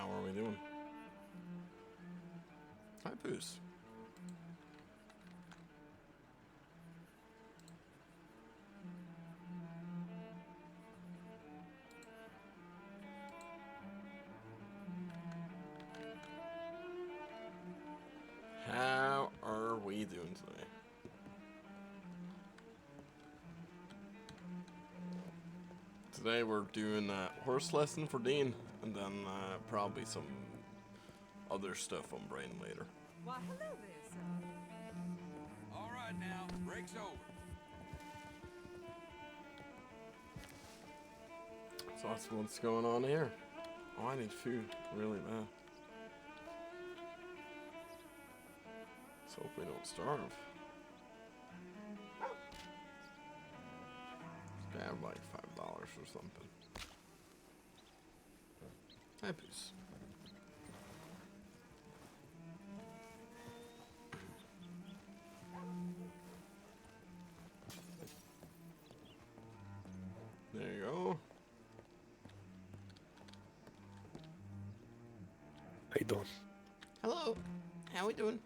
How are we doing? Hi, Poos. How are we doing today? Today we're doing a horse lesson for Dean, and then probably some other stuff on Brain later. Why, hello there, sir. All right now, break's over. So that's what's going on here. Oh, I need food really bad. Let's hope we don't starve. Let's grab like $5 or something. Hi, Poos. There you go. How you doing? Hello. How we doing?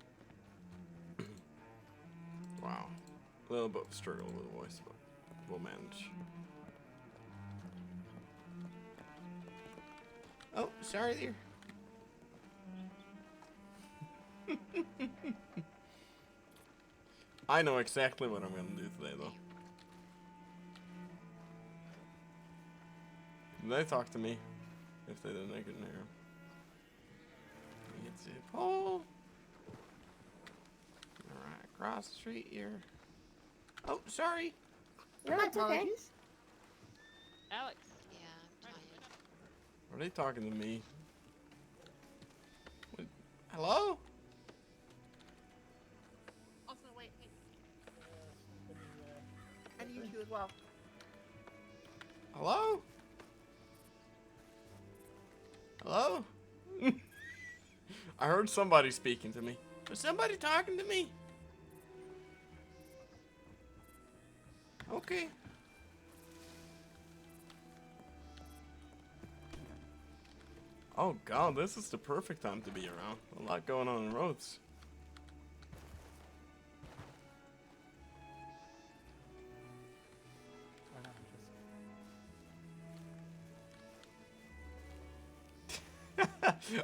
Wow. A little bit of a struggle with the voice, but we'll manage. Oh, sorry there. I know exactly what I'm going to do today, though. They talk to me if they didn't, I couldn't hear them. It's a pole. Alright, across the street here. Oh, sorry. No, it's okay. Alex. Yeah, I'm tired. Are they talking to me? What? Hello? Also, wait. I need you as well. Hello? Hello? I heard somebody speaking to me. Was somebody talking to me? Okay. Oh god, this is the perfect time to be around. A lot going on in the roads.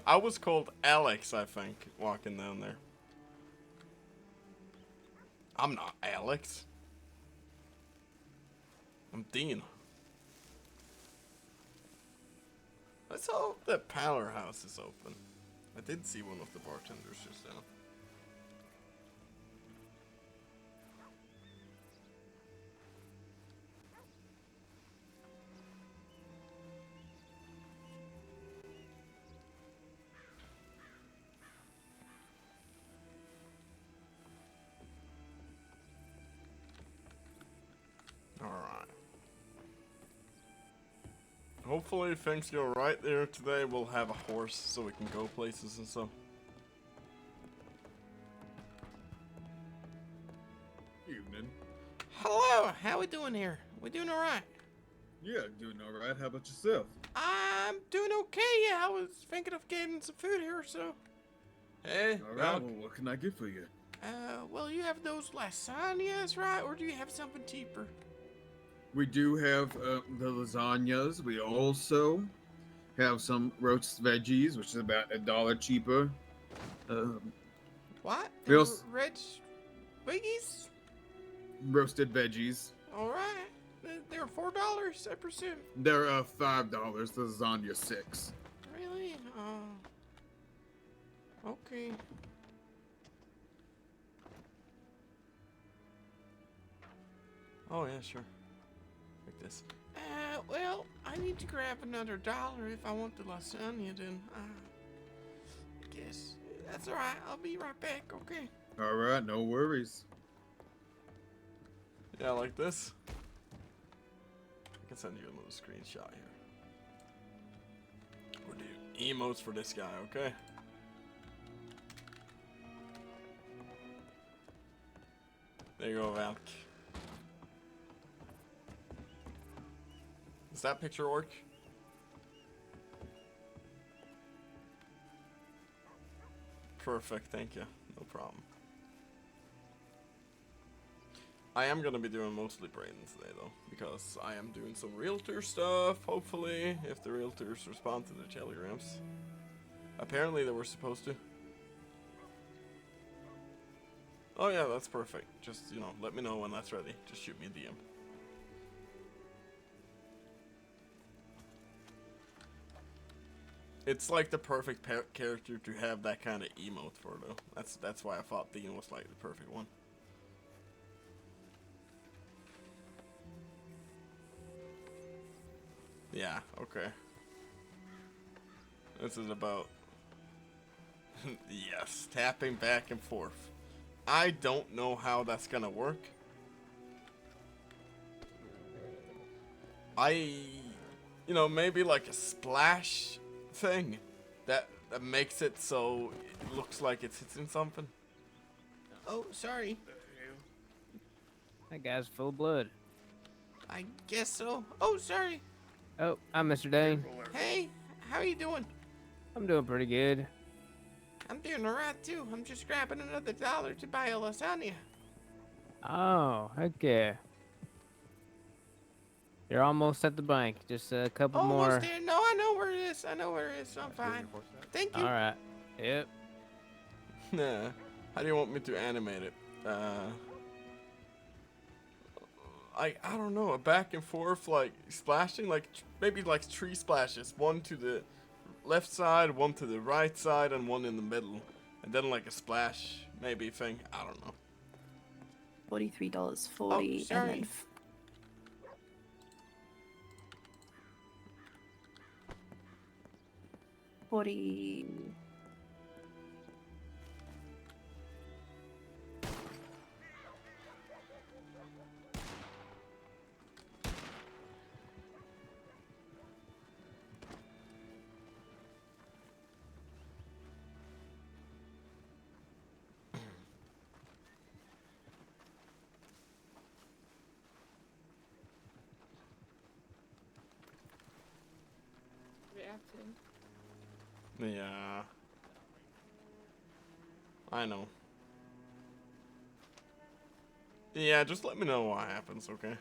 I was called Alex, I think, walking down there. I'm not Alex. I'm Dean. Let's hope the Power House is open. I did see one of the bartenders just now. Alright. Hopefully things go right there today. We'll have a horse so we can go places and stuff. Evening. Hello, how we doing here? We doing alright? Yeah, doing alright. How about yourself? I'm doing okay, yeah. I was thinking of getting some food here, so. Hey, Alright, well, what can I get for you? well, you have those lasagnas, right? Or do you have something cheaper? We do have the lasagnas. We also have some roast veggies, which is about $1 cheaper. What? We also- Red wiggies? Roasted veggies. Alright. They're $4, I presume. They're $5. The lasagna $6. Really? Okay. Oh, yeah, sure. Like this. Well, I need to grab another $1 if I want the lasagna, then, I guess. That's alright, I'll be right back, okay? Alright, no worries. Yeah, like this. I can send you a little screenshot here. We'll do emotes for this guy, okay? There you go, Valk. Does that picture work? perfect. Thank you. No problem. I am gonna be doing mostly Braden today though, because I am doing some realtor stuff, hopefully, if the realtors respond to the telegrams. Apparently they were supposed to. Oh yeah, that's perfect. Just, you know, let me know when that's ready. Just shoot me a DM. It's like the perfect character to have that kind of emote for though. That's why I thought Dean was like the perfect one. Yeah, okay. This is about... yes, tapping back and forth. I don't know how that's gonna work. You know, maybe like a splash thing that makes it so it looks like it's hitting something. Oh, sorry. That guy's full of blood. I guess so. Oh, sorry. Oh, I'm Mr. Dane. Hey, how you doing? I'm doing pretty good. I'm doing alright too. I'm just grabbing another dollar to buy a lasagna. Oh, okay. You're almost at the bank. Just a couple Almost more. there. No, I know where it is. I know where it is. So I'm fine. Thank you. All right. Yep. Nah. How do you want me to animate it? I don't know. A back and forth, like splashing, like maybe like 3 splashes. One to the left side, one to the right side, and one in the middle. And then like a splash, maybe thing. I don't know. $43.40 Oh, and sorry. then 40. Yeah. I know. Yeah, just let me know what happens, okay?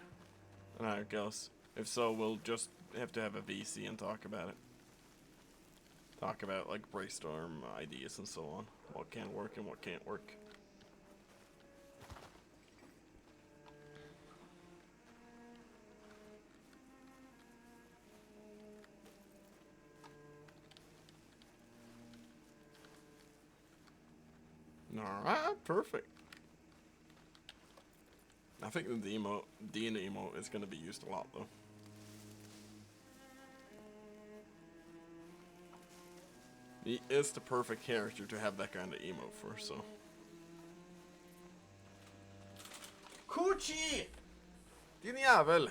And how it goes. If so, we'll just have to have a VC and talk about it. Talk about, like, brainstorm ideas and so on. What can work and what can't work. Alright, perfect. I think the Dean emote is going to be used a lot, though. He is the perfect character to have that kind of emote for, so. Coochie! Din jävel!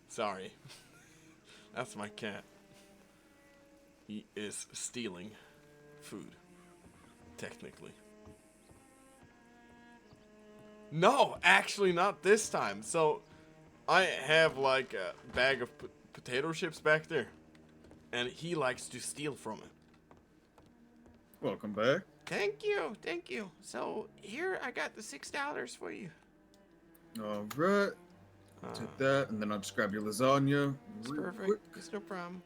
Sorry. That's my cat. He is stealing food. Technically. No, actually not this time. So, I have like a bag of potato chips back there. And he likes to steal from it. Welcome back. Thank you, thank you. So, here I got the $6 for you. All right. Take that, and then I'll just grab your lasagna. It's real perfect. quick. It's no problem.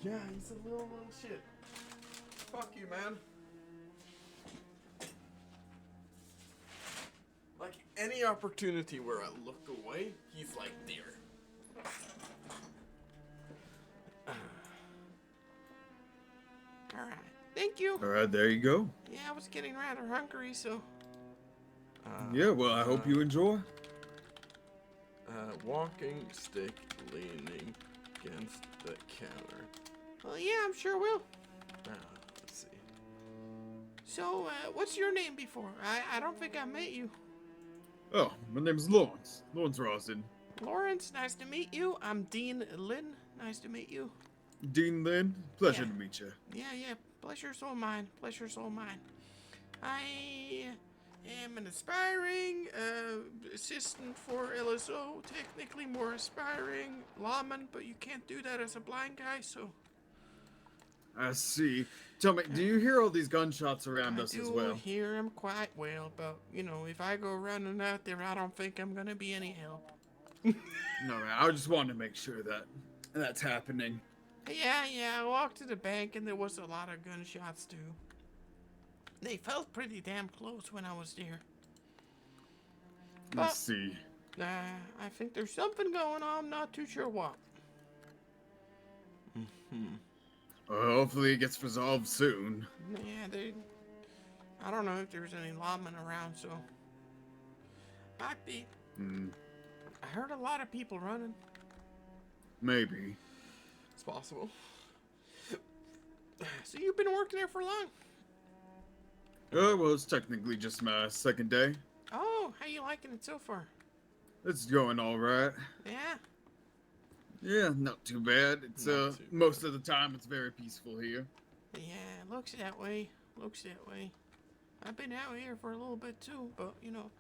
Yeah, he's a little shit. Fuck you, man. Like, any opportunity where I look away, he's like there. Alright. Thank you. All right, there you go. Yeah, I was getting rather hungry, so... Yeah, well, I hope you enjoy. Walking stick leaning against the counter. Well, yeah, I'm sure will. Let's see. So, what's your name before? I don't think I met you. Oh, my name's Lawrence. Lawrence Rawson. Lawrence, nice to meet you. I'm Dean Lynn. Nice to meet you. Dean Lynn, pleasure Yeah. to meet you. Yeah. Pleasure's all mine. Pleasure's all mine. I am an aspiring assistant for LSO. Technically more aspiring lawman, but you can't do that as a blind guy, so... I see. Tell me, do you hear all these gunshots around I us do as well? hear him quite well, but, you know, if I go running out there, I don't think I'm gonna be any help. No, man, I just wanted to make sure that that's happening. Yeah, I walked to the bank and there was a lot of gunshots too. They felt pretty damn close when I was there. I But, see. I think there's something going on, I'm not too sure what. Well, hopefully it gets resolved soon. Yeah, I don't know if there's any lawmen around, so. Might be. Hmm, I heard a lot of people running. maybe. It's possible. So you've been working there for long? Well, it's technically just my second day. Oh, how you liking it so far? It's going all right. Yeah. Yeah, not too bad. It's Not too most of the time it's very peaceful here. Yeah, looks that way. Looks that way. I've been out here for a little bit too, but you know,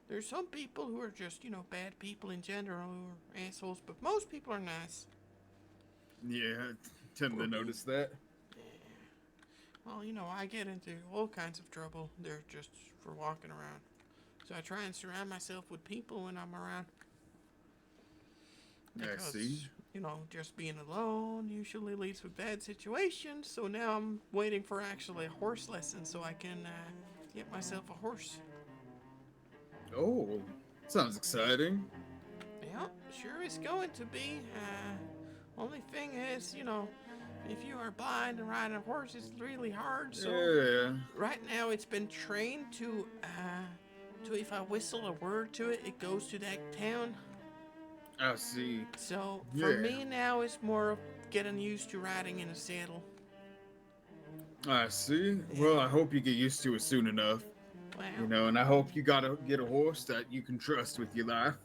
there's some people who are just, you know, bad people in general who are assholes, but most people are nice. Yeah, I tend to notice that. Yeah. Well, you know, I get into all kinds of trouble there just for walking around. So I try and surround myself with people when I'm around. I see. You know, just being alone usually leads to bad situations. So now I'm waiting for actually a horse lesson so I can get myself a horse. Oh, sounds exciting. Yeah, sure is going to be. Only thing is, you know, if you are blind and riding a horse, it's really hard. So Yeah. right now it's been trained to if I whistle a word to it, it goes to that town. I see. So for Yeah. me now, it's more of getting used to riding in a saddle. I see. Well, I hope you get used to it soon enough. Wow. You know, and I hope you gotta get a horse that you can trust with your life.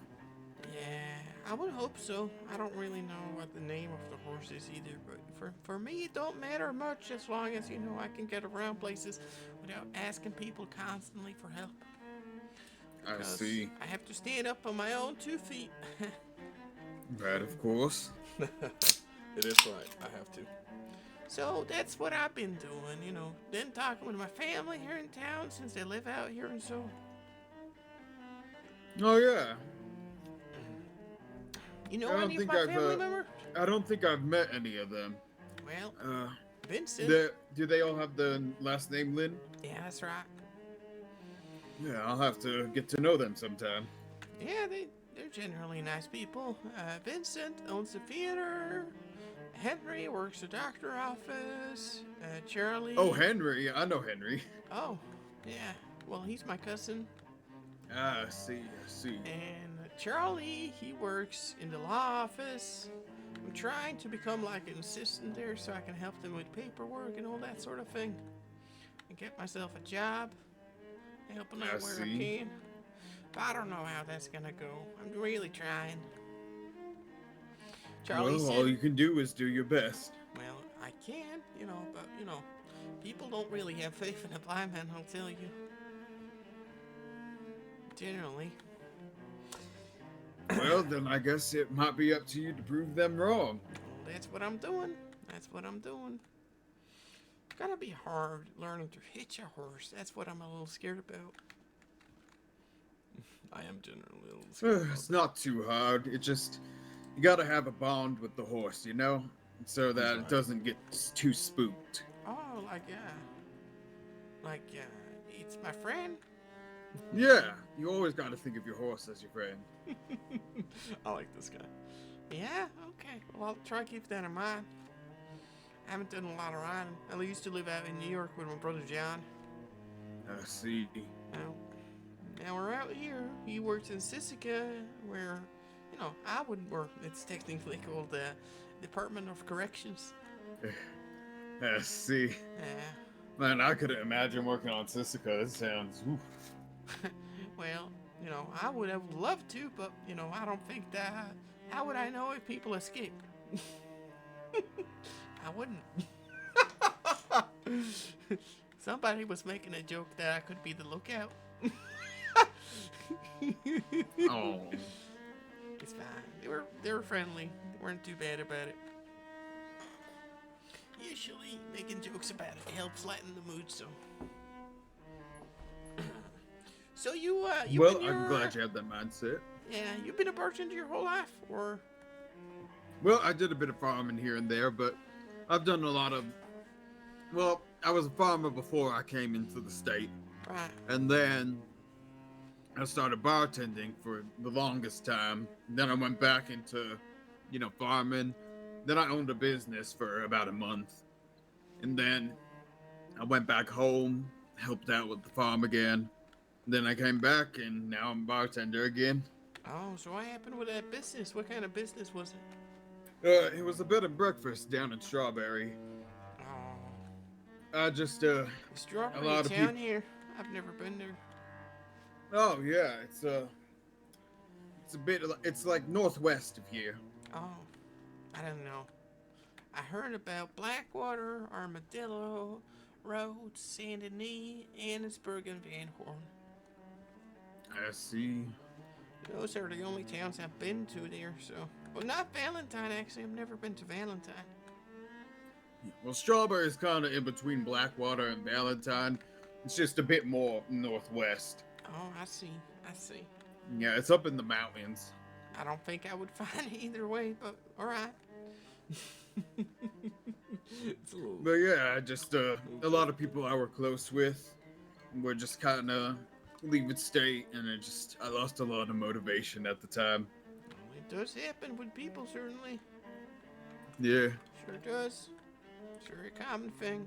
Yeah, I would hope so. I don't really know what the name of the horse is either, but for me, it don't matter much as long as, you know, I can get around places without asking people constantly for help. I 'Cause see. I have to stand up on my own 2 feet. Right, of course. It is right. I have to. So that's what I've been doing, you know. Been talking with my family here in town since they live out here and so. Oh yeah. You know I don't any of think my I've, family members? I don't think I've met any of them. Well, Uh, Vincent. do they all have the last name Lynn? Yeah, that's right. Yeah, I'll have to get to know them sometime. Yeah, they're generally nice people. Vincent owns a theater. Henry works a doctor office. Charlie. Oh, Henry. I know Henry. Oh, yeah. Well, he's my cousin. Ah, I see. I see. And Charlie, he works in the law office. I'm trying to become like an assistant there so I can help them with paperwork and all that sort of thing. And get myself a job. Helping out where I see. can. But I don't know how that's gonna go. I'm really trying. Charlie Well, said, all you can do is do your best. well, I can, you know, but, you know, people don't really have faith in a blind man, I'll tell you. Generally. Well, then I guess it might be up to you to prove them wrong. Well, that's what I'm doing. That's what I'm doing. It's gonna be hard learning to hitch a horse. That's what I'm a little scared about. I am generally a little scared It's not too hard. It just, you gotta have a bond with the horse, you know? So that it doesn't get too spooked. Oh, it's my friend. Yeah, you always gotta think of your horse as your friend. I like this guy. Yeah, okay. Well, I'll try to keep that in mind. I haven't done a lot of riding. I used to live out in New York with my brother John. I see. Now we're out here. He works in Sisika, where, you know, I wouldn't work. It's technically called the Department of Corrections. I see. Yeah. Man, I couldn't imagine working on Sisika. It sounds. Oof. Well, you know, I would have loved to, but, you know, I don't think that. How would I know if people escape? I wouldn't. Somebody was making a joke that I could be the lookout. Oh. It's fine. They were friendly. They weren't too bad about it. usually making jokes about it helps lighten the mood, so. So you Well, been I'm glad you have that mindset. Yeah, you've been a bartender your whole life, or? Well, I did a bit of farming here and there, but I've done a lot of. Well, I was a farmer before I came into the state, Right. and then I started bartending for the longest time. Then I went back into, farming. Then I owned a business for about a month, and then I went back home, helped out with the farm again. Then I came back, and now I'm a bartender again. Oh, so what happened with that business? What kind of business was it? It was a bed and breakfast down in Strawberry. Oh, I just Strawberry a lot of Town people. here. I've never been there. Oh yeah, it's a bit. It's like northwest of here. Oh, I don't know. I heard about Blackwater, Armadillo, Rhodes, Saint Denis, Annisburg, and Van Horn. I see. Those are the only towns I've been to there, so. Well, not Valentine, actually. I've never been to Valentine. Well, Strawberry is kind of in between Blackwater and Valentine. It's just a bit more northwest. Oh, I see. I see. Yeah, it's up in the mountains. I don't think I would find it either way, but alright. It's a little... But yeah, just a lot of people I were close with were just kind of leaving state, and I lost a lot of motivation at the time. Well, it does happen with people, certainly. Yeah. Sure does. Sure a common thing.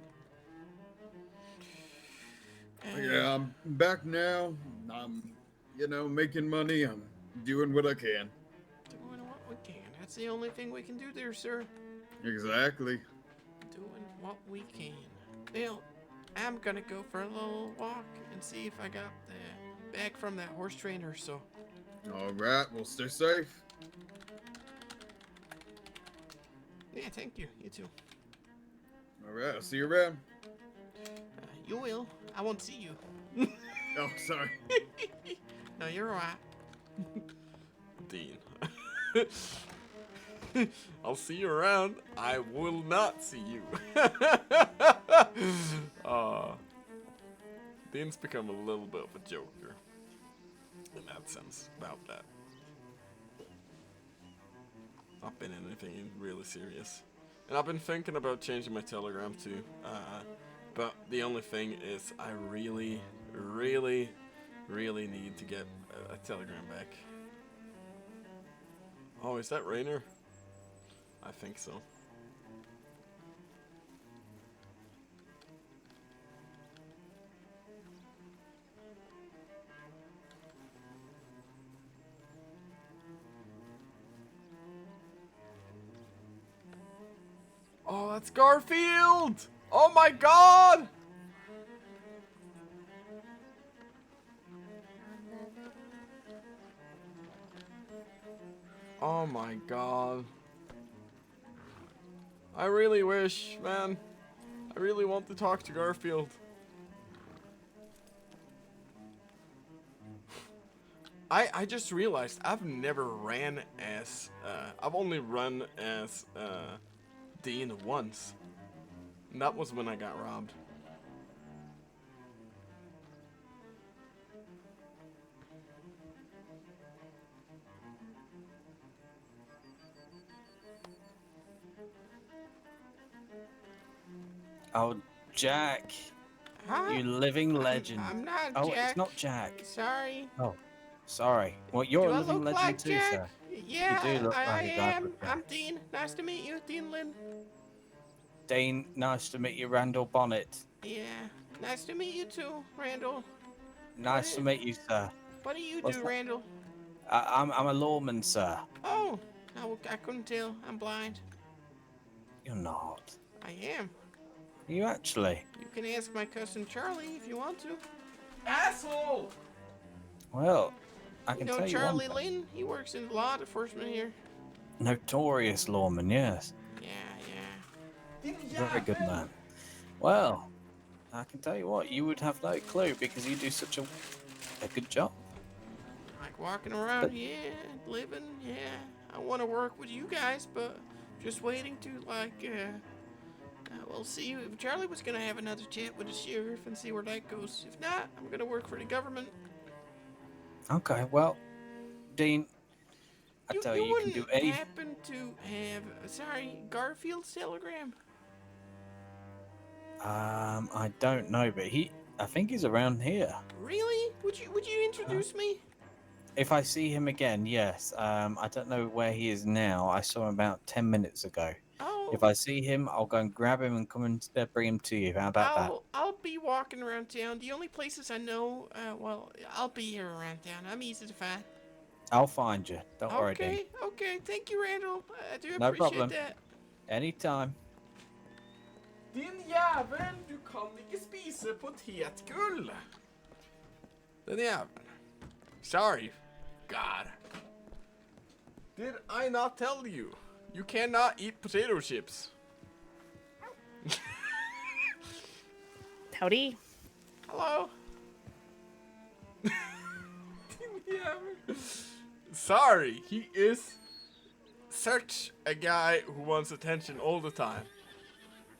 Yeah, I'm back now. I'm, making money. I'm doing what I can. Doing what we can. That's the only thing we can do there, sir. Exactly. Doing what we can. Well, I'm gonna go for a little walk and see if I got the bag from that horse trainer, so. All right, well, stay safe. Yeah, thank you. You too. All right, I'll see you around. You will. I won't see you. Oh, sorry. No, you're alright. Dean. I'll see you around. I will not see you. Dean's become a little bit of a joker in that sense about that. Not been anything really serious. And I've been thinking about changing my Telegram too. But the only thing is I really, really, really need to get a Telegram back. Oh, is that Rainer? I think so. Oh, that's Garfield! Oh my god! Oh my god. I really wish, man. I really want to talk to Garfield. I just realized I've never ran as, I've only run as, Dean once. And that was when I got robbed. Oh, Jack, Huh? you living legend. I'm not Oh, Jack. it's not Jack. Sorry. Sorry. Well, you're Do a I living look legend like too, Jack? sir. Yeah, You do look I like a guy am. called Jack. I'm Dean. Nice to meet you, Dean Lynn. Dane, nice to meet you, Randall Bonnet. Yeah, nice to meet you too, Randall. Nice to meet you, sir. What do you What's do, that? Randall? I'm a lawman, sir. Oh, I couldn't tell. I'm blind. You're not. I am. You actually? You can ask my cousin Charlie if you want to. Asshole! Well, I You can know tell you Charlie one thing. Lynn? He works in law enforcement here. Notorious lawman, yes. Yeah, Very good man. Well, I can tell you what, you would have no clue because you do such a good job. Like walking around, But- yeah, living, yeah. I want to work with you guys, but just waiting to We'll see. If Charlie was gonna have another chat with the sheriff and see where that goes. If not, I'm gonna work for the government. Okay, well, Dean, I tell you, you can do wouldn't anything. happen to have, sorry, Garfield's telegram? I don't know, but I think he's around here. Really? Would you introduce me? If I see him again, yes. I don't know where he is now. I saw him about 10 minutes ago. Oh, If I see him, I'll go and grab him and come and bring him to you. How about that? I'll be walking around town. The only places I know, well, I'll be here around town. I'm easy to find. I'll find you. Don't worry, Dean. Okay. Thank you, Randall. I do No appreciate problem. that. Anytime. Din jävel, du kan ikke spise potetgull. Den jäveln. Sorry. God. Did I not tell you? You cannot eat potato chips. Howdy. Hello. Sorry, he is such a guy who wants attention all the time.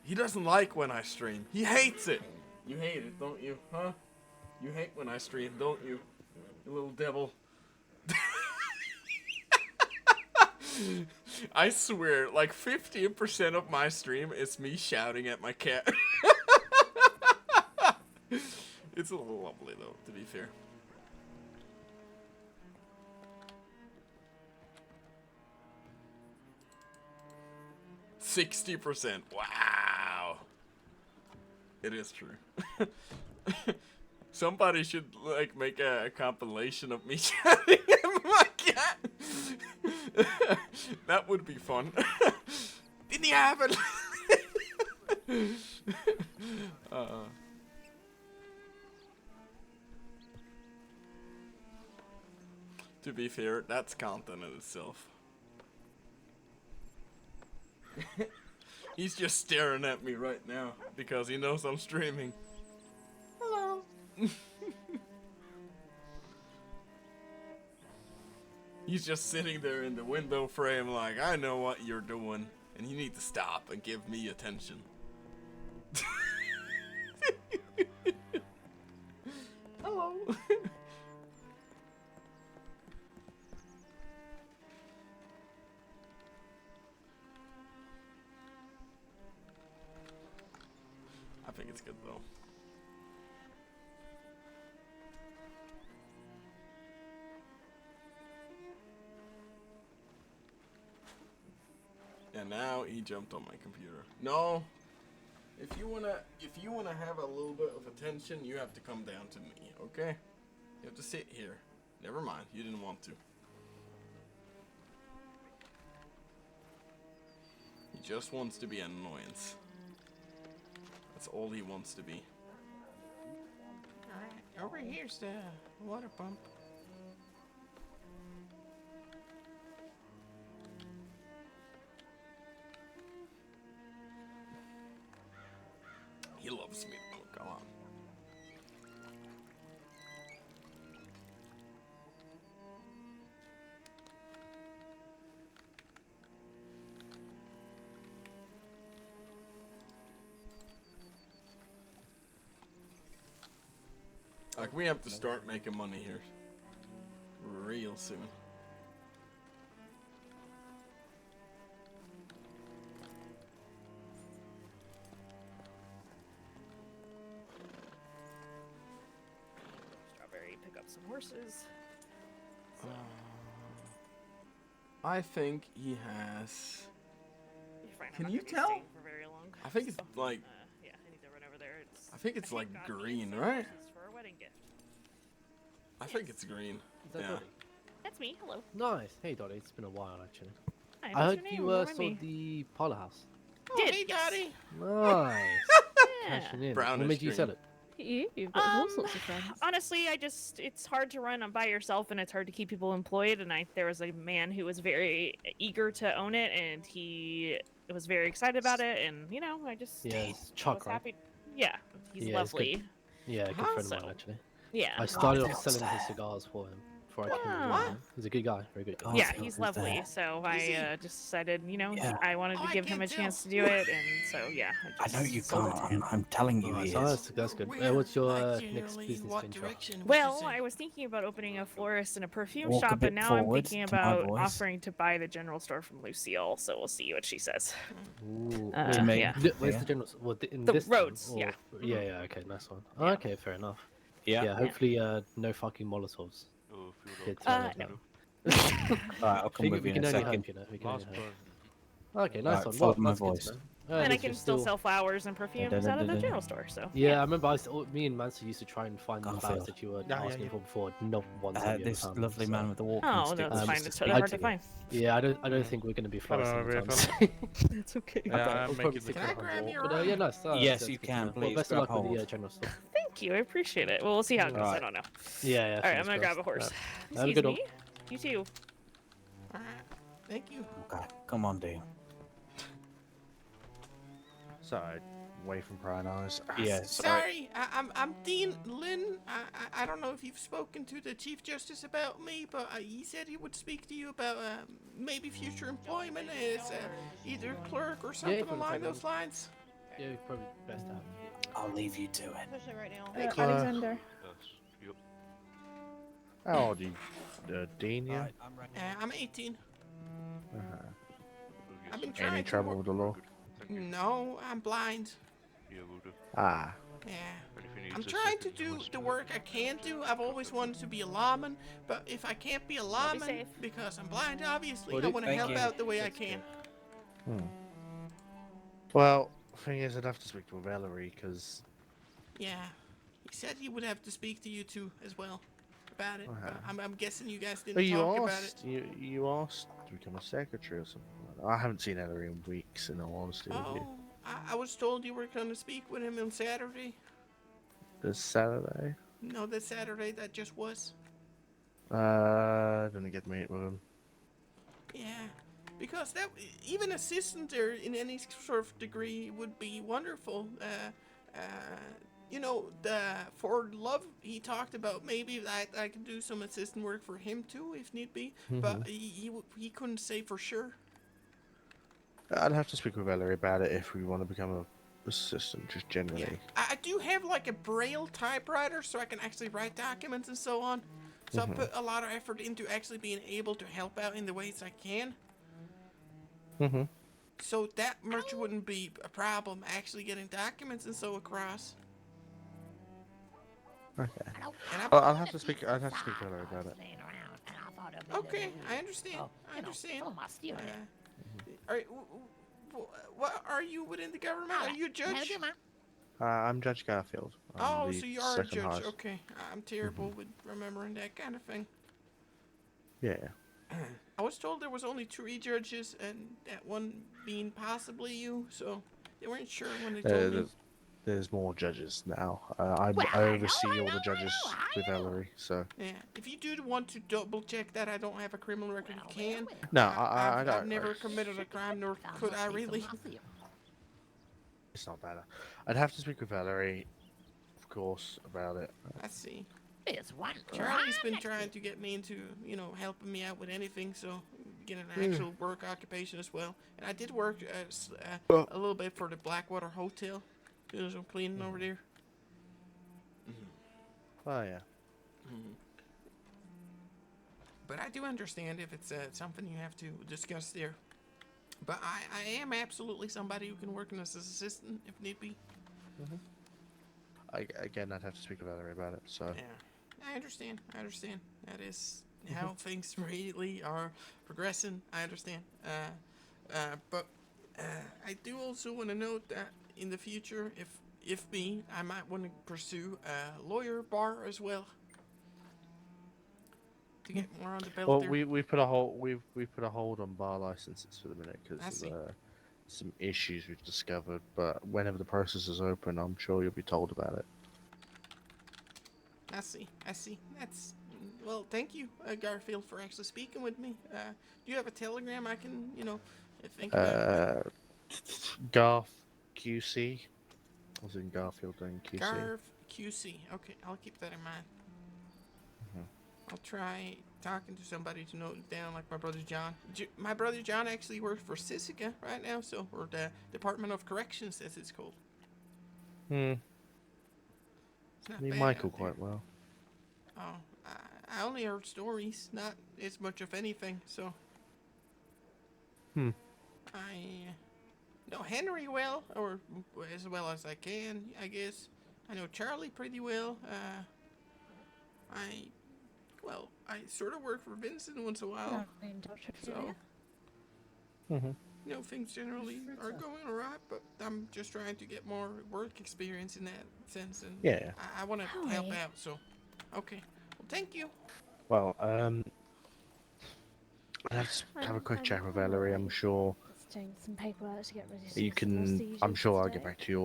He doesn't like when I stream. He hates it. You hate it, don't you? Huh? You hate when I stream, don't you? You little devil. I swear, like 50% of my stream is me shouting at my cat. It's a little lovely though, to be fair. %60%. Wow. It is true. Somebody should like make a compilation of me shouting at my cat. That would be fun. Didn't happen. To be fair, that's content in itself. He's just staring at me right now because he knows I'm streaming. Hello. He's just sitting there in the window frame like, I know what you're doing, and you need to stop and give me attention. Hello. I think it's good though. And now he jumped on my computer. No. If you wanna have a little bit of attention, you have to come down to me, okay? You have to sit here. Never mind, you didn't want to. He just wants to be an annoyance. That's all he wants to be. Alright, over here's the water pump. He loves me. Oh, come on. Like, we have to start making money here. Real soon. Strawberry, pick up some horses. I think he has... You're fine, I'm Can not you gonna be tell? staying for very long. I think it's like... Yeah, I need to run over there. I think it's like got me green, some right? horses for a wedding gift. I think it's green. Is that Yeah. Dottie? That's me. Hello. Nice. Hey, Dottie. It's been a while, actually. Hi, I what's heard your you name? Remind saw me. the parlor house. Oh, Did, hey, yes. Dottie. Nice. Yeah. Cashing in. Brownish What made you green. sell it? You've got all sorts of friends. Honestly, it's hard to run by yourself and it's hard to keep people employed. And there was a man who was very eager to own it and he was very excited about it. And, you know, I just Yeah, it's was Chuck, right? happy. Yeah, he's Yeah, it's good. lovely. Yeah, a good friend of mine, So- actually. Yeah. I started they off selling his upstairs. cigars for him before I came Oh. in. What? He's a good guy, very good guy. Oh, Yeah, Phil he's is lovely. there. So Is he? I just decided, Yeah. I wanted Oh, to I give him a can't chance tell. to do it, and so yeah. I know you sold it can't. to him. I'm telling you, Alright, he so is. that's good. Where, What's your like, next generally, in business what venture? direction would you Well, say? I was thinking about opening a florist and a perfume Walk a shop, bit and now I'm forward thinking to my about voice. offering to buy the general store from Lucille. So we'll see what she says. Ooh, To wait, me. yeah. Where's Yeah. the general? Well, in The this town, roads, or- yeah. Yeah, yeah. Okay, nice one. Yeah. Okay, fair enough. Yeah. Yeah, hopefully, no fucking Molotovs. Hit, No. Alright, I'll come with we you in can a only second. hope, you know. We can only hope. Okay, nice Alright, one. follow Well, my that's good voice. to know. And At I least can you're still sell flowers and perfumes out of the general store. So Yeah, I remember me and Mansa used to try and find the flowers Garfield. that you were Yeah, yeah, asking yeah. for before. Not once have you ever This found them, lovely so- man with the walking Oh, stick. that's was fine. used to It's speak hard to to me. find. Yeah, I don't think we're going to be flowers Hello, anytime everyone. soon. It's okay. Yeah, I'll I'm probably making stick the Can I around grab more, your but, arm? yeah, nice. Yes, that's you good to can, know. please, Well, best of grab luck with hold. the general store. Thank you. I appreciate it. Well, we'll see how it goes. I Right. don't know. Yeah, yeah. All right, I'm fingers gonna grab a crossed. horse. Have a Excuse good one. me. You too. All right. Thank you. Okay, come on, Dean. Sorry, away from prying eyes. Yes. Sorry, I'm Dean Lynn. I don't know if you've spoken to the Chief Justice about me, but he said he would speak to you about maybe future employment as either clerk or something for the along second those lines. Yeah, probably best to have. I'll leave you to it. Especially right now. Thank you. Alexander. How old are you, Dean? Yeah. Alright, I'm ready. I'm 18. Uh-huh. I've been trying Any to trouble work- with the law? No, I'm blind. Ah. Yeah. I'm trying to do the work I can do. I've always wanted to be a lawman, but if I can't be a lawman safe. because I'm blind, obviously, Would I it? want to Thank help you. out the way I That's can. Well, thing is, I'd have to speak to Valerie because Yeah. He said he would have to speak to you two as well about it. But I'm guessing you guys didn't you talk about it. asked you asked to become a secretary or something. Like that. I haven't seen Valerie in weeks, in all honesty with you. Oh, I was told you were going to speak with him on Saturday. This Saturday. No, the Saturday that just was. Didn't get to meet with him. Yeah. Because that even assistant there in any sort of degree would be wonderful. You know, for love he talked about maybe that I could do some assistant work for him too if need be, but he couldn't say for sure. I'd have to speak with Valerie about it if we want to become a assistant, just generally. Yeah, I do have like a braille typewriter so I can actually write documents and so on. So I put a lot of effort into actually being able to help out in the ways I can. So that much wouldn't be a problem actually getting documents and so across. Okay. And I'll have to speak. I'd have to speak to Valerie about it. Okay, I understand. I understand. What are you within the government? Are you a judge? I'm Judge Garfield. I'm Oh, the so you are a second judge. highest. Okay, I'm terrible with remembering that kind of thing. Yeah. I was told there was only 3 judges, and that one being possibly you. So they weren't sure when they told me. There's more judges now. I oversee all the judges with Valerie, so. Yeah, if you do want to double check that I don't have a criminal record, you can. No, I I've don't. never committed a crime, nor could I really. It's not bad. I'd have to speak with Valerie, of course, about it. I see. It's one. Charlie's been trying to get me into, you know, helping me out with anything, so get an actual work occupation as well. And I did work a little bit for the Blackwater Hotel, doing some cleaning over there. Oh yeah. But I do understand if it's something you have to discuss there. But I am absolutely somebody who can work as an assistant if need be. Again, I'd have to speak with Valerie about it. So. Yeah, I understand. I understand. That is how things really are progressing. I understand. But I do also want to note that in the future, if me, I might want to pursue a lawyer bar as well. To get more on the belt Well, there. we put a hold we put a hold on bar licenses for the minute I because see. of some issues we've discovered. But whenever the process is open, I'm sure you'll be told about it. I see. I see. That's well. Thank you, Garfield, for actually speaking with me. Do you have a telegram I can, you know, think about? Garth QC. I was in Garfield doing QC. Garv QC. Okay, I'll keep that in mind. I'll try talking to somebody to note it down, like my brother John. My brother John actually works for Sisica right now, or the Department of Corrections, as it's called. Hmm. It's not I knew bad Michael out there. quite well. Oh, I only heard stories, not as much of anything, so. Hmm. I know Henry well, or as well as I can, I guess. I know Charlie pretty well. I sort of work for Vincent once in a while, so, Mm-hmm. things generally are going alright, but I'm just trying to get more work experience in that sense, and Yeah. I want to help out, so, okay. Well, thank you. Well, let's have a quick chat with Ellery. I'm sure Just doing some paperwork to get ready to you do some more can. sieges I'm sure I'll get today. back to you,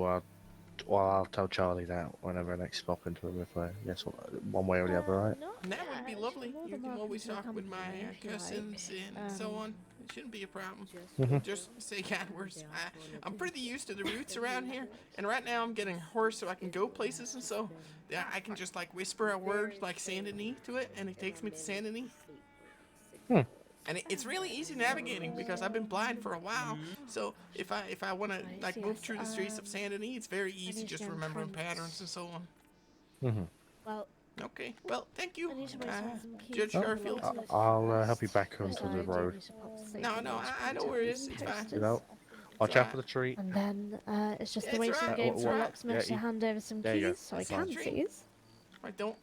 or I'll tell Charlie that whenever I next pop into him, if I guess one way or the other, right? Not That would be yet. lovely. You're more You than can welcome always to talk with my accompany me if you cousins like. and so on. It shouldn't be a problem. Mm-hmm. Just say bad words. I'm pretty used to the routes around here, and right now I'm getting hoarse so I can go places, and so yeah, I can just like whisper a word like Saint Denis to it, and it takes me to Saint Denis. Hmm. And it's really easy navigating because I've been blind for a while. So if I want to like move through the streets of Saint Denis, it's very easy just remembering patterns and so on. Mm-hmm. Well, Okay, well, thank you, I need to wait for some keys Judge to Garfield. unlock it I'll help you first, back but onto I the do road. need to pop the No, safety no, notes I know print where it out is. these It's fine. posters. You know, watch out for the tree. And then it's just the It's waiting alright. game It's for the alright. locksmith to Yeah, hand over some there you go. keys so I It's can fine. seize. I don't.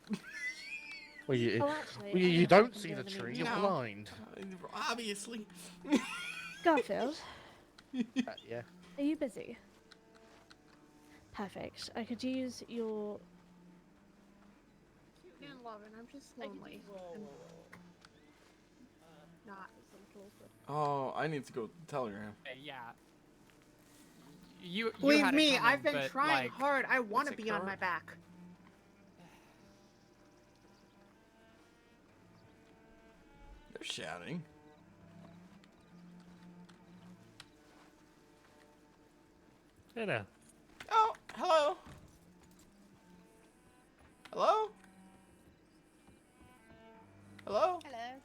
Well, you, Oh, actually, well, I you know don't what I see can the do in tree. the You're No. blind. Obviously. Garfield, Yeah. are you busy? Perfect. I could use your... And Lauren, I'm just lonely. And not essential, but... Oh, I need to go Telegram. Yeah. You Believe had it me, coming, I've been but, trying like, hard. I want to it be on called? my back. They're shouting. Hey there. Oh, hello. Hello? Hello? Hello.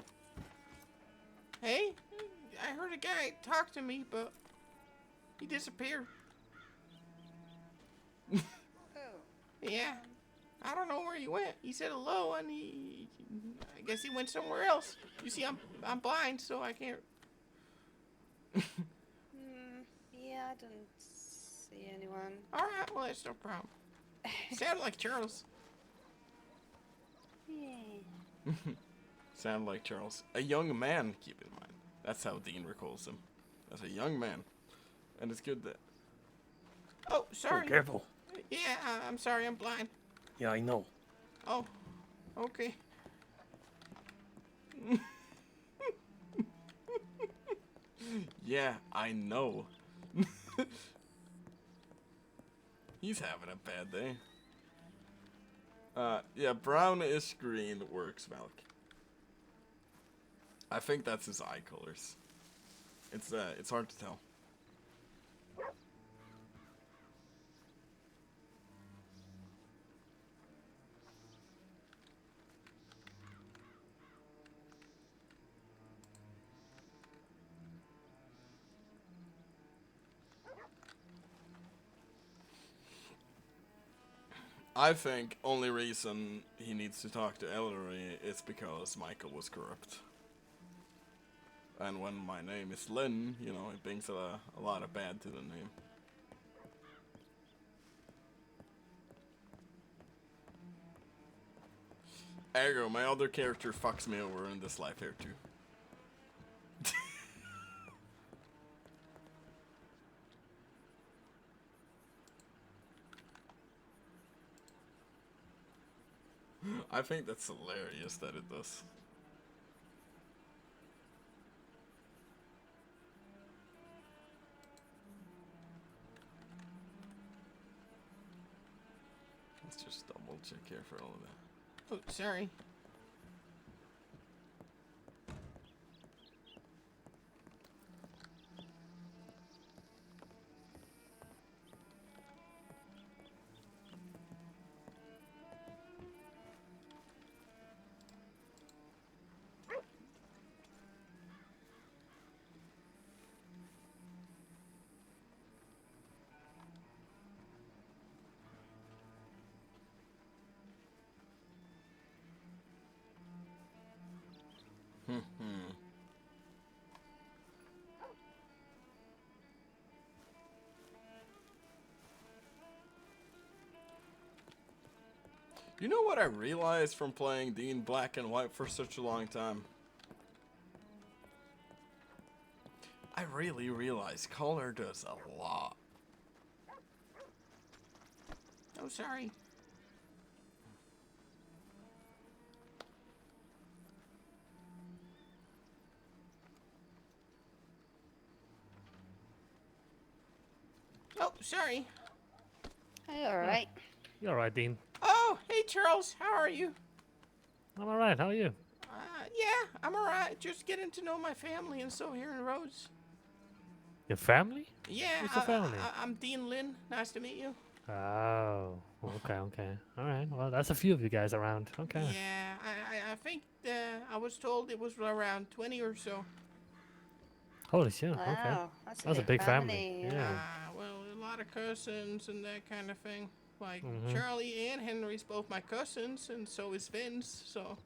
Hey? I heard a guy talk to me, but he disappeared. Oh. Yeah. I don't know where he went. He said hello, and I guess he went somewhere else. You see, I'm blind, so I can't. Yeah, I didn't see anyone. All right, well that's no problem. Sounded like Charles. Yeah. Sound like Charles. A young man, keep in mind. That's how Dean recalls him. As a young man. And it's good that... Oh, sorry. Careful. Yeah, I'm sorry, I'm blind. Yeah, I know. Oh, okay. Yeah, I know. He's having a bad day. Yeah, brownish green works, Malik. I think that's his eye colors. It's hard to tell. I think only reason he needs to talk to Ellery is because Michael was corrupt. And when my name is Lynn, you know, it brings a lot of bad to the name. Ergo, my other character fucks me over in this life here too. I think that's hilarious that it does. Let's just double check here for all of that. Oh, sorry. You know what I realized from playing Dean Black and White for such a long time? I really realized color does a lot. Oh, sorry. Oh, sorry. Hey, alright. You alright, Dean? Oh, hey, Charles. How are you? I'm alright. How are you? Yeah, I'm alright. Just getting to know my family and so here in Rhodes. Your family? Yeah, Who's your family? I'm Dean Lynn. Nice to meet you. Oh, okay, okay. Alright, well, that's a few of you guys around. Okay. Yeah, I think I was told it was around 20 or so. Holy shit, okay. Wow, That's a big family. Yeah. Well, a lot of cousins and that kind of thing. Like, Mhm. Charlie and Henry's both my cousins, and so is Vince, so...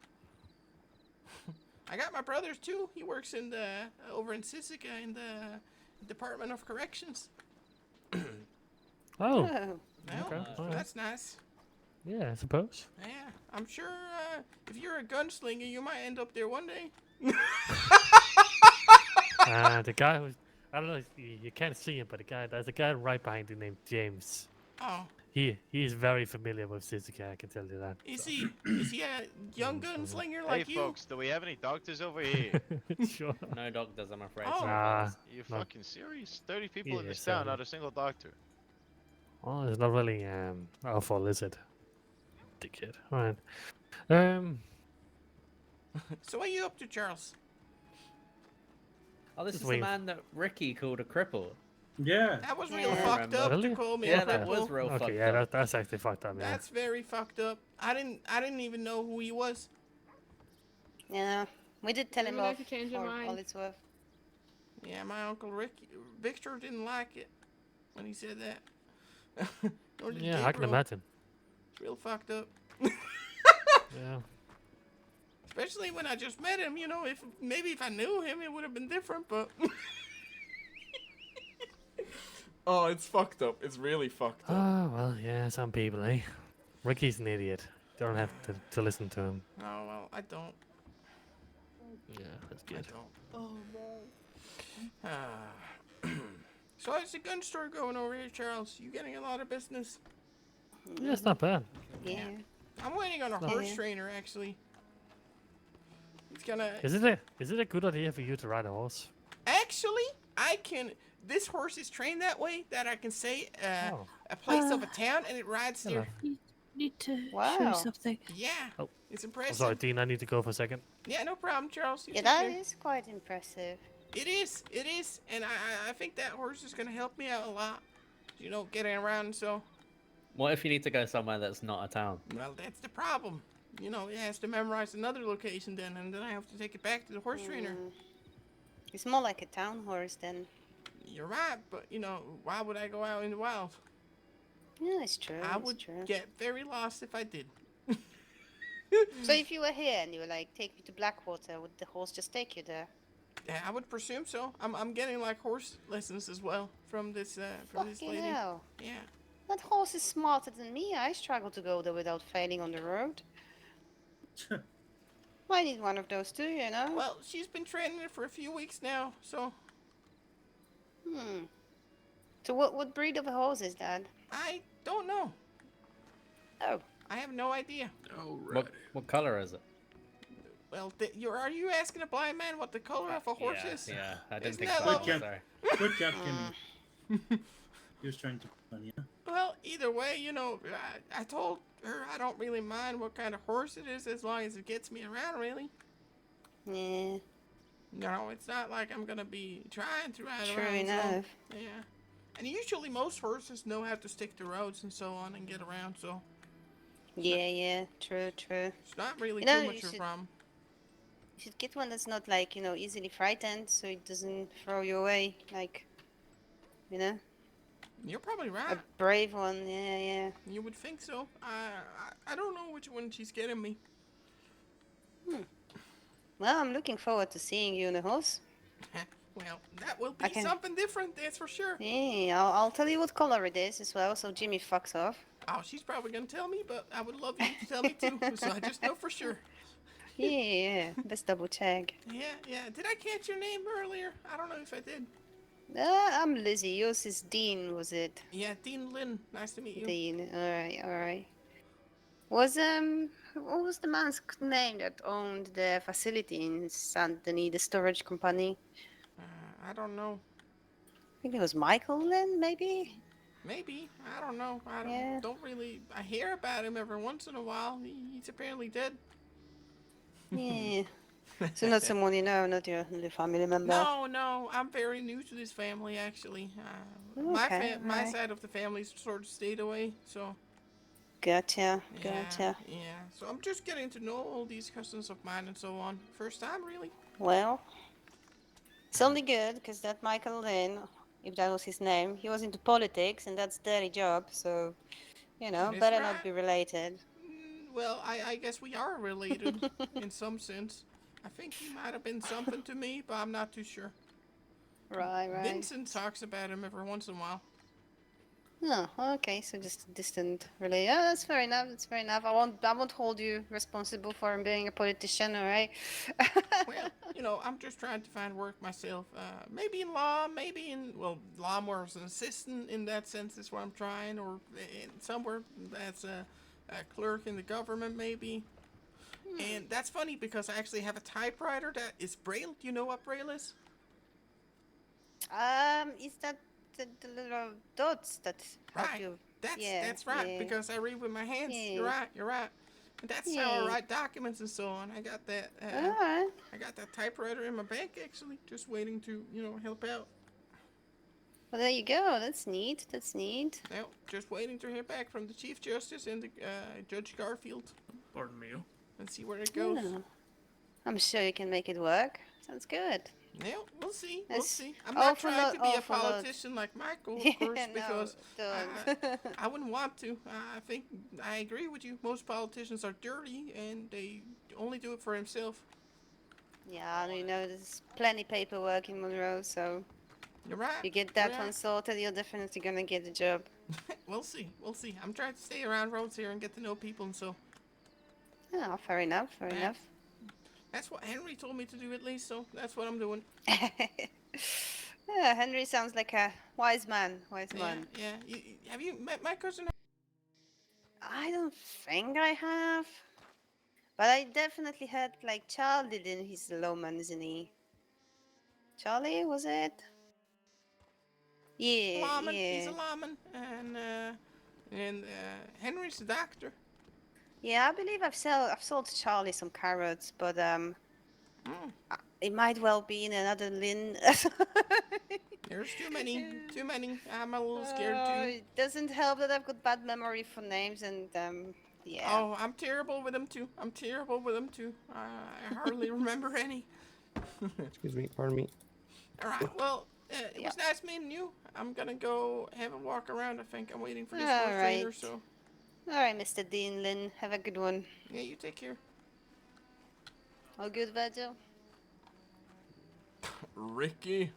I got my brothers, too. He works in the... over in Sisika in the Department of Corrections. Oh, Oh. Well, okay, alright. that's nice. Yeah, I suppose. Yeah, I'm sure if you're a gunslinger, you might end up there one day. The guy who's... I don't know if you can't see him, but there's a guy right behind you named James. Oh, He's very familiar with Suzuki, I can tell you that. is he a young gunslinger Hey like you? folks, do we have any doctors over here? Sure. No doctors, I'm afraid. Oh. sorry, Nah. fellas. You No. fucking serious? 30 people in Yeah, this town, sorry. not a single doctor. Oh, it's not really our fault, is it? Dickhead. Alright. Um, So what are you up to, Charles? Oh, this Just is waiting. the man that Ricky called a cripple. Yeah. That was real Yeah. fucked up Really? to call me Yeah, a that was cripple. real fucked okay, yeah, up. that's actually fucked up, yeah. That's very fucked up. I didn't even know who he was. Yeah, we did tell Let him me know off if you change your for mind. all it's worth. Yeah, my uncle Victor didn't like it when he said that. Nor did Yeah, I can Gabriel. imagine. It's real fucked up. Yeah. Especially when I just met him, you know, if I knew him it would have been different, but Oh, it's fucked up. It's really fucked up. Oh, well, yeah, some people, eh? Ricky's an idiot. Don't have to listen to him. oh well, I don't. Yeah, that's I good. don't. So how's the gun store going over here, Charles? You getting a lot of business? Yeah, it's not bad. Yeah. I'm waiting on a No. horse trainer actually. He's gonna Is it a good idea for you to ride a horse? actually. I can. This horse is trained that way that I can say Oh. a place of a town and it rides Hello. there. Need to show Wow. you something. Yeah, Oh. it's I'm impressive. sorry, Dean, I need to go for a second. Yeah, no problem, Charles. You Yeah, take that care. is quite impressive. It is, and I think that horse is gonna help me out a lot. You know, getting around. So, What if you need to go somewhere that's not a town? well, that's the problem. You know, it has to memorize another location then, and then I have to take it back to the horse trainer. Mm. It's more like a town horse then. You're right, but you know, why would I go out in the wild? Yeah, it's true. I it's would true. get very lost if I did. So if you were here and you were like, take me to Blackwater, would the horse just take you there? Yeah, I would presume so. I'm getting like horse lessons as well from this Fucking lady. hell. Yeah. That horse is smarter than me. I struggle to go there without failing on the road. I need one of those too, you know? Well, she's been training it for a few weeks now, so So what breed of a horse is that? I don't know. Oh. I have no idea. What color is it? Well, are you asking a blind man what the color of a horse is? Yeah, I didn't Isn't think that so. lovely? Sorry. Good Captain. He was trying to fun, yeah. Well, either way, you know, I told her I don't really mind what kind of horse it is as long as it gets me around, really. Yeah. No, it's not like I'm gonna be trying to ride True around. enough. So, yeah. And usually most horses know how to stick to roads and so on and get around, so Yeah, true. it's not really You know, too you much of a should- problem. You should get one that's not like, you know, easily frightened so it doesn't throw you away. Like, you know? You're probably A right. brave one, yeah. You would think so. I don't know which one she's getting me. Well, I'm looking forward to seeing you on a horse. Well, that will I be can- something different, that's for sure. Yeah, I'll tell you what color it is as well, so Jimmy fucks off. Oh, she's probably gonna tell me, but I would love you to tell me too, so I just know for sure. Yeah, let's double check. Yeah. Did I catch your name earlier? I don't know if I did. I'm Lizzie. Yours is Dean, was it? Yeah, Dean Lynn. Nice to meet you. Dean. Alright. What was the man's name that owned the facility in Saint Denis, the storage company? I don't know. I think it was Michael Lynn, maybe? Maybe. I don't know. Yeah. Don't really. I hear about him every once in a while. He's apparently dead. Yeah. So not someone you know, not your family member? No. I'm very new to this family, actually. My side of the family sort of stayed away, so. Gotcha. Yeah. So I'm just getting to know all these cousins of mine and so on. First time, really. Well, it's only good, because that Michael Lynn, if that was his name, he was into politics, and that's dirty job, so, That's better right. not be related. Well, I guess we are related in some sense. I think he might have been something to me, but I'm not too sure. Right. Vincent talks about him every once in a while. Oh, okay, so just distant relation. Yeah, that's fair enough. I won't hold you responsible for him being a politician, alright? Well, I'm just trying to find work myself. Maybe in law, law more as an assistant in that sense is what I'm trying, or somewhere that's a clerk in the government, maybe. And that's funny because I actually have a typewriter that is Braille. Do you know what Braille is? Is that the little dots that help you? That's right, because I read with my hands. Yeah. You're right. And that's how I write documents and so on. I got that. Alright. I got that typewriter in my bank, actually, just waiting to, help out. Well, there you go. That's neat. Now, just waiting to hear back from the Chief Justice and the Judge Garfield. Pardon me. And see where it goes. Yeah. I'm sure you can make it work. Sounds good. Yeah, we'll see. I'm Oh, not trying to be a politician like Michael, of course, No, because don't. I wouldn't want to. I think I agree with you. Most politicians are dirty, and they only do it for himself. Yeah, there's plenty paperwork in Monroe, so You're right. if you get that one sorted, you're definitely gonna get the job. We'll see. I'm trying to stay around roads here and get to know people, and so. Oh, fair enough. That's what Henry told me to do, at least, so that's what I'm doing. Yeah, Henry sounds like a wise man. Yeah. Have you met my cousin? I don't think I have. But I definitely heard, like, Charlie in his lawman, isn't he? Charlie, was it? Yeah, Lawman. yeah. He's a lawman, and Henry's the doctor. Yeah, I believe I've sold Charlie some carrots, but it might well be in another Lynn. There's too many. I'm a little scared too. It doesn't help that I've got bad memory for names, and yeah. Oh, I'm terrible with them too. I hardly remember any. Excuse me, pardon me. All right. Well, it was nice meeting you. I'm gonna go have a walk around. I think I'm waiting for this All horse right. later. So. All right, Mr. Dean Lynn. Have a good one. Yeah, you take care. All good, Virgil? Ricky?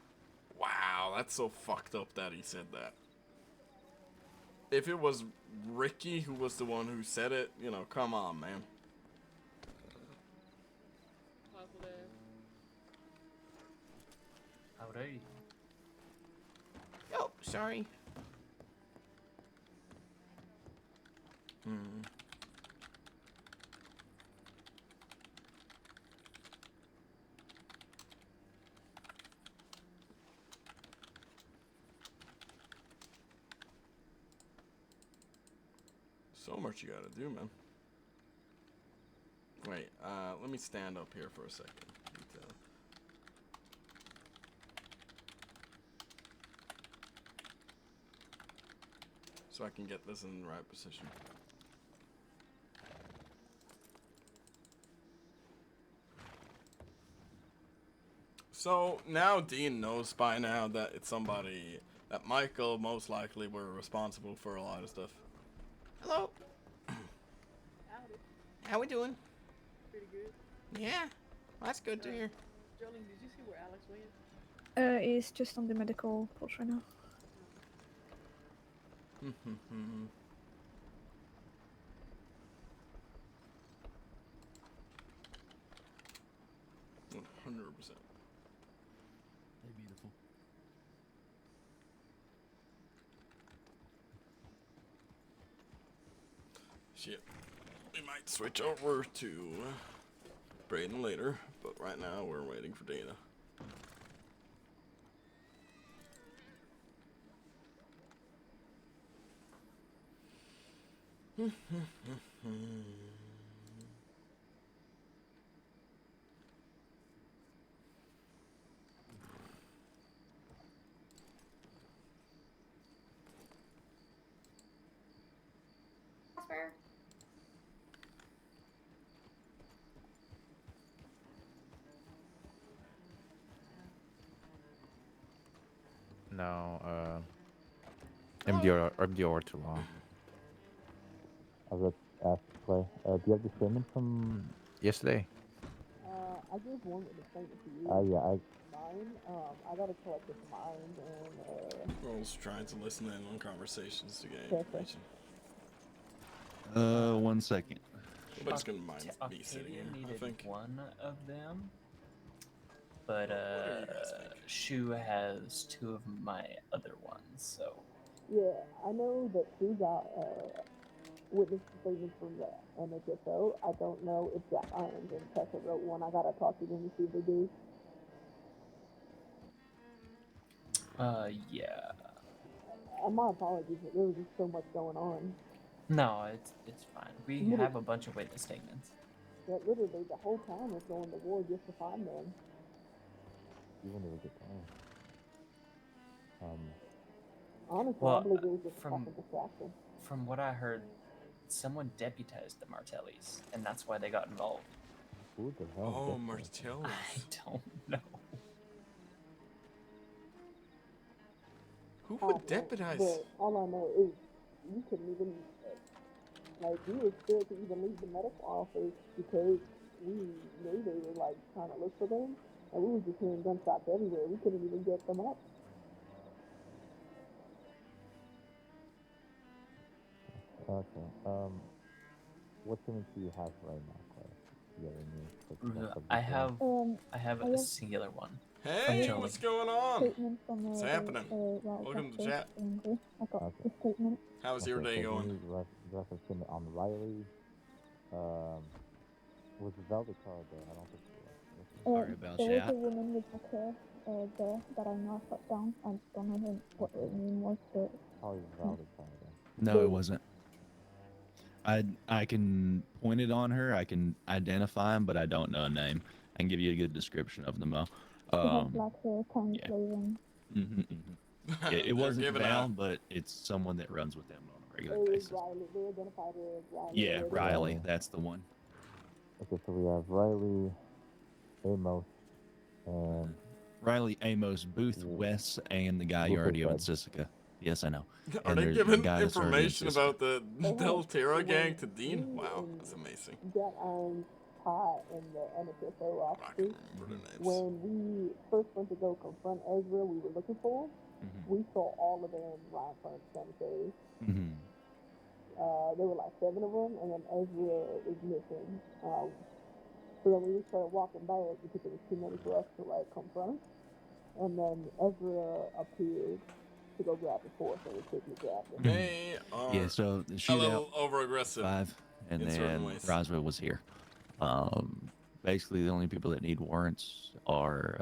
Wow, that's so fucked up that he said that. If it was Ricky who was the one who said it, come on, man. Howdy. Oh, sorry. So much you gotta do, man. Wait, let me stand up here for a second. Detail. So I can get this in the right position. So now Dean knows by now that it's somebody that Michael most likely were responsible for a lot of stuff. Hello. How we doing? Pretty good. Yeah, that's good to hear. Jolene, did you see where Alex went? He's just on the medical post right now. 100%. Hey, beautiful. Shit. We might switch over to Braden later, but right now we're waiting for Dana. No, MDR too long. I was asked to play. Do you have the statement from Yesterday? I gave one with the statement to you. yeah, Mine, I gotta collect it from mine, and We're also trying to listen in on conversations to get Okay. information. 1 second. Nobody's gonna mind me Octavia sitting here, I needed think. one of them, but What do you guys think? Shu has 2 of my other ones, so yeah, I know that you got witness statements from the NHSO. I don't know if Jack Irons and Tessa wrote one. I gotta talk to them to see if they do. yeah. My apologies, but there was just so much going on. No, it's fine. We Literally- have a bunch of witness statements. That literally the whole town was going to war just to find them. even if it's Honestly, Well, I believe it was just a from- fucking distraction. From what I heard, someone deputized the Martellis, and that's why they got involved. Who the hell? Oh, is Martellis. I don't know. Who I would don't know, deputize? But all I know is you couldn't even, like, we were scared to even leave the medical office because we knew they were, like, trying to look for them. And we were just hearing gunshots everywhere. We couldn't even get them up. Okay. What statement do you have right now, Claire? Do you have any quick stuff of I the have I a have singular one. Hey, Joey. what's going on? statement from What's the happening? right Welcome to after chat. Andrew. I got Okay. the statement. How's your day so going? you need reference statement on Riley. Was the Velvet card there? I don't think it was. Sorry about There was that. a woman with a hair there that I know I shut down. I don't know what her name was, but Probably the Velvet card then. No, it wasn't. I can point it on her. I can identify him, but I don't know a name. I can give you a good description of them though. she has black hair, tiny clothing. It wasn't giving Val, out. but it's someone that runs with them on a regular It was basis. Riley. They identified her as Riley. Yeah, Riley, that's the one. Okay, so we have Riley, Amos, and Riley, Amos, Booth, Wes, and the guy you Booth already is owe in Sisika. Yes, I know. Are And they there's the giving guy that's already in information Sisika. about the Del Terra gang to Dean? Wow, that's amazing. Jack Irons, Todd, and the NHSO I officers. can remember their names. When we first went to go confront Ezra, we were looking for him. We saw all of them right in front of the cemetery. There were like 7 of them, and then Ezra was missing. So then we started walking back because it was too many for us to like confront. And then Ezra appeared to go grab the force, and we quickly grabbed him. They are Yeah, so the a shootout little over-aggressive 5, and in certain then ways. Roswell was here. Basically, the only people that need warrants are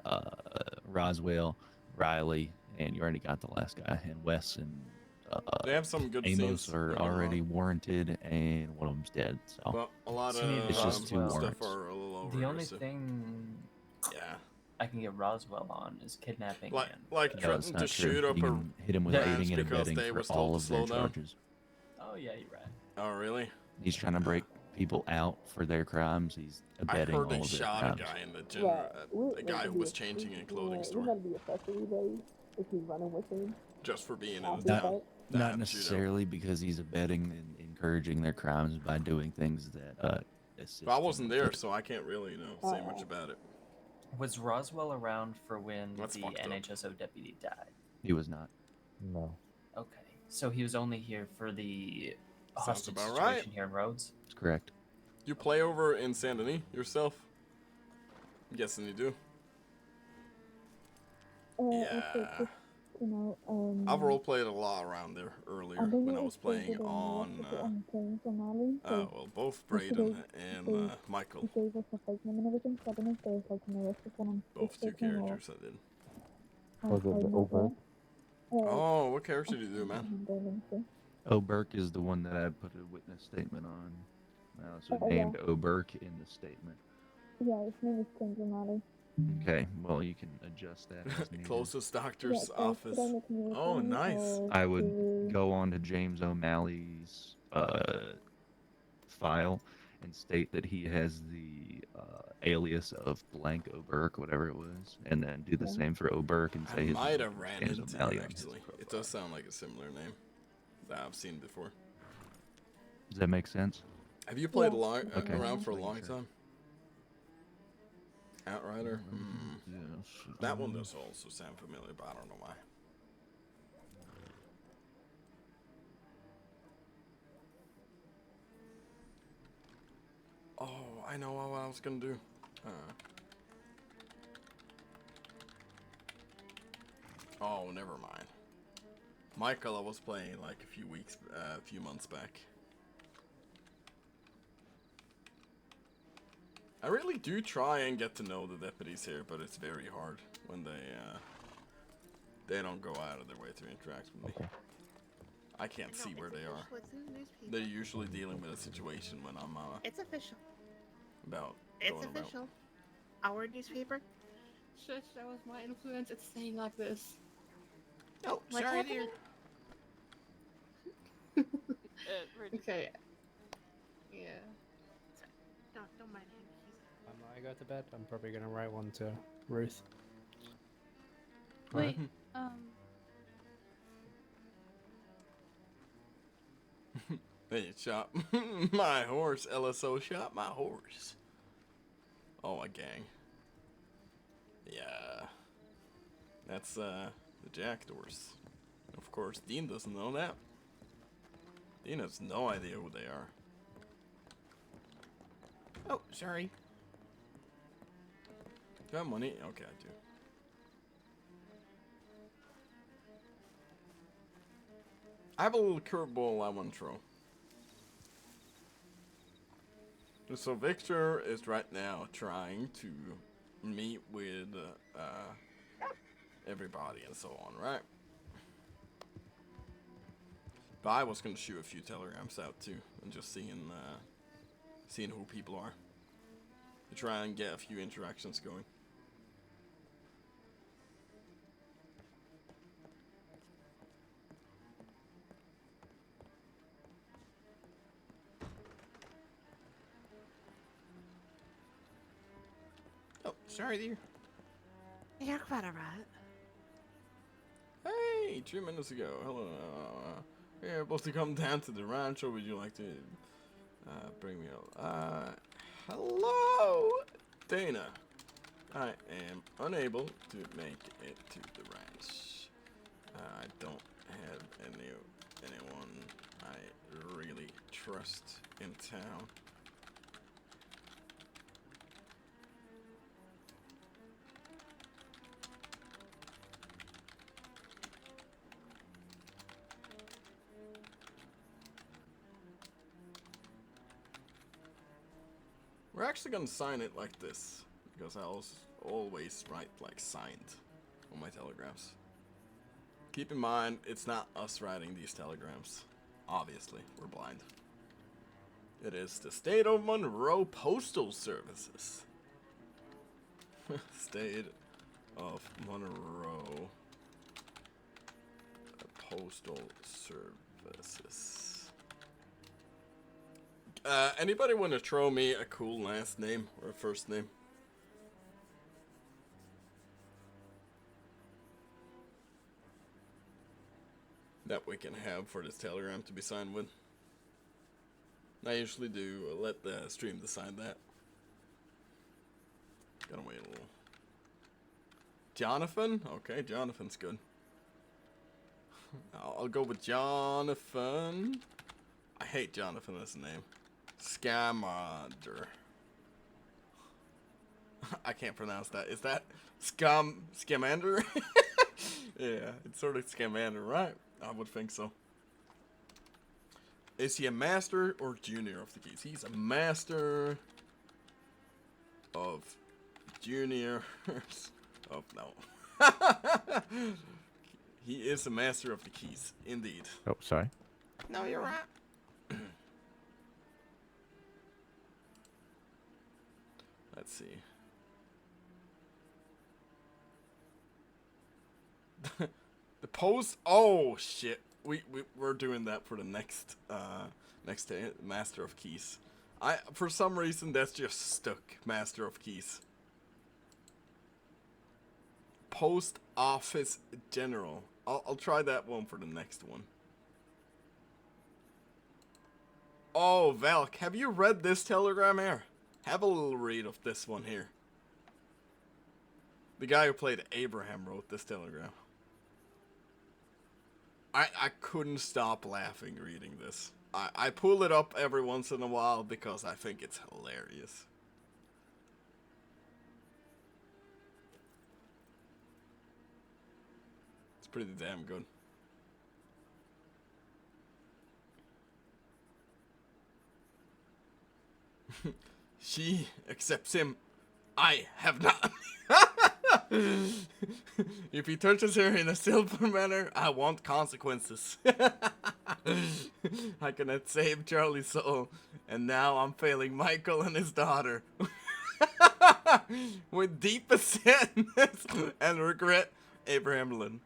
Roswell, Riley, and you already got the last guy, and Wes and They have some good Amos scenes, are don't get me already warranted, and one of them's dead. So But a lot So you need of it's just 2 stuff warrants. are a little over The only thing Yeah. I can get Roswell on is kidnapping Like, and like No, threatening it's to not true. shoot up You a can hit him with ranch aiding and because abetting they for was all told of to their slow down. charges. Oh yeah, you're right. Oh, really? He's trying to break people out for their crimes. He's I abetting heard all they of their shot crimes. a guy in the general. The guy who was changing in a clothing We're store gonna be accessory days if he's running with him. just for being in the After town. that, Not necessarily because he's abetting and encouraging their crimes by doing things that assist. But I wasn't there, so I can't really say much about it. Was Roswell around for when That's the fucked up. NHSO deputy died? He was not. No. Okay, so he was only here for the Sounds hostage about situation right. here in Rhodes. That's correct. You play over in Saint Denis yourself? I'm guessing you do. Also, Yeah. just, you know, I've roleplayed a lot around there earlier I don't when I know was if they playing did a on, on James O'Malley, so well, both yesterday Braden and they Michael. he gave us a fake name and everything, so I don't know if there's like an arrested one on his Both two fake name or characters I did. Was it the Oberk? Oh, what character do you do, man? Oberk is the one that I put a witness statement on. I also named Oberk in the statement. Yeah, his name is James O'Malley. Okay, well, you can adjust that as needed. Closest doctor's Yeah, office. should I make a new Oh, account nice. or I would do- go on to James O'Malley's file and state that he has the alias of blank Oberk, whatever it was, and then do the same for Oberk and I say his might name have is ran James into O'Malley you, on his actually. profile. It does sound like a similar name that I've seen before. Does that make sense? Have you played Okay. around for a Just long making sure. time? Outrider? That one does also sound familiar, but I don't know why. Oh, I know what I was gonna do. Oh, never mind. Michael, I was playing like a few months back. I really do try and get to know the deputies here, but it's very hard when they don't go out of their way to interact with me. I can't see where they are. It's in the newspaper. They're usually dealing with a situation when I'm It's official. about It's going about. official. Our newspaper. Shush, that was my influence. It's saying like this. Oh, What's sorry, happening? dear. Okay. Yeah. Don't mind him. When I go to bed, I'm probably gonna write one to Ruth. Wait, They shot my horse. LSO shot my horse. Oh, a gang. Yeah. That's the jackdaws. Of course, Dean doesn't know that. Dean has no idea who they are. Oh, sorry. Do I have money? Okay, I do. I have a little curveball I want to throw. So Victor is right now trying to meet with everybody and so on, right? But I was gonna shoot a few telegrams out too, and just seeing who people are, to try and get a few interactions going. Oh, sorry, dear. You're quite alright. Hey, 2 minutes ago. Hello. You're able to come down to the ranch, or would you like to bring me out? Hello, Dana. I am unable to make it to the ranch. I don't have anyone I really trust in town. We're actually gonna sign it like this, because I always write like signed on my telegrams. Keep in mind, it's not us writing these telegrams. Obviously, we're blind. It is the State of Monroe Postal Services. State of Monroe Postal Services. Anybody want to throw me a cool last name or a first name? That we can have for this telegram to be signed with. I usually do let the stream decide that. Gotta wait a little. Jonathan? Okay, Jonathan's good. I'll go with Jonathan. I hate Jonathan as a name. Scamander. I can't pronounce that. Is that Scamander? Yeah, it's sort of Scamander, right? I would think so. Is he a master or junior of the keys? He's a master of juniors. Oh, no. He is a master of the keys, indeed. Oh, sorry. No, you're right. Let's see. The post. Oh shit. We're doing that for the next day, Master of Keys. For some reason that's just stuck. Master of Keys. Post Office General. I'll try that one for the next one. Oh, Valk, have you read this telegram here? Have a little read of this one here. The guy who played Abraham wrote this telegram. I couldn't stop laughing reading this. I pull it up every once in a while because I think it's hilarious. It's pretty damn good. She accepts him. I have not. If he touches her in a silver manner, I want consequences. I cannot save Charlie's soul, and now I'm failing Michael and his daughter. With deepest sadness and regret, Abraham Lynn.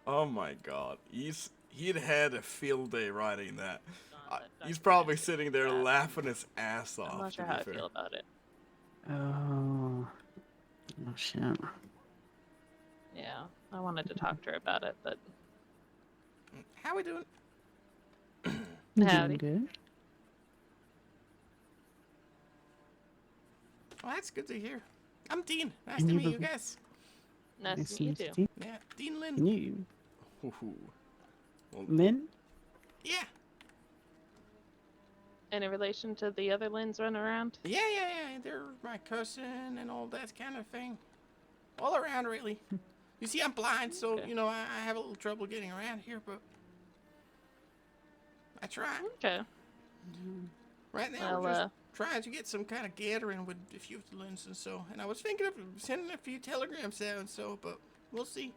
Oh my god. He'd had a field day writing that. He's probably sitting there laughing his ass off. I'm not sure how I feel about it. Oh shit. Yeah, I wanted to talk to her about it, but How we doing? Howdy. Good. Well, that's good to hear. I'm Dean. Nice Can to you meet you believe- guys. Nice to meet you too. Yeah, Dean Lynn. Can you, Well, Lynn? Yeah. Any relation to the other Lyns running around? Yeah. They're my cousin and all that kind of thing. All around, really. You see, I'm blind, so, you know, I have a little trouble getting around here, but I try. Okay. Right now, Well, we're just trying to get some kind of gathering with a few of the Lyns and so. And I was thinking of sending a few telegrams out and so, but we'll see.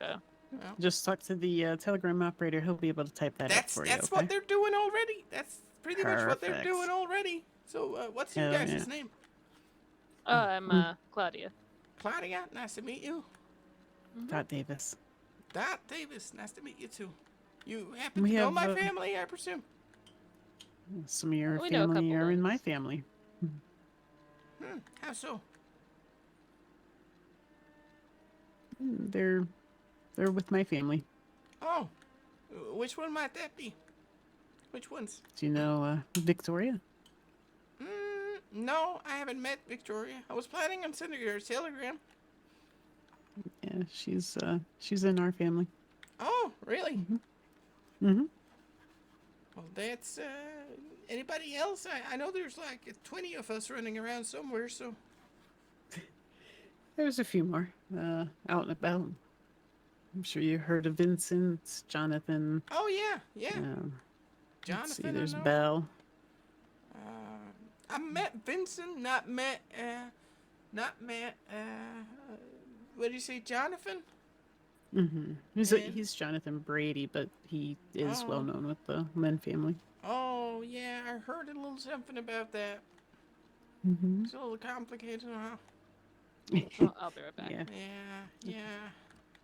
Okay. Well, Just talk to the telegram operator. He'll be able to type that up for you. that's Okay? what they're doing already. That's pretty much what they're Perfect. doing already. So, what's your Hell guys' yeah. name? I'm Claudia. Claudia, nice to meet you. Dot Davis. Dot Davis, nice to meet you too. You happen We to know have, my family, I presume? Some of your We know a family couple are in my Lyns. family. How so? They're with my family. Oh, which one might that be? Which ones? Do you know Victoria? No, I haven't met Victoria. I was planning on sending her a telegram. Yeah, she's in our family. Oh, really? Mm-hmm. Well, that's, anybody else? I know there's like 20 of us running around somewhere, so. There's a few more out and about. I'm sure you heard of Vincent, Jonathan. Oh, yeah. Let's see, Jonathan, there's I know. Belle. I met Vincent, not met, what do you say, Jonathan? Mm-hmm. And- He's Jonathan Brady, but he is Oh. well known with the Lynn family. Oh, yeah, I heard a little something about that. Mm-hmm. It's a little complicated, huh? I'll be right back. Yeah. Yeah.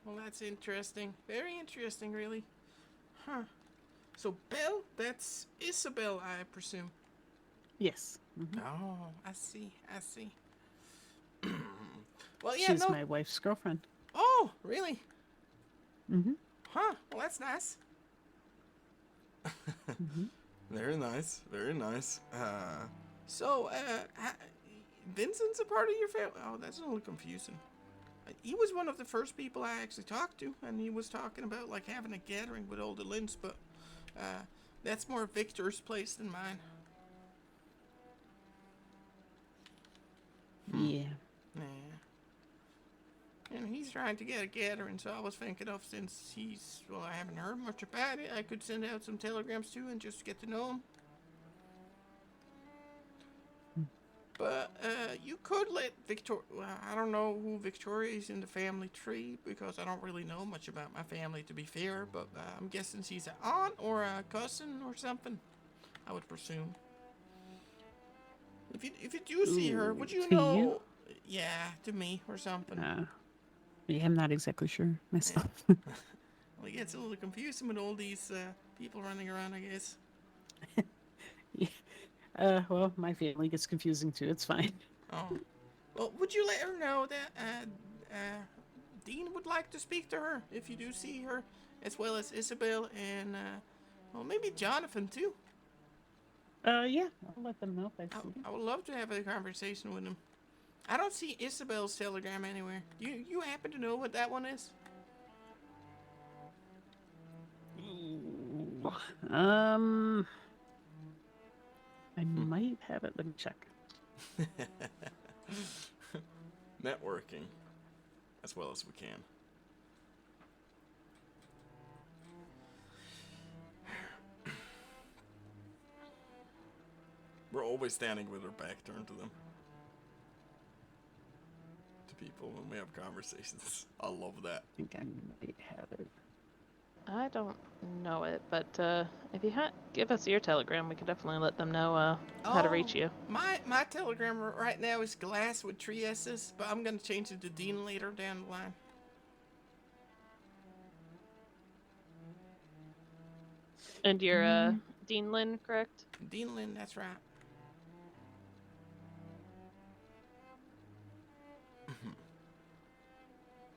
Well, that's interesting. Very interesting, really. Huh. So, Belle, that's Isabel, I presume. Yes. Mhm. Oh, I see. Well, yeah, She's no. my wife's girlfriend. Oh, really? Mm-hmm. Huh. Well, that's nice. Very nice. Very nice. So, Vincent's a part of your family? Oh, that's a little confusing. He was one of the first people I actually talked to, and he was talking about, like, having a gathering with all the Lyns, but, that's more Victor's place than mine. Yeah. Yeah. And he's trying to get a gathering, so I was thinking of, since I haven't heard much about it, I could send out some telegrams too and just get to know him. But you could let Victoria. Well, I don't know who Victoria is in the family tree because I don't really know much about my family, to be fair. But I'm guessing she's an aunt or a cousin or something. I would presume. If you do see her, would you to know? you? Yeah, to me or something. Yeah, I'm not exactly sure myself. Well, it gets a little confusing with all these people running around, I guess. Well, my family gets confusing too. It's fine. Oh. Well, would you let her know that Dean would like to speak to her if you do see her, as well as Isabel and, well, maybe Jonathan too? Yeah, I'll let them know if I see them. I would love to have a conversation with him. I don't see Isabel's telegram anywhere. You happen to know what that one is? I might have it. Let me check. Networking as well as we can. We're always standing with our back turned to them. To people when we have conversations. I love that. I think I might have it. I don't know it, but if you give us your telegram, we could definitely let them know how to reach you. My telegram right now is Glass with 3 S's, but I'm gonna change it to Dean later down the line. And you're Dean Lynn, correct? Dean Lynn, that's right.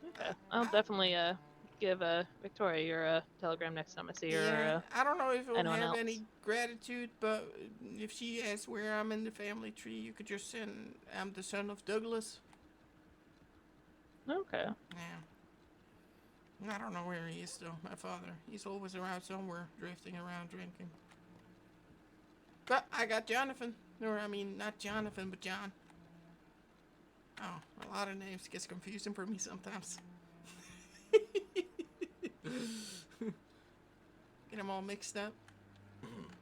Okay. I'll definitely give Victoria your telegram next time I see her. Yeah, I don't know if it'll anyone have else. any gratitude, but if she asks where I'm in the family tree, you could just send, I'm the son of Douglas. Okay. Yeah. I don't know where he is though, my father. He's always around somewhere, drifting around drinking. But I got Jonathan. Or, I mean, not Jonathan, but John. Oh, a lot of names gets confusing for me sometimes. Get them all mixed up.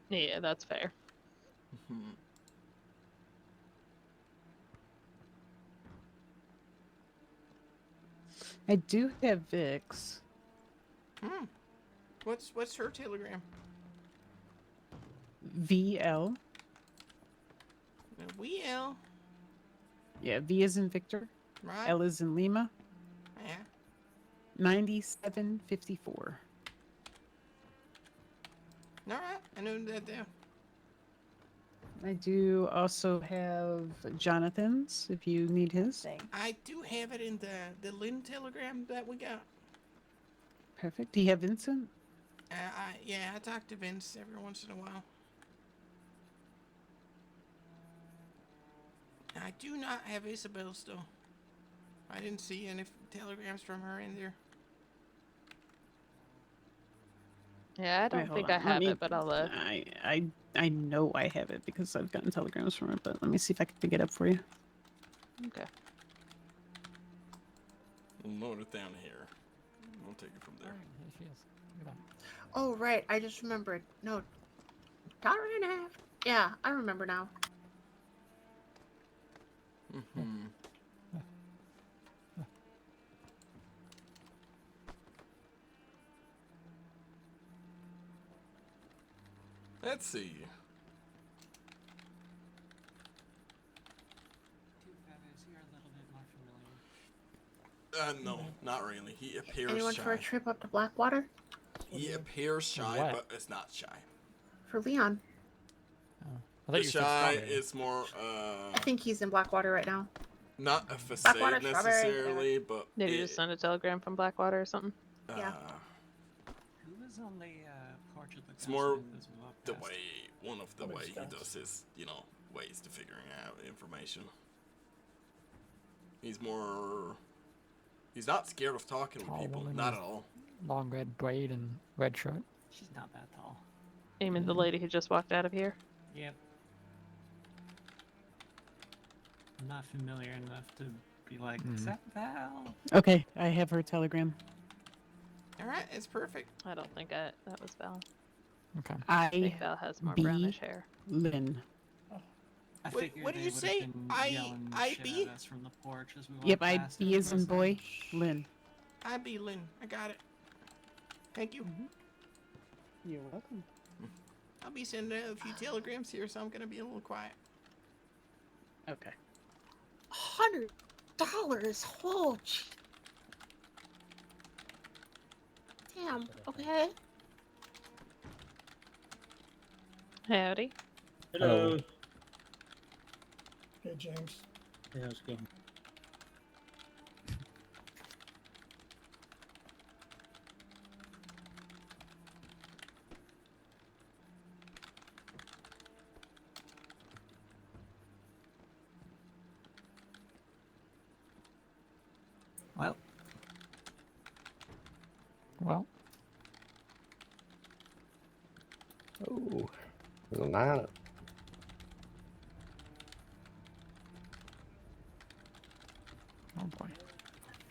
Yeah, that's fair. I do have Vic's. What's her telegram? VL. VL. Yeah, V is in Victor. Right. L is in Lima. Yeah. 9754. All right, I know that there. I do also have Jonathan's, if you need his. I do have it in the Lynn telegram that we got. Perfect. Do you have Vincent? Yeah, I talk to Vince every once in a while. I do not have Isabel's though. I didn't see any telegrams from her in there. Yeah, I don't Wait, think hold I on. have it, but I'll I know I have it because I've gotten telegrams from it, but let me see if I can pick it up for you. Okay. We'll note it down here. We'll take it from there. Here she is. Look at Oh, right. I just remembered. No. $1.50. Yeah, I remember now. Let's see. No, not really. He appears Anyone shy. for a trip up to Blackwater? He appears shy, What? but it's not shy. For Leon. I thought The you said shy strawberry. is more, I think he's in Blackwater right now. not a facade Blackwater, strawberry, necessarily, but Maybe just send a telegram from Blackwater or something. Yeah. Who was on the porch of the It's more castle as we walked the past? way, one of the Oh, way it's he fast. does his, ways to figuring out information. He's more, he's not scared of talking with Tall people, woman not with at all. Long red braid and red shirt. She's not that tall. You mean the lady who just walked out of here? Yep. I'm not familiar enough to Be like, Mm. is that Val? Okay, I have her telegram. All right, it's perfect. I don't think that was Val. Okay. I I think Val has more B brownish hair. Lynn. I What- figured what do they you would say? have been I- yelling I shit B? at us from the porch as we walked Yep, I past B it. as in boy, Lynn. I be Lynn. I got it. Thank you. You're welcome. I'll be sending out a few telegrams here, so I'm gonna be a little quiet. Okay. $100. Oh, damn. Okay. Howdy. Hello. Hey, James. Hey, how's it going? Well, Well, Oh, there's a lot. oh boy.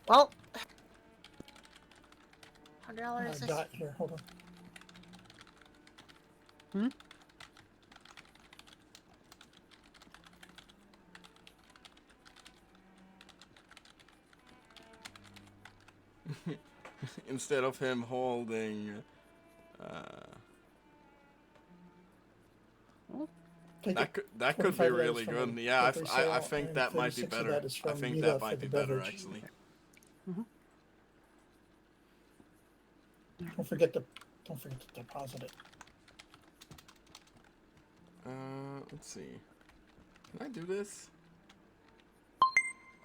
Well, I $100 is got here. Hold on. Instead of him holding, Take that it. could be $25 really from good. the Yeah, liquor I sale, think and that might be 36 of better. that is I from think Meetup that for might the be better beverage. actually. Don't forget to deposit it. Let's see. Can I do this?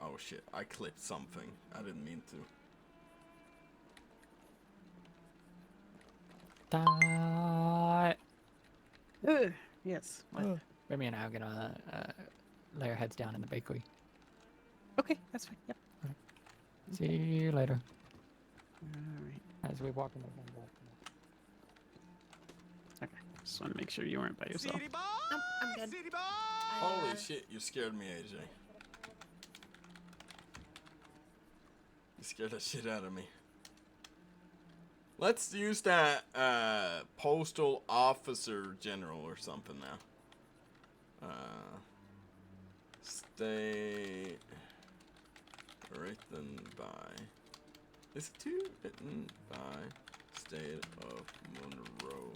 Oh shit! I clipped something. I didn't mean to. Yes. What? Remy and I are gonna lay our heads down in the bakery. Okay, that's fine. Yep. See you later. Alright. As we walk in the door. Okay. Just want to make sure you weren't by yourself. I'm good. Holy shit! You scared me, AJ. You scared the shit out of me. Let's use that postal officer general or something now. State written by. Is it too written by State of Monroe?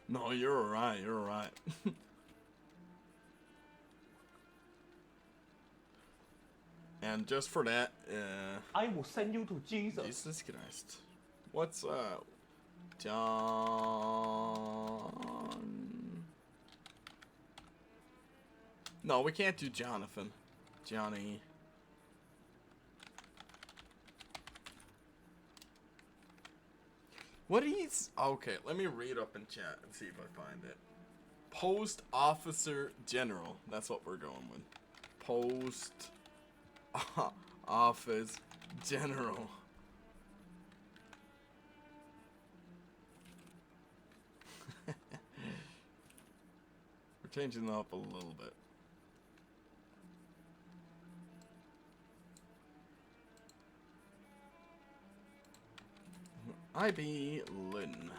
No, you're alright. You're alright. And just for that, I will send you to Jesus. Jesus Christ. What's up? John. No, we can't do Jonathan. Johnny. What is... Okay, let me read up in chat and see if I find it. Post Officer General. That's what we're going with. Post Office General. We're changing it up a little bit. I be Lynn.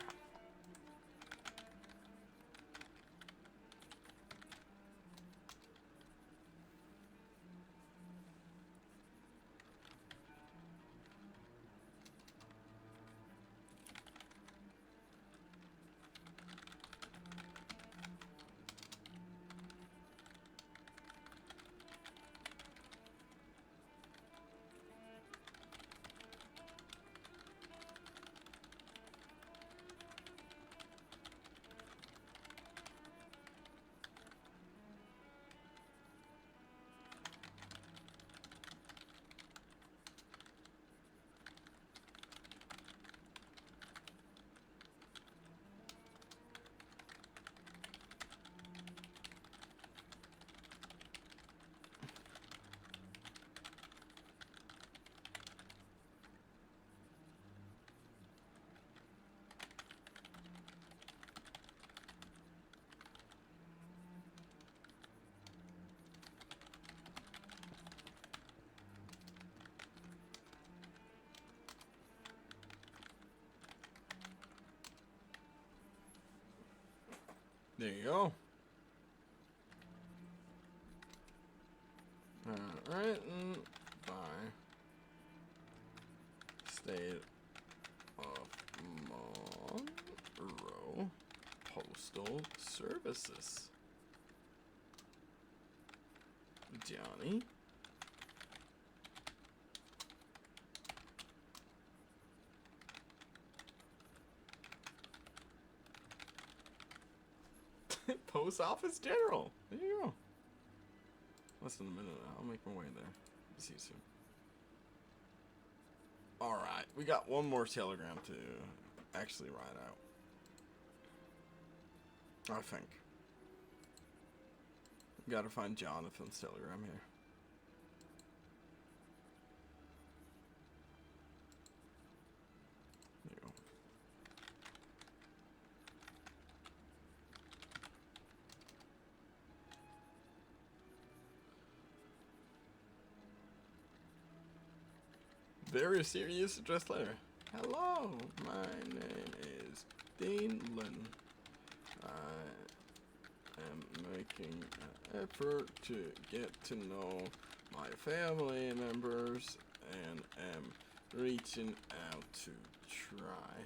There you go. Written by State of Monroe Postal Services. Johnny. Post Office General. There you go. Less than a minute. I'll make my way there. See you soon. Alright, we got one more telegram to actually write out. I think. Gotta find Jonathan's telegram here. There you go. Very serious address letter. Hello, my name is Dean Lynn. I am making an effort to get to know my family members and am reaching out to try.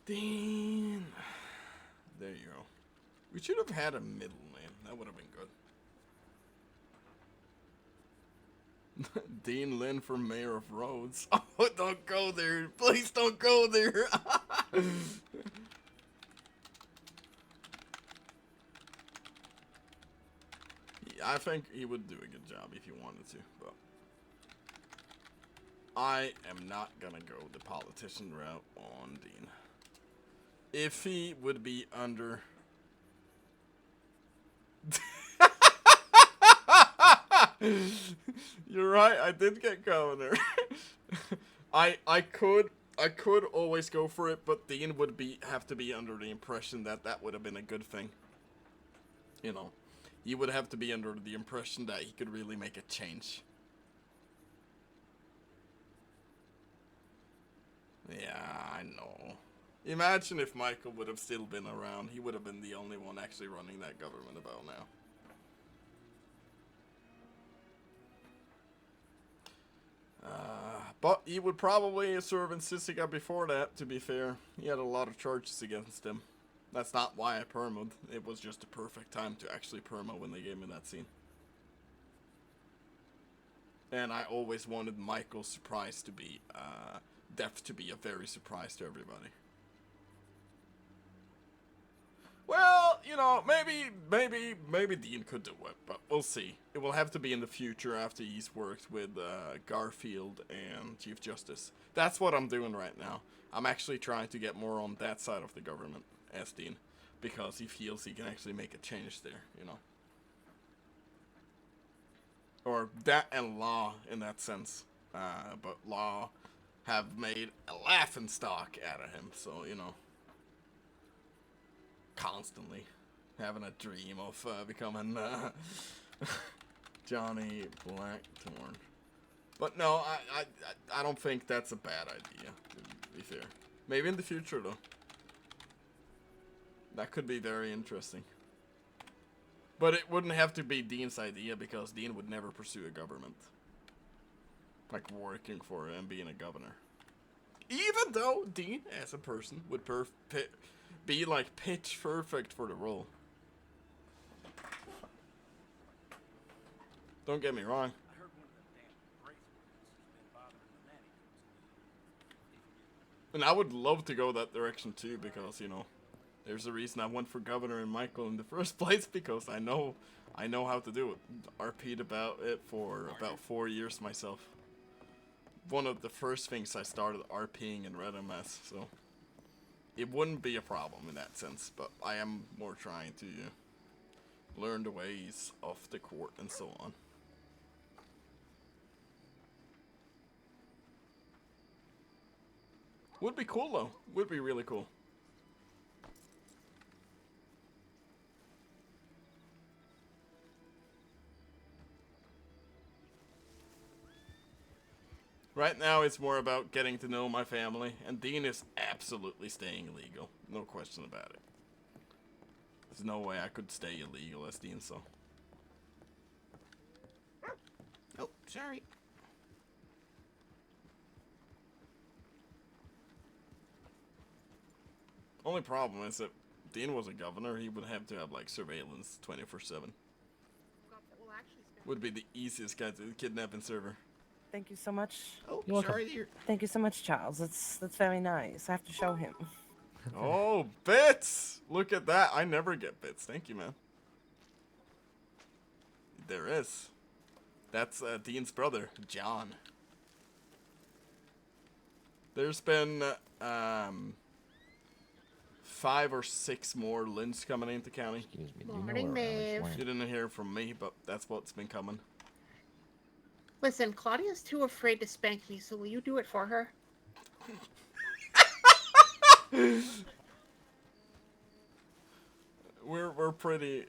Dean. There you go. We should have had a middle name. That would have been good. Dean Lynn for mayor of Rhodes. Oh, don't go there. Please don't go there. Yeah, I think he would do a good job if he wanted to, but I am not gonna go the politician route on Dean. If he would be under... You're right, I did get governor. I could always go for it, but Dean would have to be under the impression that that would have been a good thing. You know, he would have to be under the impression that he could really make a change. Yeah, I know. Imagine if Michael would have still been around. He would have been the only one actually running that government about now. But he would probably serve in Sisica before that, to be fair. He had a lot of charges against him. That's not why I permoed. It was just a perfect time to actually permo when they gave me that scene. And I always wanted Michael's surprise to be, death to be a very surprise to everybody. Well, you know, maybe Dean could do it, but we'll see. It will have to be in the future after he's worked with Garfield and Chief Justice. That's what I'm doing right now. I'm actually trying to get more on that side of the government as Dean, because he feels he can actually make a change there, you know. Or that and Law in that sense. But Law have made a laughingstock out of him, so, you know. Constantly having a dream of becoming Johnny Blackthorn. But no, I don't think that's a bad idea, to be fair. Maybe in the future, though. That could be very interesting. But it wouldn't have to be Dean's idea, because Dean would never pursue a government. Like working for it and being a governor. Even though Dean, as a person, would be like pitch perfect for the role. Don't get me wrong. And I would love to go that direction too, because, you know, There's a reason I went for Governor and Michael in the first place, because I know how to do it. RP'd about it for about 4 years myself. One of the first things I started RPing in Red MS, so it wouldn't be a problem in that sense, but I am more trying to learn the ways of the court and so on. Would be cool though. Would be really cool. Right now it's more about getting to know my family, and Dean is absolutely staying illegal. No question about it. There's no way I could stay illegal as Dean, so. Oh, sorry. Only problem is that Dean was a governor, he would have to have like surveillance 24/7. Would be the easiest guy to kidnap and server. Thank you so much. Oh, You're welcome. sorry, dear. Thank you so much, Charles. That's very nice. I have to show him. Oh, bits! Look at that. I never get bits. Thank you, man. There is. That's Dean's brother, John. There's been 5 or 6 more Lynns coming into county. Excuse me. Morning, Maeve. You didn't hear from me, but that's what's been coming. Listen, Claudia's too afraid to spank me, so will you do it for her? We're pretty.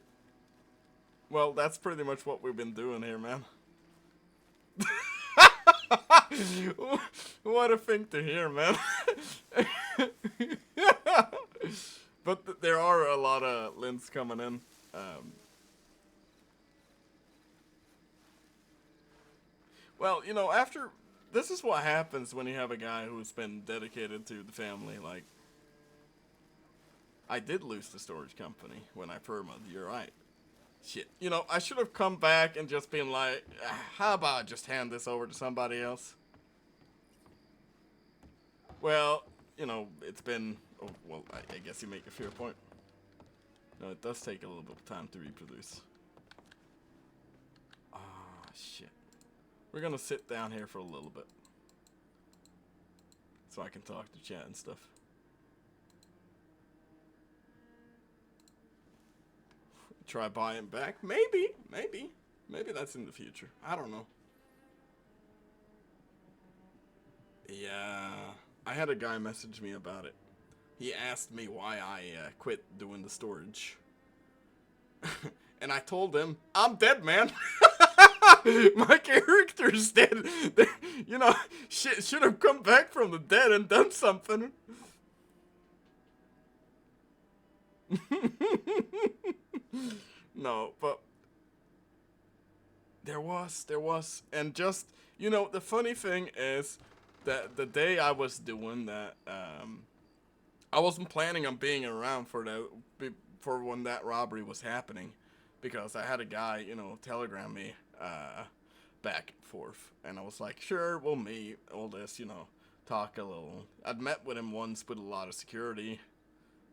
Well, that's pretty much what we've been doing here, man. What a thing to hear, man. But there are a lot of Lynns coming in. Well, you know, after... This is what happens when you have a guy who's been dedicated to the family, like... I did lose the storage company when I permaed, you're right. Shit. You know, I should have come back and just been like, how about I just hand this over to somebody else? Well, you know, it's been... Oh, well, I guess you make a fair point. No, it does take a little bit of time to reproduce. Ah, shit. We're gonna sit down here for a little bit. So I can talk to chat and stuff. Try buying back? Maybe. Maybe that's in the future. I don't know. Yeah. I had a guy message me about it. He asked me why I quit doing the storage. And I told him, I'm dead, man. My character's dead. You know, shit should have come back from the dead and done something. No, but there was, and just, you know, the funny thing is that the day I was doing that, I wasn't planning on being around for when that robbery was happening, because I had a guy, you know, telegram me back and forth, and I was like, sure, we'll meet, all this, you know, talk a little. I'd met with him once with a lot of security,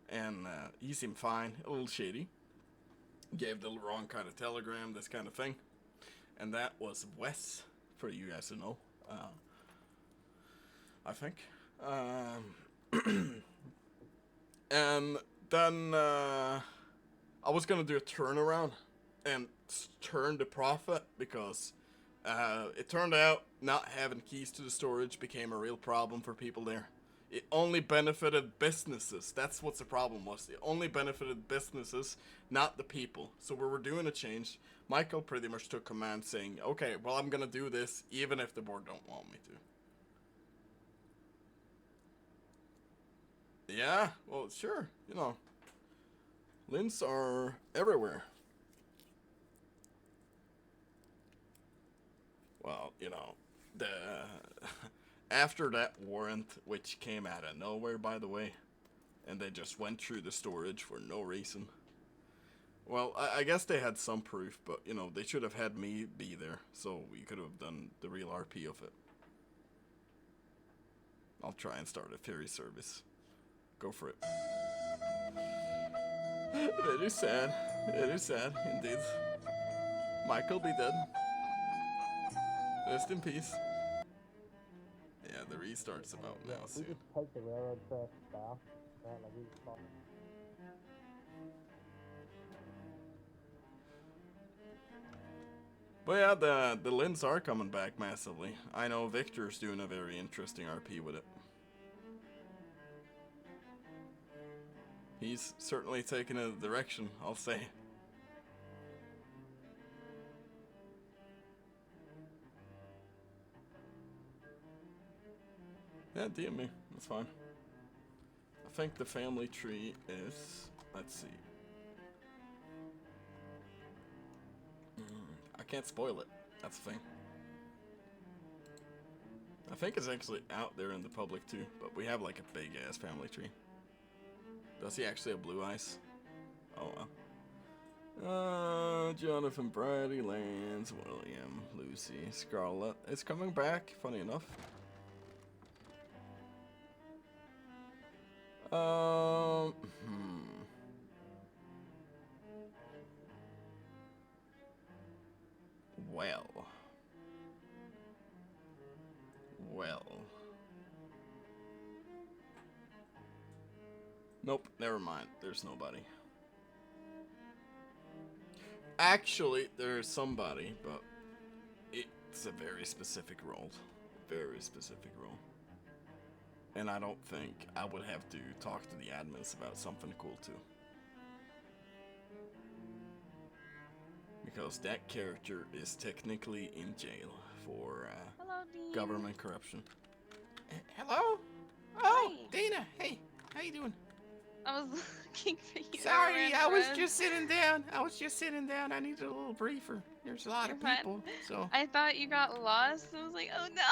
and he seemed fine, a little shady. Gave the wrong kind of telegram, this kind of thing. And that was Wes, for you guys to know. I think. And then I was gonna do a turnaround and turn the profit, because it turned out not having keys to the storage became a real problem for people there. It only benefited businesses. That's what the problem was. It only benefited businesses, not the people. So we were doing a change. Michael pretty much took command, saying, okay, well, I'm gonna do this even if the board don't want me to. Yeah, well, sure, you know. Lynns are everywhere. Well, you know, after that warrant, which came out of nowhere, by the way, and they just went through the storage for no reason. Well, I guess they had some proof, but, you know, they should have had me be there, so we could have done the real RP of it. I'll try and start a ferry service. Go for it. Very sad. Very sad, indeed. Michael be dead. Rest in peace. Yeah, the restart's about now We soon. just take the railroad track south, right? Like we just follow. But yeah, the Lyns are coming back massively. I know Victor's doing a very interesting RP with it. He's certainly taken a direction, I'll say. Yeah, DM me. That's fine. I think the family tree is... Let's see. I can't spoil it. That's the thing. I think it's actually out there in the public too, but we have like a big ass family tree. Does he actually have blue eyes? Oh well. Jonathan, Brady, Lance, William, Lucy, Scarlett is coming back, funny enough. Well. Nope, never mind. There's nobody. Actually, there's somebody, but it's a very specific role. Very specific role. And I don't think I would have to talk to the admins about something cool too. Because that character is technically in jail for Hello, Dean. government corruption. Hello? Oh, Dana. Hey, how you doing? I was looking for you. Sorry, I was friends. just sitting down. I needed a little briefer. There's a lot You're of fine. people, so. I thought you got lost. I was like, oh no.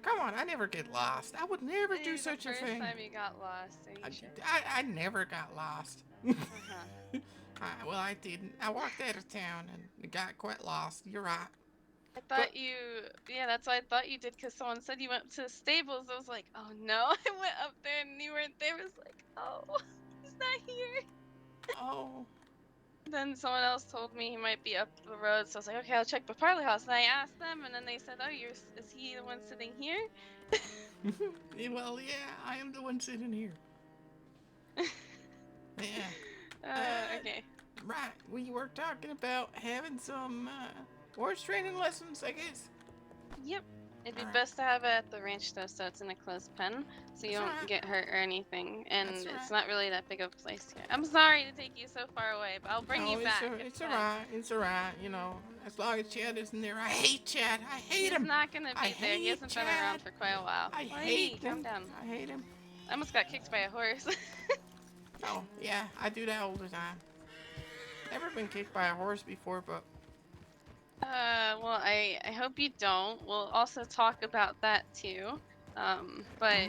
Come on, I never get lost. I would never do such a thing. First time you got lost, are you sure? I never got lost. Well, I didn't. I walked out of town and got quite lost. You're right. I thought yeah, that's what I thought you did because someone said you went to the stables. I was like, oh no. I went up there and you weren't there. I was like, oh, he's not here. Oh. Then someone else told me he might be up the road, so I was like, okay, I'll check the parlor house. And I asked them, and then they said, oh, is he the one sitting here? Well, yeah, I am the one sitting here. Yeah. Okay. Right, we were talking about having some horse training lessons, I guess. Yep. It'd be best to have it at the ranch though, so it's in a closed pen, so you don't get hurt or anything, and it's not really that big of a place here. I'm sorry to take you so far away, but I'll bring you back. It's alright. It's alright. You know, as long as Chad isn't there. I hate Chad. I hate him. He's not gonna be there. He hasn't been around for quite a while. I hate him. Calm down. I hate him. I almost got kicked by a horse. Oh yeah, I do that all the time. Never been kicked by a horse before, but. Well, I hope you don't. We'll also talk about that too. But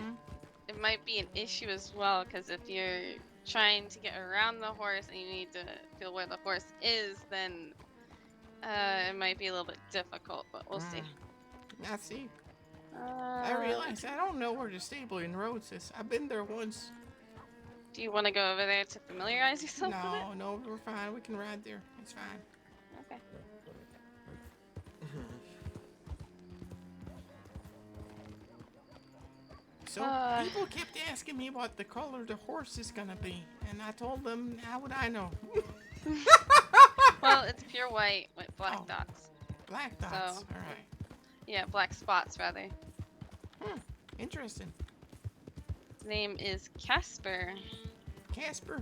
it might be an issue as well, because if you're trying to get around the horse and you need to feel where the horse is, then it might be a little bit difficult, but we'll see. I see. I realize I don't know where the stable in Rhodes is. I've been there once. Do you want to go over there to familiarize yourself with it? No, we're fine. We can ride there. It's fine. Okay. So people kept asking me what the color the horse is gonna be, and I told them, how would I know? Well, it's pure white with black dots. Black dots. So, all right. Yeah, black spots rather. Interesting. His name is Casper. Casper.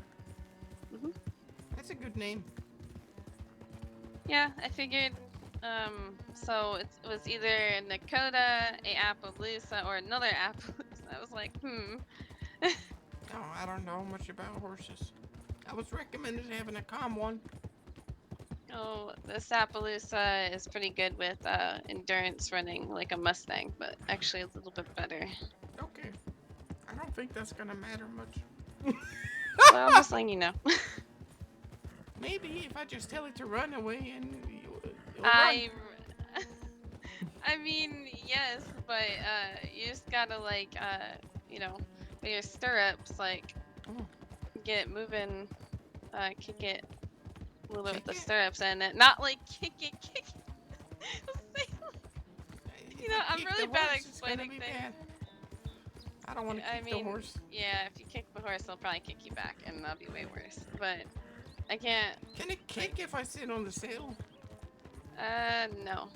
That's a good name. Yeah, I figured. So it was either Nakota, a Appaloosa, or another Appaloosa. I was like, Oh, I don't know much about horses. I was recommended having a calm one. Oh, this Appaloosa is pretty good with endurance running, like a Mustang, but actually a little bit better. Okay. I don't think that's gonna matter much. Well, I'm just letting you know. Maybe if I just tell it to run away and I mean, yes, but you just gotta like, you know, with your stirrups, like, get it moving, kick it a little bit with the stirrups and it, not like kick it. You know, I'm really bad at explaining things. Bad. I don't want to kick the horse. Yeah, if you kick the horse, they'll probably kick you back, and that'll be way worse. But I can't. Can it kick if I sit on the saddle? No.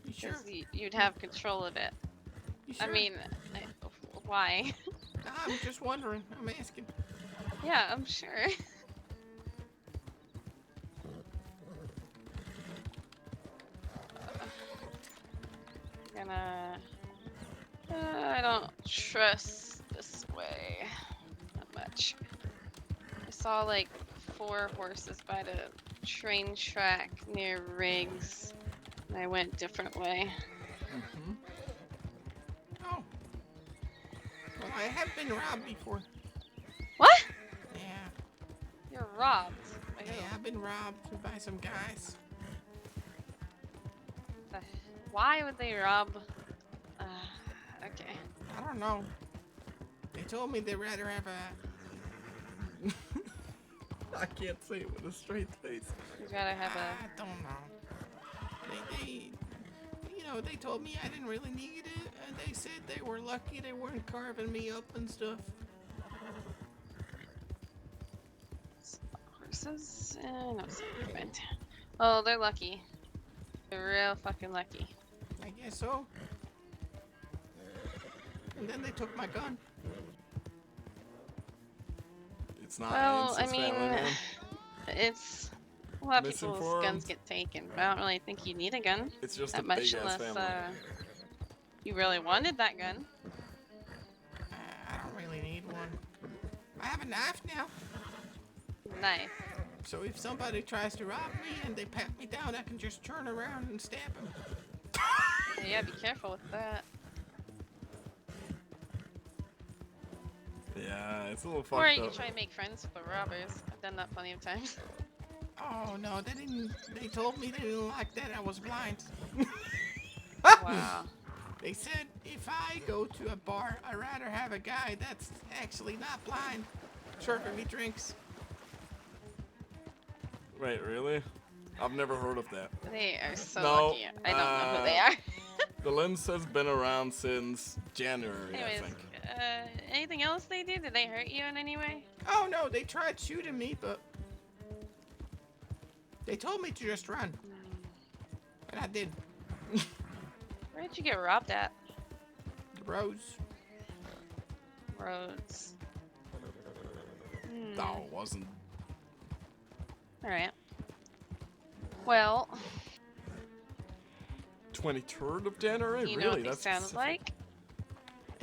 You sure? You'd have control of it. You sure? I mean, why? I'm just wondering. I'm asking. Yeah, I'm sure. I don't trust this way that much. I saw like 4 horses by the train track near Riggs, and I went a different way. Mm-hmm. Oh. Well, I have been robbed before. What? Yeah. You're robbed. By who? Yeah, I've been robbed by some guys. Why would they rob? Okay. I don't know. They told me they'd rather have a... I can't say it with a straight face. You'd rather have a... I don't know. They told me I didn't really need it, and they said they were lucky they weren't carving me up and stuff. Horses? No, sacrament. Oh, they're lucky. They're real fucking lucky. I guess so. And then they took my gun. It's not. Well, I mean, it's a lot of people's Misinformed. guns get taken, but I don't really think you need a gun. It's just that a much big-ass unless family. you really wanted that gun. I don't really need one. I have a knife now. Nice. So if somebody tries to rob me and they pat me down, I can just turn around and stab them. Yeah, be careful with that. Yeah, it's a little fucked Or you up. can try and make friends with the robbers. I've done that plenty of times. Oh no, they didn't. They told me they didn't like that I was blind. Wow. They said if I go to a bar, I'd rather have a guy that's actually not blind serving me drinks. Wait, really? I've never heard of that. They are so No, lucky. I don't know who they are. The Lynn has been around since January, Anyways, I think. anything else they do? Did they hurt you in any way? Oh no, they tried shooting me, but they told me to just run, and I did. Where did you get robbed at? The roads. Roads. No, it wasn't. Alright. Well, 23rd of January? you know Really? what they That's sounded specific. like?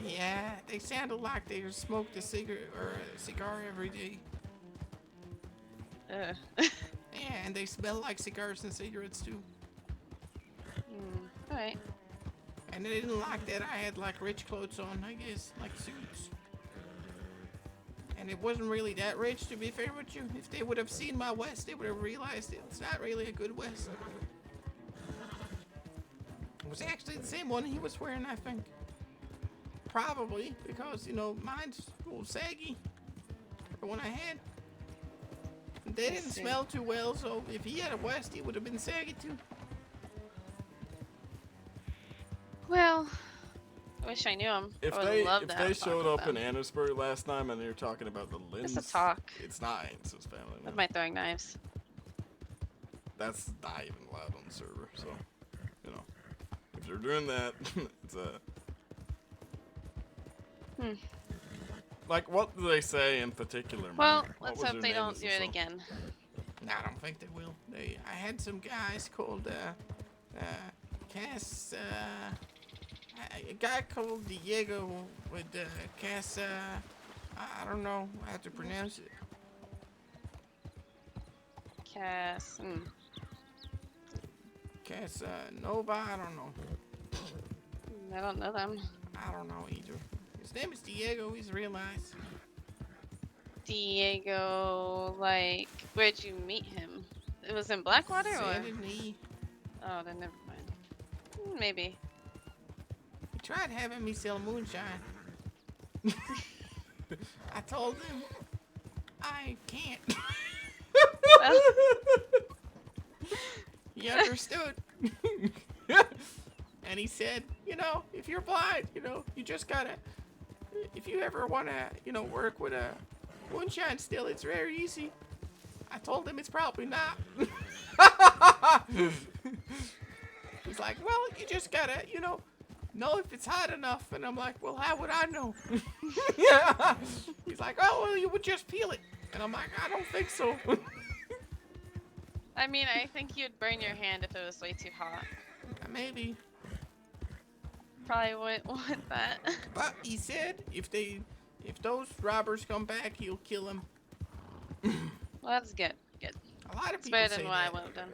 Yeah, they sounded like they smoked a cigarette or a cigar every day. Yeah, and they smell like cigars and cigarettes too. Alright. And they didn't like that I had like rich clothes on, I guess, like suits. And it wasn't really that rich, to be fair with you. If they would have seen my vest, they would have realized it's not really a good vest. It was actually the same one he was wearing, I think. Probably, because, you know, mine's a little saggy. The one I had. They didn't smell too well, so if he had a vest, he would have been saggy too. Well, I wish I knew him. If I would they love if to they have showed talked up with in them. Annisburg last time and you're talking about the Lynn's, Just a talk. it's not Ainsley's family. With my throwing knives. That's not even allowed on the server, so you know. If they're doing that, it's a like what do they say in particular? Well, Mike? What let's was hope their they name don't as do a it song? again. I don't think they will. I had some guys called, Cass, a guy called Diego with, Cass, I don't know how to pronounce it. Cass. Nova, I don't know. I don't know them. I don't know either. His name is Diego, he's real nice. Diego, like, where'd you meet him? It was in Blackwater or? Saturday. Oh, then never mind. Maybe. He tried having me sell moonshine. I told him I can't. Well, He understood. And he said, you know, if you're blind, you know, you just gotta, if you ever wanna, you know, work with a moonshine still, it's very easy. I told him it's probably not. He's like, well, you just gotta, you know if it's hot enough. And I'm like, well, how would I know? Yeah. He's like, oh, well, you would just feel it. And I'm like, I don't think so. I mean, I think you'd burn your hand if it was way too hot. Maybe. Probably wouldn't want that. But he said if those robbers come back, he'll kill them. Well, that's good. Good. A lot of It's people better say than what I that. would have done.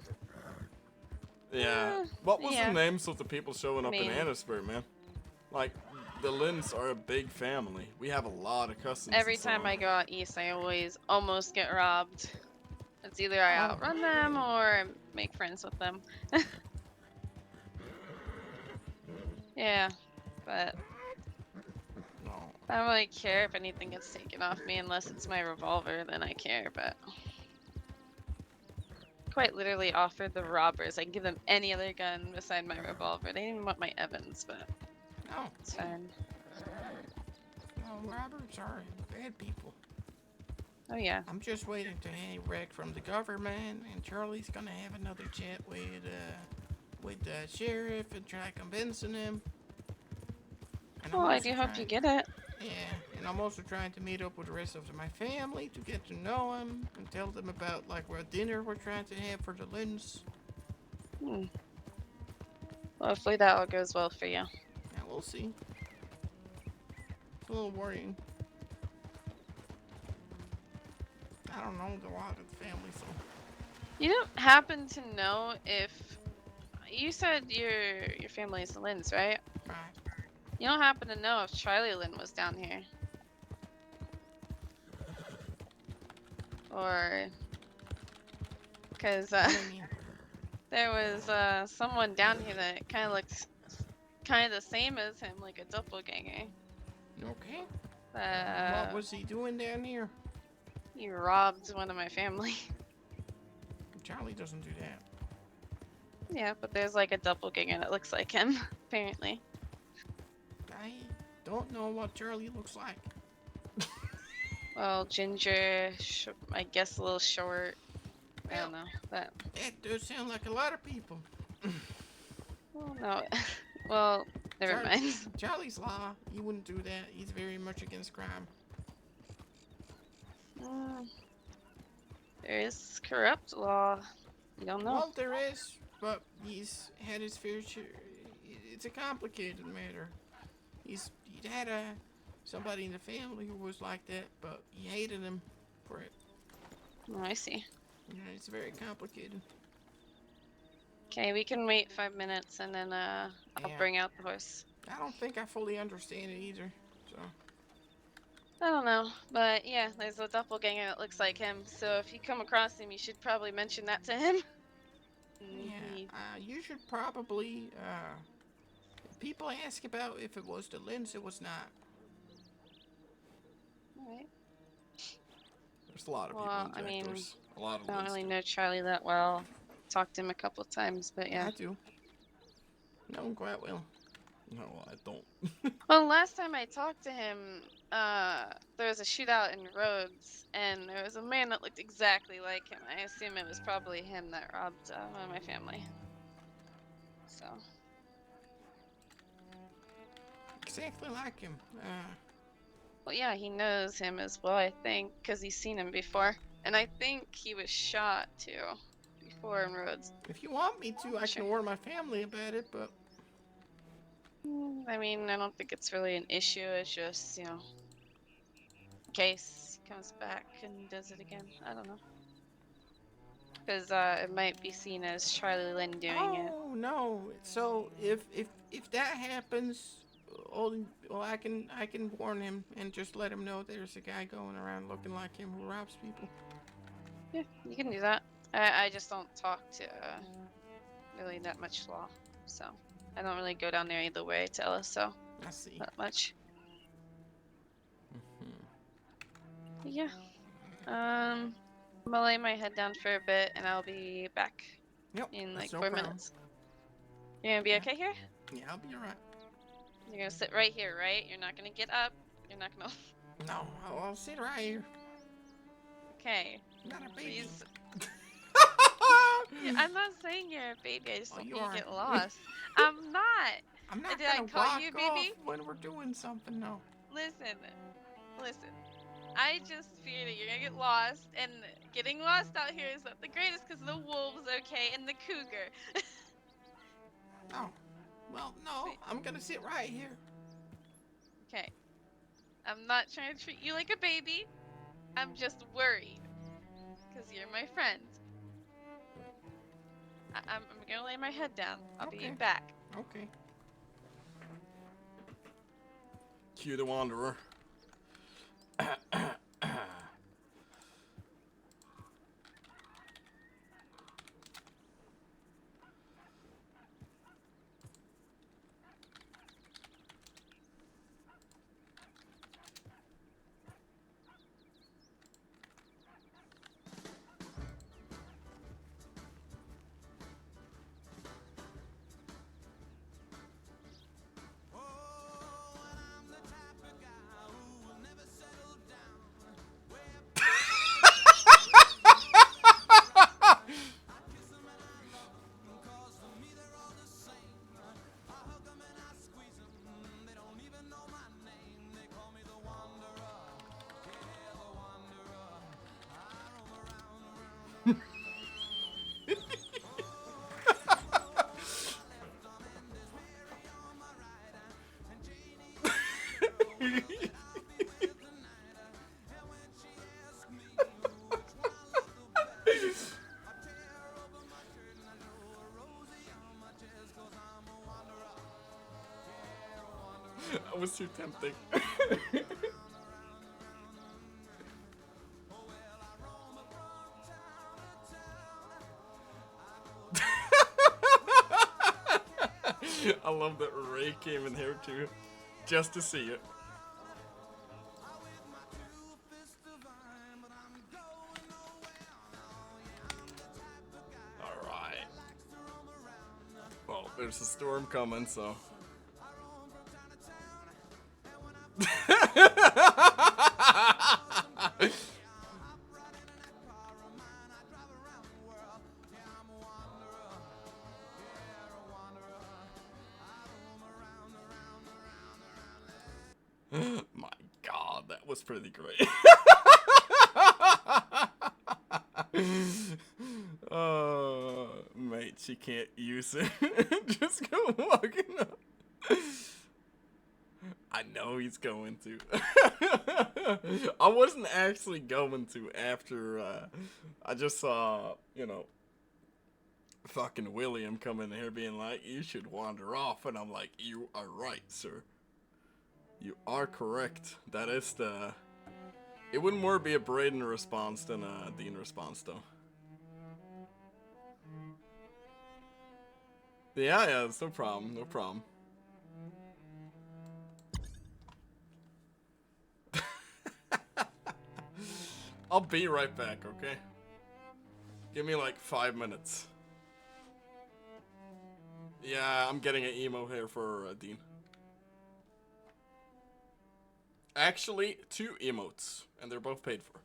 Yeah. What was yeah. the names of the people showing up in Maybe. Annisburg, man? Like, the Lynns are a big family. We have a lot of cousins. Every and so time on. I go out east, I always almost get robbed. It's either I outrun them or make friends with them. Yeah, but I don't really care if anything gets taken off me unless it's my revolver, then I care, but quite literally offered the robbers. I can give them any other gun beside my revolver. They didn't even want my Evans, but No. it's fine. No, robbers are bad people. Oh yeah. I'm just waiting to hear wreck from the government, and Charlie's gonna have another chat with the sheriff and try convincing him. And Well, I'm I also do hope trying- you get it. Yeah, and I'm also trying to meet up with the rest of my family to get to know them and tell them about like what dinner we're trying to have for the Lynns. Well, hopefully that all goes well for you. Yeah, we'll see. It's a little worrying. I don't know a lot of the family, so. You don't happen to know if you said your family is the Lynns, right? Right. You don't happen to know if Charlie Lynn was down here, or because there was someone down here that kind of looks kind of the same as him, like a doppelganger. Okay. Uh, What was he doing down here? He robbed one of my family. Charlie doesn't do that. Yeah, but there's like a doppelganger that looks like him, apparently. I don't know what Charlie looks like. Well, ginger, I guess a little short. I don't know, but That does sound like a lot of people. well, no. Well, never mind. Charlie's law, he wouldn't do that. He's very much against crime. There is corrupt law. You don't know. Well, there is, but he's had his fair share. It's a complicated matter. He'd had somebody in the family who was like that, but he hated him for it. Oh, I see. Yeah, it's very complicated. Okay, we can wait 5 minutes and then I'll Yeah. bring out the horse. I don't think I fully understand it either, so. I don't know, but yeah, there's a doppelganger that looks like him. So if you come across him, you should probably mention that to him. Yeah, you should probably, if people ask about if it was the Lynns, it was not. Alright. There's a lot of Well, people I in mean, Jackdoors. A lot of I don't Lynns. really know Charlie that well. Talked to him a couple times, but yeah. I do. Know him quite well. No, I don't. Well, last time I talked to him, there was a shootout in Rhodes, and there was a man that looked exactly like him. I assume it was probably him that robbed one of my family. So. Exactly like him. Well, yeah, he knows him as well, I think, because he's seen him before. And I think he was shot, too, before in Rhodes. If you want me to, I can warn my family about it, but... I mean, I don't think it's really an issue. It's just, you know, in case he comes back and does it again. I don't know. Because it might be seen as Charlie Lynn doing it. Oh, no. So, if that happens, well, I can warn him and just let him know there's a guy going around looking like him who robs people. Yeah, you can do that. I just don't talk to really that much law, so I don't really go down there either way to LSO. I see. That much. Yeah. I'm gonna lay my head down for a bit, and I'll be back in like that's no 4 problem. minutes. You're gonna be okay here? Yeah, I'll be alright. You're gonna sit right here, right? You're not gonna get up. You're not gonna. No, I'll sit right here. Okay. Not a baby. Please. Yeah, I'm not saying you're a baby. I just don't you want you are. to get lost. I'm not. I'm not Did I gonna call walk you a off baby? when we're doing something, no. Listen. I just fear that you're gonna get lost, and getting lost out here is not the greatest because the wolves, okay, and the cougar. Oh, well, no, I'm gonna sit right here. Okay. I'm not trying to treat you like a baby. I'm just worried because you're my friend. I'm gonna lay my head down. I'll be back. Okay. Cue the Wanderer. That was too tempting. I love that Ray came in here too, just to see it. Alright. Well, there's a storm coming, so. My God, that was pretty great. Mate, she can't use it. Just go walking up. I know he's going to. I wasn't actually going to after I just saw, you know, fucking William come in here being like, you should wander off. And I'm like, you are right, sir. You are correct. That is the... It wouldn't more be a Braden response than a Dean response, though. Yeah, it's no problem, no problem. I'll be right back, okay? Give me like 5 minutes. Yeah, I'm getting an emo here for Dean. Actually, 2 emotes, and they're both paid for.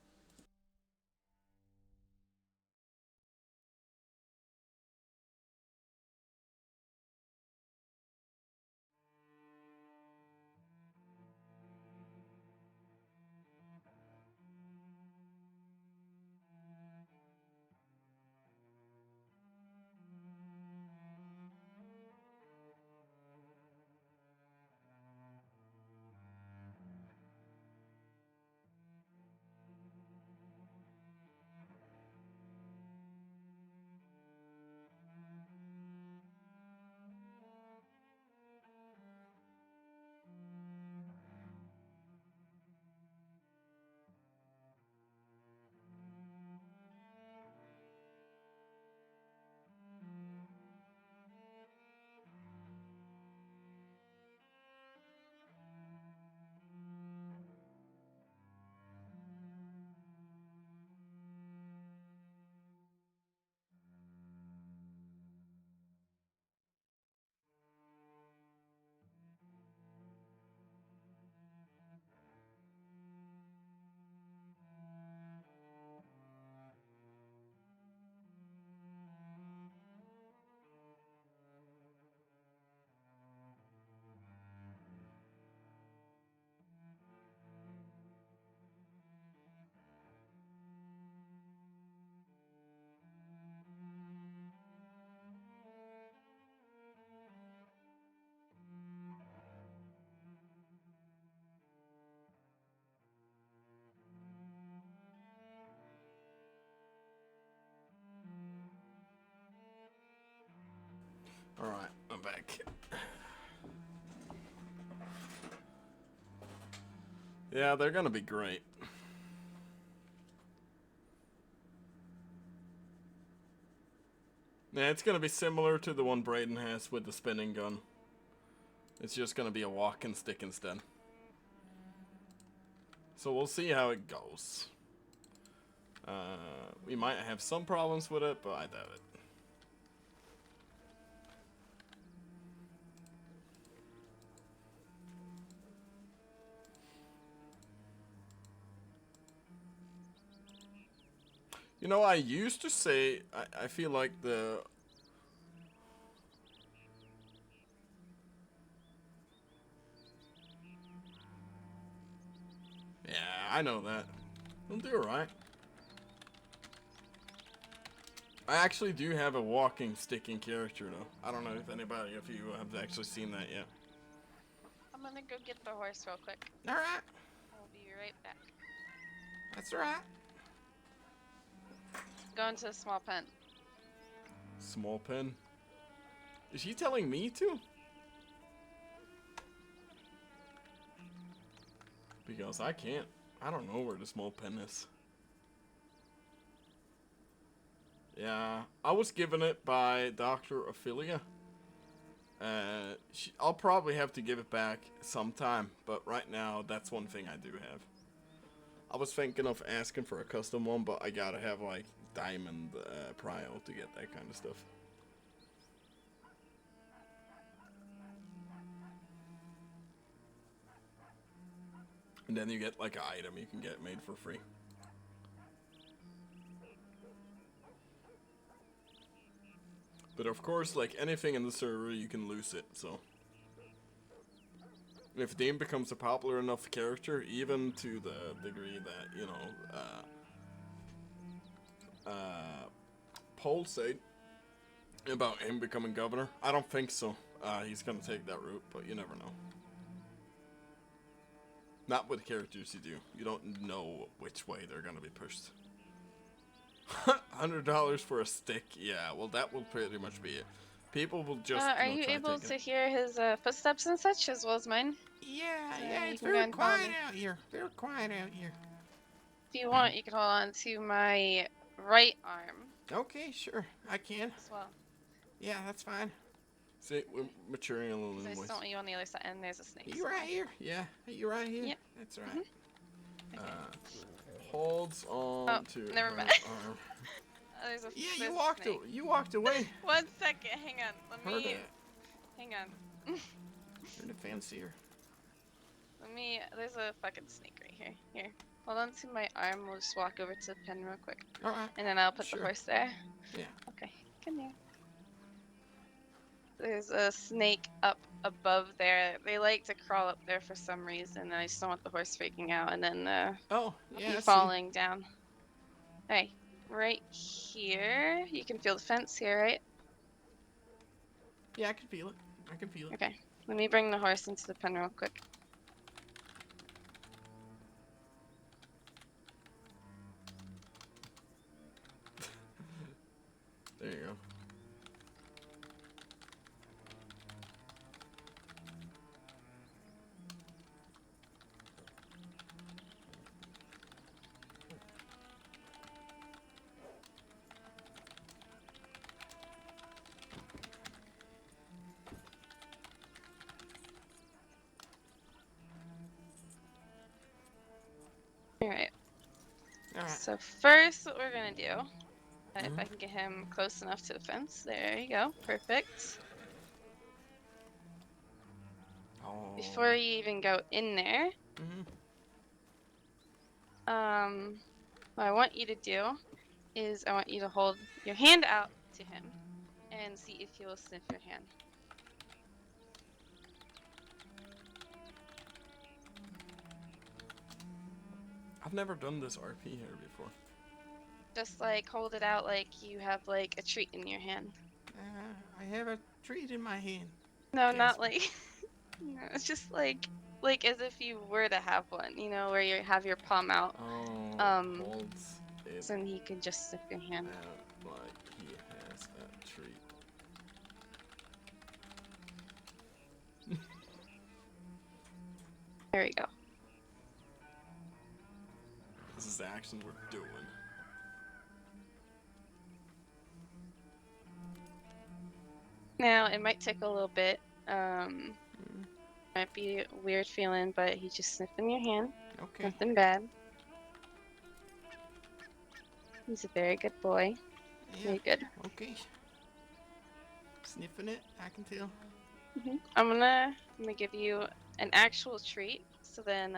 Alright, I'm back. Yeah, they're gonna be great. Yeah, it's gonna be similar to the one Brayden has with the spinning gun. It's just gonna be a walking stick instead. So we'll see how it goes. We might have some problems with it, but I doubt it. You know, I used to say, I feel like the... Yeah, I know that. We'll do alright. I actually do have a walking, sticking character, though. I don't know if anybody of you have actually seen that yet. I'm gonna go get the horse real quick. Alright. I'll be right back. That's alright. Go into a small pen. Small pen? Is he telling me to? Because I can't. I don't know where the small pen is. Yeah, I was given it by Dr. Ophelia. I'll probably have to give it back sometime, but right now, that's one thing I do have. I was thinking of asking for a custom one, but I gotta have, like, diamond prio to get that kind of stuff. And then you get, like, an item you can get made for free. But of course, like anything in the server, you can lose it, so. If Dean becomes a popular enough character, even to the degree that, you know, polls say about him becoming governor, I don't think so. He's gonna take that route, but you never know. Not with characters you do. You don't know which way they're gonna be pushed. $100 for a stick? Yeah, well that will pretty much be it. People will just, Are you able to hear his footsteps and such, as well as mine? Yeah, you it's can go very and follow quiet me. out here. Very quiet out here. If you want, you can hold on to my right arm Okay, sure. I can. as well. Yeah, that's fine. See, we're maturing a little Because I in just ways. don't want you on the other side, and there's a snake. You right here? Yeah, you right here? Yep. That's right. Holds on Oh, to never her mind. arm. There's a Yeah, there's you a walked. snake. You walked away. 1 second, hang on. Let Heard me. it. Hang on. You're the fancier. There's a fucking snake right here. Here. Hold on to my arm. We'll just walk over to the pen real quick. Alright. And then I'll put Sure. the horse there. Yeah. Okay. Come here. There's a snake up above there. They like to crawl up there for some reason, and I just don't want the horse freaking out and then Oh, yeah. I see. falling down. Hey, right here. You can feel the fence here, right? Yeah, I can feel it. I can feel it. Okay. Let me bring the horse into the pen real quick. There you go. Alright. Alright. So first what we're gonna do, if I can get him close enough to the fence, there you go, perfect. Oh. Before you even go in there, what I want you to do is I want you to hold your hand out to him and see if he will sniff your hand. I've never done this RP here before. Just like hold it out like you have like a treat in your hand. I have a treat in my hand. No, Yes. not like. No, it's just like as if you were to have one, you know, where you have your palm out. Oh, holds it So then he can just sniff your hand. out like he has a treat. There we go. This is the action we're doing. Now, it might take a little bit. Might be a weird feeling, but he just sniffed in your hand. Okay. Nothing bad. He's a very good boy. Yeah. Very good. Okay. Sniffing it, I can tell. I'm gonna give you an actual treat, so then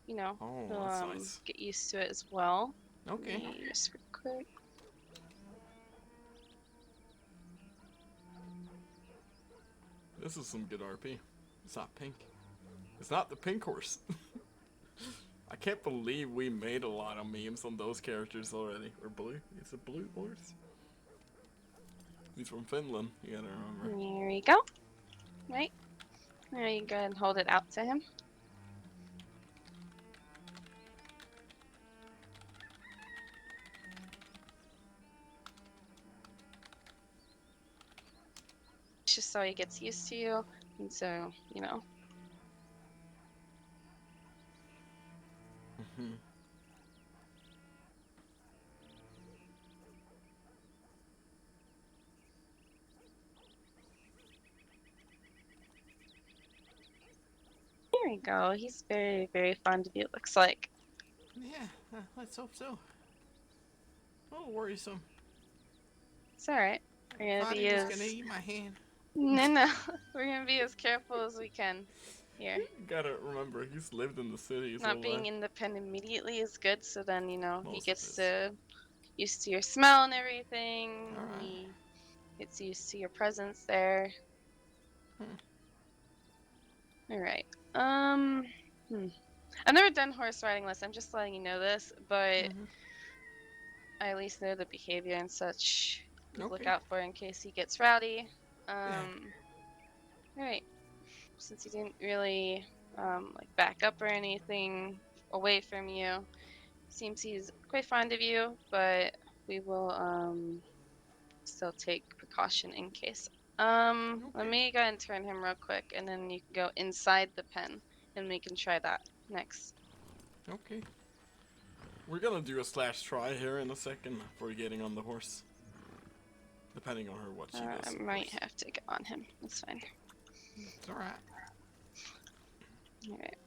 you know, Oh, he'll, that's nice. get used to it as well. Okay. Let me just real quick. This is some good RP. It's not pink. It's not the pink horse. I can't believe we made a lot of memes on those characters already. Or blue. It's a blue horse. He's from Finland, you gotta remember. There we go. Right. Now you go ahead and hold it out to him. It's just so he gets used to you, and so, you know. There we go. He's very, very fond of you, it looks like. Yeah, let's hope so. Oh, worrisome. It's alright. We're Thought gonna he be was as... gonna eat my hand. No. We're gonna be as careful as we can here. You gotta remember, he's lived in the city his Not whole being life. independent immediately is good, so then, you know, he Most of gets his. to used to your smell and everything. Alright. He gets used to your presence there. Alright. I've never done horse riding lessons, I'm just letting you know this, but I at least know the behavior and such. Look Okay. out for in case he gets rowdy. Alright. Since he didn't really like back up or anything away from you, seems he's quite fond of you, but we will still take precaution in case. Let me go ahead and turn him real quick, and then you can go inside the pen, and we can try that next. Okay. We're gonna do a slash try here in a second for getting on the horse. Depending on her what she does. I might have to get on him. That's fine. It's alright. Alright.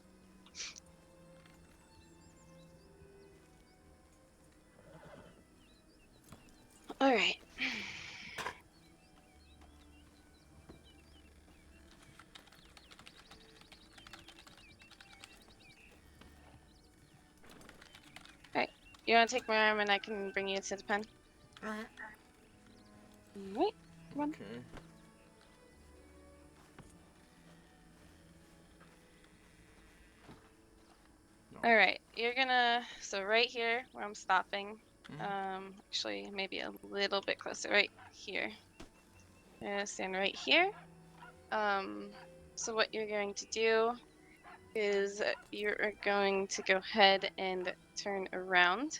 Alright. Alright. You want to take my arm and I can bring you to the pen? Alright. Alright. Come on. Okay. Alright, you're gonna, so right here where I'm stopping, actually maybe a little bit closer, right here. You're gonna stand right here. So what you're going to do is you're going to go ahead and turn around.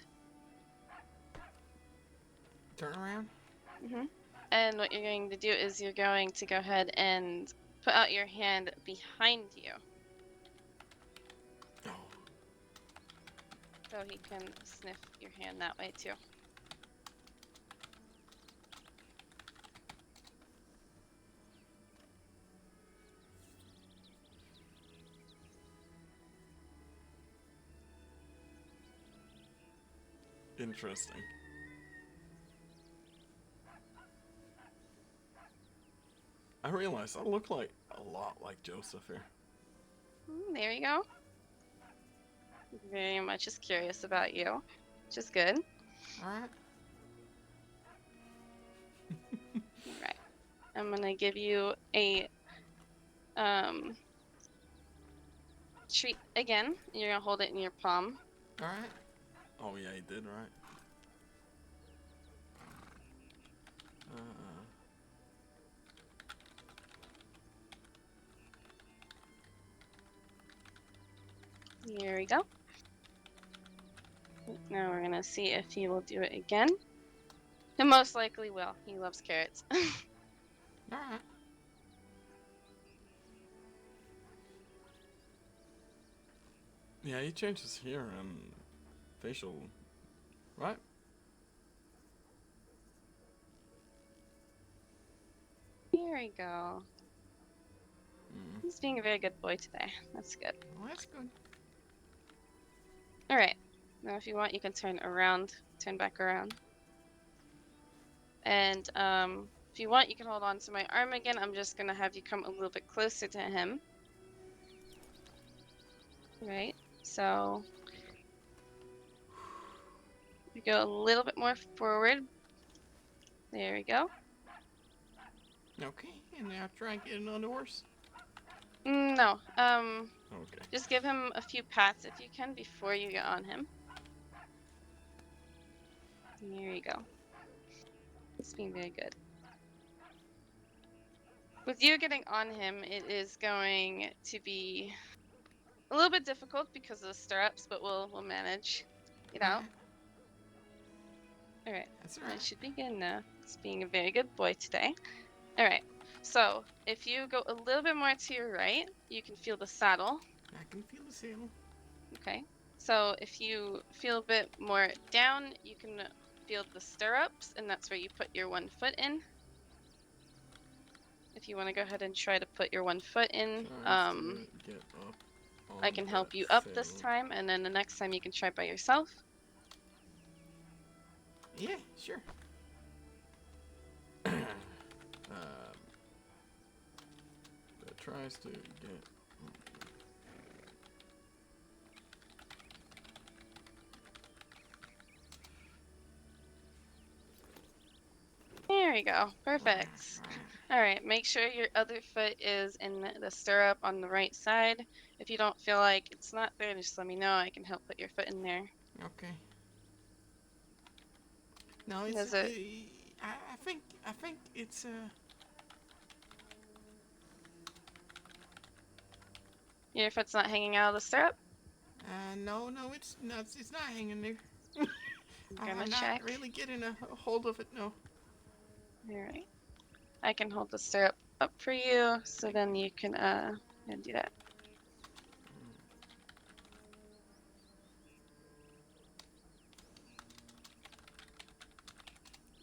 Turn around? And what you're going to do is you're going to go ahead and put out your hand behind you. So he can sniff your hand that way too. Interesting. I realize I look like a lot like Joseph here. There you go. Very much just curious about you, which is good. Alright. Alright. I'm gonna give you a treat again. You're gonna hold it in your palm. Alright. Oh yeah, he did, right? Here we go. Now we're gonna see if he will do it again. He most likely will. He loves carrots. Alright. Yeah, he changes here and facial, right? Here we go. He's being a very good boy today. That's good. Well, that's good. Alright. Now if you want, you can turn back around. And if you want, you can hold on to my arm again. I'm just gonna have you come a little bit closer to him. Right, so we go a little bit more forward. There we go. Okay, and now try and get another horse. No, Okay. just give him a few pats if you can before you get on him. There you go. It's being very good. With you getting on him, it is going to be a little bit difficult because of the stirrups, but we'll manage it out. Alright, I should begin now. It's being a very good boy today. Alright, so if you go a little bit more to your right, you can feel the saddle. I can feel the saddle. Okay, so if you feel a bit more down, you can feel the stirrups, and that's where you put your one foot in. If you want to go ahead and try to put your one foot in, Get up I can help you up this time, and then the next time you can try by yourself. Yeah, sure. That tries to get. There we go. Perfect. All right, make sure your other foot is in the stirrup on the right side. If you don't feel like it's not there, just let me know. I can help put your foot in there. Okay. No, it's. Does it? I think it's. Your foot's not hanging out of the stirrup? No, it's not. It's not hanging there. I'm I'm check. not really getting a hold of it. No. All right. I can hold the stirrup up for you, so then you can do that.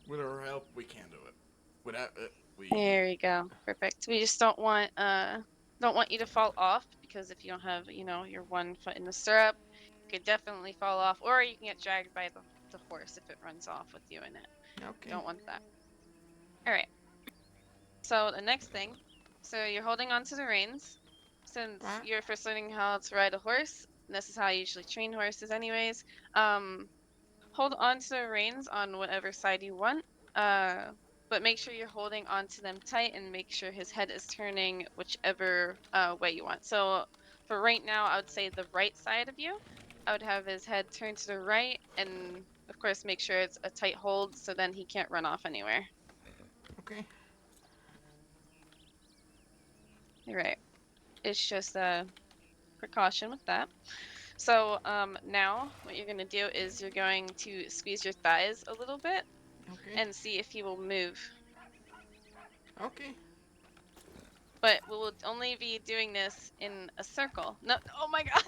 With our help, we can do it. Without it, we. There you go. Perfect. We just don't want you to fall off, because if you don't have, your one foot in the stirrup, you could definitely fall off, or you can get dragged by the horse if it runs off with you in it. Okay. Don't want that. All right. So the next thing, so you're holding on to the reins. Since you're first learning how to ride a horse, this is how I usually train horses anyways. Hold on to the reins on whatever side you want, but make sure you're holding onto them tight, and make sure his head is turning whichever way you want. So for right now, I would say the right side of you. I would have his head turned to the right, and of course make sure it's a tight hold, so then he can't run off anywhere. Okay. You're right. It's just a precaution with that. So now what you're going to do is you're going to squeeze your thighs a little bit and see if he will move. Okay. But we will only be doing this in a circle. No, oh my god!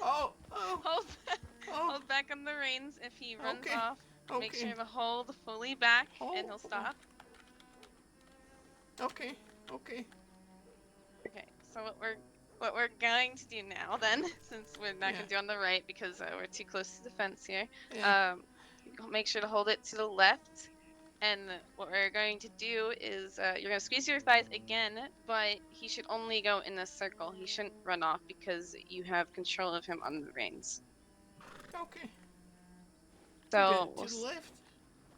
Hold back on the reins. If he runs off, make sure to hold fully back and he'll stop. Okay. Okay, so what we're going to do now then, since we're not going to do on the right because we're too close to the fence here, make sure to hold it to the left. And what we're going to do is you're going to squeeze your thighs again, but he should only go in a circle. He shouldn't run off because you have control of him on the reins. Okay. So to the left?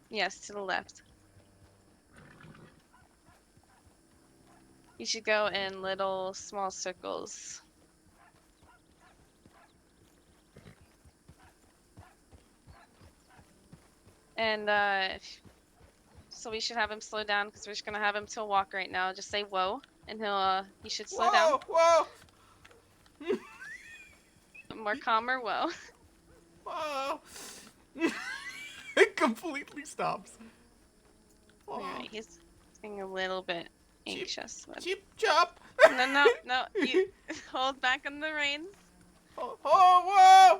Yes, to the left. You should go in little small circles. And so we should have him slow down, because we're just gonna have him to walk right now. Just say whoa, and he should slow down. Whoa! More calmer, whoa. Whoa! It completely stops. Alright, he's getting a little bit anxious. Chip chop! No, you hold back on the reins. Whoa!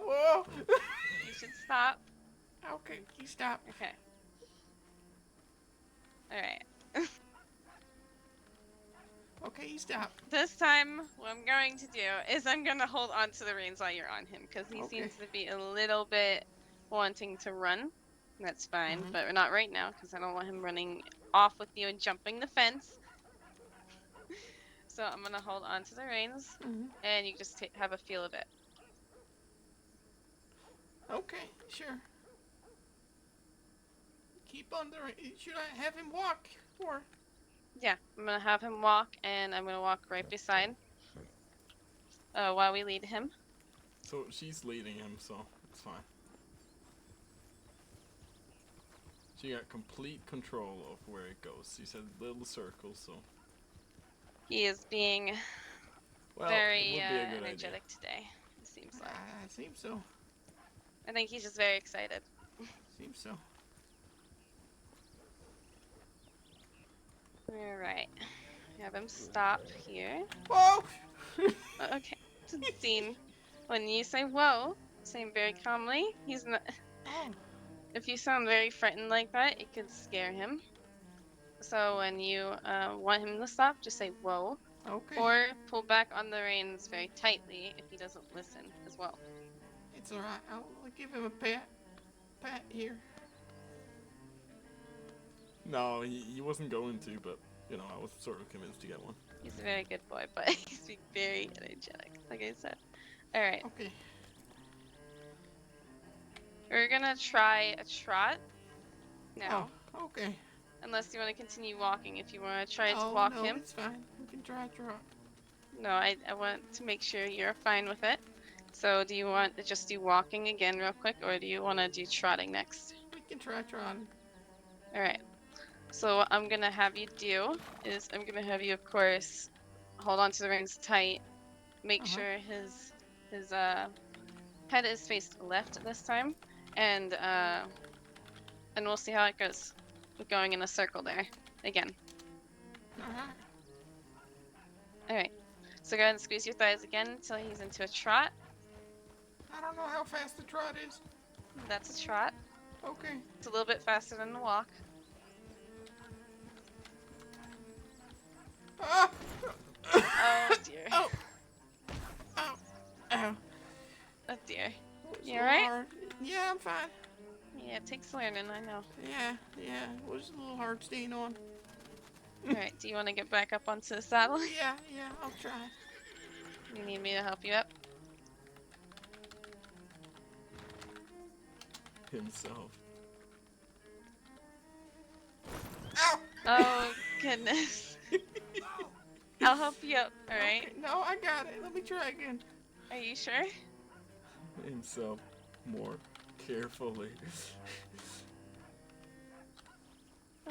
Okay, you stop. Okay. Alright. Okay, you stop. This time, what I'm going to do is I'm going to hold on to the reins while you're on him, because he Okay. seems to be a little bit wanting to run. That's fine, Mhm. but not right now, because I don't want him running off with you and jumping the fence. So I'm going to hold on to the reins, and you just have a feel of it. Okay, sure. Keep on the. Should I have him walk or? Yeah, I'm going to have him walk, and I'm going to walk right beside while we lead him. So she's leading him, so it's fine. She got complete control of where it goes. She said little circle, so. He is being Well, very it would be a good energetic today, it seems like. I seems so. I think he's just very excited. Seems so. Alright. Have him stop here. Whoa! Okay. Scene. When you say whoa, say very calmly. He's not. Oh. If you sound very frightened like that, it could scare him. So when you want him to stop, just say whoa. Okay. Or pull back on the reins very tightly if he doesn't listen as well. It's alright. I'll give him a pat. Pat here. No, he wasn't going to, but you know, I was sort of convinced to get one. He's a very good boy, but he's being very energetic, like I said. Alright. Okay. We're gonna try a trot now. Oh, okay. Unless you want to continue walking. If you want to try to Oh, walk no, him. it's fine. We can try trot. No, I want to make sure you're fine with it. So do you want to just do walking again real quick, or do you want to do trotting next? We can try trotting. Alright. So what I'm going to have you do is I'm going to have you, of course, hold on to the reins tight. Make sure his head is faced left this time. And we'll see how it goes. We're going in a circle there. Again. Alright. So go ahead and squeeze your thighs again until he's into a trot. I don't know how fast the trot is. That's a trot. Okay. It's a little bit faster than the walk. Ah! Oh dear. Oh! Ow! Ow! Oh dear. It's You a little alright? hard. Yeah, I'm fine. Yeah, it takes learning, I know. Yeah, it was a little hard staying on. Alright, do you want to get back up onto the saddle? Yeah, I'll try. You need me to help you up? Himself. Ow! Oh, goodness. I'll help you up, alright? Okay, no, I got it. Let me try again. Are you sure? Himself more carefully.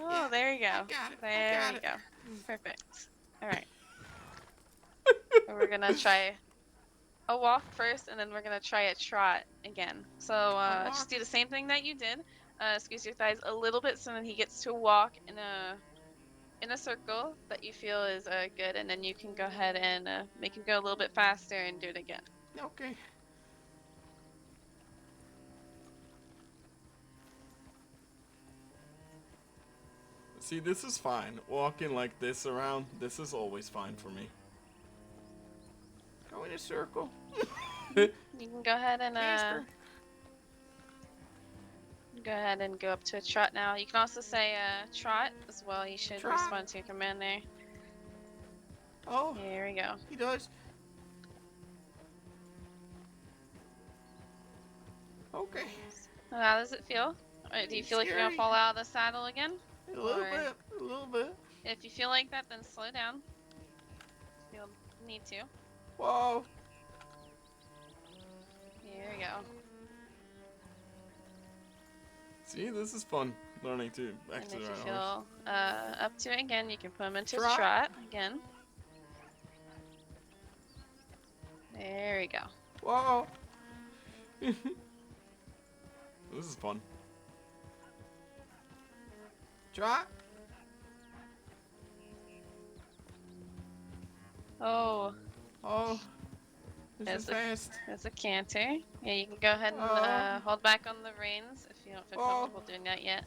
Oh, there you go. I got it. There you go. Perfect. Alright. So we're gonna try a walk first, and then we're gonna try a trot again. So just do the same thing that you did. Squeeze your thighs a little bit so then he gets to walk in a circle that you feel is good, and then you can go ahead and make him go a little bit faster and do it again. Okay. See, this is fine. Walking like this around, this is always fine for me. Go in a circle. You can go ahead and Faster. go up to a trot now. You can also say trot as well. You should Trot. respond to your command there. Oh. Here we go. He does. Okay. How does it feel? Do you feel like you're gonna Scary. fall out of the saddle again? A little Or- bit. A little bit. If you feel like that, then slow down. You'll need to. Whoa. Here we go. See, this is fun. Learning to back And to if the you right feel up to it again, you can put him into Trot. trot again. There we go. Whoa. This is fun. Trot. Oh. Oh. This is fast. There's a canter. Yeah, you can go ahead and Oh. hold back on the reins if you don't feel Oh. comfortable doing that yet.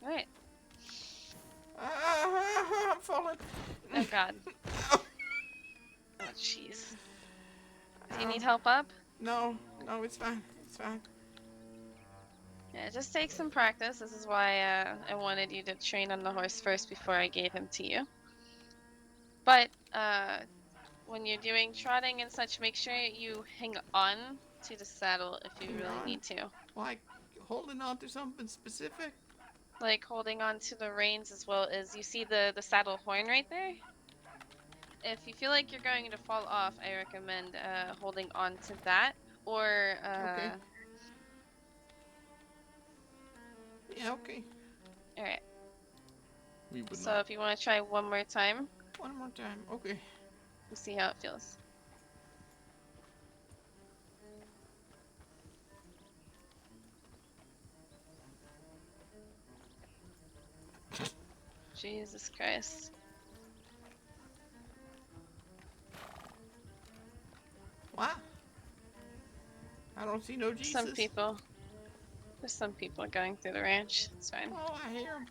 Alright. I'm falling. Oh god. Oh jeez. Do you need help up? No, it's fine. It's fine. Yeah, it just takes some practice. This is why I wanted you to train on the horse first before I gave him to you. But when you're doing trotting and such, make sure you hang on to the saddle if you really need to. Like holding on to something specific? Like holding on to the reins as well as you see the saddle horn right there? If you feel like you're going to fall off, I recommend holding on to that or Okay. Yeah, okay. Alright. We would So not. if you want to try one more time. One more time, okay. We'll see how it feels. Jesus Christ. What? I don't see no Jesus. Some people. There's some people going through the ranch. It's fine. Oh, I hear him.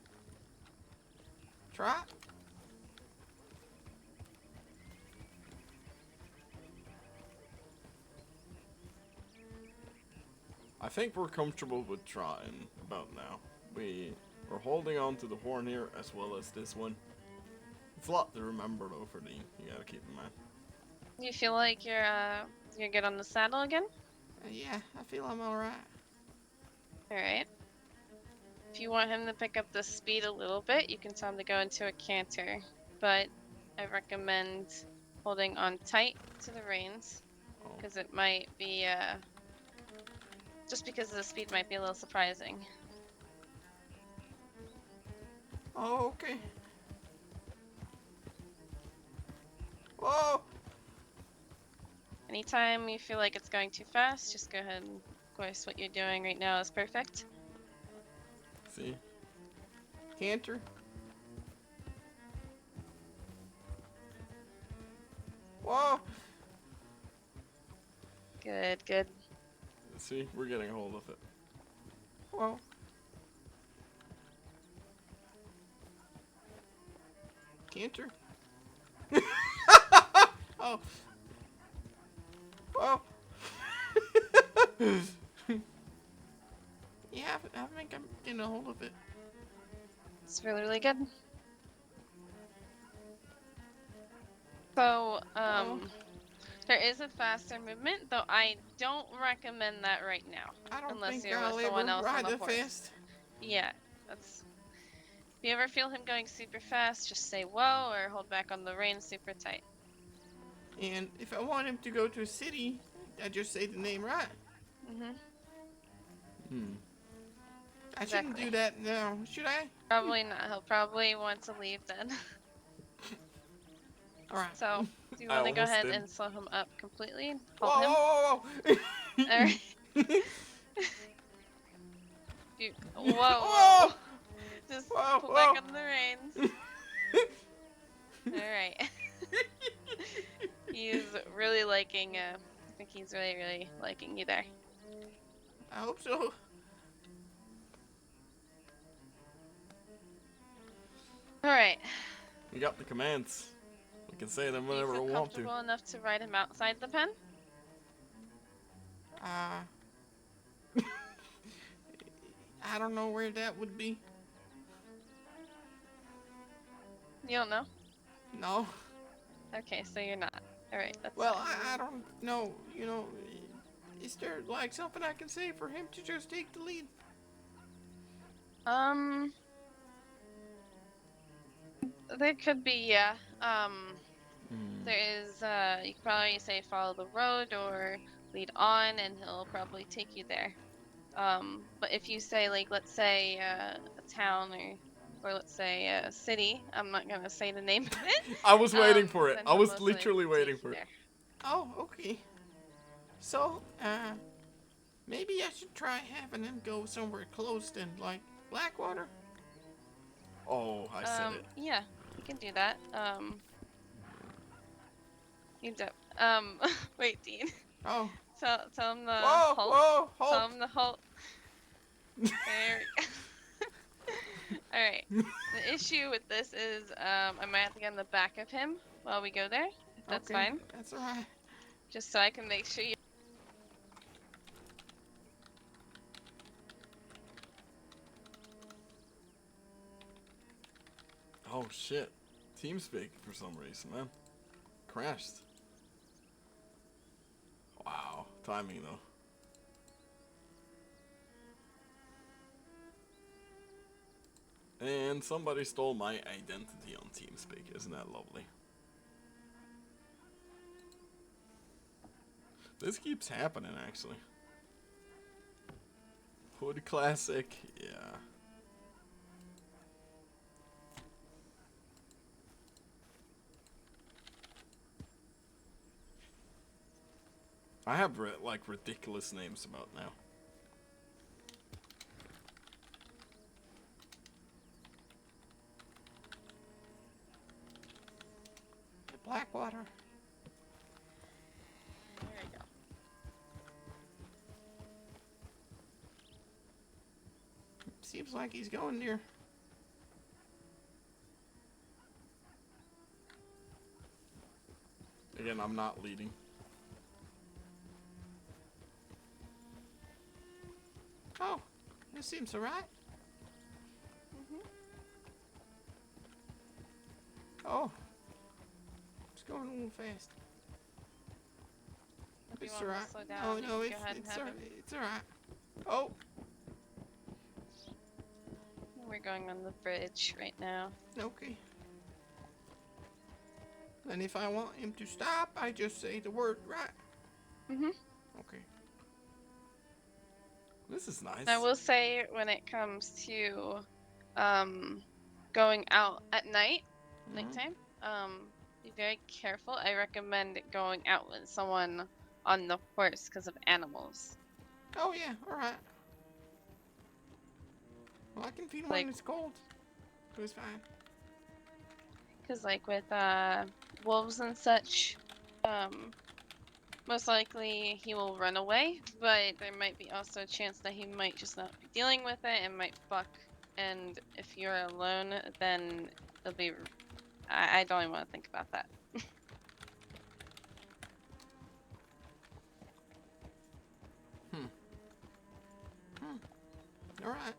Trot. I think we're comfortable with trotting about now. We're holding on to the horn here as well as this one. It's a lot to remember though for Dean. You gotta keep in mind. You feel like you're good on the saddle again? Yeah, I feel I'm alright. Alright. If you want him to pick up the speed a little bit, you can tell him to go into a canter. But I recommend holding on tight to the reins. Because it might be, just because the speed might be a little surprising. Oh, okay. Whoa! Anytime you feel like it's going too fast, just go ahead and, of course, what you're doing right now is perfect. See? Canter. Whoa! Good, good. See? We're getting a hold of it. Whoa. Canter. Oh. Whoa. Yeah, I think I'm getting a hold of it. It's really, really good. So, there is a faster movement, though I don't recommend that right now. I don't unless think you're I'll with someone ever else on ride the that horse. fast. Yeah, that's. If you ever feel him going super fast, just say whoa or hold back on the reins super tight. And if I want him to go to a city, I just say the name right. I shouldn't do that now, should I? Probably not. He'll probably want to leave then. Alright. So, do you I want to go almost ahead did. and slow him up completely? And Whoa, halt him? whoa, whoa, whoa! Alright. Whoa, whoa. Just pull back on the reins. Alright. He's really liking, I think he's really, really liking you there. I hope so. Alright. We got the commands. We can say them Do you whenever feel we want to. comfortable enough to ride him outside the pen? I don't know where that would be. You don't know? No. Okay, so you're not. Alright, that's Well, fine. I don't know. You know, is there like something I can say for him to just take the lead? There could be, yeah. There is, you could probably say follow the road or lead on and he'll probably take you there. But if you say, like, let's say, a town or let's say a city, I'm not gonna say the name of it. I was waiting for it. then I he'll was most likely literally waiting take for you it. there. Oh, okay. So, maybe I should try having him go somewhere close then, like Blackwater? Oh, I said it. Yeah, you can do that. You do. Wait, Dean. Oh. Tell him the Whoa, halt. whoa, halt. Tell him the halt. There we go. Alright. The issue with this is I might have to get in the back of him while we go there, if that's Okay, fine. that's alright. Just so I can make sure you. Oh shit. TeamSpeak for some reason, man. Crashed. Wow. Timing though. And somebody stole my identity on TeamSpeak. Isn't that lovely? This keeps happening, actually. Hood Classic, yeah. I have like ridiculous names about now. Blackwater. There we go. Seems like he's going near. Again, I'm not leading. Oh, this seems alright. Oh, it's going a little fast. If you It's want to alright. slow down, Oh you no, can it's go ahead and it's have alright. him. It's alright. Oh, We're going on the bridge right now. okay. And if I want him to stop, I just say the word, right? Mhm. Okay. This is nice. I will say when it comes to going out at night, nighttime, be very careful. I recommend going out with someone on the horse because of animals. Oh yeah, alright. Well, I can feel Like- when it's cold. So it's fine. Because like with wolves and such, most likely he will run away, but there might be also a chance that he might just not be dealing with it and might buck. And if you're alone, then it'll be. I don't even want to think about that. Alright.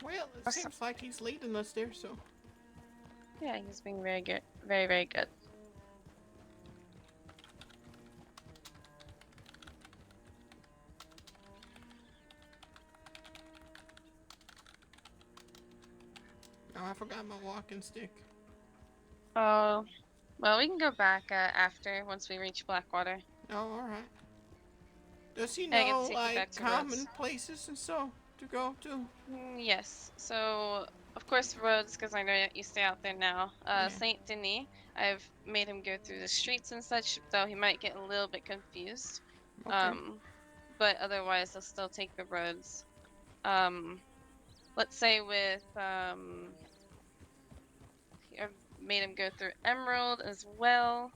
Well, it Awesome. seems like he's leading us there, so. Yeah, he's being very good, very very good. Oh, I forgot my walking stick. Oh, well, we can go back after once we reach Blackwater. Oh, alright. Does he Yeah, I can know, take you like, back to common Rhodes. places and so to go to? Yes. So, of course, Rhodes, because I know you stay out there now. Yeah. Saint Denis, I've made him go through the streets and such, though he might get a little bit confused. Okay. But otherwise, he'll still take the roads. Let's say with I've made him go through Emerald as well.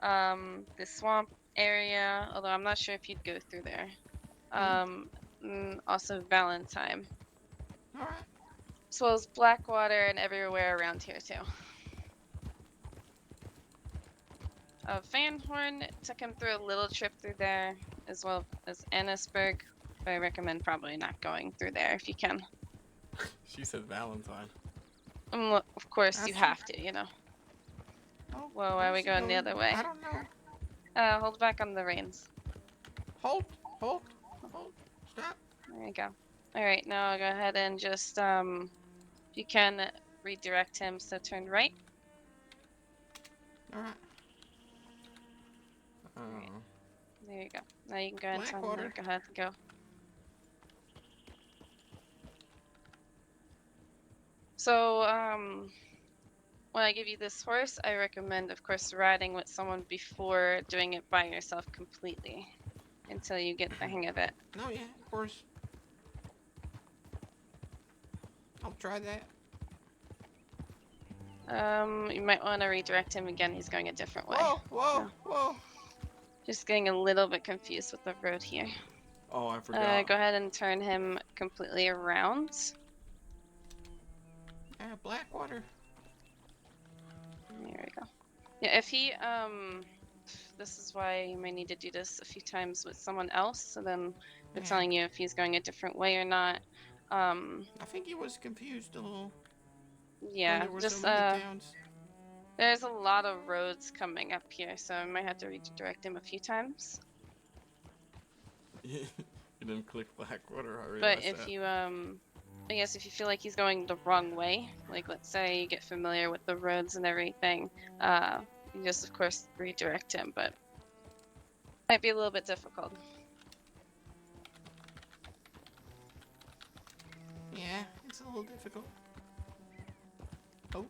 The swamp area, although I'm not sure if he'd go through there. Also Valentine. Alright. As well as Blackwater and everywhere around here too. Van Horn took him through a little trip through there, as well as Annisburg. But I recommend probably not going through there if you can. She said Valentine. Of course you That's have to, you know. Oh, Whoa, why are we where's he going the other way? I don't know. Hold back on the reins. Hold. Stop. There you go. Alright, now I'll go ahead and just, if you can, redirect him, so turn right. Alright. There you go. Now you can go ahead and tell him Blackwater. to go ahead and go. So, when I give you this horse, I recommend, of course, riding with someone before doing it by yourself completely, until you get the hang of it. No, yeah, of course. I'll try that. You might want to redirect him again. He's going a different way. Whoa, whoa. Just getting a little bit confused with the road here. Oh, I forgot. Go ahead and turn him completely around. Blackwater. There we go. Yeah, if he, this is why you might need to do this a few times with someone else, so then they're telling you if he's going a different way or not. I think he was confused a little. Yeah, There were just, so many towns. there's a lot of roads coming up here, so I might have to redirect him a few times. You didn't click Blackwater, I realized But if that. you, I guess if you feel like he's going the wrong way, like let's say you get familiar with the roads and everything, you just of course redirect him, but might be a little bit difficult. Yeah, it's a little difficult. Oh.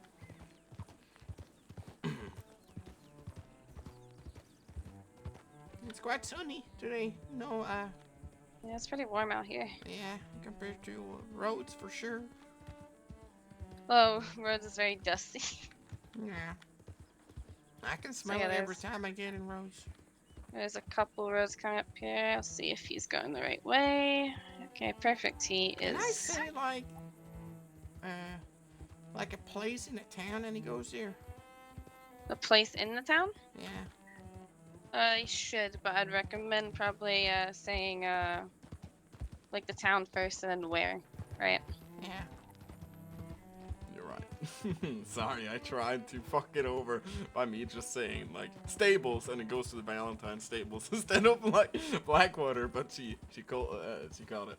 It's quite sunny today. No, yeah, it's pretty warm out here. Yeah, compared to roads for sure. Oh, roads is very dusty. Yeah. I can smell yeah, it every there's- time I get in roads. There's a couple roads coming up here. I'll see if he's going the right way. Okay, perfect. He Can I is. say like a place in a town and he goes there? A place in the town? Yeah. You should, but I'd recommend probably saying like the town first and then where, right? Yeah. You're right. Sorry, I tried to fuck it over by me just saying like stables, and it goes to the Valentine stables instead of like Blackwater, but she called it.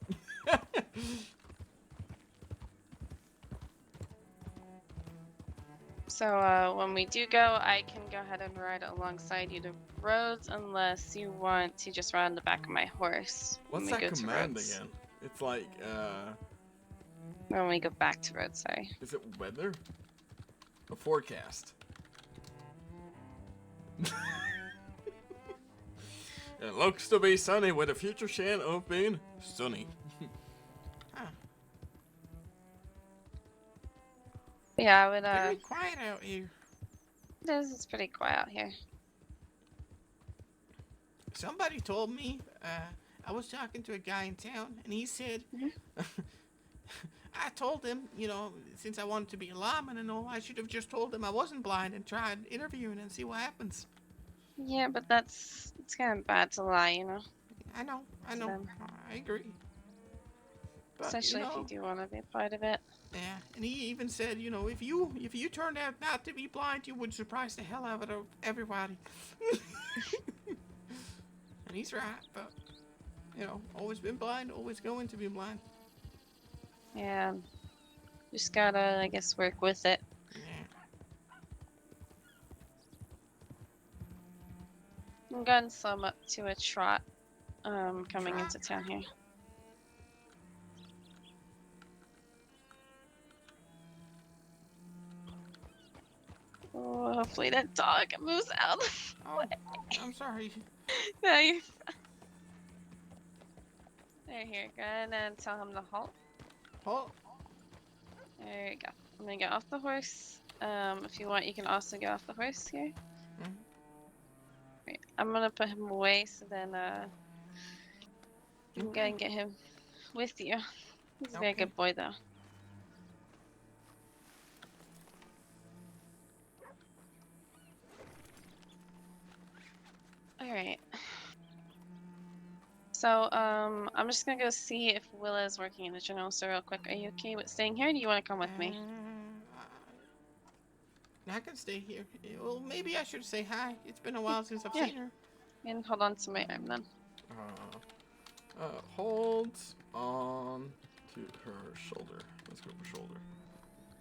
So when we do go, I can go ahead and ride alongside you to roads, unless you want to just ride on the back of my horse. What's when we that go to command roads. again? It's like When we go back to roads, sorry. is it weather? A forecast. It looks to be sunny with a future chance of being sunny. Yeah, I would. Very quiet out here. It is. It's pretty quiet out here. Somebody told me, I was talking to a guy in town, and he said, I told him, you know, since I wanted to be a lawman and all, I should have just told him I wasn't blind and tried interviewing and see what happens. Yeah, but it's kind of bad to lie, you know. I know. I agree. But, Especially you know, if you do want to be a part of it. Yeah, and he even said, you know, if you turned out not to be blind, you would surprise the hell out of everybody. And he's right, but, you know, always been blind, always going to be blind. Yeah. Just gotta, I guess, work with it. I'm going to slow him up to a trot, coming into town here. Oh, hopefully that dog moves out of the way. I'm sorry. No, you're fine. There, here, go ahead and tell him to halt. Halt. There you go. I'm gonna get off the horse. If you want, you can also get off the horse here. Right, I'm gonna put him away so then you can go and get him with you. He's a very good boy though. Alright. So, I'm just gonna go see if Willa is working in the general store real quick. Are you okay with staying here, or do you want to come with me? I can stay here. Well, maybe I should say hi. It's been a while since I've seen her. And hold on to my arm then. Holds on to her shoulder. Let's go for shoulder.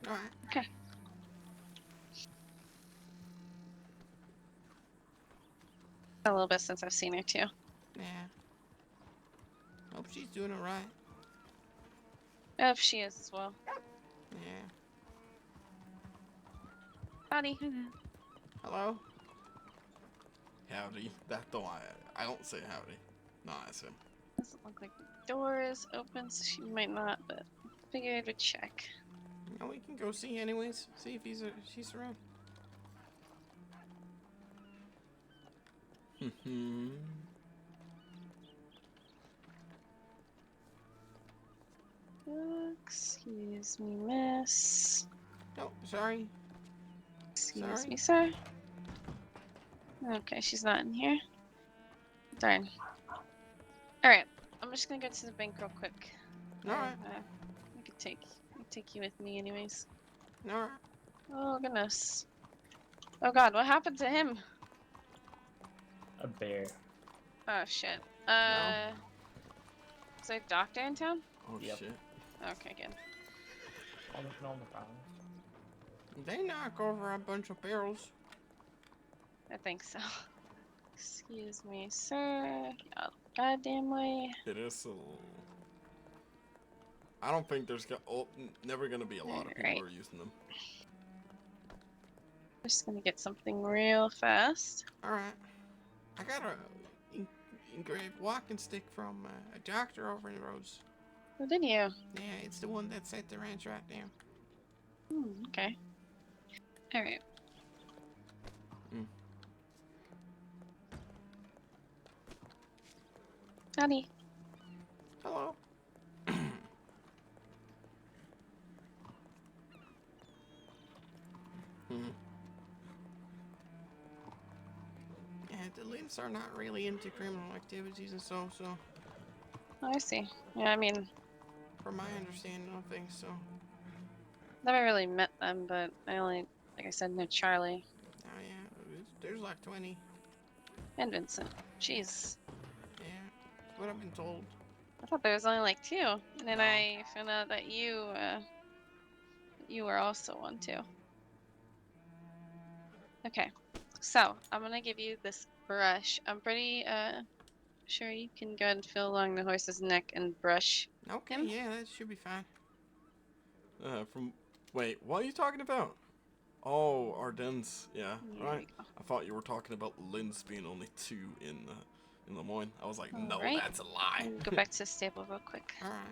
Alright. Okay. A little bit since I've seen her too. Yeah. Hope she's doing alright. I hope she is as well. Yeah. Howdy. Hello? Howdy. That don't I don't say howdy. No, I say. Doesn't look like the door is open, so she might not, but figured we'd check. And we can go see anyways. See if she's around. Excuse me, miss. Oh, sorry. Excuse me, sir. Okay, she's not in here. Darn. Alright, I'm just gonna go to the bank real quick. Alright. I could take you with me anyways. Alright. Oh goodness. Oh god, what happened to him? A bear. Oh shit. No. Is there a doctor in town? Oh shit. Okay, good. All the problems. They knock over a bunch of barrels. I think so. Excuse me, sir. Get out of the goddamn way. It is I don't think there's never gonna be a lot of people who are using them. Just gonna get something real fast. Alright. I got a engraved walking stick from a doctor over in the roads. Oh, did you? Yeah, it's the one that's at the ranch right now. Okay. Alright. Howdy. Hello. Yeah, the Lynns are not really into criminal activities and so. Oh, I see. Yeah, I mean, From my understanding of things, so. never really met them, but I only, like I said, know Charlie. Oh yeah, there's like 20. And Vincent. Jeez. Yeah, that's what I've been told. I thought there was only like 2. And then I found out that you were also one too. Okay. So, I'm gonna give you this brush. I'm pretty sure you can go ahead and feel along the horse's neck and brush Okay, him. yeah, that should be fine. Wait, what are you talking about? Oh, Ardennes, yeah, There right. we go. I thought you were talking about Lynn's being only 2 in Lemoyne. I was like, no, Alright. that's a lie. Go back to the stable real quick. Alright.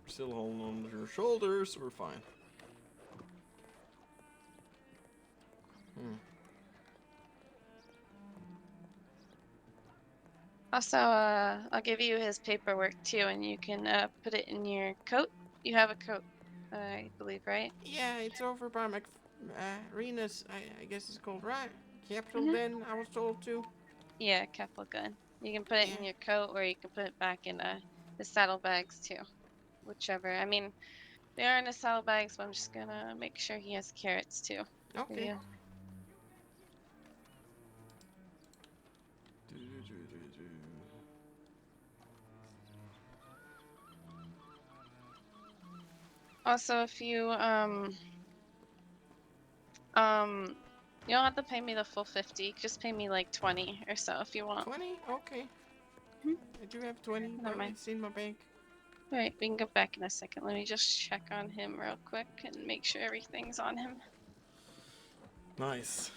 Still holding on to your shoulders, so we're fine. Also, I'll give you his paperwork too, and you can put it in your coat. You have a coat, I believe, right? Yeah, it's over by Rena's, I guess it's called, right? Capital Den, I was told to. Yeah, capital gun. You can put it in your coat, or you can put it back in the saddlebags too. Whichever. I mean, they are in the saddlebags, but I'm just gonna make sure he has carrots too. Okay. Yeah. Also, if you you don't have to pay me the full 50. Just pay me like 20 or so if you want. 20? Okay. I do have 20, but it's in my bank. Alright, we can go back in a second. Let me just check on him real quick and make sure everything's on him. Nice.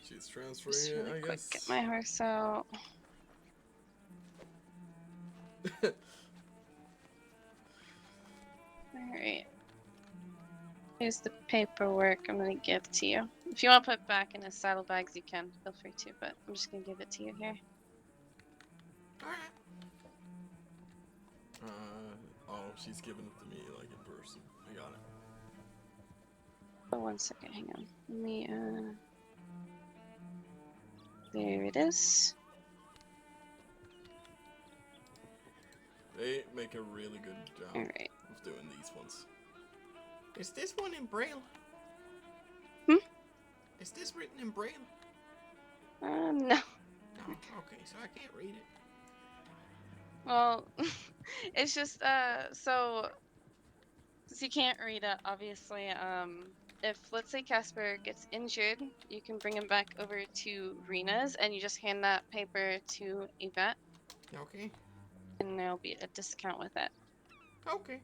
She's transferring Just it, really I quick, guess. get my horse out. Alright. Here's the paperwork I'm gonna give to you. If you want to put it back in his saddlebags, you can. Feel free to, but I'm just gonna give it to you here. Alright. Oh, she's giving it to me like in person. I got it. Oh, 1 second, hang on. Let me, there it is. They make a really good job Alright. of doing these ones. Is this one in Braille? Is this written in Braille? No. No, okay, so I can't read it. Well, it's just so since you can't read it, obviously, if let's say Casper gets injured, you can bring him back over to Rena's, and you just hand that paper to Yvette, Okay. and there'll be a discount with it. Okay.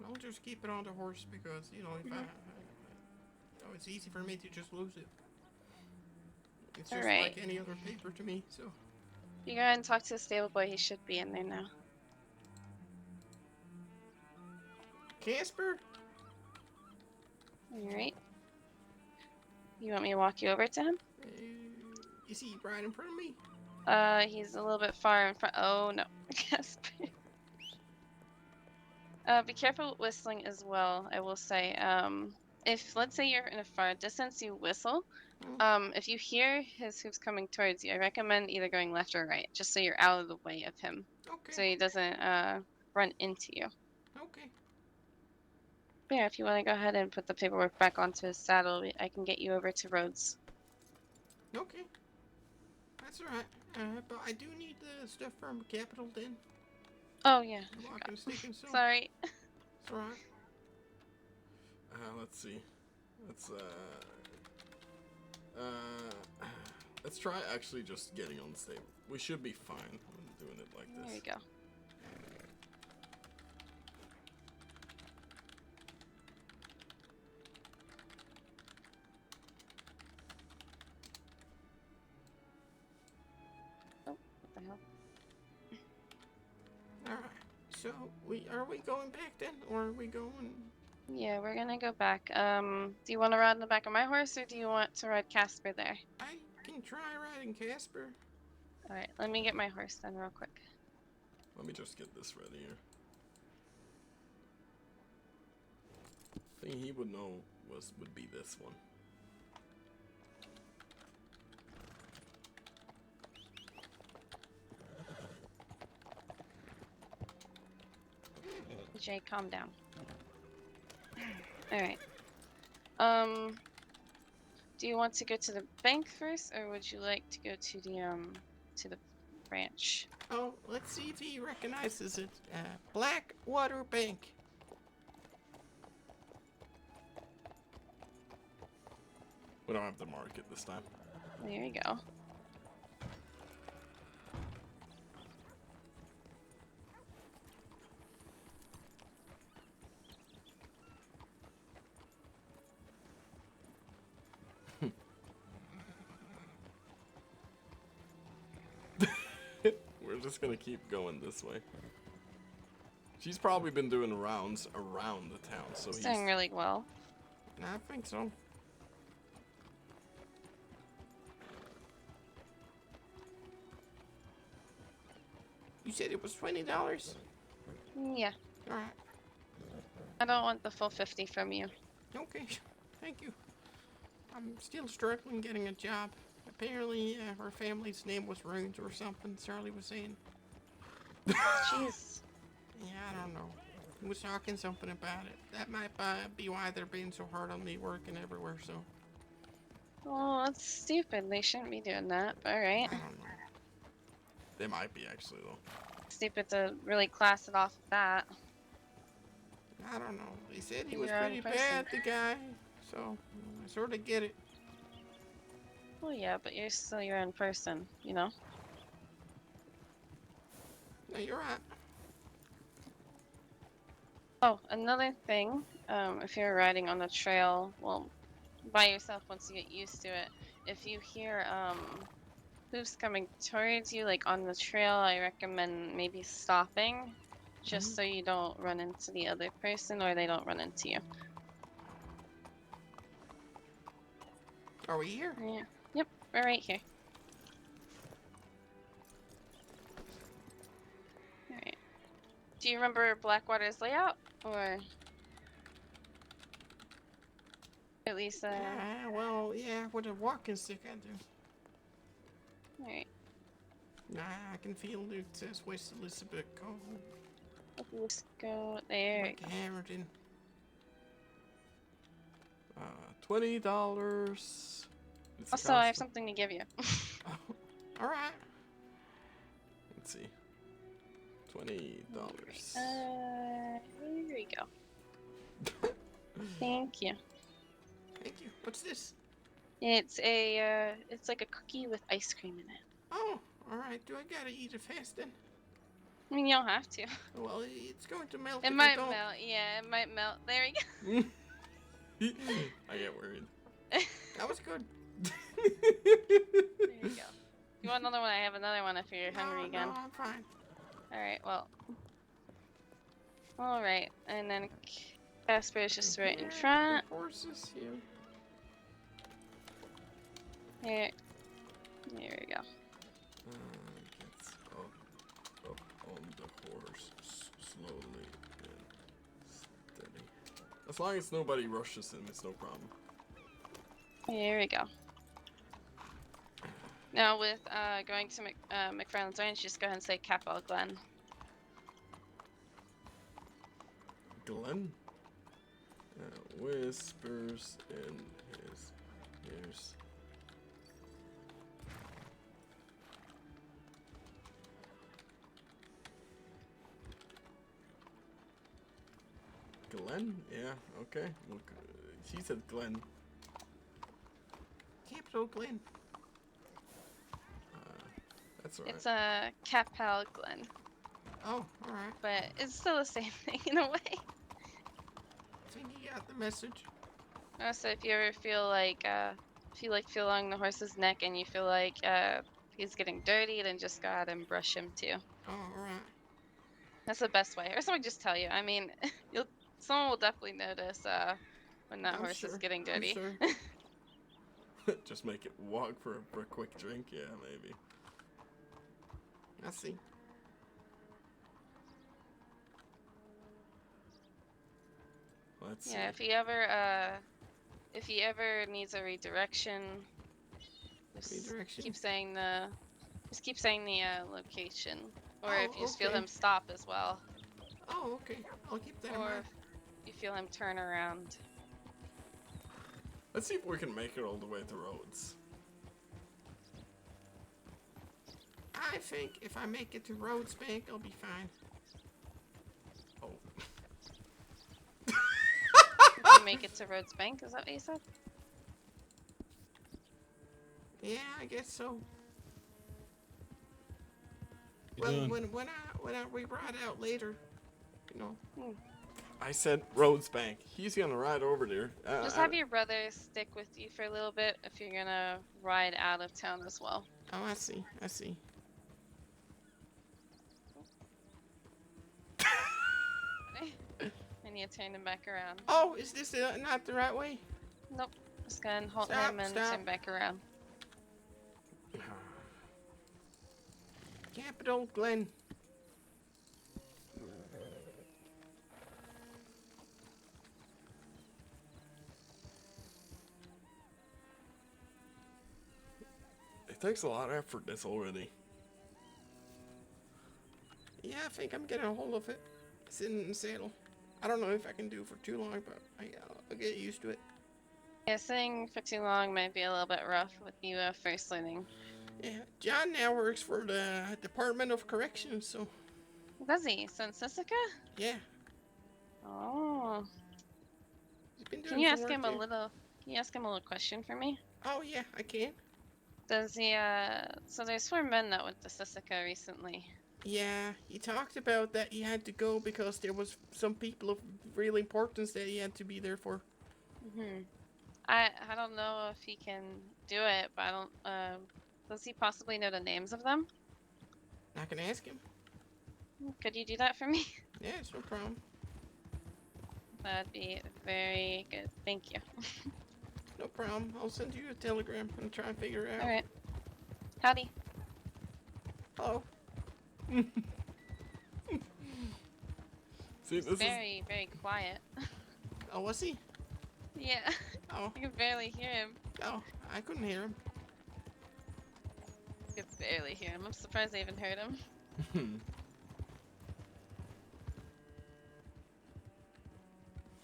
I'll just keep it on the horse because, you know, if Mhm. you know, it's easy for me to just lose it. It's just Alright. like any other paper to me, so. You go ahead and talk to the stable boy. He should be in there now. Casper? Alright. You want me to walk you over to him? Is he right in front of me? He's a little bit far in front. Oh no, Casper. Be careful with whistling as well. I will say. If let's say you're in a far distance, you whistle. If you hear his hooves coming towards you, I recommend either going left or right, just so you're out of the way of him, Okay. so he doesn't run into you. Okay. But yeah, if you want to go ahead and put the paperwork back onto his saddle, I can get you over to Rhodes. Okay. That's alright. But I do need the stuff from Capital Den. Oh yeah. Walking stick and so. Sorry. It's alright. Let's see. Let's try actually just getting on the stable. We should be fine when doing it like this. There you go. Oh, what the hell? Alright. So are we going back then, or are we going? Yeah, we're gonna go back. Do you want to ride on the back of my horse, or do you want to ride Casper there? I can try riding Casper. Alright, let me get my horse then real quick. Let me just get this ready here. Thing he would know would be this one. Jay, calm down. Alright. Do you want to go to the bank first, or would you like to go to the ranch? Oh, let's see if he recognizes it. Blackwater Bank. We don't have to mark it this time. There you go. We're just gonna keep going this way. She's probably been doing rounds around the town, so He's he's doing really well. I think so. You said it was $20? Yeah. Alright. I don't want the full 50 from you. Okay. Thank you. I'm still struggling getting a job. Apparently, her family's name was Runes or something, Charlie was saying. Jeez. Yeah, I don't know. He was talking something about it. That might be why they're being so hard on me working everywhere, so. Oh, that's stupid. They shouldn't be doing that, but alright. I don't know. They might be actually though. Stupid to really class it off of that. I don't know. They said he You're was your own pretty person. bad, the guy. So, I sort of get it. Well, yeah, but you're still your own person, you know? No, you're right. Oh, another thing, if you're riding on the trail, well, by yourself once you get used to it, if you hear, hooves coming towards you, like on the trail, I recommend maybe stopping, just so you don't run into the other person or they don't run into you. Are we here? Yeah. Yep, we're right here. Alright. Do you remember Blackwater's layout? Or at least, Well, yeah, with a walking stick I do. Alright. Nah, I can feel it says West Elizabeth Cove. Let's go there. Like Hamilton. $20. Also, I have something to give you. Alright. Let's see. $20. Here we go. Thank you. Thank you. What's this? It's a it's like a cookie with ice cream in it. Oh, all right. Do I gotta eat it fast then? I mean, you don't have to. Well, it's going to melt. It if I might don't. melt. Yeah, it might melt. There we go. I get worried. That was good. There you go. You want another one? I have another one if you're hungry again. No, I'm fine. Alright, well. Alright, and then Casper is just right in front. The horses here. Here. There we go. Gets up on the horse slowly and steady. As long as nobody rushes him, it's no problem. Here we go. Now with going to McFarland's Ranch, just go ahead and say Capel Glen. Glenn whispers in his ears. Glenn? Yeah, okay. Well, he said Glenn. Capital Glen. That's right. It's a Capel Glen. Oh, alright. But it's still the same thing in a way. I think you got the message. Also, if you ever feel like feel along the horse's neck and you feel like he's getting dirty, then just go out and brush him too. Oh, alright. That's the best way. Or someone just tell you. I mean, someone will definitely notice when that horse is getting dirty. Sure. Just make it walk for a quick drink, yeah, maybe. I see. Let's see. Yeah, if he ever needs a redirection, just keep saying the location, or if you just feel him stop as well. Oh, okay. I'll keep that in Or mind. if you feel him turn around. Let's see if we can make it all the way to Rhodes. I think if I make it to Rhodes Bank, I'll be fine. Oh. If you make it to Rhodes Bank, is that what you said? Yeah, I guess so. You Well, doing? when we ride out later, you know. I said Rhodes Bank. He's gonna ride over there. Just have your brother stick with you for a little bit if you're gonna ride out of town as well. Oh, I see. I see. And you turn him back around. Oh, is this not the right way? Nope. Just go ahead and hold Stop, him and stop. turn back around. Capital Glen. It takes a lot of effort, this already. Yeah, I think I'm getting a hold of it. Sitting in the saddle. I don't know if I can do it for too long, but I'll get used to it. Yeah, sitting for too long might be a little bit rough with you first learning. Yeah, John now works for the Department of Corrections, so. Does he? So in Sisika? Yeah. Oh. He's been doing Can you some ask work him there. a little? Can you ask him a little question for me? Oh yeah, I can. Does he? So there's 4 men that went to Sisika recently. Yeah, he talked about that he had to go because there was some people of real importance that he had to be there for. I don't know if he can do it, but I don't. Does he possibly know the names of them? I can ask him. Could you do that for me? Yeah, it's no problem. That'd be very good. Thank you. No problem. I'll send you a telegram and try and figure it out. All right. Howdy. Hello. See, this Very, very quiet. Oh, was he? Yeah. Oh. I could barely hear him. Oh, I couldn't hear him. I could barely hear him. I'm surprised I even heard him.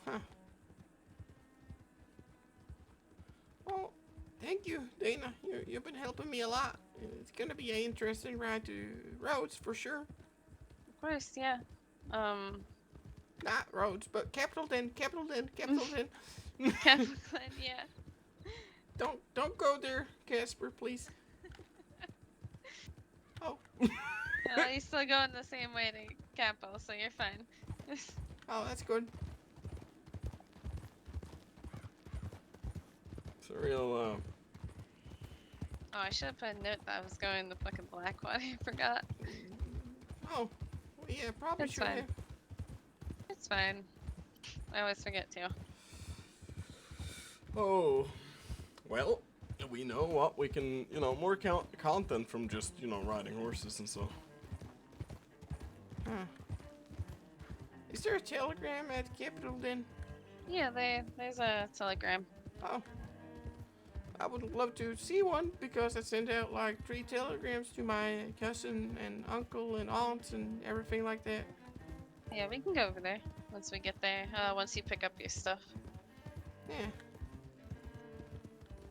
Huh. Well, thank you, Dana. You've been helping me a lot. It's gonna be an interesting ride to Rhodes for sure. course, yeah. Not Rhodes, but Capital Din, Capital Din, Capital Din. Capital Glen, yeah. Don't go there, Casper, please. Oh. Well, you still going the same way to Capo, so you're fine. Oh, that's good. It's a real, Oh, I should have put a note that I was going to fucking Blackwater. I forgot. Oh, well, yeah, probably It's should fine. have. It's fine. I always forget to. Oh, well, we know what we can, more content from just, riding horses and so. Huh. Is there a telegram at Capital Din? Yeah, there's a telegram. Oh. I would love to see one because I sent out like 3 telegrams to my cousin and uncle and aunts and everything like that. Yeah, we can go over there once we get there. Once you pick up your stuff. Yeah.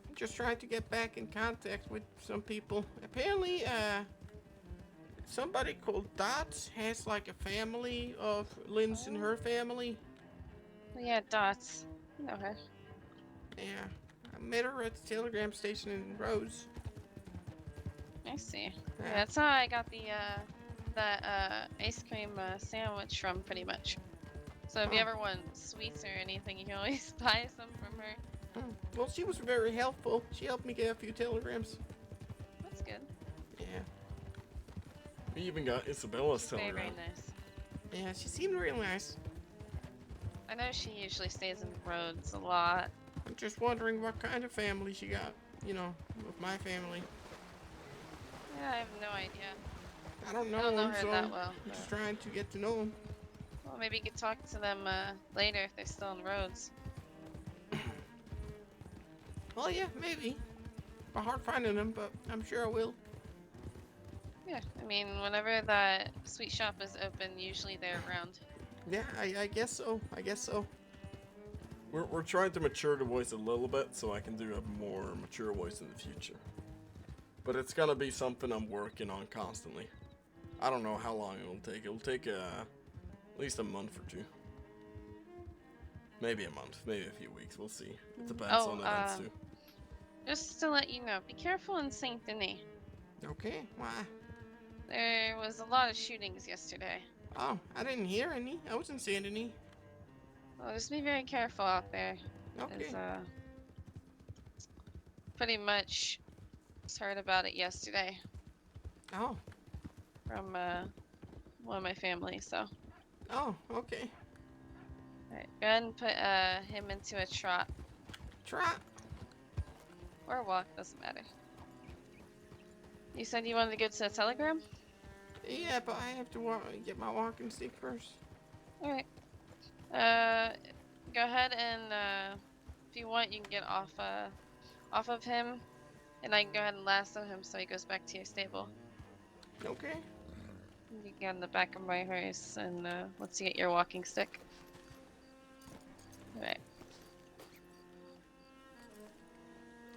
I'm just trying to get back in contact with some people. Apparently, somebody called Dots has like a family of Lynn's and her family. Yeah, Dots. You know her. Yeah. I met her at the telegram station in Rose. I see. Yeah, that's how I got the that ice cream sandwich from, pretty much. So if you ever want sweets or anything, you can always buy some from her. Well, she was very helpful. She helped me get a few telegrams. That's good. Yeah. We even got Isabella's Very, telegram. very nice. Yeah, she seemed real nice. I know she usually stays in Rhodes a lot. I'm just wondering what kind of family she got, with my family. Yeah, I have no idea. I don't know, I don't know them, her so that well. I'm just trying to get to know them. Well, maybe you could talk to them later if they're still in Rhodes. Well, yeah, maybe. It's hard finding them, but I'm sure I will. Yeah, I mean, whenever that sweet shop is open, usually they're around. Yeah, I guess so. I guess so. We're trying to mature the voice a little bit so I can do a more mature voice in the future. But it's gonna be something I'm working on constantly. I don't know how long it'll take. It'll take at least a month or 2. Maybe a month, maybe a few weeks. We'll see. It depends on events too. Just to let you know, be careful in Saint Denis. Okay, why? There was a lot of shootings yesterday. Oh, I didn't hear any. I wasn't seeing any. Well, just be very careful out there. Okay. Pretty much just heard about it yesterday. Oh. From one of my family, so. Oh, okay. Alright, go ahead and put him into a trot. Trot? Or a walk, doesn't matter. You said you wanted to go to the telegram? Yeah, but I have to get my walking stick first. Alright. Go ahead and if you want, you can get off of him, and I can go ahead and lasso him so he goes back to your stable. Okay. You can get on the back of my horse, and once you get your walking stick. Alright.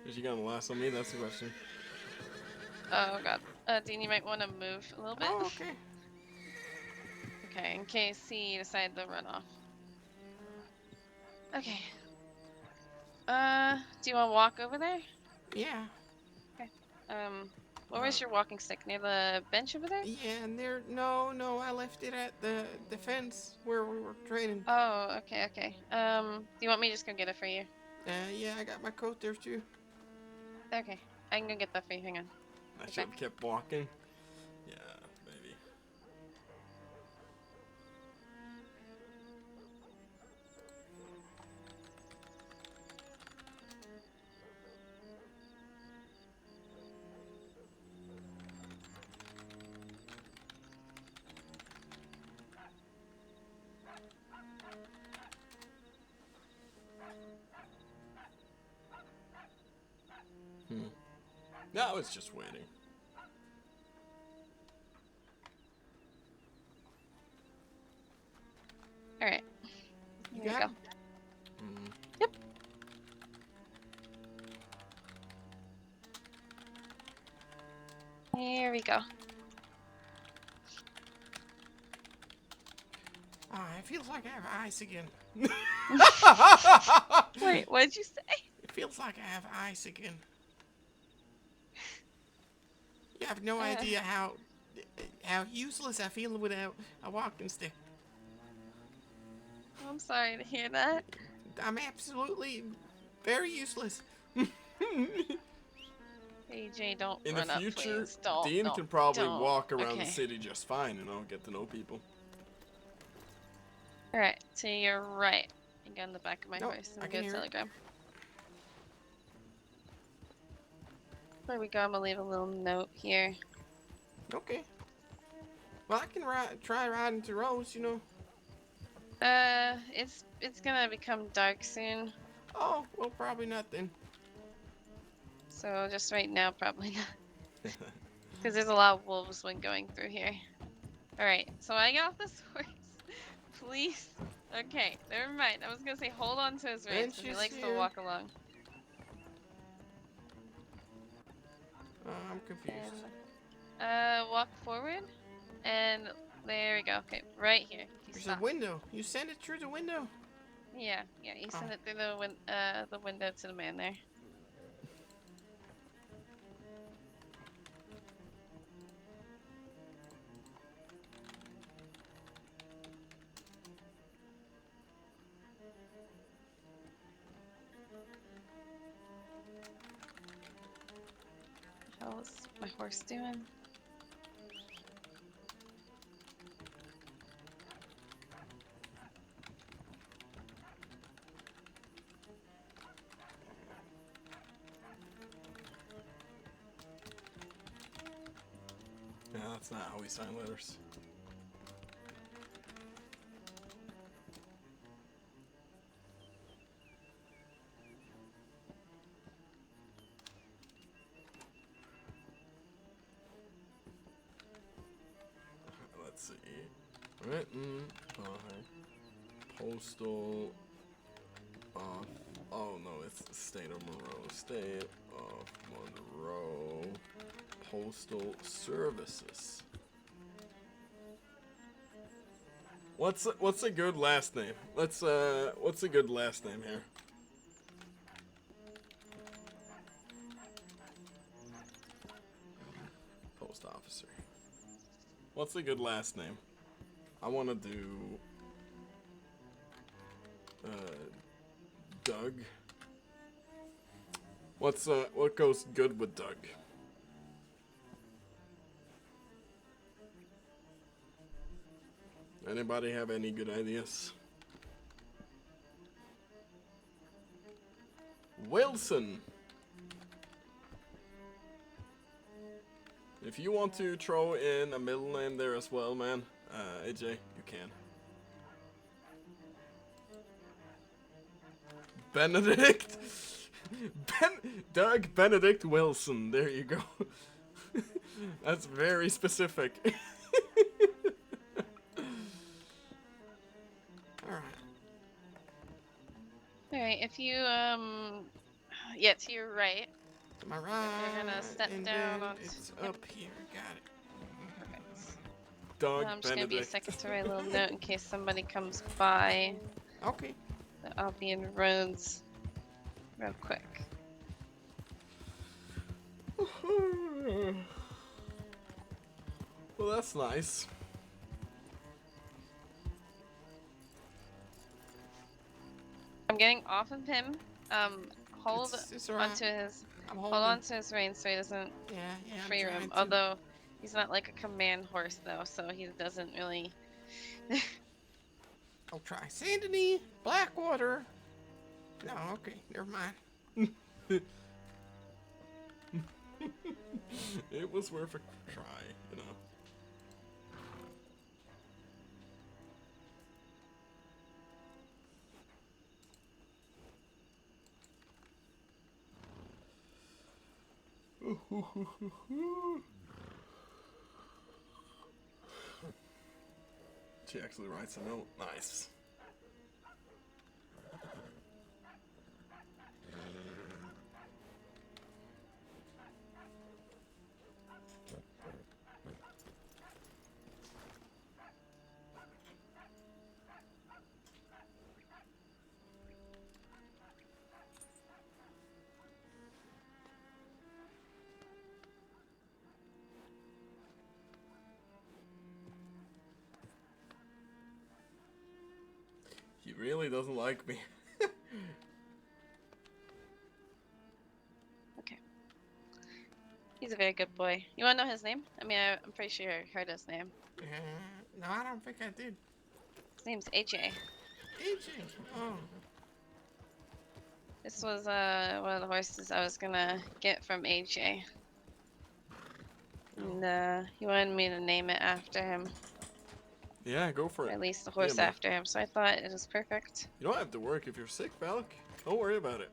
Is she gonna lasso me? That's the question. Oh god. Dean, you might want to move a little bit. Oh, okay. Okay, in case he decided to run off. Okay. Do you want to walk over there? Yeah. Okay. Where's your walking stick? Near the bench over there? Yeah, and no, I left it at the fence where we were training. Oh, okay, okay. Do you want me to just go get it for you? Yeah, I got my coat there too. Okay, I can go get that for you. Hang on. I should have kept walking. Yeah, maybe. No, I was just waiting. Alright. You Here we got go. him? Yep. Here we go. It feels like I have ice again. Wait, what did you say? It feels like I have ice again. You have no idea how useless I feel without a walking stick. I'm sorry to hear that. I'm absolutely very useless. AJ, don't In the run up, future, please. Don't. Dean don't, can probably don't. walk around the Okay. city just fine, get to know people. Alright, to your right. I got in the back of my Nope, horse I and can go hear it. telegram. There we go. I'm gonna leave a little note here. Okay. Well, I can try riding to Rose, you know. It's gonna become dark soon. Oh, well, probably not then. So just right now, probably not. Because there's a lot of wolves when going through here. Alright, so I got off this horse. Please. Okay, never mind. I was gonna say hold on to his reins because he Bench is likes to here. walk along. I'm confused. Walk forward. And there we go. Okay, right here. You There's stop. a window. You send it through the window? Yeah, you send it through the window to the man there. How's my horse doing? Yeah, that's not how we sign letters. Let's see. Written by postal of. Oh no, it's the state of Monroe. State of Monroe Postal Services. What's a good last name? What's a good last name here? Post officer. What's a good last name? I want to do Doug. What goes good with Doug? Anybody have any good ideas? Wilson. If you want to throw in a middle name there as well, man, AJ, you can. Benedict? Doug Benedict Wilson. There you go. That's very specific. Alright, if you, yeah, to your right. To my right. You're gonna step and down then on. it's up here. Got it. Perfect. Doug I'm just gonna be a Benedict. second to write a little note in case somebody comes by. Okay. That I'll be in roads real quick. Well, that's nice. I'm getting off of him. Hold It's all right. onto his. I'm Hold holding. on to his reins so he doesn't Yeah, free I'm roam. trying to. Although he's not like a command horse though, so he doesn't really. I'll try. Saint Denis, Blackwater. No, okay, never mind. It was worth a try, you know. She actually writes a note. Nice. really doesn't like me. He's a very good boy. You want to know his name? I mean, I'm pretty sure you heard his name. No, I don't think I did. His name's AJ. AJ. Oh. This was one of the horses I was gonna get from AJ. And he wanted me to name it after him. Yeah, go for it. At least the horse man. after him, so I thought it was perfect. You don't have to work if you're sick, Valk. Don't worry about it.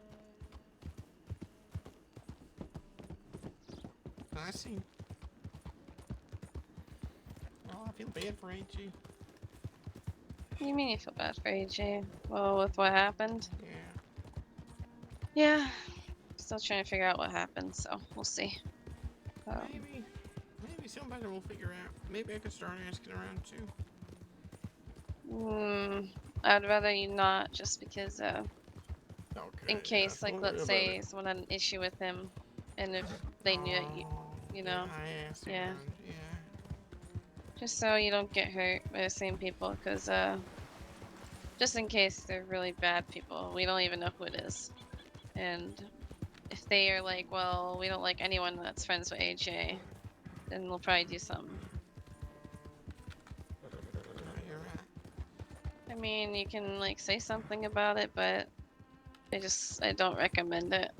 I see. Oh, I feel bad for AG. What do you mean you feel bad for AJ? Well, with what happened? Yeah. Yeah. Still trying to figure out what happened, so we'll see. Maybe somebody will figure out. Maybe I could start asking around too. I'd rather you not, just because in case, yeah, like, don't let's worry say about it. someone had an issue with him, and if they knew that you know, I asked yeah. around, yeah. Just so you don't get hurt by the same people, because just in case they're really bad people, we don't even know who it is. And if they are like, well, we don't like anyone that's friends with AJ, then they'll probably do something. You're right. I mean, you can like say something about it, but I don't recommend it.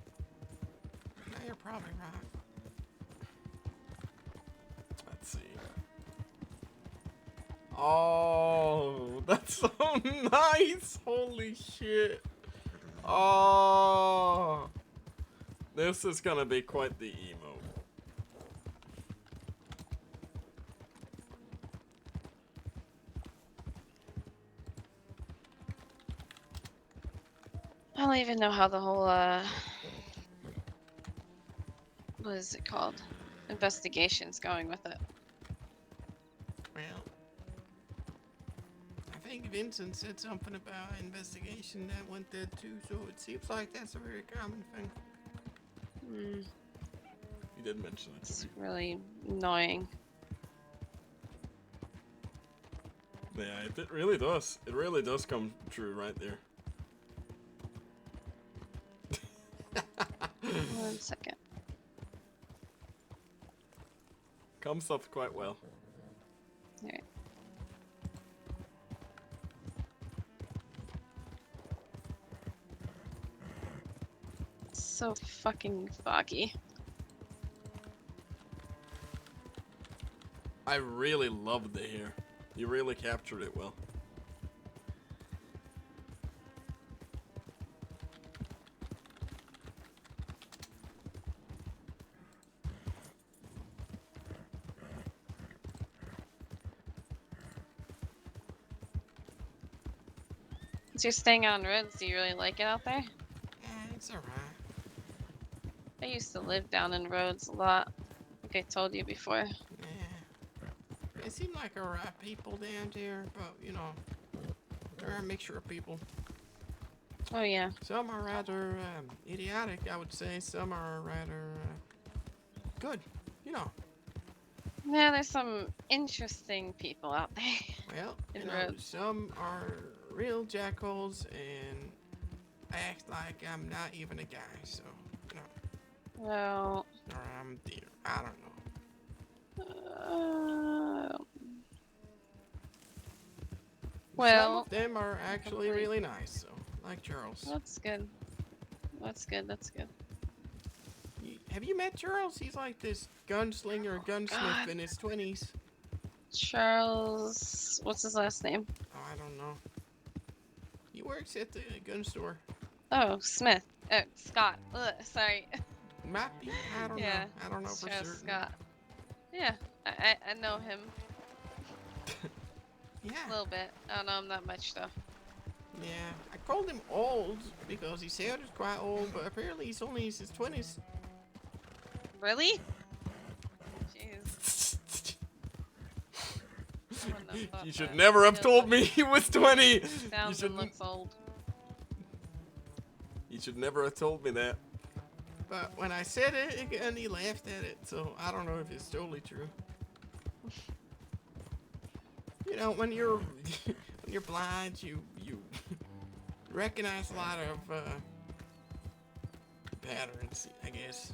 No, you're probably right. Let's see. Oh, that's so nice! Holy shit! Oh, this is gonna be quite the emo. I don't even know how the whole what is it called? Investigation's going with it. Well, I think Vincent said something about investigation that went there too, so it seems like that's a very common thing. You did mention it. It's really annoying. Yeah, it really does. It really does come true right there. 1 second. Comes up quite well. Alright. So fucking foggy. I really loved the hair. You really captured it well. Since you're staying on roads, do you really like it out there? Yeah, it's alright. I used to live down in roads a lot. I think I told you before. Yeah. They seem like alright people down there, but you know, they're a mixture of people. Oh yeah. Some are rather idiotic, I would say. Some are rather good, you know. Yeah, there's some interesting people out there. Well, in you know, roads. some are real jackals and act like I'm not even a guy, so, you know. Well. Or I'm dear. I don't know. Well. Some of them are actually really nice, so, like Charles. That's good. That's good. That's good. Have you met Charles? He's like this gunslinger, gunsmith God. in his 20s. Charles. What's his last name? Oh, I don't know. He works at the gun store. Oh, Smith. Scott. Ugh, sorry. Might be. I don't know. I don't know for Charles certain. Scott. Yeah, I know him. Yeah. A little bit. I don't know him that much though. Yeah. I called him old because he sounded quite old, but apparently he's only in his 20s. Really? Jeez. I wouldn't have thought You should that. never have Feels told me like he was 20. You Sounds should. and looks old. You should never have told me that. But when I said it again, he laughed at it, so I don't know if it's totally true. You know, when you're when you're blind, you recognize a lot of patterns, I guess.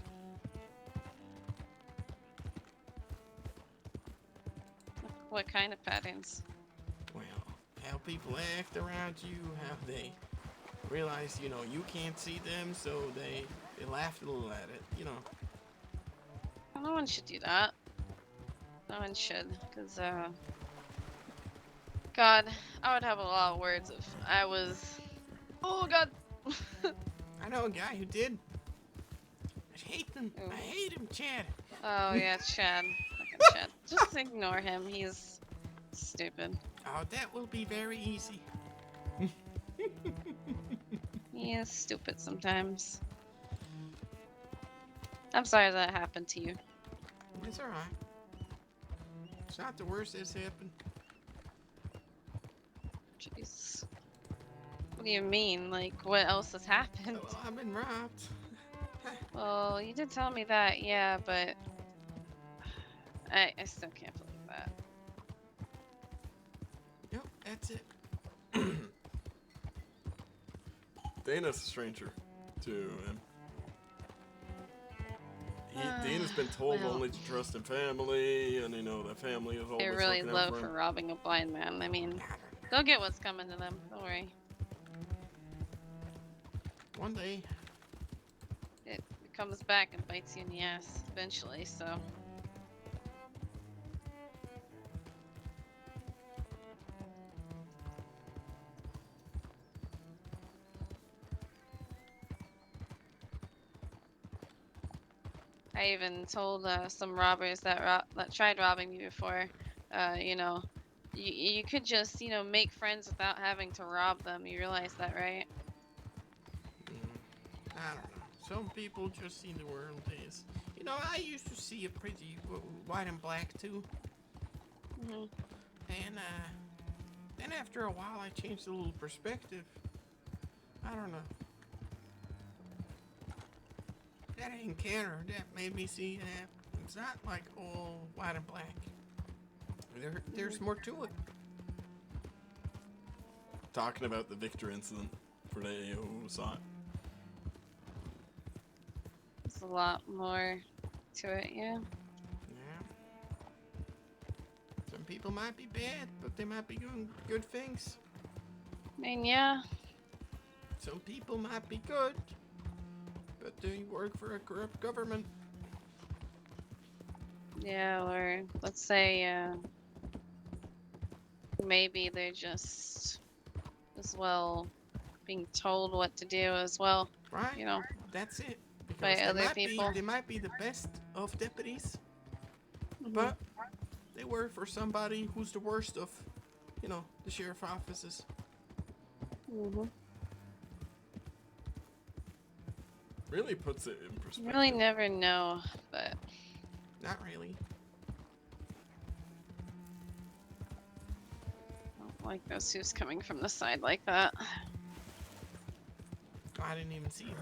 What kind of patterns? Well, how people act around you, how they realize, you know, you can't see them, so they laugh a little at it, you know. No one should do that. No one should, because, God, I would have a lot of words if I was... Oh, God! I know a guy who did. I hate them. I hate him, Chad. Oh, yeah, Chad. Fucking Chad. Just ignore him. He's stupid. Oh, that will be very easy. He is stupid sometimes. I'm sorry that happened to you. It's alright. It's not the worst that's happened. Jeez. What do you mean? Like, what else has happened? Well, I've been robbed. Well, you did tell me that, yeah, but... I still can't believe that. Yep, that's it. Dana's a stranger to him. Dana's been told well. only to trust in family, and you know that family is always They're really looking out low for for him. robbing a blind man. I mean, they'll get what's coming to them. Don't worry. One day. It comes back and bites you in the ass eventually, so... I even told some robbers that tried robbing me before, you know, you could just, you know, make friends without having to rob them. You realize that, right? I don't know. Some people just see the world as... You know, I used to see it pretty white and black, too. Mm-hmm. And, then after a while, I changed a little perspective. I don't know. That encounter, that made me see that it's not like all white and black. There's more to it. Talking about the Victor incident for the AO who saw it. There's a lot more to it, yeah. Yeah. Some people might be bad, but they might be doing good things. I mean, yeah. Some people might be good, but they work for a corrupt government. Yeah, or let's say, maybe they're just as well being told what to do as well. Right. You know. That's it. By Because other people. They might be the best of deputies, but they work for somebody who's the worst of, you know, the sheriff offices. Really puts it in You perspective. really never know, but... Not really. I don't like those who's coming from the side like that. Oh, I didn't even see him.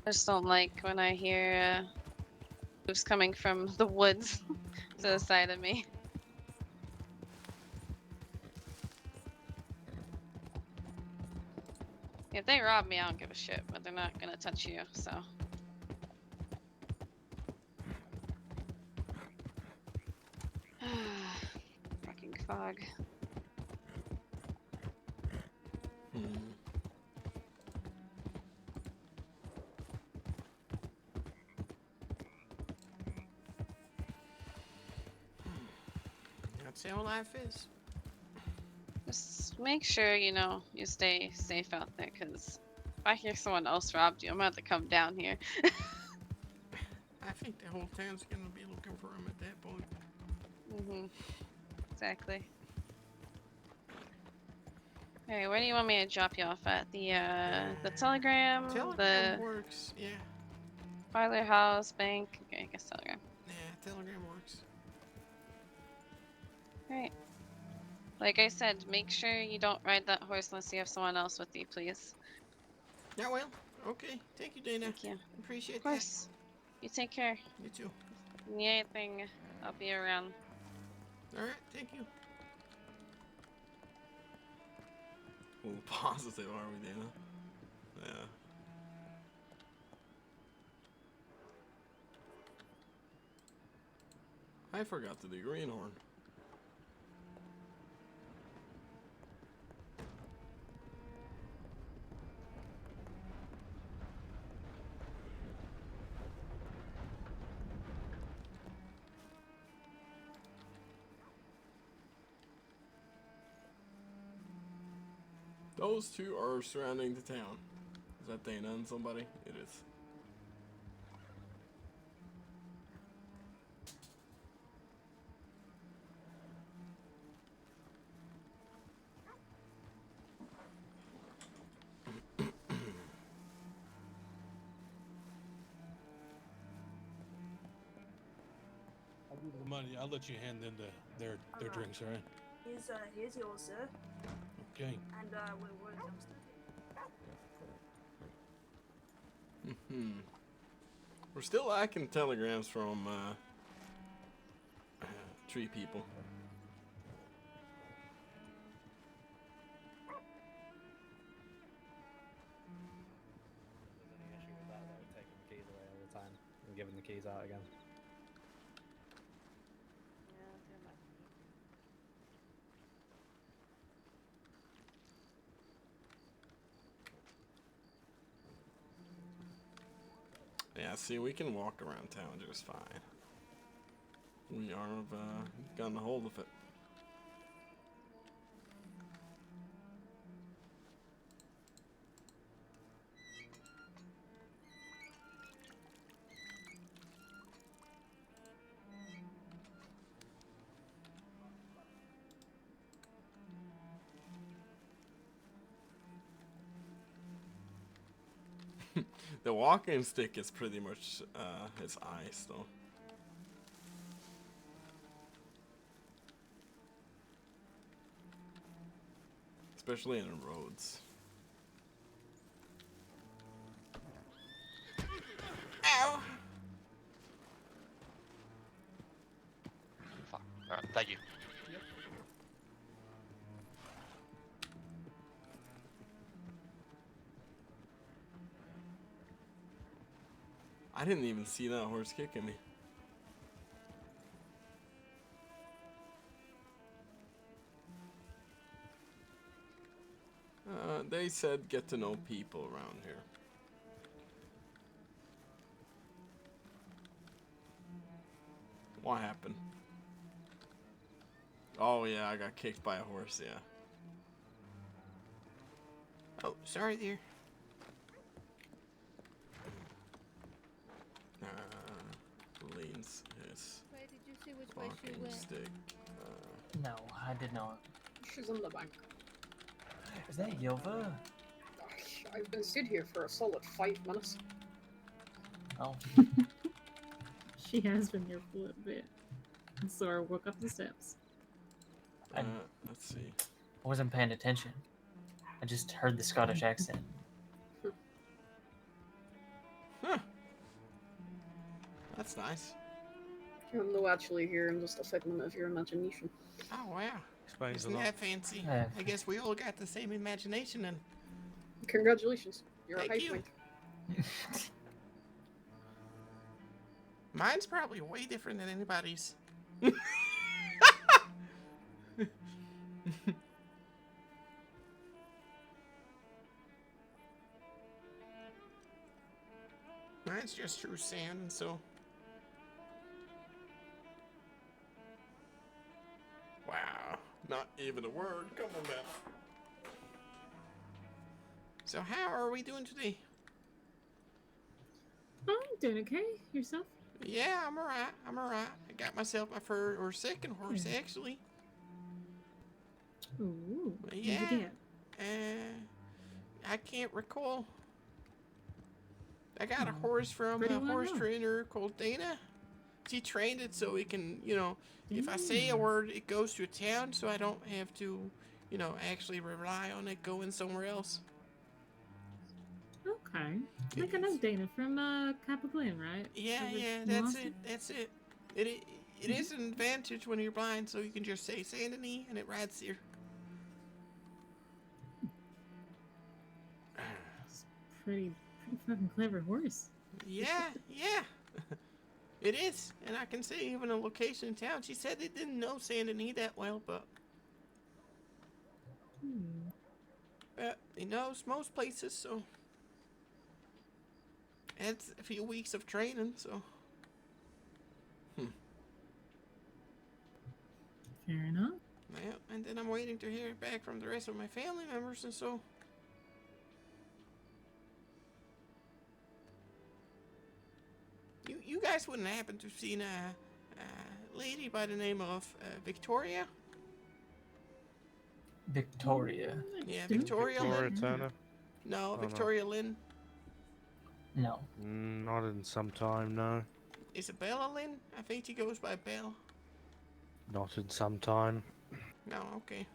I just don't like when I hear who's coming from the woods to the side of me. If they rob me, I don't give a shit, but they're not gonna touch you, so. Fucking fog. That's how life is. Just make sure, you know, you stay safe out there, because if I hear someone else robbed you, I'm gonna have to come down here. I think the whole town's gonna be looking for him at that point. Exactly. Okay, where do you want me to drop you off at? The telegram? Telegram works, yeah. Parlor house, bank? Okay, I guess telegram. Yeah, telegram works. Alright. Like I said, make sure you don't ride that horse unless you have someone else with you, please. Yeah, well, okay. Thank you, Dana. Thank you. Appreciate Of course. You take care. You too. Need anything, I'll be around. Alright, thank you. A little positive, are we, Dana? Yeah. I forgot to do greenhorn. Those two are surrounding the town. Is that Dana and somebody? It is. I'll give you the money. I'll let you hand them their drinks, all right? Here's yours, sir. Okay. And we're dumpster. We're still lacking telegrams from tree people. Any issue with that, though, taking the keys away all the time and giving the keys out again? Yeah, see, we can walk around town just fine. We are gotten a hold of it. The walking stick is pretty much it's ice though. Especially in the roads. Ow! Fuck. Alright, thank you. I didn't even see that horse kicking me. They said get to know people around here. What happened? Oh yeah, I got kicked by a horse, yeah. Oh, sorry, dear. Leans his Wait, did you see which way she walking went? stick. No, I did not. She's in the bank. Is that Yova? I've been sitting here for a solid 5 minutes. Oh. She has been here for a little bit. And so I walk up the steps. Let's see. I wasn't paying attention. I just heard the Scottish accent. Huh. That's nice. No, actually, here I'm just a figment of your imagination. Oh, wow. Explains Isn't a lot. that fancy? Yeah. I guess we all got the same imagination and Congratulations, you're Thank a you. halfling. mine's probably way different than anybody's. Mine's just true sand, so. Wow. Not even a word. Come on, man. So how are we doing today? I'm doing okay. Yourself? Yeah, I'm alright. I'm alright. I got myself my first or second horse, actually. Ooh. But What'd yeah. you get? I can't recall. I got a horse from Pretty a well horse known. trainer called Dana. She trained it so it can, you know, if I say a word, it goes to a town, so I don't have to, you know, actually rely on it going somewhere else. Okay. I think I know Dana from Kappa Glen, right? Yeah, Over yeah, in that's Austin? it. That's it. It is an advantage when you're blind, so you can just say Saint Denis and it rides here. pretty fucking clever horse. Yeah, yeah. It is, and I can say even a location in town. She said they didn't know Saint Denis that well, but he knows most places, so it's a few weeks of training, so. Fair enough. Yeah, and then I'm waiting to hear back from the rest of my family members, and so. You guys wouldn't happen to have seen a lady by the name of Victoria? Victoria. Yeah, Victoria Lynn. Turner? No, Oh, no. Victoria Lynn. No. Not in some time, no. Isabella Lynn? I think she goes by Belle. Not in some time. No, okay.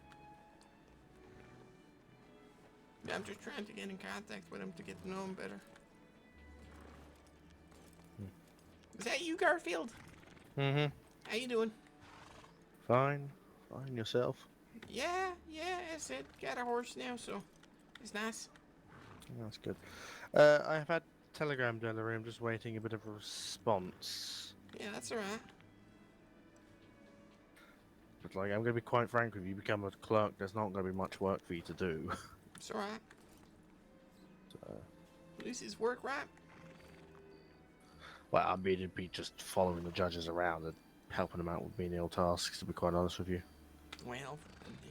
I'm just trying to get in contact with him to get to know him better. Is that you, Garfield? Mm-hmm. How you doing? Fine. Fine, yourself? Yeah, I said, got a horse now, so it's nice. That's good. I have had telegram delivery. I'm just waiting a bit of a response. Yeah, that's alright. But like, I'm going to be quite frank with you. Become a clerk, there's not going to be much work for you to do. It's alright. So, At least it's work right. well, I mean, it'd be just following the judges around and helping them out with menial tasks, to be quite honest with you. Well,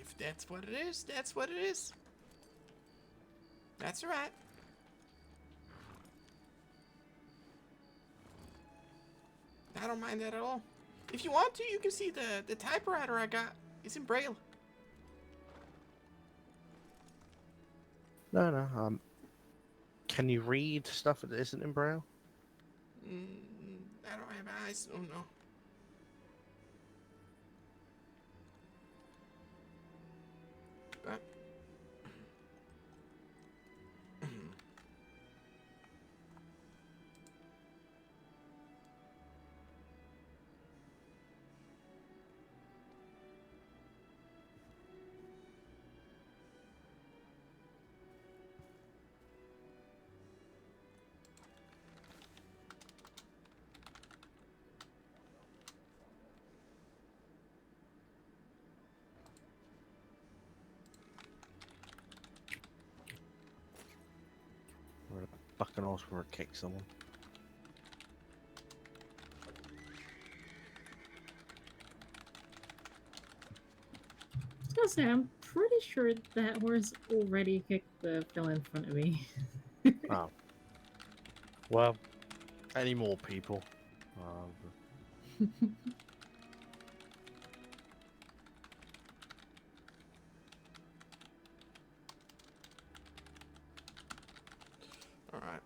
if that's what it is, that's what it is. That's alright. I don't mind that at all. If you want to, you can see the typewriter I got. It's in Braille. No. Can you read stuff that isn't in Braille? I don't have eyes. Oh no. But Or a fucking horse before it kicks someone. I was gonna say, I'm pretty sure that horse already kicked the fella in front of me. Oh. Well, any more people? alright.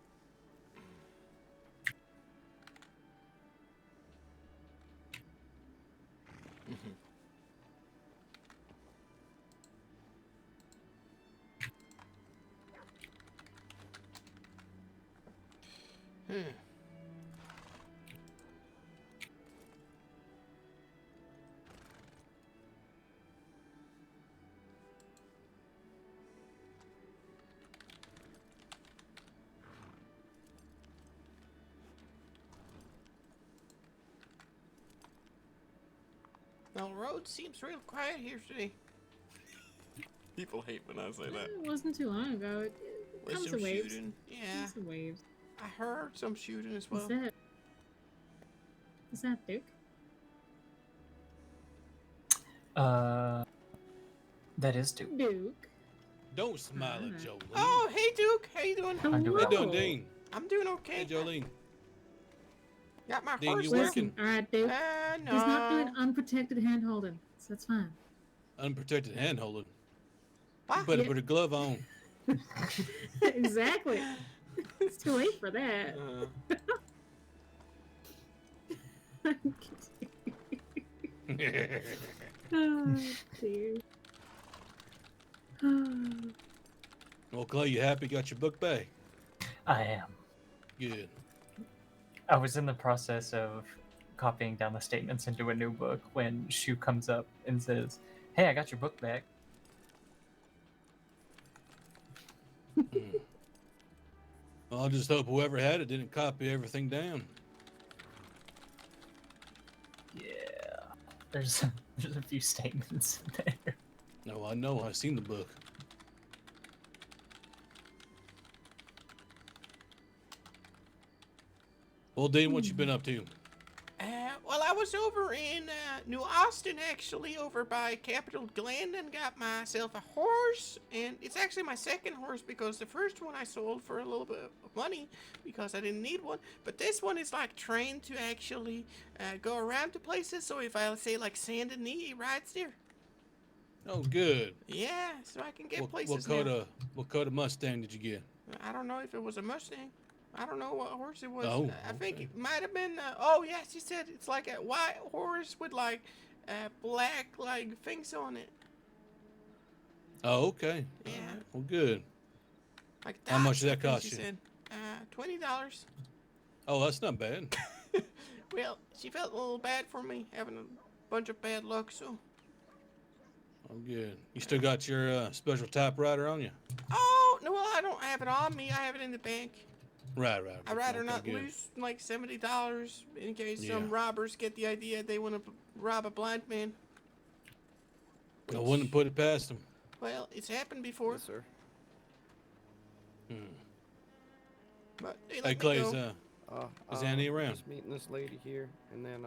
Well, the road seems real quiet here today. People hate when I say that. It wasn't too long ago. It With comes some in waves. shooting. Yeah. Comes in waves. I heard some shooting as well. Is that Duke? That is Duke. Duke. Don't smile at Jolene. Oh, hey Duke, how you doing? How you doing, Dean? I'm doing okay. Hey, Jolene. Got my Dean, horse you there. working? All right, Duke. No. He's not doing unprotected hand holding, so that's fine. Unprotected hand holding. What? You better Yeah. put a glove on. Exactly. It's too late for that. Oh, dear. Well, Clay, you happy? Got your book back? I am. Good. I was in the process of copying down the statements into a new book when Shu comes up and says, "Hey, I got your book back." Well, I'll just hope whoever had it didn't copy everything down. Yeah. There's a few statements in there. No, I know. I've seen the book. Well, Dean, what you been up to? Well, I was over in New Austin, actually, over by Capitol Glen, and got myself a horse. And it's actually my second horse because the first one I sold for a little bit of money because I didn't need one. But this one is like trained to actually go around to places. So if I say like Saint Denis, he rides there. Oh, good. Yeah, so I can get What places kind now. of Mustang did you get? I don't know if it was a Mustang. I don't know what horse it was. Oh, I think it might have been. Oh, yeah, she said it's like a white horse with like black like things on it. Oh, okay. Yeah. All right. Well, good. Like How much dots, did I that think cost she you? said. $20. Oh, that's not bad. Well, she felt a little bad for me having a bunch of bad luck, so. Oh, good. You still got your special typewriter on you? Oh, no, well, I don't have it on me. I have it in the bank. Right. I'd rather Okay, not good. lose like $70 in case some Yeah. robbers get the idea they want to rob a blind man. I wouldn't put it past them. Well, it's happened before. Yes, sir. But they Hey, let me Clay's, go. is Annie around? Just meeting this lady here, and then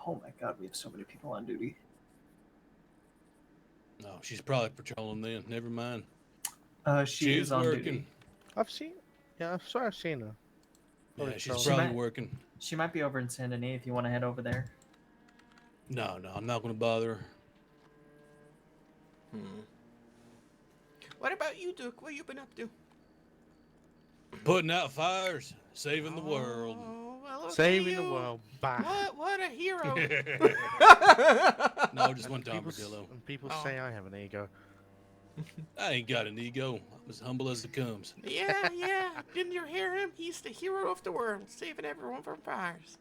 Oh my god, we have so many people on duty. No, she's probably patrolling then. Never mind. She is on working. duty. I've seen. Yeah, I'm sorry, I've seen her. Yeah, she's so- probably might- working. She might be over in Saint Denis if you want to head over there. No, I'm not going to bother her. What about you, Duke? What you been up to? Putting out fires, saving the world. Oh, well, look at Saving the you. world. Bah. What a hero. No, just one People, armadillo. and people Oh. say I have an ego. I ain't got an ego. I'm as humble as it comes. Yeah. Didn't you hear him? He's the hero of the world, saving everyone from fires.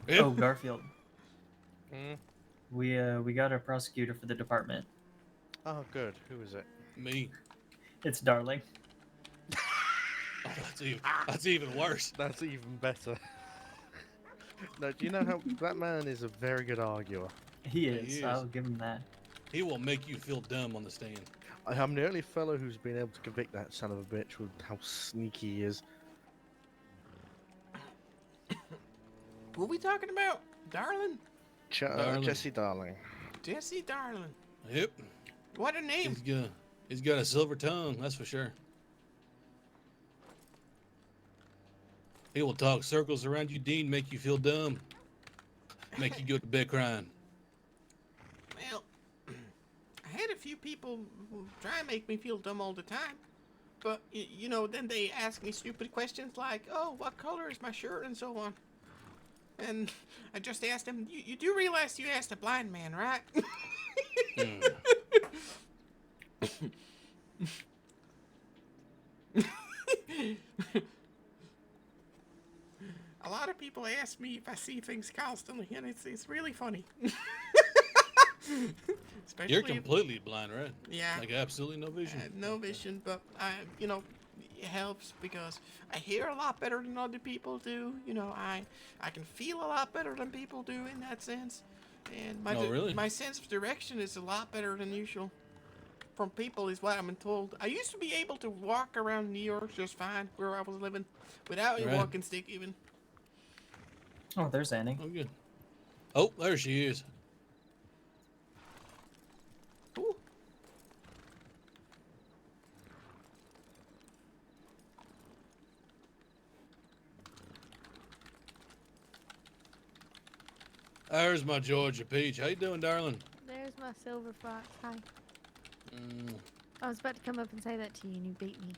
Yep. Oh, Garfield. Mm. We got a prosecutor for the department. Oh, good. Who is it? Me. It's Darling. Oh, that's even worse. That's even better. No, do you know how that man is a very good arguer? He Yeah, is. he is. I'll give him that. He will make you feel dumb on the stand. I'm the only fellow who's been able to convict that son of a bitch with how sneaky he is. Who we talking about? Darling? Darling. Jesse Darling. Jesse Darling. Yep. What a name. He's got a silver tongue, that's for sure. He will talk circles around you, Dean, make you feel dumb. Make you go to bed crying. Well, I had a few people who try and make me feel dumb all the time. But, you know, then they ask me stupid questions like, oh, what color is my shirt, and so on. And I just asked them, you do realize you asked a blind man, right? A lot of people ask me if I see things constantly, and it's really funny. Especially You're completely blind, right? Yeah. Like absolutely no vision. No vision, but you know, it helps because I hear a lot better than other people do. You know, I can feel a lot better than people do in that sense, and really? my sense of direction is a lot better than usual. From people is what I'm told. I used to be able to walk around New York just fine where I was living without a Right. walking stick even. Oh, there's Annie. Oh, good. Oh, there she is. Ooh. There's my Georgia Peach. How you doing, darling? There's my silver fox. Hi. Mm, I was about to come up and say that to you, and you beat me.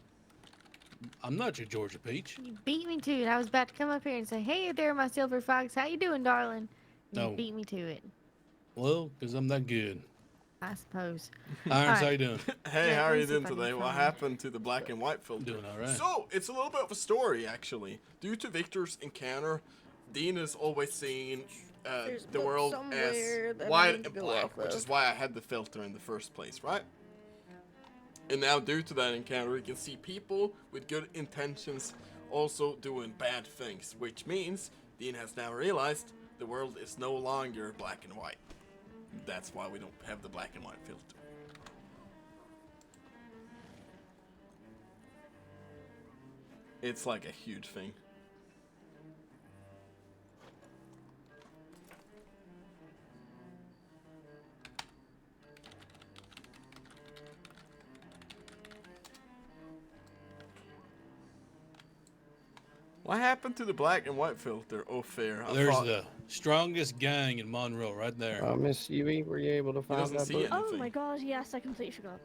I'm not your Georgia Peach. You beat me to it. I was about to come up here and say, "Hey there, my silver fox. How you doing, darling?" And No. You beat me to it. Well, because I'm that good. I suppose. Irons, how you doing? Hey, Yeah, how are let me you see if doing I can today? What find- happened to the black and white filter? Doing all right. So, it's a little bit of a story, actually. Due to Victor's encounter, Dean is always seeing There's the book world somewhere as that I white need to and go black, off which of. is why I had the filter in the first place, right? And now, due to that encounter, we can see people with good intentions also doing bad things, which means Dean has now realized the world is no longer black and white. That's why we don't have the black and white filter. It's like a huge thing. What happened to the black and white filter? Oh, fair. I There's thought the strongest gang in Monroe right there. Miss Yui, were you able to find doesn't that see book? anything. Oh my gosh, yes, I completely forgot.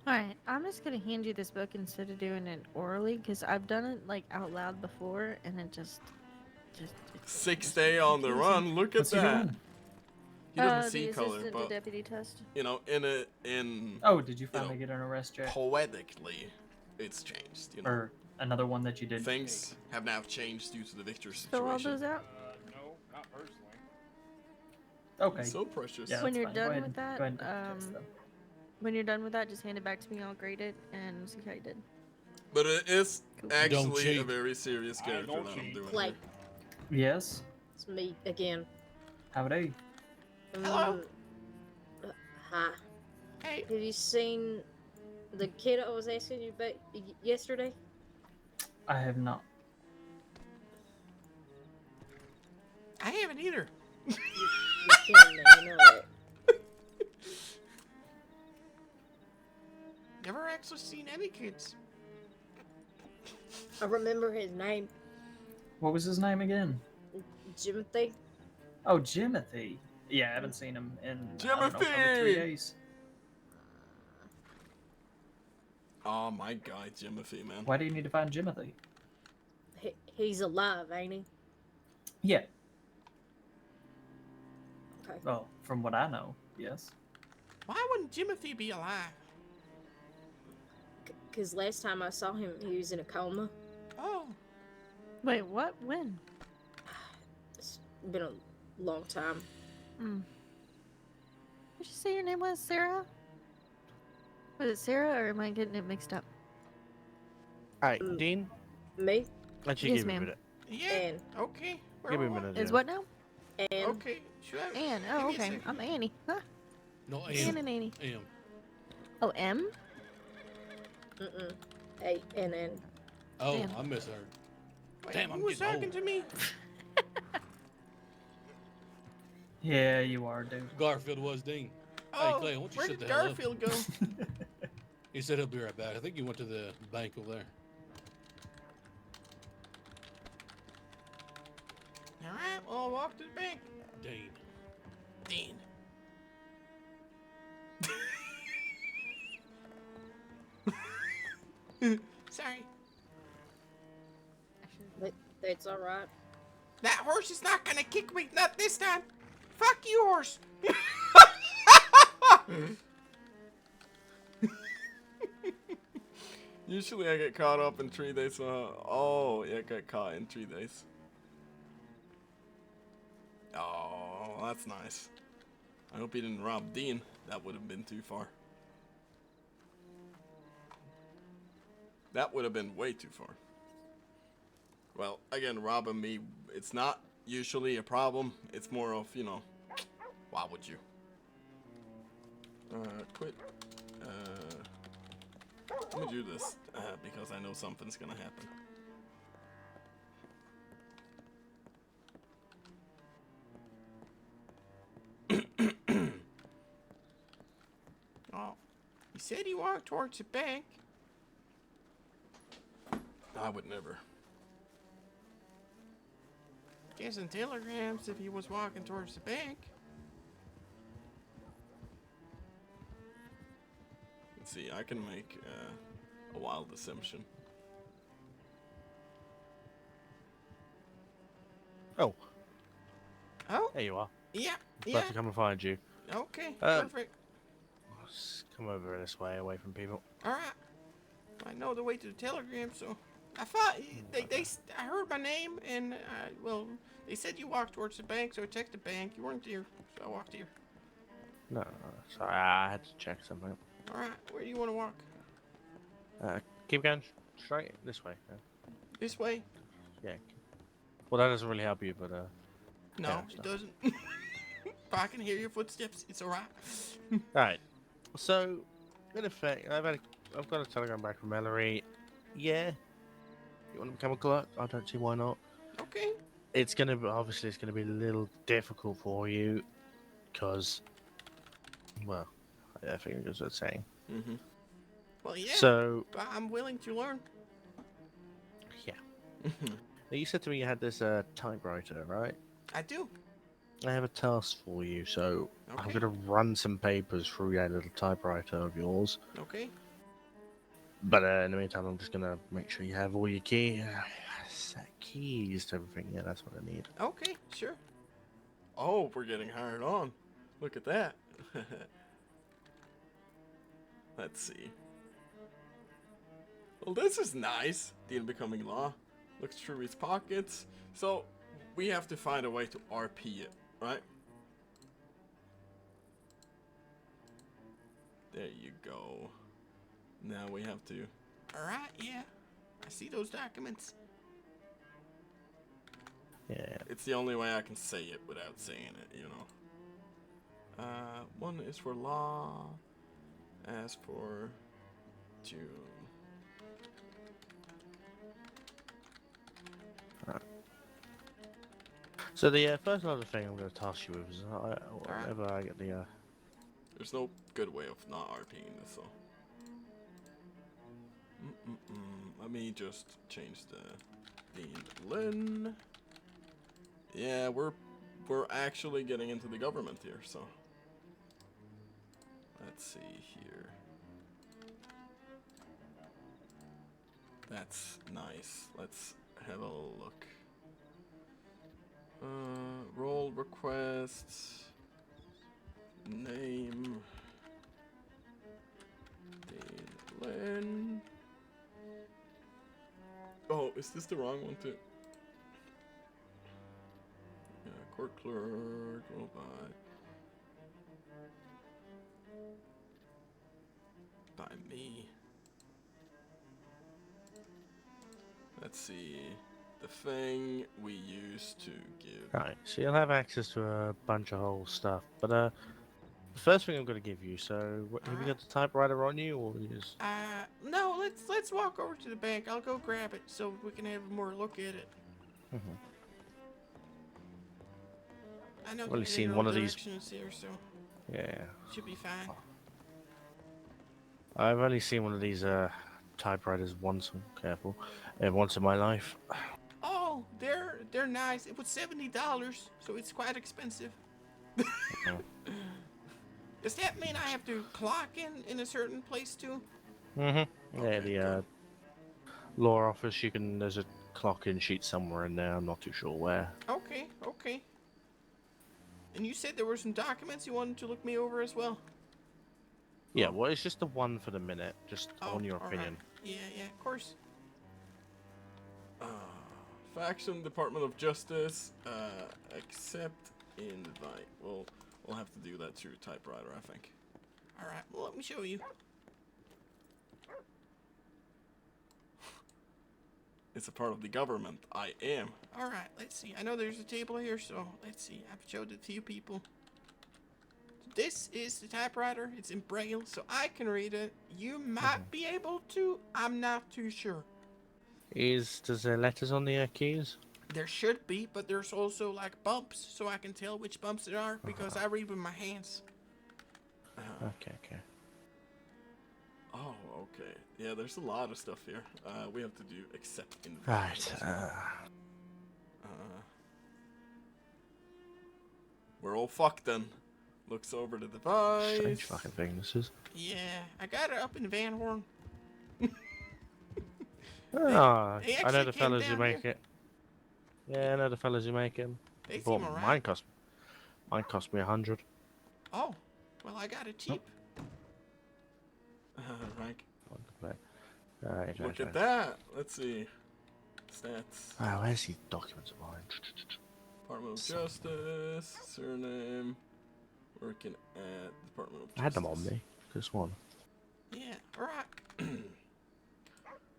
Alright, I'm just gonna hand you this book instead of doing it orally, because I've done it like out loud before, and it just 6th day on the run. Look at What's he that. doing? He doesn't the see color, assistant to but deputy test. you know, in Oh, did you finally get an arrest check? poetically, it's changed. You know, Or another one that you did? things have now changed due to the Victor Fill all situation. those out. No, not personally. Okay. So precious. Yeah, When that's you're fine. Go done ahead with and- that, go ahead and text them. when you're done with that, just hand it back to me. I'll grade it and see how you did. But it is Cool. Don't actually a cheat. very serious character don't that I'm cheat. doing Clay, here. Yes. it's me again. Howdy. Hello. Hi. Hey. Have you seen the kid I was asking you about yesterday? I have not. I haven't either. You kidding me, I know that. Never actually seen any kids. I remember his name, What was his name again? Jimothy. Oh, Jimothy. Yeah, I haven't seen him in I don't know, probably 3 Jimothy! days. Oh, my guy, Jimothy, man. Why do you need to find Jimothy? He's alive, ain't he? Yeah. Okay. Well, from what I know, yes. Why wouldn't Jimothy be alive? Because last time I saw him, he was in a coma. Oh. Wait, what? When? It's been a long time. Hmm. Did you say your name was Sarah? Was it Sarah, or am I getting it mixed up? Alright, Dean. Me? Actually, Yes, give me a ma'am. minute. Yeah. And Okay. Give me a minute. Is yeah. what now? and Okay. Sure. Anne. Give Oh, me a okay. second. I'm Annie. Huh? No, Anne and Annie. M. Oh, M? A-N-N. Oh, Damn. I misheard. Wait, Damn, I'm who was getting talking old. to me? Yeah, you are, dude. Garfield was Dean. Oh, hey, Clay, why don't you where shut did the hell Garfield go? up? He said he'll be right back. I think he went to the bank over there. All right. Well, I'll walk to the bank. Dean. Dean. Sorry. That's alright. That horse is not gonna kick me. Not this time. Fuck you, horse. Usually I get caught up in 3 days. Oh, yeah, I got caught in 3 days. Oh, that's nice. I hope he didn't rob Dean. That would have been too far. That would have been way too far. Well, again, robbing me, it's not usually a problem. It's more of, you know, why would you? Quit. Let me do this, because I know something's gonna happen. Oh, he said he walked towards the bank. I would never. Guessing telegrams if he was walking towards the bank. Let's see, I can make a wild assumption. Oh. Oh. There you are. Yeah. About to come and find you. Okay. Um, Perfect. Let's come over this way, away from people. All right. I know the way to the telegram, so I thought I heard my name and well, they said you walked towards the bank, so I checked the bank. You weren't here, so I walked here. No, sorry, I had to check something. All right, where do you want to walk? Keep going straight this way. Yeah. This way? Yeah. Well, that doesn't really help you, but No, yeah, it doesn't. But I can hear your footsteps. It's all right. Right. So, in effect, I've got a telegram back from Ellery. Yeah. You want to become a clerk? I don't see why not. Okay. It's gonna be obviously it's gonna be a little difficult for you, because, well, I think it goes without saying. Mm-hmm. Well, yeah. So, but I'm willing to learn. yeah. Now, you said to me you had this typewriter, right? I do. I have a task for you, so I'm Okay. gonna run some papers through that little typewriter of yours. Okay. But in the meantime, I'm just gonna make sure you have all your keys to everything. Yeah, that's what I need. Okay, sure. Oh, we're getting hired on. Look at that. Let's see. Well, this is nice. Deal becoming law. Looks through his pockets. So, we have to find a way to RP it, right? There you go. Now we have to... All right, yeah. I see those documents. Yeah. It's the only way I can say it without saying it, you know. One is for law. As for June. Right. So the first other thing I'm going to task you with is whenever I get the There's no good way of not RPing this, so. Let me just change the Lynn. Yeah, we're actually getting into the government here, so. Let's see here. That's nice. Let's have a look. Role requests. Name. Lynn. Oh, is this the wrong one too? Yeah, court clerk, roll by me. Let's see. The thing we used to give. Right, so you'll have access to a bunch of whole stuff, but the first thing I'm going to give you. So, have you got the typewriter on you, or you just? No. Let's walk over to the bank. I'll go grab it so we can have more look at it. I know. I've only there's seen no one of these. directions here, so Yeah. should be fine. I've only seen one of these typewriters once. Careful, once in my life. Oh, they're nice. It was $70, so it's quite expensive. Does that mean I have to clock in a certain place too? Yeah, the law office. There's a clock-in sheet somewhere in there. I'm not too sure where. Okay. And you said there were some documents you wanted to look me over as well? Yeah, well, it's just the one for the minute, just on your all opinion. Right. Yeah, of course. Faction, Department of Justice, accept invite. We'll have to do that through typewriter, I think. All right, well, let me show you. It's a part of the government. I am. All right, let's see. I know there's a table here, so let's see. I've showed it to a few people. This is the typewriter. It's in Braille, so I can read it. You might be able to. I'm not too sure. Does there letters on the keys? There should be, but there's also like bumps, so I can tell which bumps there are because I read with my hands. Okay. Oh, okay. Yeah, there's a lot of stuff here. We have to do accept invite. Right. We're all fucked then. Looks over the device. Strange fucking thing this is. Yeah, I got it up in Van Horn. I actually know the came fellas who down make here. it. Yeah, I know the fellas who make it. They Bought- seem alright. Mine cost me 100. Oh, well, I got it cheap. Rank. Right. Look at that. Let's see. Stats. Ah, where's the documents of mine? Department of Justice. Surname. Working at Department of Justice. I had them on me. Just one. Yeah, alright.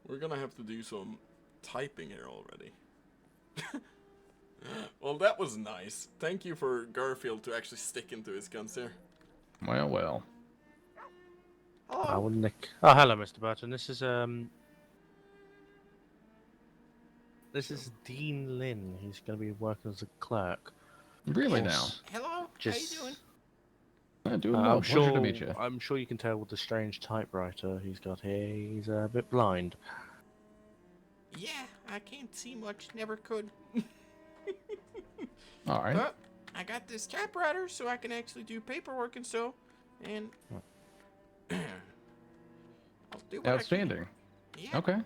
We're gonna have to do some typing here already. Well, that was nice. Thank you for Garfield to actually stick into his guns here. Well, well. I wouldn't. Oh, hello, Mr. Burton. This is Dean Lynn. He's going to be working as a clerk. Really Yes. now? Hello. Just. How you doing? Doing well. Pleasure to meet you. I'm sure you can tell with the strange typewriter he's got here. He's a bit blind. Yeah, I can't see much. Never could. All right. But I got this typewriter so I can actually do paperwork and so. And I'll do what Outstanding. I can. Yeah. Okay.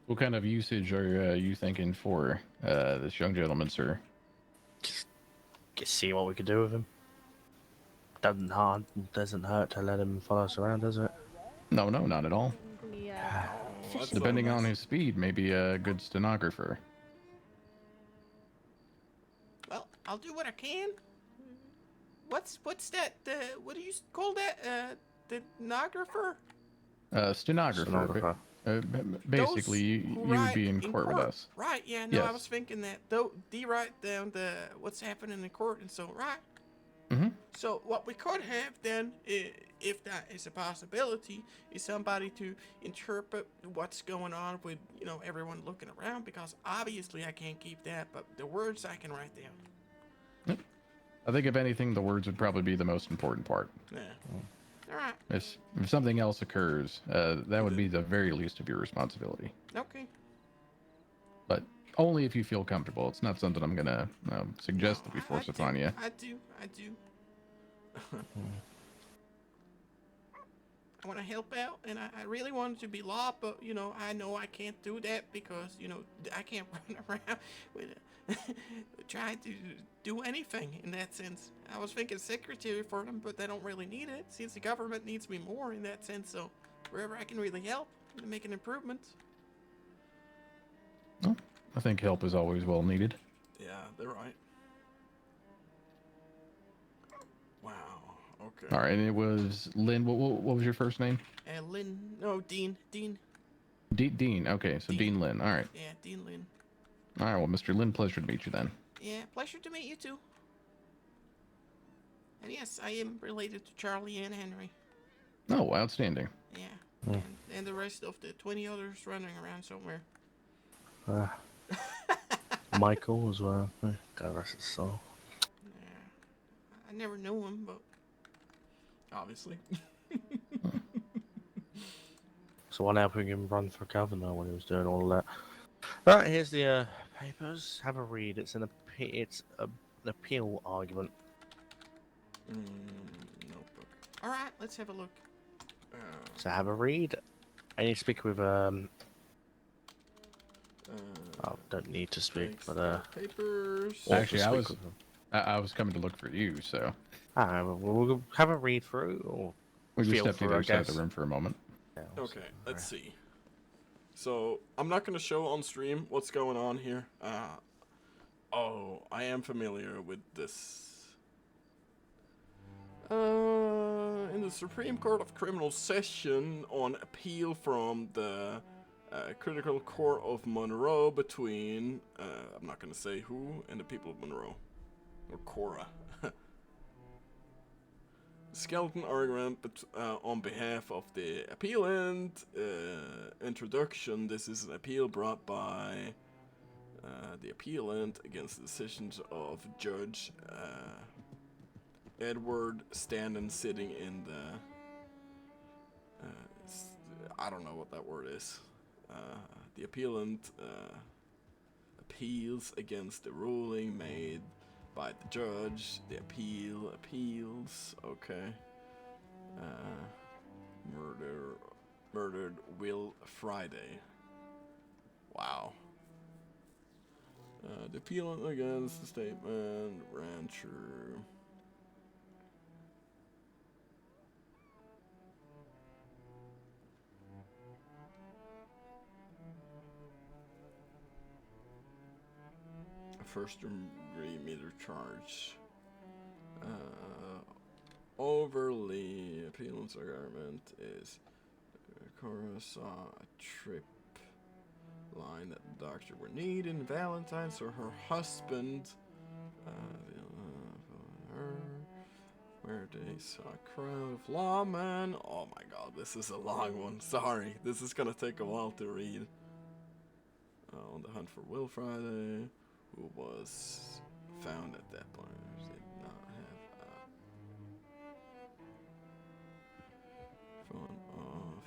What kind of usage are you thinking for this young gentleman, sir? Just see what we could do with him. Doesn't hurt to let him follow us around, does it? No, not at all. Yeah. Depending on his speed, maybe a good stenographer. Well, I'll do what I can. What's that? What do you call that? The stenographer? Stenographer. Basically, you would be in court with us. Right, yeah, no, Yes. I was thinking that. Though, they write down what's happening in court and so, right? Mm-hmm. So, what we could have then, if that is a possibility, is somebody to interpret what's going on with, everyone looking around, because obviously I can't keep that, but the words I can write down. I think if anything, the words would probably be the most important part. Yeah. All right. If something else occurs, that would be the very least of your responsibility. Okay. But only if you feel comfortable. It's not something I'm gonna suggest that we force upon you. I do. I want to help out, and I really wanted to be law, but I know I can't do that because I can't run around with trying to do anything in that sense. I was thinking secretary for them, but they don't really need it since the government needs me more in that sense. So wherever I can really help to make an improvement. Well, I think help is always well needed. Yeah, they're right. Wow. Okay. All right, and it was Lynn. What was your first name? Lynn. No, Dean. Dean. Okay, so Dean Lynn. All right. Yeah, Dean Lynn. All right. Well, Mr. Lynn, pleasure to meet you then. Yeah, pleasure to meet you too. And yes, I am related to Charlie and Henry. Oh, outstanding. Yeah. And the rest of the 20 others running around somewhere. Michael as well. God rest his soul. Yeah. I never knew him, but obviously. So one helping him run for governor when he was doing all that. Right, here's the papers. Have a read. It's an appeal argument. Notebook. All right, let's have a look. So have a read. I need to speak with I don't need to speak, but papers. Actually, I was coming to look for you, so. We'll have a read through. Or we just feel stepped to the for, I other side of guess. the room for a moment. Okay, let's see. So, I'm not going to show on stream what's going on here. I am familiar with this. In the Supreme Court of Criminal Session on appeal from the Critical Court of Monroe between, I'm not going to say who, and the people of Monroe. Or Cora. Skeleton argument on behalf of the appellant. Introduction. This is an appeal brought by the appellant against the decisions of Judge Edward Standen sitting in the I don't know what that word is. The appellant appeals against the ruling made by the judge. The appeals. Okay. Murdered Will Friday. Wow. The appeal against the statement, rancher. first-degree meter charge. Overly appealing argument is Cora saw a trip line that the doctor were needing Valentine's or her husband. Where they saw a crowd of lawmen. Oh my god, this is a long one. Sorry, this is gonna take a while to read. On the hunt for Will Friday, who was found at that point. Did not have a phone off.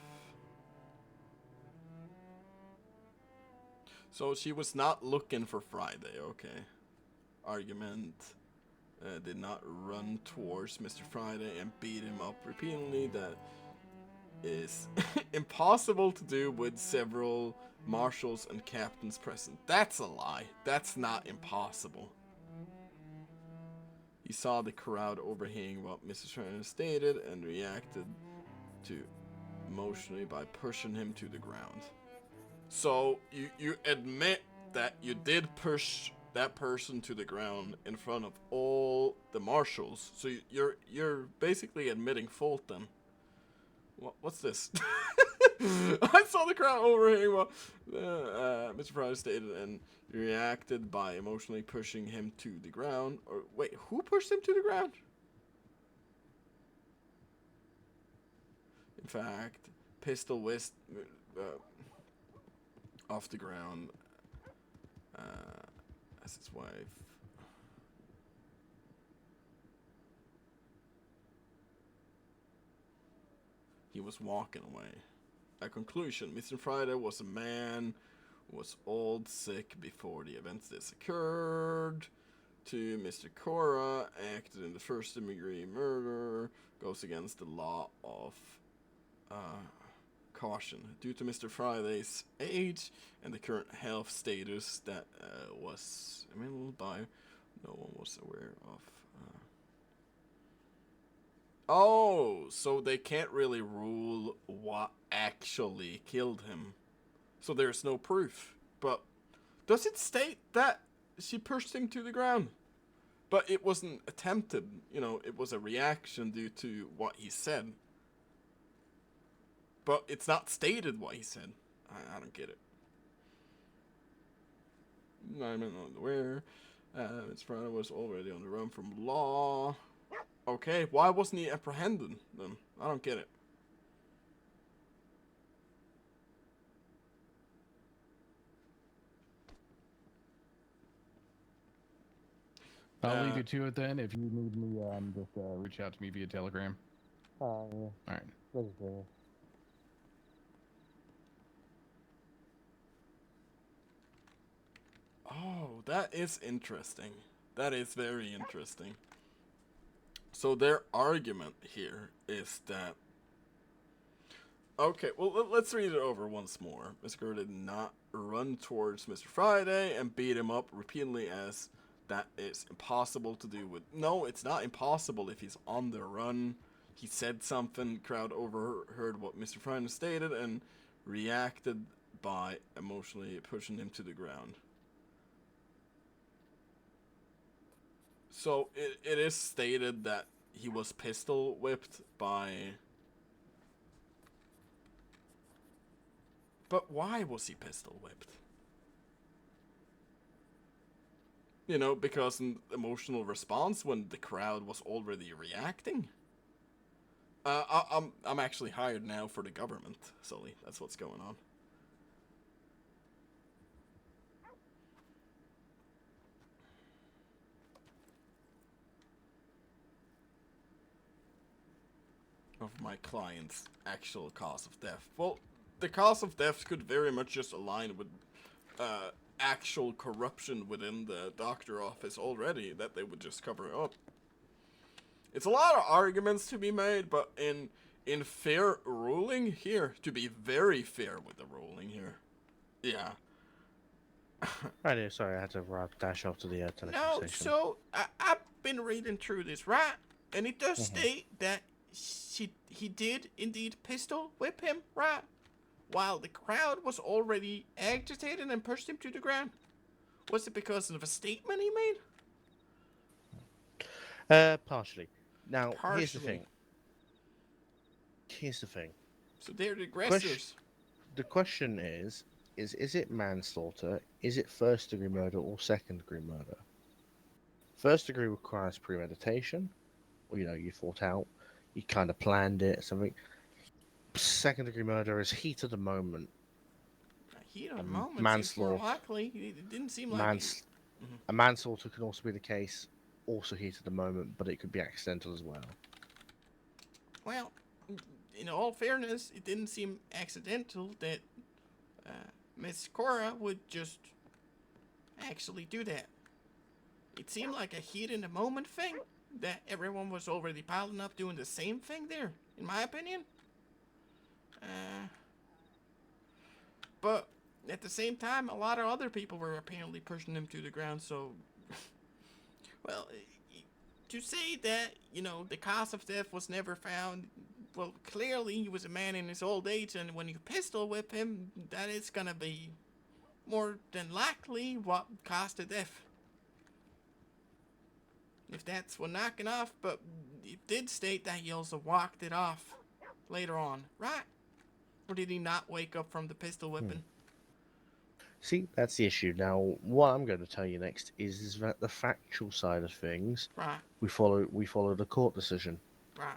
So she was not looking for Friday, okay. Argument. Did not run towards Mr. Friday and beat him up repeatedly. That is impossible to do with several marshals and captains present. That's a lie. That's not impossible. He saw the crowd overhearing what Mrs. Friday stated and reacted to emotionally by pushing him to the ground. So you admit that you did push that person to the ground in front of all the marshals. So you're basically admitting fault then. What's this? I saw the crowd overhearing what Mr. Friday stated and reacted by emotionally pushing him to the ground. Or wait, who pushed him to the ground? In fact, pistol whisked off the ground as his wife. He was walking away. A conclusion, Mr. Friday was a man who was old, sick before the events this occurred. To Mr. Cora, acted in the first-degree murder, goes against the law of caution. Due to Mr. Friday's age and the current health status that was amenable by no one was aware of. Oh, so they can't really rule what actually killed him. So there's no proof. But does it state that she pushed him to the ground? But it wasn't attempted, you know, it was a reaction due to what he said. But it's not stated what he said. I don't get it. I'm not aware. Mr. Friday was already on the run from law. Okay, why wasn't he apprehended then? I don't get it. I'll leave you to it then. If you need me, just reach out to me via Telegram. Yeah. All right. This is there. Oh, that is interesting. That is very interesting. So their argument here is that... Okay, well, let's read it over once more. Mr. Kerr did not run towards Mr. Friday and beat him up repeatedly as that is impossible to do with... No, it's not impossible if he's on the run. He said something, crowd overheard what Mr. Friday stated and reacted by emotionally pushing him to the ground. So it is stated that he was pistol whipped by... But why was he pistol whipped? You know, because an emotional response when the crowd was already reacting? I'm actually hired now for the government, Sully. That's what's going on. Of my client's actual cause of death. Well, the cause of death could very much just align with actual corruption within the doctor office already, that they would just cover it up. It's a lot of arguments to be made, but in fair ruling here, to be very fair with the ruling here, yeah. Right there, sorry, I had to dash off to the telecom No, station. so I've been reading through this, right? And it does state that he did indeed pistol whip him, right? While the crowd was already agitated and pushed him to the ground. Was it because of a statement he made? Partially. Now, here's the Partially. thing. Here's the thing. So they're the aggressors. The question is it manslaughter? Is it first-degree murder or second-degree murder? First degree requires premeditation, or you thought out, you kind of planned it, something. Second degree murder is heat of the moment. Heat of the moment seems more likely. It didn't seem like A manslaughter can also be the case, also heat of the moment, but it could be accidental as well. Well, in all fairness, it didn't seem accidental that Miss Cora would just actually do that. It seemed like a heat in the moment thing, that everyone was already piling up doing the same thing there, in my opinion. But at the same time, a lot of other people were apparently pushing him to the ground, so... well, to say that, the cause of death was never found, well, clearly he was a man in his old age, and when you pistol whip him, that is gonna be more than likely what caused the death. If that's what knocking off, but it did state that he also walked it off later on, right? Or did he not wake up from the pistol whipping? See, that's the issue. Now, what I'm going to tell you next is that the factual side of things, right, we follow the court decision, right,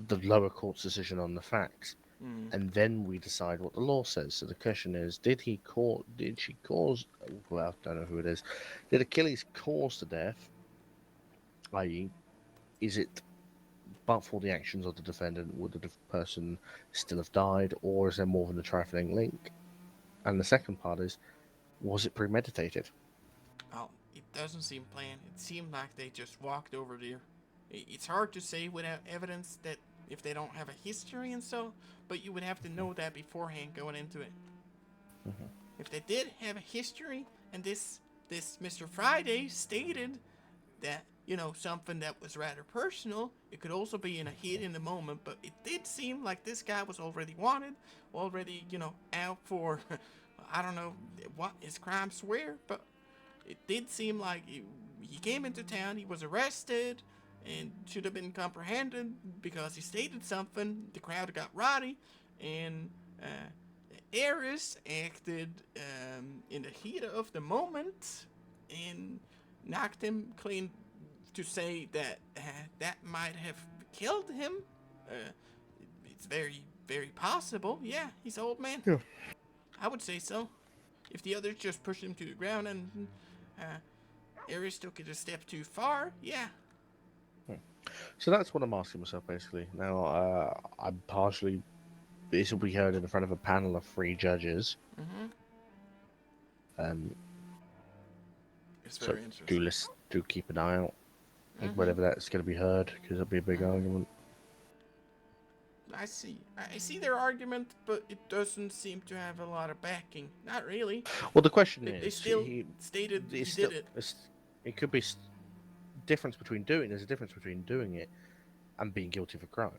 the lower court's decision on the facts, Mm. and then we decide what the law says. So the question is, did she cause? Well, I don't know who it is. Did Achilles cause the death? I.e., is it but for the actions of the defendant, would the person still have died, or is there more than a trifling link? And the second part is, was it premeditated? Oh, it doesn't seem planned. It seemed like they just walked over there. It's hard to say without evidence that if they don't have a history and so, but you would have to know that beforehand going into it. Mm-hmm. If they did have a history, and this Mr. Friday stated that, something that was rather personal, it could also be in a heat in the moment, but it did seem like this guy was already wanted, already, out for, I don't know what his crimes were, but it did seem like he came into town, he was arrested, and should have been comprehended because he stated something, the crowd got rowdy, and Eris acted in the heat of the moment, and knocked him clean to say that that might have killed him. It's very, very possible. Yeah, he's an old man. Yeah. I would say so. If the others just pushed him to the ground and Ares took it a step too far, yeah. So that's what I'm asking myself, basically. Now, I'm partially... This will be heard in front of a panel of 3 judges. Mm-hmm. It's very interesting. Do keep an eye out. Mm-hmm. Whatever that's going to be heard, because it'll be a big argument. I see their argument, but it doesn't seem to have a lot of backing. Not really. Well, the question They is... still stated he did it. It could be... Difference between doing... There's a difference between doing it and being guilty of a crime.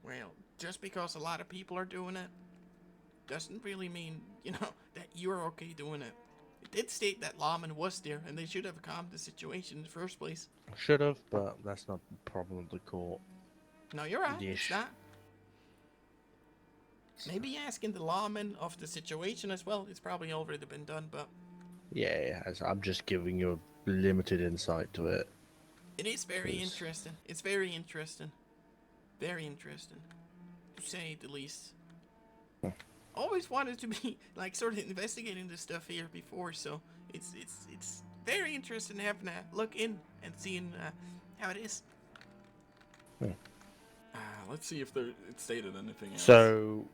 Well, just because a lot of people are doing it doesn't really mean, that you're okay doing it. It did state that lawman was there, and they should have calmed the situation in the first place. Should have, but that's not the problem of the court. No, you're right. The It's issue. not. Maybe asking the lawman of the situation as well. It's probably already been done, but... Yeah, I'm just giving you a limited insight to it. It is very interesting. It's very interesting. Very interesting. To say the least. Always wanted to be, sort of investigating this stuff here before, so it's very interesting having a look in and seeing how it is. Let's see if it stated anything else. So,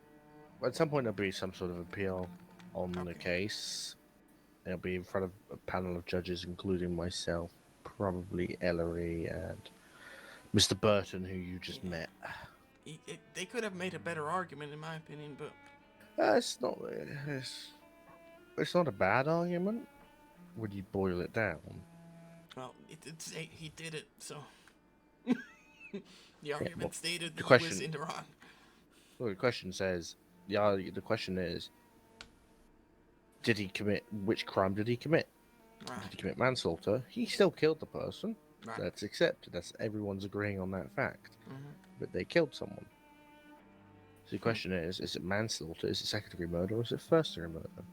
at some point there'll be some sort of appeal on the case. It'll be in front of a panel of judges, including myself, probably Ellery, and Mr. Burton, who you just met. They could have made a better argument, in my opinion, but... It's not a bad argument when you boil it down. Well, it did say he did it, so... the argument stated the he question, was in the wrong. Well, the question says... The question is... Did he commit? Which crime did he commit? Right. Did he commit manslaughter? He still killed the person. Right. That's accepted. That's everyone's agreeing on that fact. Mhm. But they killed someone. So the question is it manslaughter? Is it second-degree murder? Or is it first-degree murder?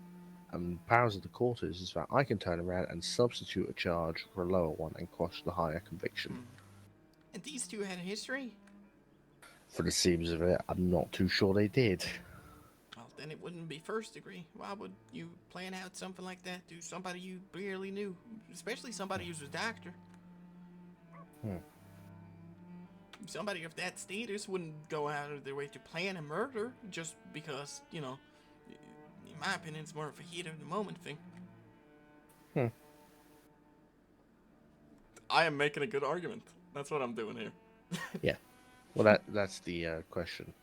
And the powers of the court is that I can turn around and substitute a charge for a lower one and quash the higher conviction. And these two had a history? For the seams of it, I'm not too sure they did. Well, then it wouldn't be first degree. Why would you plan out something like that to somebody you barely knew? Especially somebody who's a doctor. Somebody of that status wouldn't go out of their way to plan a murder just because, you know, in my opinion, it's more of a heat of the moment thing. I am making a good argument. That's what I'm doing here. Yeah. Well, that's the question.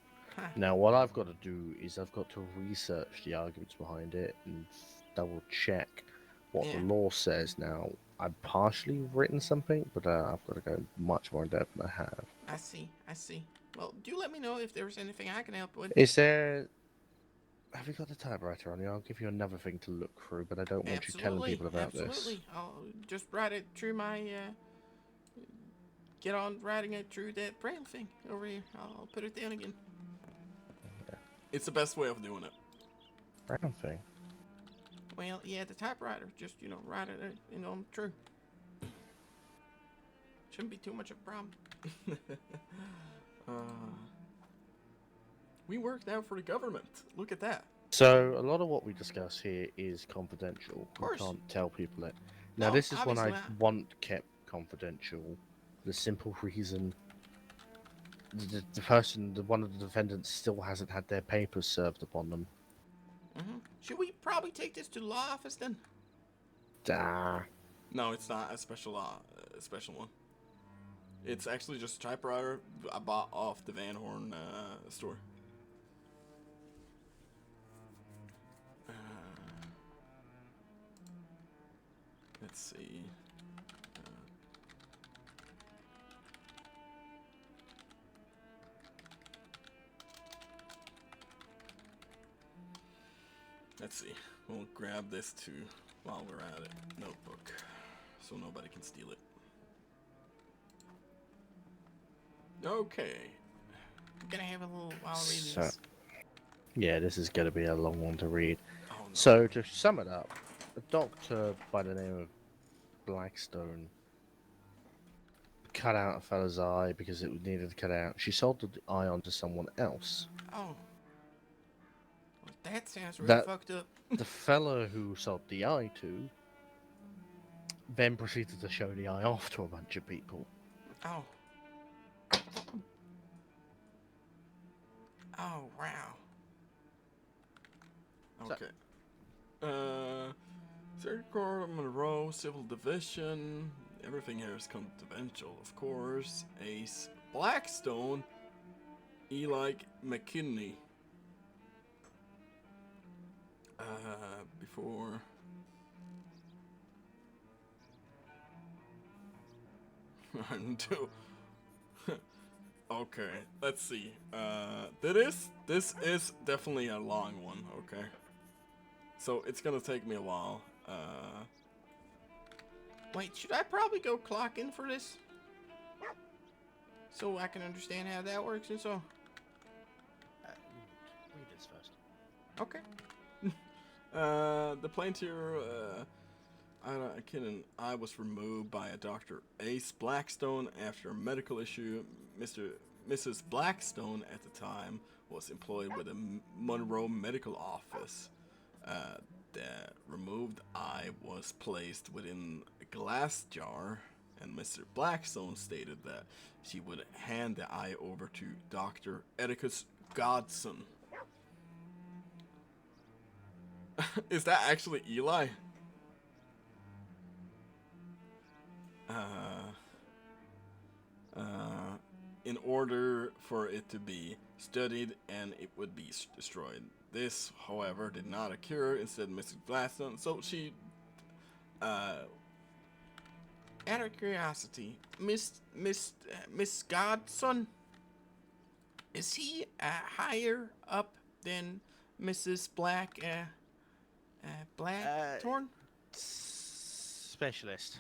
Now, what I've got to do is I've got to research the arguments behind it and double check what the law says. Now, I've partially written something, but I've got to go much more in depth than I have. I see. Well, do let me know if there's anything I can help with. Is there... Have you got the typewriter on you? I'll give you another thing to look through, but I don't want you telling people about Absolutely. I'll just write it through my, get on writing it through that braille thing over here. I'll put it down again. It's the best way of doing it. this. Brown thing. Well, yeah, the typewriter. Just, you know, write it, through. Shouldn't be too much of a problem. We work now for the government. Look at that. So, a lot of what we discuss here is confidential. Of course. We can't tell people it. Now, No, this is one I obviously not. want kept confidential. The simple reason the person, one of the defendants, still hasn't had their papers served upon them. Should we probably take this to the law office then? No, it's not a special one. It's actually just a typewriter I bought off the Van Horn store. Let's see. Let's see. We'll grab this too while we're at it. Notebook. So nobody can steal it. Okay. I'm gonna have a little while reading So, this. yeah, this is going to be a long one to read. Oh, no. So, to sum it up, a doctor by the name of Blackstone cut out a fella's eye because it needed to cut out. She sold the eye on to someone else. Oh. Well, that sounds really That- fucked up. The fella who sold the eye to then proceeded to show the eye off to a bunch of people. Oh. Oh, wow. Okay. Circuit Court of Monroe, Civil Division. Everything here is confidential, of course. Ace Blackstone, Eli McKinney. Before. Okay, let's see. This is definitely a long one, okay? So it's gonna take me a while. Wait, should I probably go clock in for this? So I can understand how that works and so. Read this first. Okay. The plaintiff, I was removed by a Dr. Ace Blackstone after a medical issue. Mrs. Blackstone at the time was employed with a Monroe medical office. The removed eye was placed within a glass jar, and Mr. Blackstone stated that she would hand the eye over to Dr. Atticus Godson. Is that actually Eli? In order for it to be studied and it would be destroyed. This, however, did not occur. Instead, Mrs. Blackstone. So she, Out of curiosity, Miss Godson, is he higher up than Mrs. Black? Blackthorn? Specialist.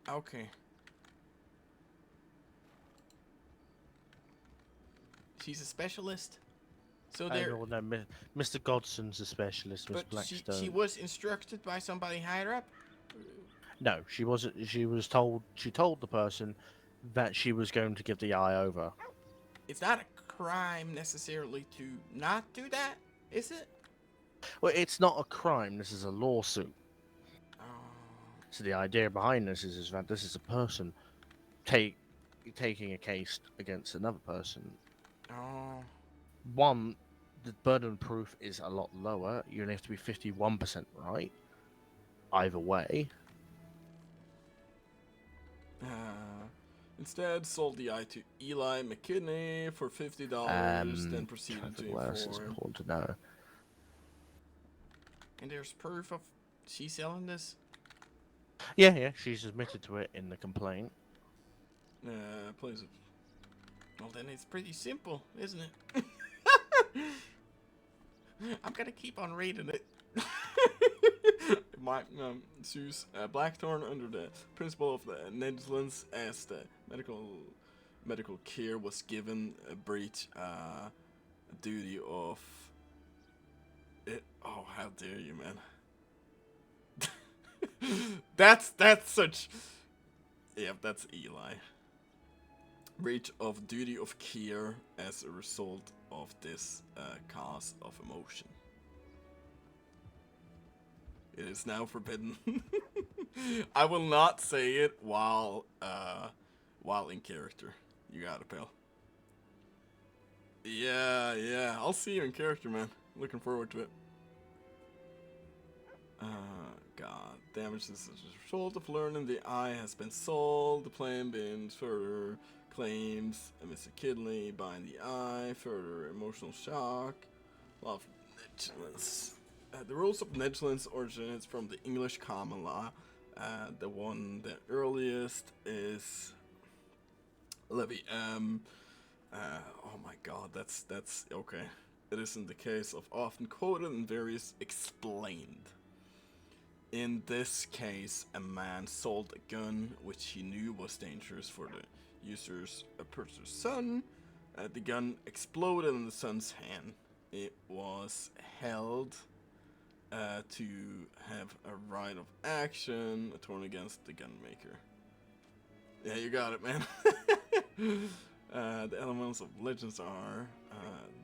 Okay. She's a specialist? So there. No, Mr. Godson's a specialist, Miss But Blackstone. she was instructed by somebody higher up? No, she wasn't. She was told. She told the person that she was going to give the eye over. It's not a crime necessarily to not do that, is it? Well, it's not a crime. This is a lawsuit. So the idea behind this is that this is a person taking a case against another person. Oh. One, the burden of proof is a lot lower. You only have to be 51% right. Either way. Instead, sold the eye to Eli McKinney for $50, then proceeded to What else is inform. important to know? And there's proof of she selling this? Yeah, she's admitted to it in the complaint. Plays it. Well, then it's pretty simple, isn't it? I'm gonna keep on reading it. Sues Blackthorn under the principle of the negligence as the medical care was given a breach duty of it. Oh, how dare you, man! that's such. Yeah, that's Eli. Breach of duty of care as a result of this cause of emotion. It is now forbidden. I will not say it while in character. You got it, pal. Yeah. I'll see you in character, man. Looking forward to it. God. Damage is as a result of learning the eye has been sold. The plan being further claims Mr. Kidley buying the eye. Further emotional shock. Love negligence. The rules of negligence originates from the English common law. The earliest is levy. Oh my God, that's okay. It is in the case of often quoted and various explained. In this case, a man sold a gun which he knew was dangerous for the user's purchaser's son. The gun exploded in the son's hand. It was held to have a right of action, a torn against the gun maker. Yeah, you got it, man. The elements of legends are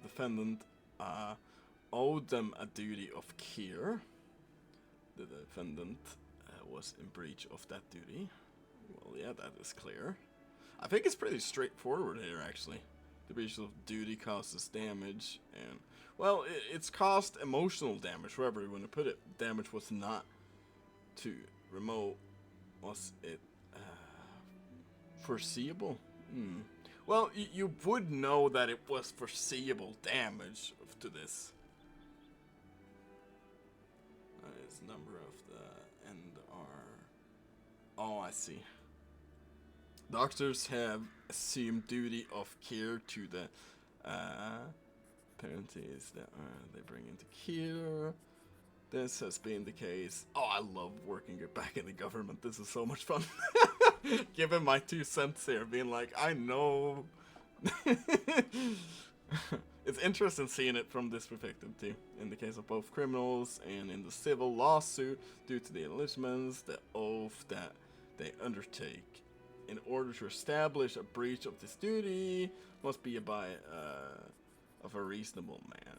defendant owed them a duty of care. The defendant was in breach of that duty. Well, yeah, that is clear. I think it's pretty straightforward here, actually. The breach of duty causes damage, and well, it's caused emotional damage, wherever you want to put it. Damage was not too remote. Was it foreseeable? Well, you would know that it was foreseeable damage to this. It's number of the NR. Oh, I see. Doctors have assumed duty of care to the parents that they bring into care. This has been the case. Oh, I love working back in the government. This is so much fun. Giving my 2 cents here, being like, I know. It's interesting seeing it from this perspective too. In the case of both criminals and in the civil lawsuit, due to the enlistments, the oath that they undertake in order to establish a breach of this duty must be by of a reasonable man.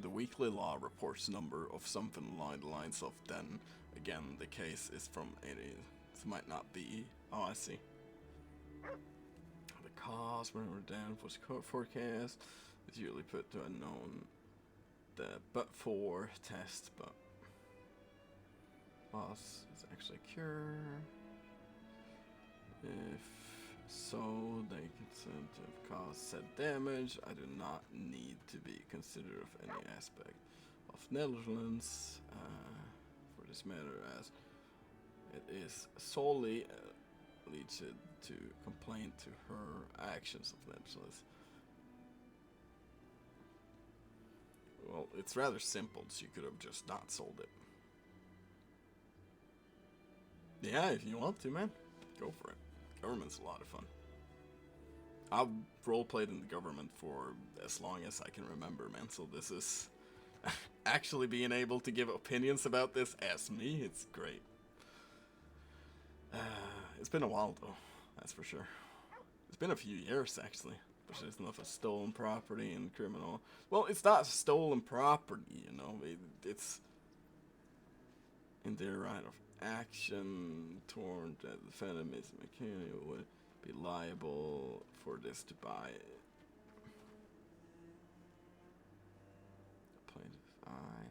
The weekly law reports number of something along the lines of then again the case is from 80. This might not be. Oh, I see. The cause when we're down was forecast is usually put to unknown. The but for test but loss is actually a cure. If so, they consent to have caused said damage. I do not need to be considered of any aspect of negligence for this matter, as it is solely leads to complaint to her actions of negligence. well, it's rather simple, so you could have just not sold it. Yeah, if you want to, man, go for it. Government's a lot of fun. I've roleplayed in the government for as long as I can remember, man, so this is... actually being able to give opinions about this as me, it's great. It's been a while, though, that's for sure. It's been a few years, actually. Which is enough of stolen property and criminal. Well, it's not stolen property, you know. It's in their right of action. Torn that the defendant is mechanic would be liable for this to buy it. Plaintiff, I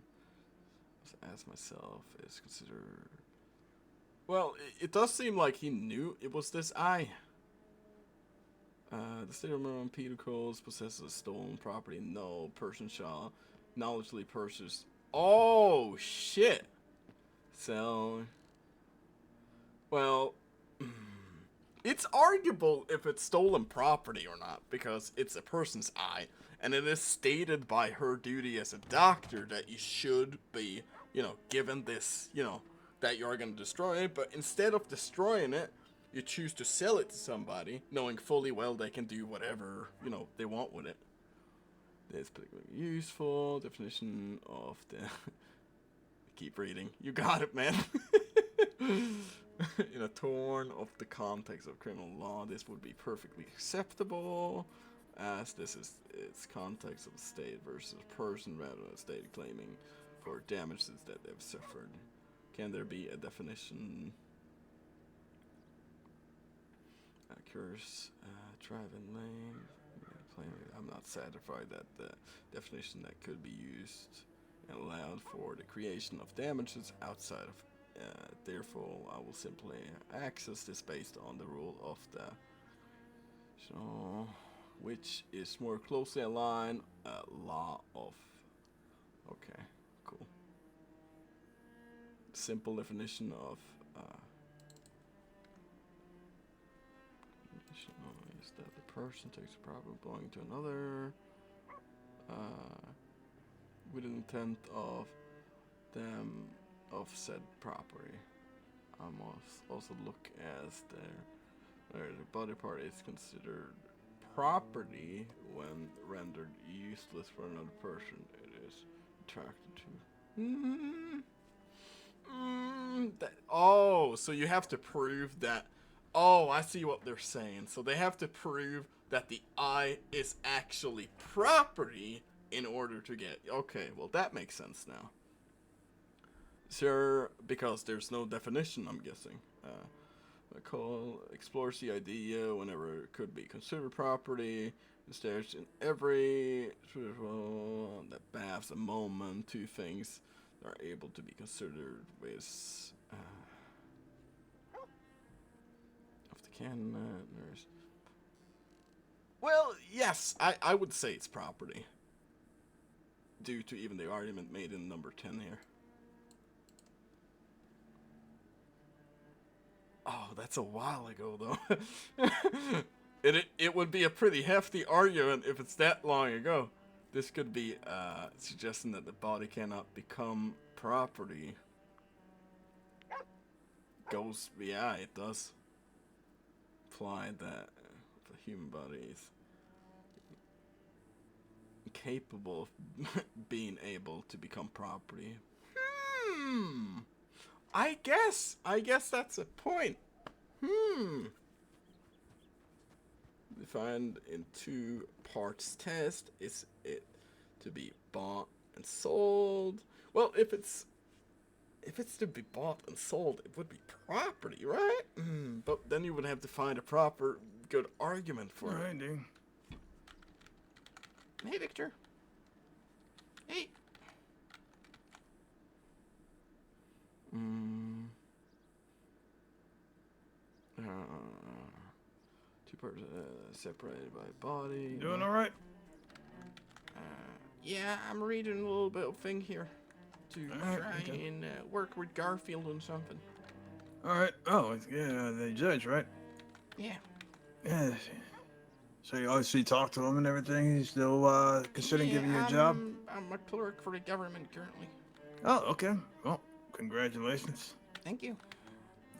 ask myself, is considered. Well, it does seem like he knew it was this eye. The state of Maryland Penal Codes possesses stolen property. No person shall knowledgeably purchase. Oh shit! So, well, it's arguable if it's stolen property or not because it's a person's eye, and it is stated by her duty as a doctor that you should be, you know, given this, you know, that you are going to destroy it. But instead of destroying it, you choose to sell it to somebody, knowing fully well they can do whatever, you know, they want with it. This particularly useful definition of the... Keep reading. You got it, man. In a torn of the context of criminal law, this would be perfectly acceptable, as this is its context of the state versus person rather than a state claiming for damages that they've suffered. Can there be a definition... Curse, driving lane. I'm not satisfied that the definition that could be used and allowed for the creation of damages outside of. Therefore, I will simply access this based on the rule of the. So, which is more closely aligned law of. Okay, cool. Simple definition of. Is that the person takes a property belonging to another with an intent of them of said property. I must also look as the body part is considered property when rendered useless for another person it is attracted to. Oh, so you have to prove that. Oh, I see what they're saying. So they have to prove that the eye is actually property in order to get... Okay, well that makes sense now. Sure, because there's no definition, I'm guessing. Explores the idea whenever it could be considered property. Instead, in every... that baths a moment, two things are able to be considered with... There's... Well, yes, I would say it's property. Due to even the argument made in number 10 here. Oh, that's a while ago, though. it would be a pretty hefty argument if it's that long ago. This could be suggesting that the body cannot become property. Goes, yeah, it does. Imply that the human body is incapable of being able to become property. I guess that's a point. Defined in 2 parts test, is it to be bought and sold? Well, if it's to be bought and sold, it would be property, right? But then you would have to find a proper, good argument for it. Right, dude. Hey, Victor. Hey. 2 parts separated by body. Doing all right? Yeah, I'm reading a little bit of thing here to Alright, try okay. and work with Garfield on something. All right. Oh, it's, yeah, the judge, right? Yeah. Yeah. So you obviously talked to him and everything. He's still considering giving you a job. I'm a clerk for the government currently. Oh, okay. Well, congratulations. Thank you.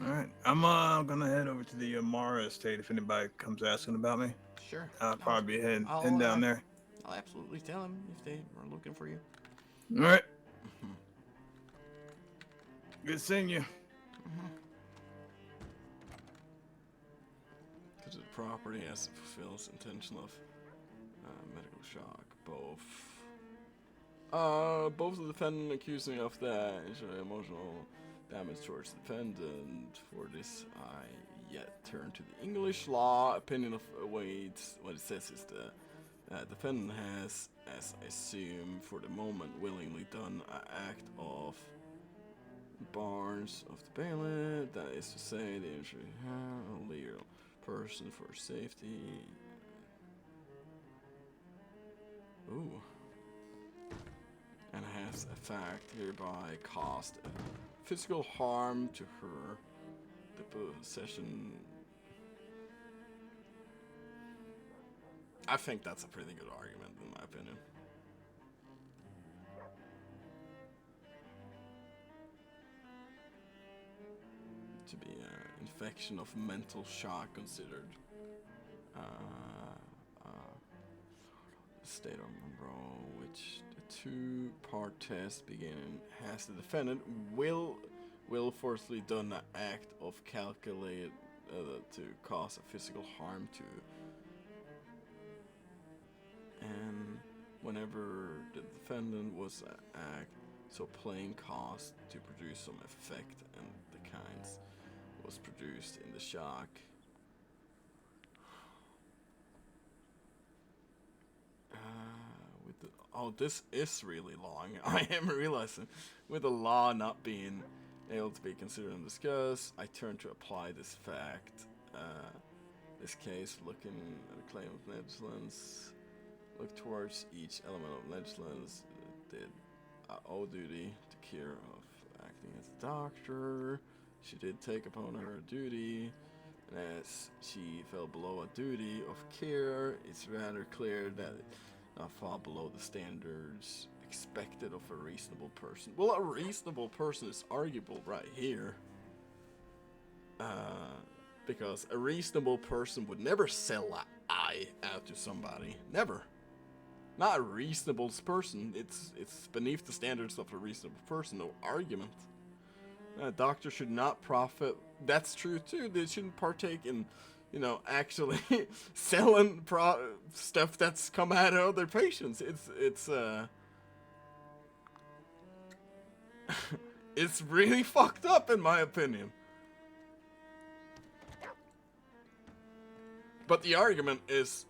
All right. I'm gonna head over to the Mara estate if anybody comes asking about me. Sure. I'll probably be heading I'll, down there. I'll absolutely tell them if they are looking for you. All right. Good seeing you. Because the property as it fulfills intention of medical shock. Both the defendant accusing of that emotional damage towards the defendant. For this, I yet turn to the English law opinion of awaits. What it says is the defendant has, as I assume, for the moment, willingly done an act of Barnes of the bailiff. That is to say, the injury a legal person for safety. Ooh. And has a fact hereby caused physical harm to her. The possession. I think that's a pretty good argument, in my opinion. To be an infection of mental shock considered. State of Monroe, which the two-part test beginning has the defendant will forcefully done an act of calculated to cause a physical harm to, and whenever the defendant was an act so plain cause to produce some effect, and the kinds was produced in the shock. Oh, this is really long. I am realizing, with the law not being able to be considered and discussed, I turn to apply this fact. This case, looking at a claim of negligence, look towards each element of negligence. Did owe duty to care of acting as a doctor. She did take upon her duty, and as she fell below a duty of care, it's rather clear that not fall below the standards expected of a reasonable person. Well, a reasonable person is arguable right here. Because a reasonable person would never sell an eye out to somebody. Never. Not a reasonable person. It's beneath the standards of a reasonable person. No argument. A doctor should not profit. That's true too. They shouldn't partake in, actually selling stuff that's come out of other patients. It's it's really fucked up in my opinion. But the argument is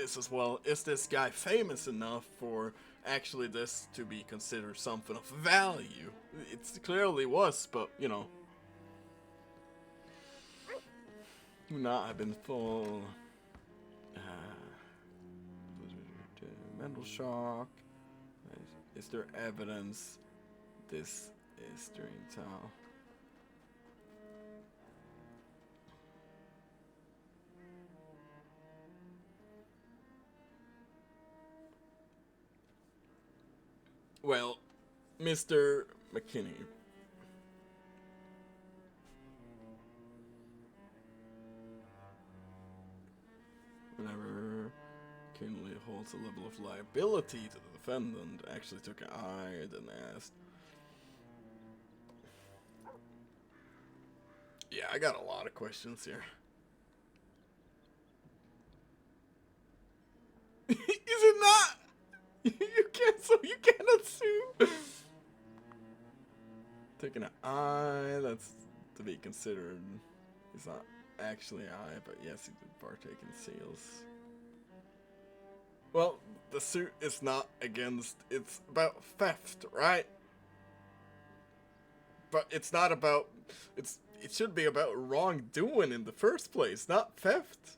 as well, is this guy famous enough for actually this to be considered something of value? It clearly was, but not have been full mental shock. Is there evidence this is during time? Well, Mr. McKinney. Whenever Kinley holds a level of liability to the defendant, actually took an eye, then asked. Yeah, I got a lot of questions here. Is it not? You cannot sue. Taking an eye, that's to be considered. It's not actually an eye, but yes, he did partake in sales. Well, the suit is not against, it's about theft, right? But it's not about, it should be about wrongdoing in the first place, not theft.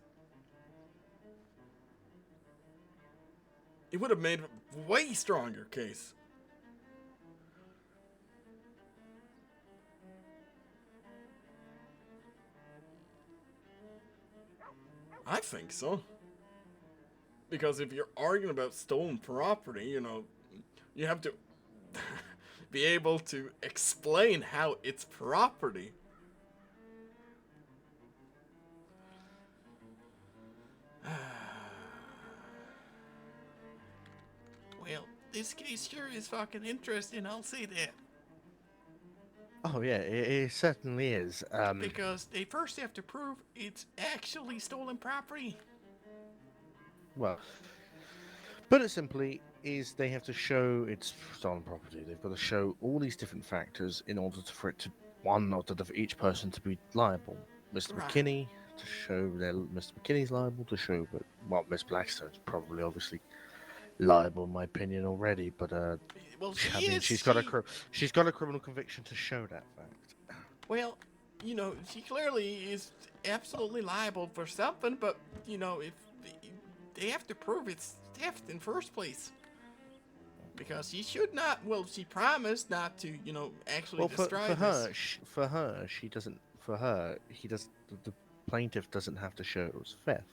It would have made a way stronger case. I think so. Because if you're arguing about stolen property, you have to be able to explain how it's property. Well, this case sure is fucking interesting, I'll say that. Oh yeah, it certainly is. Because they first have to prove it's actually stolen property. Well, put it simply, is they have to show it's stolen property. They've got to show all these different factors in order for it to for each person to be liable. Mr. Right. McKinney to show that Mr. McKinney's liable, to show that Miss Blackstone's probably obviously liable in my opinion already, but Well, she's got a criminal conviction to show that fact. Well, you know, she clearly is absolutely liable for something, but, you know, if they have to prove it's theft in first place. Because she should not, well, she promised not to, you know, actually destroy this. The plaintiff doesn't have to show it was theft.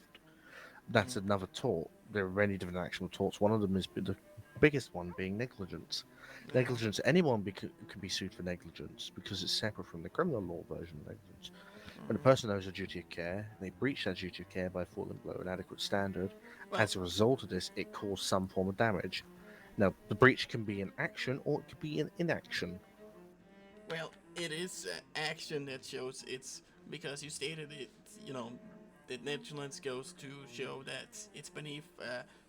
That's another tort. There are many different actual torts. One of them is the biggest one being negligence. Negligence, anyone can be sued for negligence because it's separate from the criminal law version of negligence. When a person owes a duty of care, they breach that duty of care by falling below an adequate standard. As a result of this, it caused some form of damage. Now, the breach can be an action or it could be an inaction. Well, it is action that shows it's because you stated it, you know, that negligence goes to show that it's beneath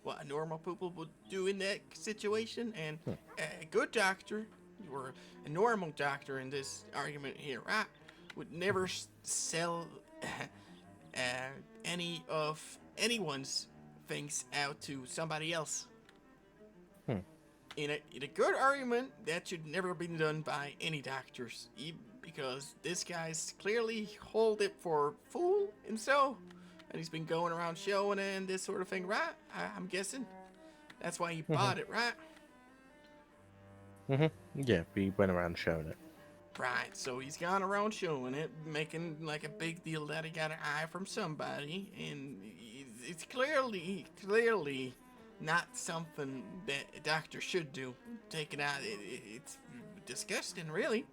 what a normal people would do in that situation, and a good doctor, or a normal doctor in this argument here, right, would never sell any of anyone's things out to somebody else. In a good argument, that should never be done by any doctors, because this guy's clearly hold it for fool and so, and he's been going around showing it and this sort of thing, right? I'm guessing that's why he bought it, right? Yeah, he went around showing it. Right, so he's gone around showing it, making like a big deal that he got an eye from somebody, and it's clearly not something that a doctor should do. Take it out, it's disgusting, really.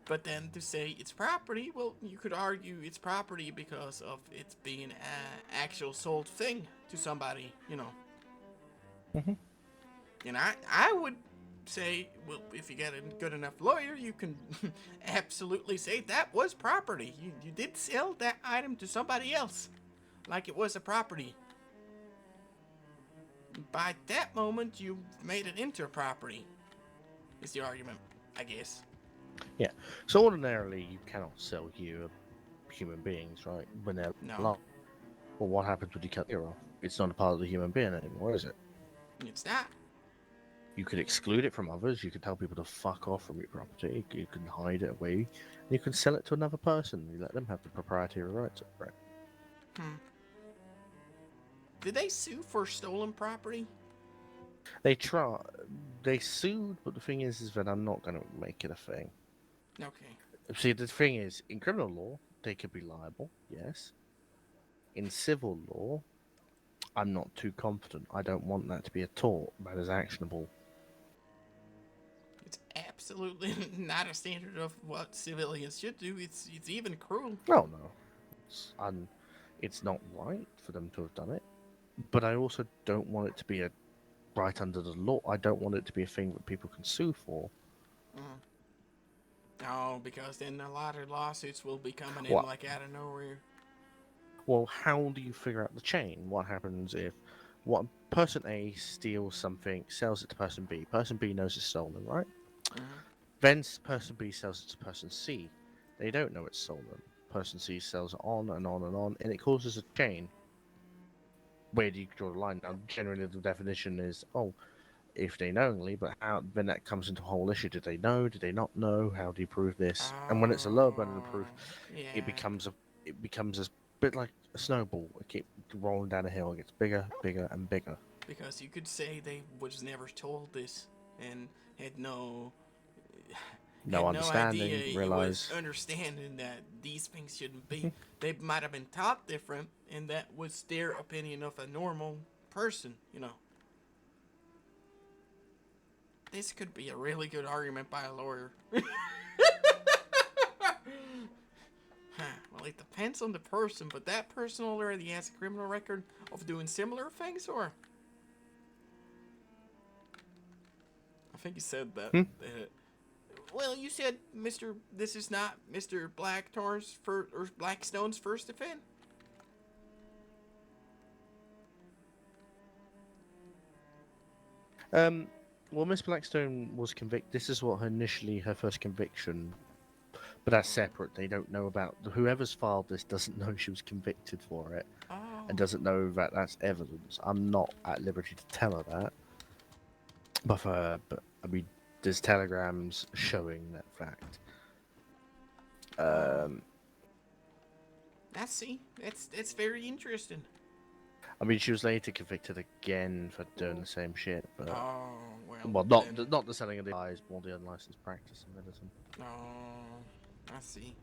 But then to say it's property, well, you could argue it's property because of it's being an actual sold thing to somebody, you know. And I would say, well, if you get a good enough lawyer, you can absolutely say that was property. You did sell that item to somebody else, like it was a property. By that moment, you made it into a property, is the argument, I guess. Yeah. So ordinarily, you cannot sell human beings, right? When they're alive. Well, what happens when you cut their ear off? It's not a part of the human being anymore, is it? It's not. You could exclude it from others. You could tell people to fuck off from your property. You can hide it away. And you can sell it to another person. You let them have the proprietary rights over it. Did they sue for stolen property? They sued, but the thing is that I'm not going to make it a thing. Okay. See, the thing is, in criminal law, they could be liable, yes. In civil law, I'm not too confident. I don't want that to be a tort that is actionable. It's absolutely not a standard of what civilians should do. It's even cruel. Oh, no. It's not right for them to have done it. But I also don't want it to be a right under the law. I don't want it to be a thing that people can sue for. Oh, because then a lot of lawsuits will be coming in like out of nowhere. Well, how do you figure out the chain? What happens if person A steals something, sells it to person B? Person B knows it's stolen, right? Then person B sells it to person C. They don't know it's stolen. Person C sells it on and on and on, and it causes a chain. Where do you draw the line? Now, generally, the definition is, if they knowingly, but how? Then that comes into a whole issue. Did they know? Did they not know? How do you prove this? And when it's a lower burden of proof, it becomes a bit like a snowball. It keeps rolling down a hill. It gets bigger, bigger, and bigger. Because you could say they was never told this and had no understanding, idea, realize understanding that these things shouldn't be. They might have been taught different, and that was their opinion of a normal person, you know. This could be a really good argument by a lawyer. Well, it depends on the person, but that person already has a criminal record of doing similar things, or? I think you said that. Well, you said, this is not Mr. Blackstone's first offense. Well, Miss Blackstone was convicted. This is what her first conviction, but that's separate. They don't know about whoever's filed this doesn't know she was convicted for it, and doesn't know that that's evidence. I'm not at liberty to tell her that, but I mean, there's telegrams showing that fact. I see. That's very interesting. I mean, she was later convicted again for doing the same shit, but well, not the selling of the eyes, more the unlicensed practice of medicine. Oh, I see.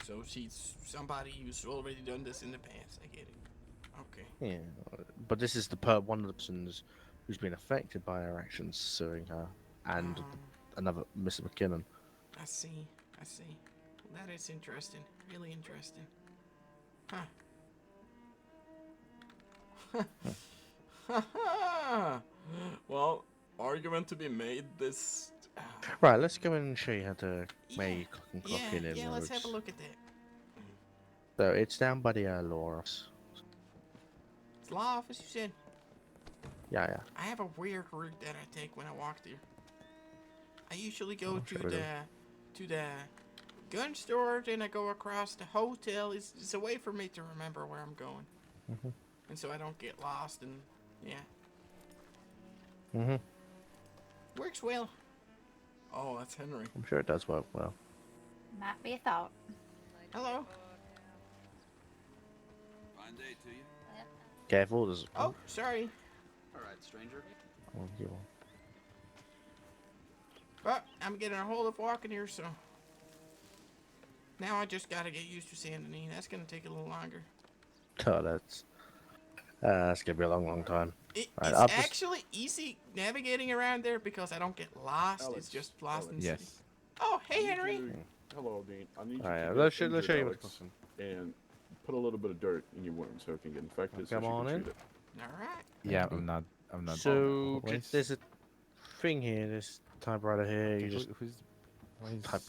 So she's somebody who's already done this in the past. I get it. Okay. Yeah, but this is one of the persons who's been affected by her actions suing her, and another Mr. McKinnon. I see. Well, that is interesting. Really interesting. Huh. Well, argument to be made. This. Right, let's go in and show you how to make clock in. Yeah, let's have a look at that. So it's down by the law office. It's law office, you said? Yeah. I have a weird route that I take when I walk there. I usually go to the gun store, then I go across the hotel. It's a way for me to remember where I'm going. And so I don't get lost, and yeah. Works well. Oh, that's Henry. I'm sure it does work well. Might be a thought. Hello. Fine day to you. Careful, there's. Oh, sorry. All right, stranger. Oh, you. But I'm getting a hold of walking here, so now I just gotta get used to Saint Denis. That's gonna take a little longer. Oh, that's gonna be a long time. It's right, actually easy navigating around there because I don't get lost. Alex, it's just lost in the Alex. city. Oh, hey, Henry. Hello, Dean. I need you Alright, to let's get show injured you Alex, what's and put a little bit of dirt in your wound so it can get infected. So Come she on can in. treat it. All right. Yeah, I'm not. So there's a thing here. This typewriter here. You just type.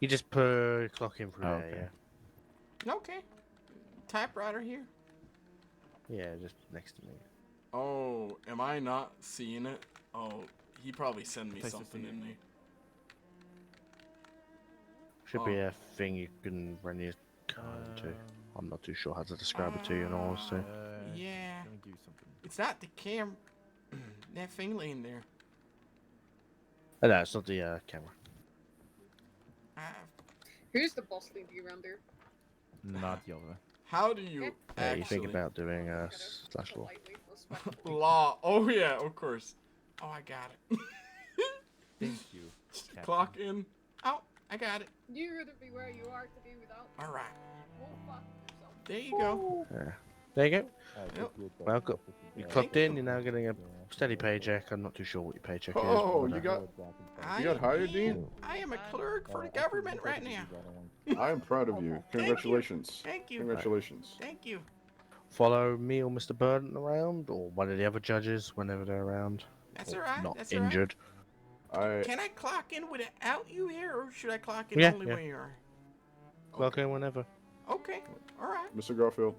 You just put clock in through there. Yeah. Okay. Typewriter here. Yeah, just next to me. Oh, am I not seeing it? Oh, he probably sent me something in there. Should be a thing you can run your card into. I'm not too sure how to describe it to you in all honesty. Yeah. It's not the cam. That thing laying there. No, it's not the camera. Who's the boss lady around there? Not the other. How do you Yeah, you actually... think about doing slash law. Law. Oh yeah, of course. Oh, I got it. Thank you. Clock in. Oh, I got it. You'd rather be where you are to be without. All right. Go fuck yourself. There you go. There you go. Yep. Well, you clocked in. You're now getting a steady paycheck. I'm not too sure what your paycheck is. Oh, but, you got hired, Dean? I am a clerk for the government right now. I am proud of you. Congratulations. Thank you. Congratulations. Thank you. Follow me or Mr. Burden around, or one of the other judges whenever they're around. That's or all right. Not That's all right. injured. Can I clock in without you here, or should I clock in Yeah, only yeah. when you are? Clock in whenever. Okay. All right. Mr. Garfield,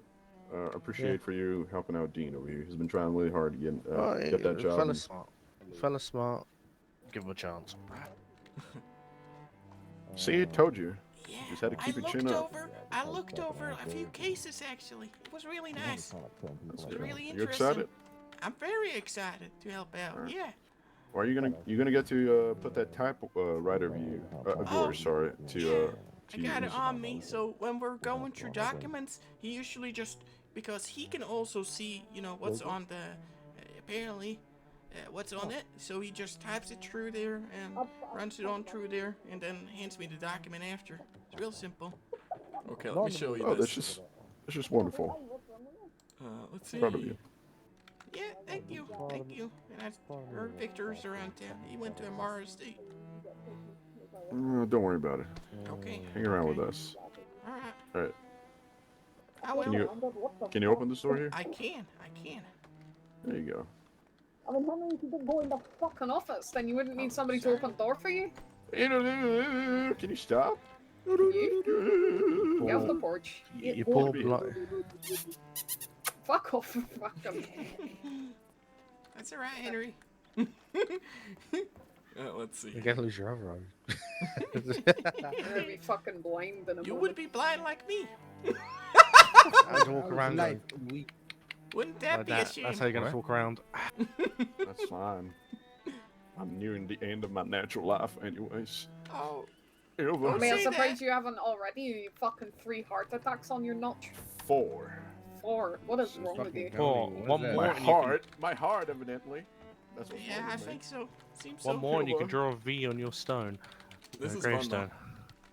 appreciate for you helping out Dean over here. He's been trying really hard to get that job. Fella's smart. Fella's smart. Give him a chance. See, told you. Just had to keep your chin up. I looked over a few cases actually. It was really nice. It was really interesting. You excited? I'm very excited to help out. Yeah. Or are you gonna get to put that typewriter of yours, sorry, to I got it use? on me, so when we're going through documents, he usually just, because he can also see, what's on the, apparently, what's on it, so he just types it through there and runs it on through there, and then hands me the document after. It's real simple. Okay, let me show you Oh, this. that's just wonderful. Let's see. Proud of you. Yeah, thank you. Thank you. And I heard Victor's around town. He went to Amara Estate. Don't worry about it. Okay. Hang around with us. All right. All right. I will. Can you open the door here? I can. There you go. I mean, Henry, if you didn't go in the fucking office, then you wouldn't need somebody to open the door for you. Can you stop? You? Get off the porch. You poor bloke. Fuck off. Fuck him. That's all right, Henry. Let's see. You gotta lose your other eye. You're gonna be fucking blind in a You moment. would be blind like me. I just walk around like weak. Wouldn't that be a shame? That's how you're gonna walk around. That's fine. I'm nearing the end of my natural life, anyways. Oh. I mean, I'm surprised you haven't already. You fucking 3 heart attacks on your notch. 4. 4. What is wrong with you? My heart, evidently. That's what's Yeah, wrong I with me. think so. Seems One so. more and you can draw a V on your stone. This is gravestone. fun,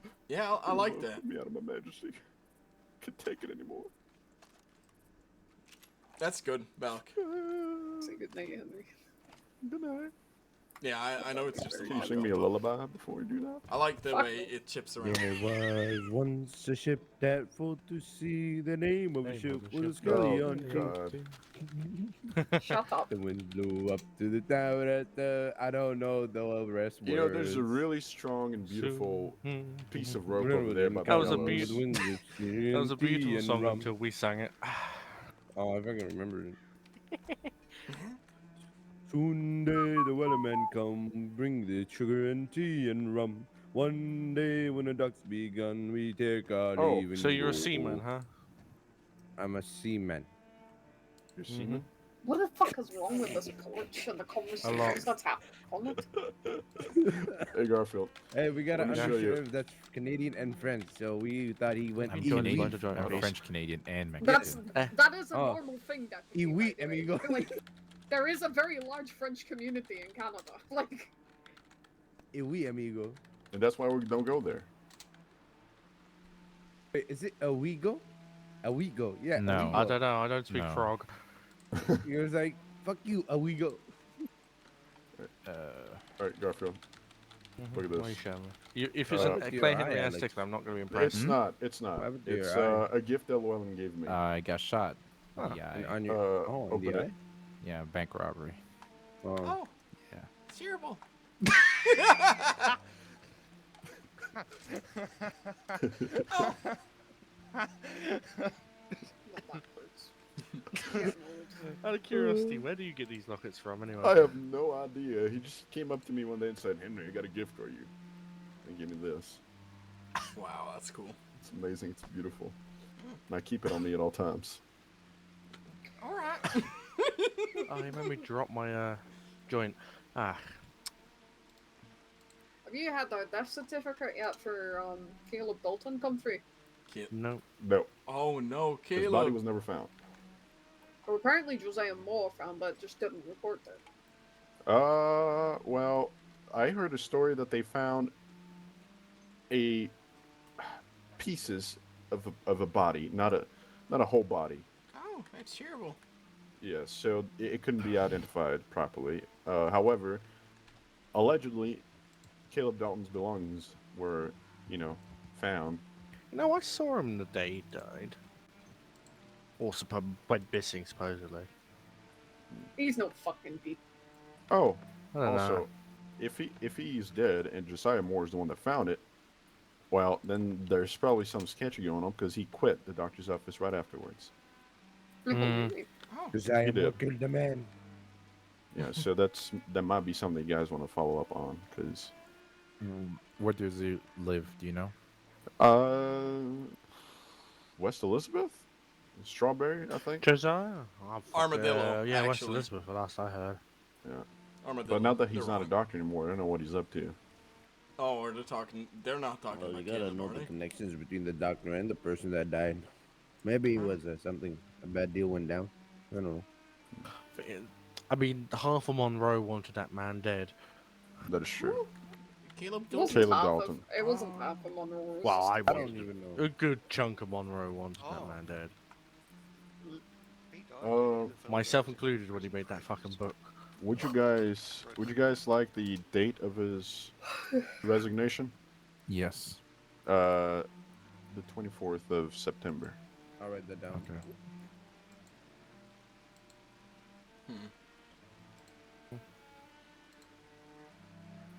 though. Yeah, I like that. Get me out of my majesty. Can't take it anymore. That's good, Balk. Say good night, Henry. Good night. Yeah, I know it's just a Can you lot. sing me a lullaby before we do that? I like the way it chips around. There was once a ship that floated to sea. The name of the ship was a Oh, Scallion. Shut up. The wind blew up to the tower at the. I don't know the rest. You know, there's a really strong and beautiful piece of rope over there by the That was a gallows. beautiful song until we sang it. Oh, if I can remember it. Soon day the weathermen come, bring the sugar and tea and rum. One day when the ducks begun, we take our leave. So you're a go. seaman, huh? I'm a seaman. You're a seaman? What the fuck is wrong with this porch and the conversations that's happening on it? Hey, Garfield. Hey, we got an Let me show you. undersheriff that's Canadian and French, so we thought he went. I'm Iwi. Canadian, I'm French Canadian, and That's Mexican. that is a Oh. normal thing that Iwi, amigo. like, there is a very large French community in Canada. Like, Iwi, amigo. And that's why we don't go there. Wait, is it a we go? A we go? Yeah. a No. we go. I don't know. I don't speak No. frog. He was like, "Fuck you, a we go." Alright, Garfield. Look at Why you this. showing me? If it's a your Clay eye, Henry Alex. stick, I'm not going to be impressed. It's not. It's not. What happened to It's your eye? a gift that Llewellyn gave me. I got shot. Huh. Yeah, And on your oh, in open the it. eye. yeah, bank robbery. Oh. Oh. Yeah. It's terrible. Oh. Out of curiosity, where do you get these lockets from anyway? I have no idea. He just came up to me one day and said, "Henry, I got a gift for you." And gave me this. Wow, that's cool. It's amazing. It's beautiful. And I keep it on me at all times. All right. Oh, you made me drop my joint. Ah. have you had our death certificate yet for Caleb Dalton come through? No. No. Oh no, His Caleb. body was never found. Or apparently Josiah Moore found, but just didn't report it. Well, I heard a story that they found pieces of a body, not a whole body. Oh, that's terrible. Yeah, so it couldn't be identified properly. However, allegedly, Caleb Dalton's belongings were, found. No, I saw him the day he died. Or went missing, supposedly. He's no fucking beat. Oh, I don't also, know. if he's dead and Josiah Moore is the one that found it, well, then there's probably some sketchy going on because he quit the doctor's office right afterwards. Mm. Oh. Josiah He Moore did. killed the man. Yeah, so that might be something you guys want to follow up on because. Where does he live? Do you know? West Elizabeth, Strawberry, I think. Josiah? Armadillo, Yeah, West actually. Elizabeth, the last I heard. Yeah. Armadillo. But now that he's They're not a wrong. doctor anymore, I don't know what he's up to. Oh, or they're not talking Well, you about gotta Caleb, know are the they? connections between the doctor and the person that died. Maybe it was a bad deal went down. I don't know. I mean, half of Monroe wanted that man dead. That is true. Caleb It wasn't Caleb half Dalton. Of, it wasn't half of Monroe. It was Well, just I a don't bit. even know. A good chunk of Monroe wanted that man dead. Myself included when he made that fucking book. Would you guys like the date of his resignation? Yes. The 24th of September. I'll write that down. Okay.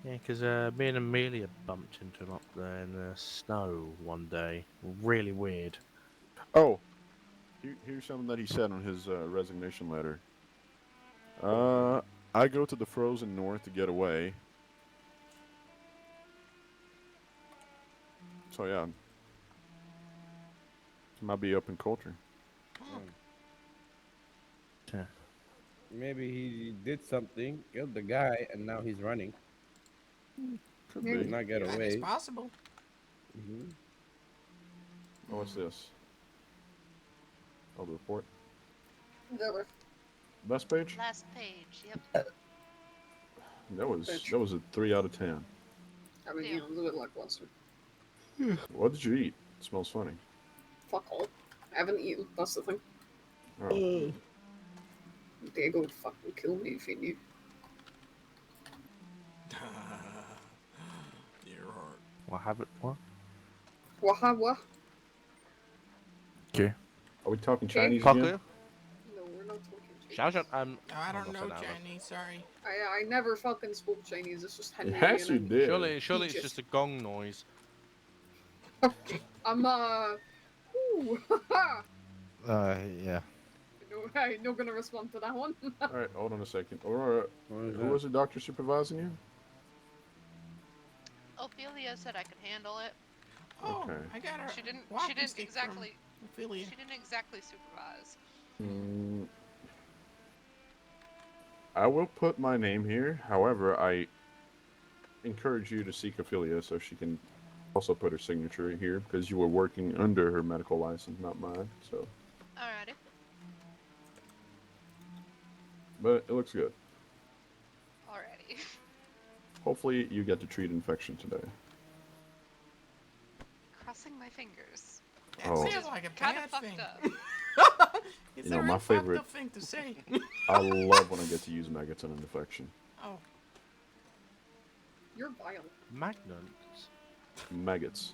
Yeah, because me and Amelia bumped into him up there in the snow one day. Really weird. Oh, here's something that he said on his resignation letter. I go to the frozen north to get away. So yeah, might be open culture. Yeah. Maybe he did something, killed the guy, and now he's running. Could Did be. not get That away. is possible. Oh, what's this? Oh, the report. Never. Best page? Last page. Yep. That was a 3 out of 10. I mean, you know, a little bit lackluster. What did you eat? It smells funny. Fuck all. I haven't eaten. That's the thing. Oh. Diego would fucking kill me if he knew. Dear heart. What happened? What? What? Okay. Are we talking Okay. Chinese Paku? again? No, we're not talking Chinese. Shout out, I don't know for now, Chinese, sorry. I never fucking spoke Chinese. It's just Henry. Yes, you and did. Surely it's just a gong noise. I'm ooh, haha. Yeah. No, I'm not gonna respond to that one. Alright, hold on a second. Aurora, who was the doctor supervising you? Ophelia said I could handle it. Oh, Okay. I got her. She didn't walking stick exactly. from Ophelia. She didn't exactly supervise. I will put my name here. However, I encourage you to seek Ophelia so she can also put her signature here because you were working under her medical license, not mine. So, Alrighty. but it looks good. Alrighty. Hopefully, you get to treat infection today. Crossing my fingers. That Oh. sounds like a Kind bad of fucked thing. up. It's You know, a my real fucked favorite- up thing to say. I love when I get to use maggots on an infection. Oh. You're vile. Magnets. Maggots.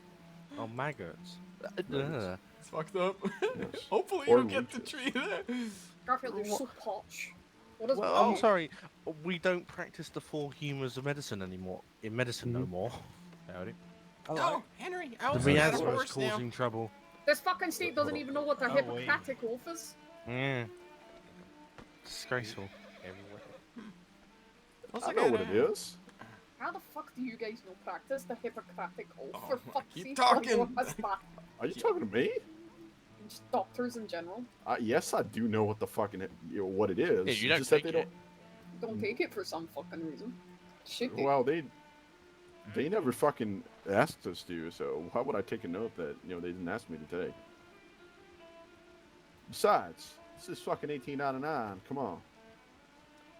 Oh, maggots. It's fucked up. Yes. Hopefully Or you'll get to leeches. treat it. Garfield, you're so posh. What is Well, wrong? I'm sorry. We don't practice the four humours of medicine anymore. In medicine, no more. Howdy. Oh, Henry, I The also got a miasma is horse now. causing trouble. This fucking state doesn't even know what the Oh, Hippocratic Oath is. Yeah. Disgraceful. Also I know got what a- it is. How the fuck do you guys know practice the Hippocratic Oath? Oh, For fuck's keep sake, talking. what's that? Are you talking to me? Just doctors in general. Yes, I do know what the fucking what it is. Yeah, you don't Just that take they it. Don't take it for some fucking reason. Shit. Well, they never fucking asked us to, so why would I take a note that they didn't ask me to take? Besides, this is fucking 1899. Come on.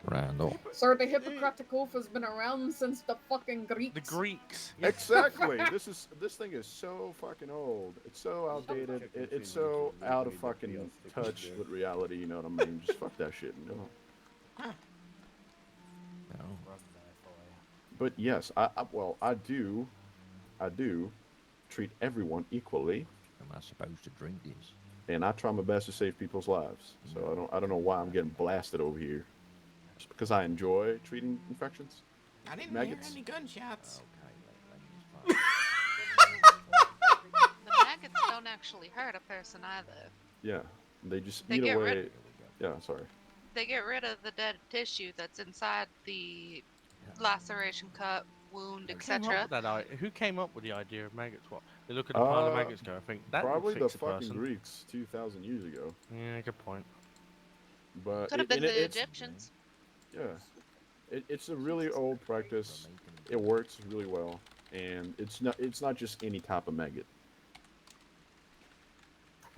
Randall. Sir, the Hippocratic Oath has been around since the fucking Greeks. The Greeks. Exactly. This thing is so fucking old. It's so outdated. It's so out of fucking touch with reality. You know what I mean? Just fuck that shit. You know? No. But yes, I do treat everyone equally, Am I supposed to drink this? and I try my best to save people's lives. So I don't know why I'm getting blasted over here. Just because I enjoy treating infections. I didn't Maggots. hear any gunshots. The maggots don't actually hurt a person either. Yeah, they just They eat get away. rid- Yeah, sorry. They get rid of the dead tissue that's inside the laceration cut, wound, Who came up etc. with that Who came up with the idea of maggots? What? They look at a pile of maggots and go, I think that probably would the fix a fucking person. Greeks 2,000 years ago. Yeah, good point. But Could have been the it's, Egyptians. yeah, it's a really old practice. It works really well, and it's not just any type of maggot.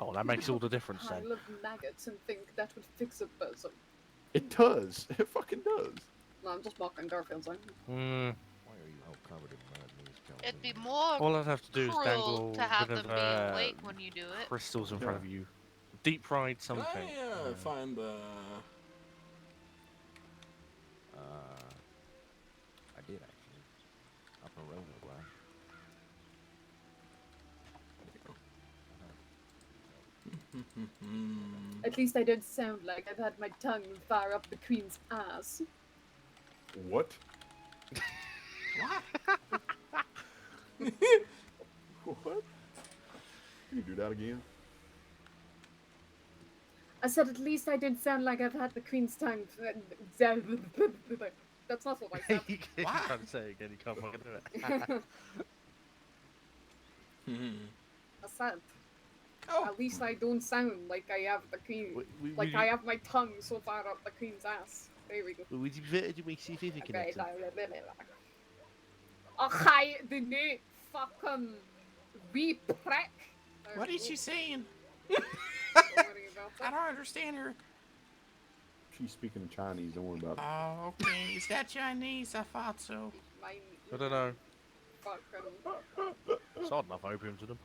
Oh, that makes all the difference I then. love maggots and think that would fix a person. It does. It fucking does. No, I'm just mocking Garfield's line. Mm. It'd be more All I'd have to do is cruel dangle to a have bit them of be awake when you do it. crystals in front of you. deep fried Can something. I find the? I did actually. Up a Roleplay. At least I don't sound like I've had my tongue far up the queen's ass. What? What? Can you do that again? I said at least I don't sound like I've had the queen's tongue. That's not what I said. You can't say it again. You can't fucking do it. I said. At least I don't sound like I have the queen. Like I have my tongue so far up the queen's ass. There we go. Would you prefer to make significant Okay, accent? Okay, the new fucking wee prick. What is she saying? Don't worry about I don't understand her. She's speaking in Chinese. Don't worry about it. Oh, okay. Is that Chinese? I thought so. I don't know. It's odd enough opium to them.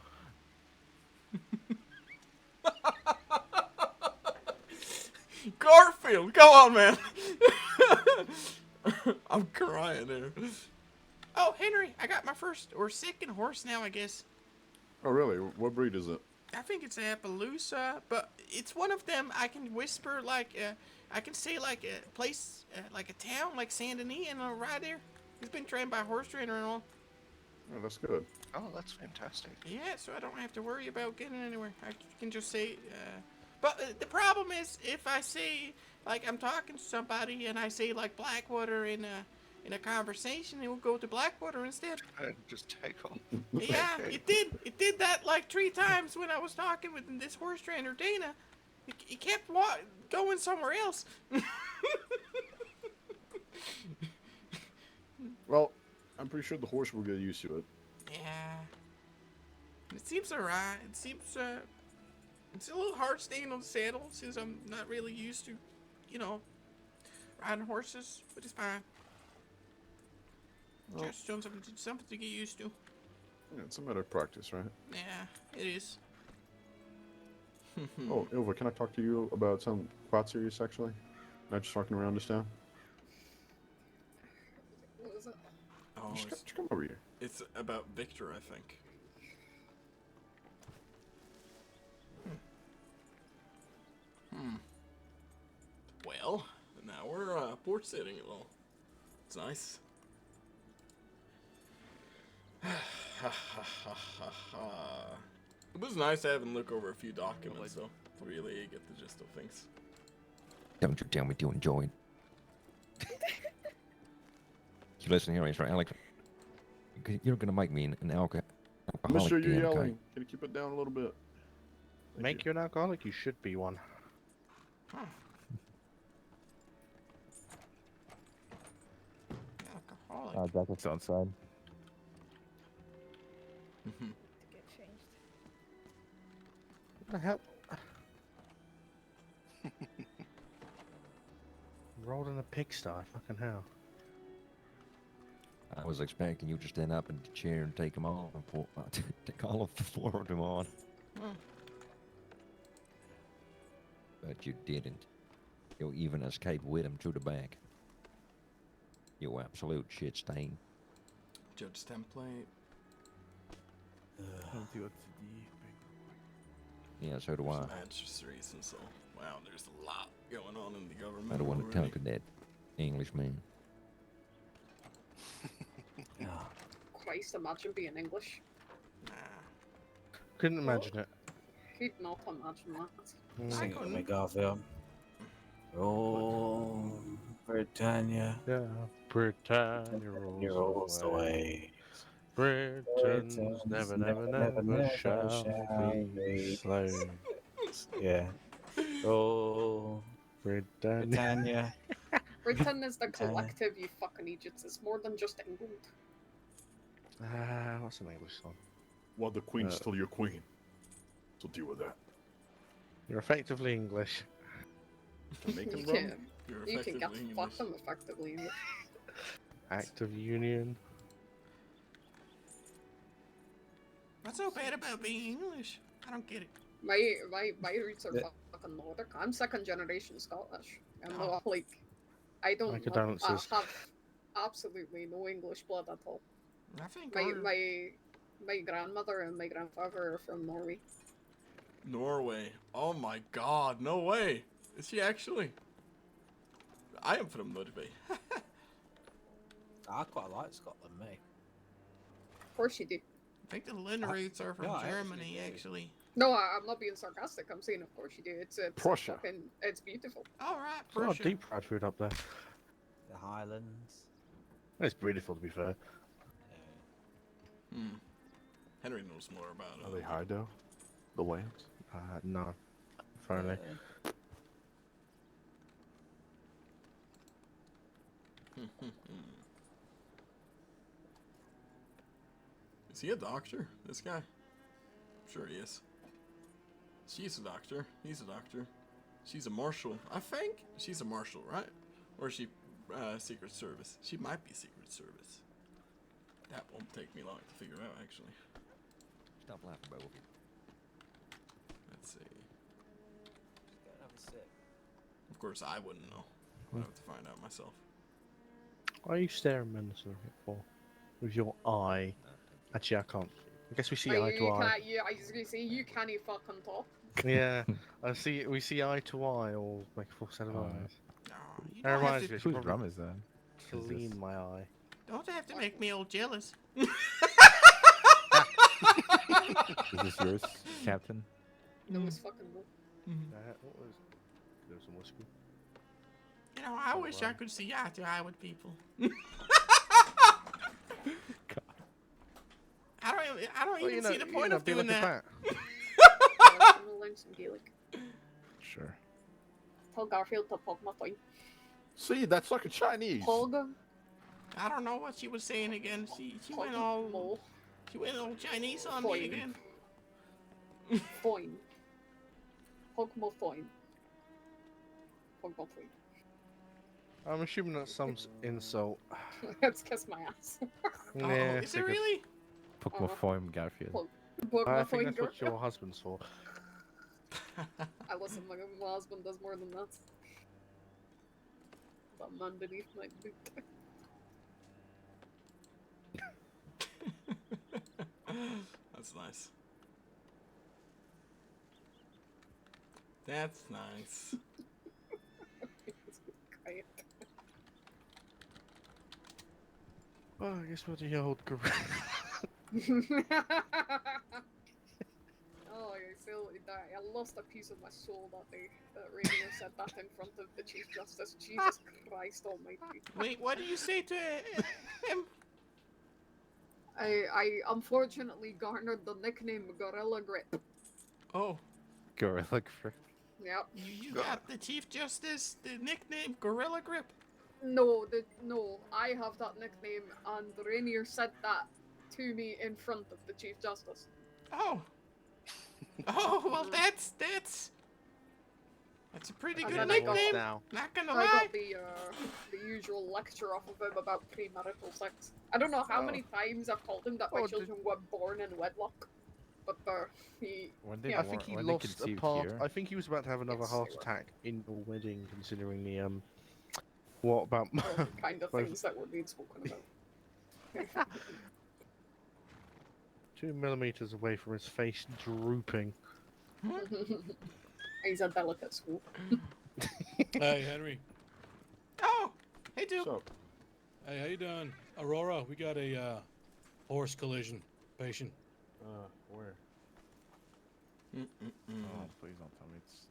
Garfield, come on, man. I'm crying there. Oh, Henry, I got my first or second horse now, I guess. Oh, really? What breed is it? I think it's Appaloosa, but it's one of them I can whisper like, I can say like a place, like a town, like Saint Denis, and right there. He's been trained by a horse trainer and all. Oh, that's good. Oh, that's fantastic. Yeah, so I don't have to worry about getting anywhere. I can just say, but the problem is if I say, like I'm talking to somebody and I say like Blackwater in a conversation, it will go to Blackwater instead. And just take off. Yeah, it did. It did that like 3 times when I was talking with this horse trainer, Dana. He kept going somewhere else. Well, I'm pretty sure the horse will get used to it. Yeah. It seems alright. It seems, it's a little hard staying on the saddle since I'm not really used to, you know, riding horses, but it's fine. Well, Just something to get used to. Yeah, it's a matter of practice, right? Yeah, it is. Oh, Ilva, can I talk to you about something quite serious, actually? Not just walking around this town? What was it? Oh, Just come over here. It's about Victor, I think. Well, now we're port sitting it all. It's nice. It was nice having to look over a few documents, though, to really get the gist of things. Don't you tell me to enjoy it. You listen here, right, Alex. You're gonna make me an alcoholic. Mister, you're again, yelling. okay? Can you keep it down a little bit? Make you an alcoholic? You should be one. Alcoholic. Jacket's outside. What the hell? Rolled in a pigsty, fucking hell. I was expecting you to stand up in the chair and take them all, take all of the 4 of them on. But you didn't. You even escaped with them to the back. You absolute shit stain. Judge template. Yeah, so do I. Magistracies and so. Wow, there's a lot going on in the government. I don't want to already. talk to that Englishman. Christ, imagine being English. Couldn't imagine it. Could not imagine that. Sing it with me, Garfield. Oh, Britannia. Yeah, Britannia rolls away. Britons never shall be slain. Yeah. Oh, Britannia. Britain is the collective, you fucking idiots. It's more than just England. What's an English song? Well, the queen's still your queen. So deal with that. You're effectively English. Jamaican You rum? can, you can get to fuck them effectively. Act of Union. What's so bad about being English? I don't get it. My roots are fucking Nordic. I'm second generation Scottish, and like, I don't My condolences. have absolutely no English blood at all. I think My grandmother and my grandfather are from Norway. Norway. Oh my god, no way. Is she actually? I am from Norway. I quite like Scotland, mate. Of course you do. I think the Lynn roots are from Germany, actually. No, I'm not being sarcastic. I'm saying, of course you do. It's Prussia. it's beautiful. All right, There's a lot of Prussia. deep fried food up there. The Highlands. It's beautiful, to be fair. Henry knows more about it. Are they high though? The lands? No. Finally. Is he a doctor? This guy? Sure he is. She's a doctor. He's a doctor. She's a marshal. I think she's a marshal, right? Or is she Secret Service? She might be Secret Service. That won't take me long to figure out, actually. Stop laughing, both of you. Let's see. Have a sip. Of course, I wouldn't know. I'd have to find out myself. Why are you staring menacingly for? With your eye. Actually, I can't. I guess we see eye to You eye. can't. Yeah, I was gonna say you can't fucking talk. Yeah, I see. We see eye to eye, or make a full set of eyes. That reminds me. I should Whose probably rum is that? clean my eye. Don't have to make me all jealous. Is this yours, Captain? No, it's fucking no. What was? There was some whiskey. You know, I wish I could see eye to eye with people. I don't even see the point of doing that. I'm gonna learn some Gaelic. Sure. Tell Garfield to pog my thing. See, that's like a Chinese. Pog. I don't know what she was saying again. She went all Chinese on me again. Fine. Pog my thing. Pog my thing. I'm assuming that's some insult. Let's kiss my ass. Nah, is it really? Pokemon Garfield. I think that's what your husband's for. I listen, my husband does more than that. That man beneath my boot. That's nice. That's nice. Quiet. Oh, I guess we'll do the old gorilla. Oh, I lost a piece of my soul that day. That radio said that in front of the Chief Justice. Jesus Christ Almighty! Wait, what do you say to him? I unfortunately garnered the nickname Gorilla Grip. Oh. Gorilla Grip. Yep. You got the Chief Justice the nickname Gorilla Grip? No, I have that nickname, and Rainier said that to me in front of the Chief Justice. Oh. Oh, well, that's a pretty good nickname. Not gonna lie. I got the usual lecture off of him about premarital sex. I don't know how many times I've told him that my children were born in wedlock, but he. I think he lost a part. I think he was about to have another heart attack in the wedding, considering the What about the kind of things that were being spoken about? 2 millimeters away from his face, drooping. He's a delicate school. Hey, Henry. Oh, hey, dude. Hey, how you doing? Aurora, we got a horse collision patient. Where? Oh, please don't tell me it's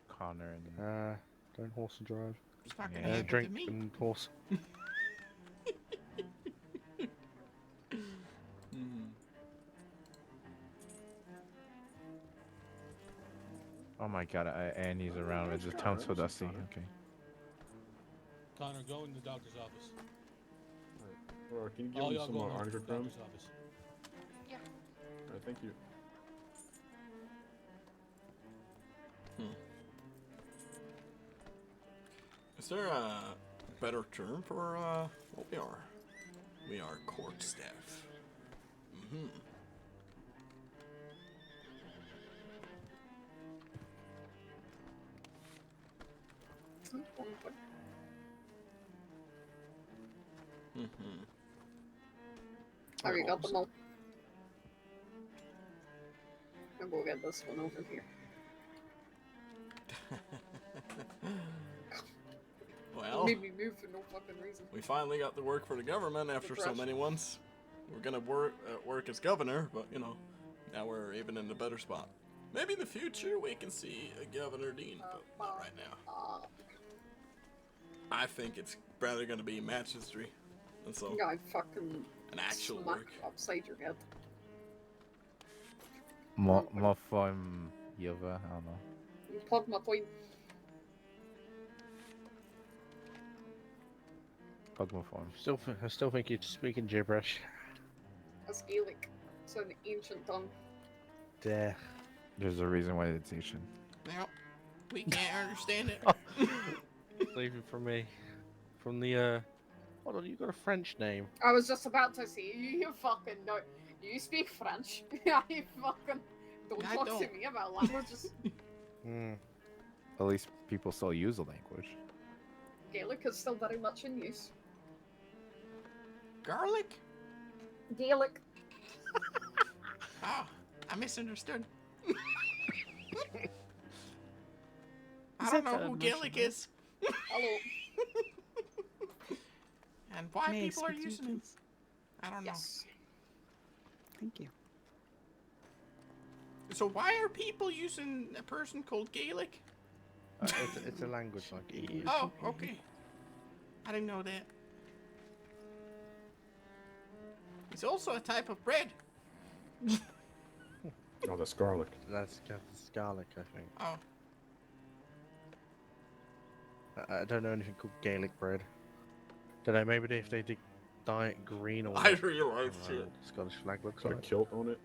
Connor and. Don't horse and drive. It's not gonna happen drink to me. and horse. Oh my god, Annie's around. It's just town's so dusty. Okay. Connor, go in the doctor's office. Or can you give All me y'all some go more in the arnica crumbs? doctor's office. Yeah. Alright, thank you. Is there a better term for what we are? We are court staff. Have you got them all? And we'll get this one over here. Well, Made me move for no fucking reason. we finally got to work for the government after so many ones. We're gonna work as governor, but you know, now we're even in a better spot. Maybe in the future we can see a Governor Dean, but not right now. I think it's rather gonna be magistry, and so I fucking an actual smack work. upside your head. Morpheum Yova, I don't know. You plug my point. Pugmaform. I still think you're speaking gibberish. That's Gaelic. It's an ancient tongue. There. There's a reason why it's Asian. Nope. We can't understand it. Leave it from me. From the, hold on, you got a French name. I was just about to say, you fucking know. You speak French. I fucking don't I talk don't. to me about languages. At least people still use a language. Gaelic is still very much in use. Garlic? Gaelic. Oh, I misunderstood. I Is don't that know the who Gaelic Russian? is. Hello. And why May I people are speak to you, using it. please? I don't Yes. Thank you. know. So why are people using a person called Gaelic? It's a language like EU. Oh, okay. I didn't know that. It's also a type of bread. Oh, that's garlic. That's garlic, I think. Oh. I don't know anything called Gaelic bread. Don't know, maybe if they dye it green or I realized the Scottish flag looks Got a like. kilt on it.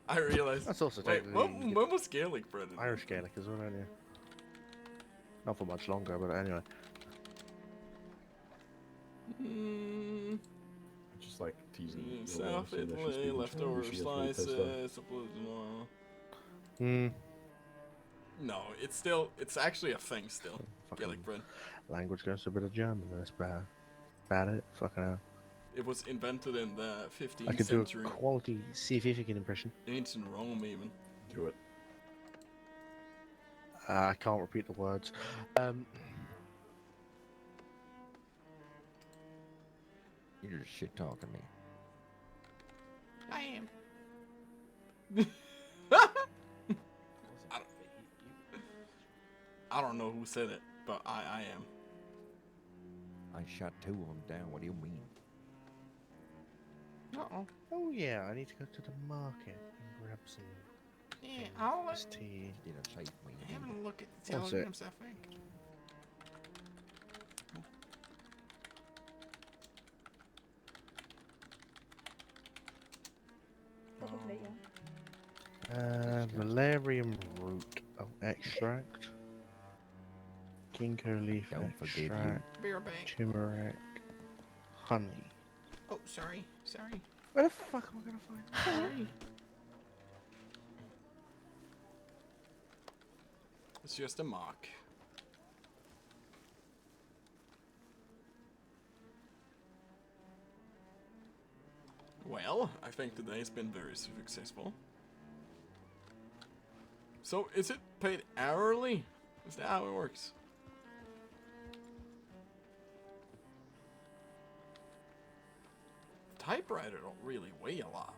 I realized. That's also Wait, technically when was Gaelic bread? Irish Gaelic as well, aren't you? Not for much longer, but anyway. Just like teasing. South Italy, leftover slices. No, it's actually a thing still. Gaelic bread. Language goes to a bit of German, that's bad. About it, fucking hell. It was invented in the 15th I could century. do a quality significant impression. Ancient Rome, even. Do it. I can't repeat the words. You're just shit talking me. I am. I don't know who said it, but I am. I shot 2 of them down. What do you mean? Uh-oh. Oh yeah, I need to go to the market and grab some Yeah, I'll tea. Didn't save me. having a look at the One sec. telegrams, I think. Probably, yeah. Valerian root extract. Ginkgo leaf Don't forgive you. extract. Beer bank. Turmeric. Honey. Oh, sorry. Sorry. Where the fuck am I gonna find that? Sorry. It's just a mock. Well, I think today's been very successful. So, is it paid hourly? Is that how it works? Typewriter don't really weigh a lot.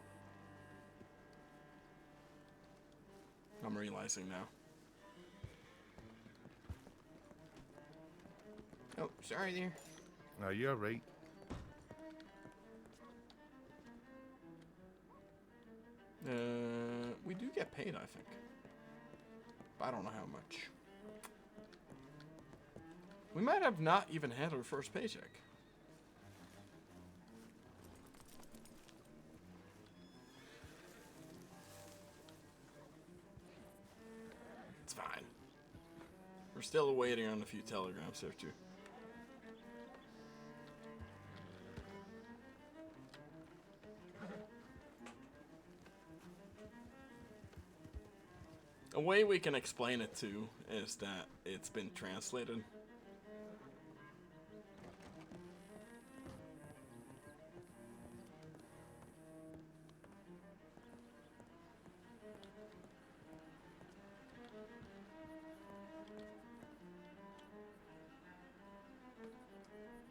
I'm realizing now. Oh, sorry there. No, you're right. We do get paid, I think. But I don't know how much. We might have not even had our first paycheck. It's fine. We're still waiting on a few telegrams there too. A way we can explain it to is that it's been translated.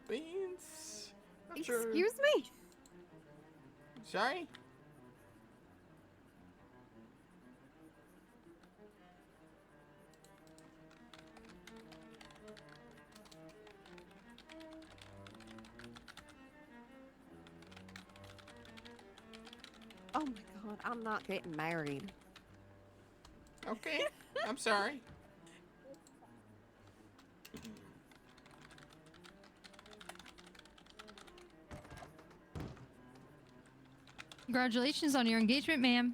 Beans. Excuse me? Sorry? Oh my god, I'm not getting married. Okay, I'm sorry. Congratulations on your engagement, ma'am.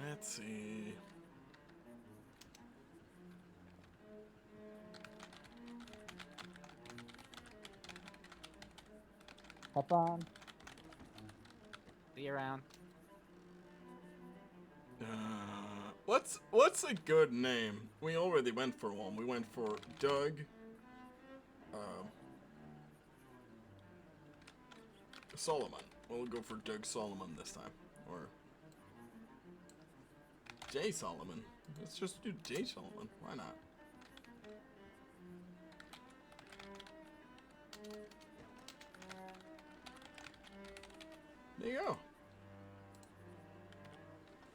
Let's see. Hop on. See you around. What's a good name? We already went for one. We went for Doug. Solomon. We'll go for Doug Solomon this time, or Jay Solomon. Let's just do Jay Solomon. Why not? There you go.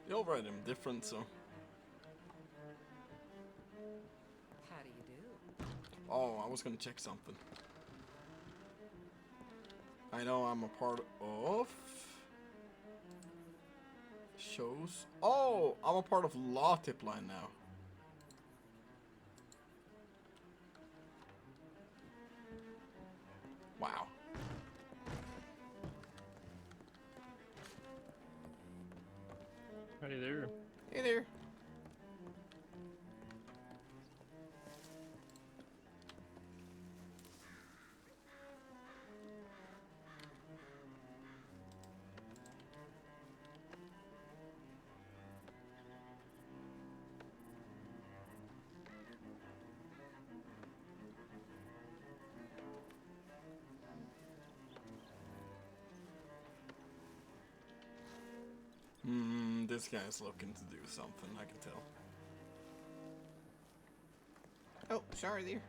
You'll write him different, so. How do you do? Oh, I was gonna check something. I know I'm a part of shows. Oh, I'm a part of Law Tip Line now. Wow. Hey there. Hey there. This guy's looking to do something, I can tell. Oh, sorry there.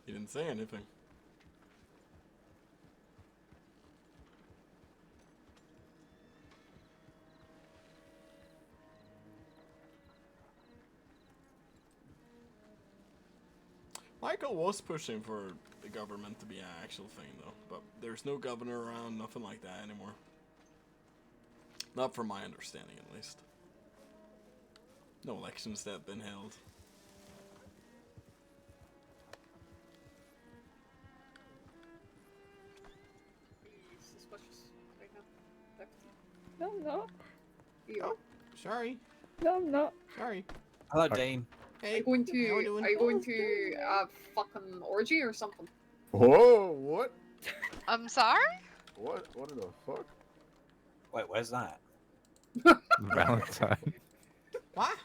He didn't say anything. Michael was pushing for the government to be an actual thing, though. But there's no governor around, nothing like that anymore. Not from my understanding, at least. No elections that have been held. Suspicious right now. No, I'm not. Oh, sorry. No, I'm not. Sorry. Hello, Dean. Hey, Are you going how we to doing? are you going to a fucking orgy or something? Whoa, what? I'm sorry? What in the fuck? Wait, where's that? Valentine. What?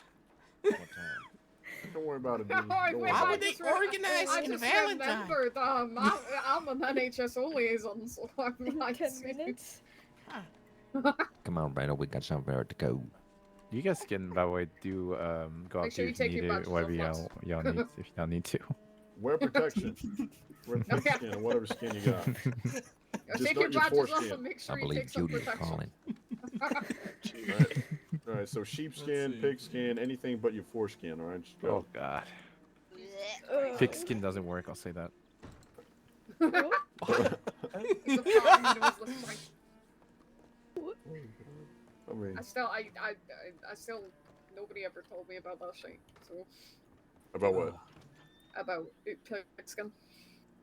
Don't worry about it, dude. Oh, Don't worry wait, Why about would it. they organize I in just Valentine? remembered I'm an NHSO liaison, so I'm like 10 minutes. Come on, Rhino, we got somewhere to go. You guys can, by the way, do go Make up sure to you if you take need your it, badges whatever off y'all need, if y'all need to. Wear protection. Wear pig skin or whatever skin you got. Just take not your your badges off foreskin. and make sure I you believe take some Judy is protection. calling. Alright, so sheepskin, pigskin, anything but your foreskin, alright? Just go. Oh god. Thick skin doesn't work, I'll say that. It's a farm, you know, it's like- I mean, I still, nobody ever told me about that shit. So about what? about pigskin.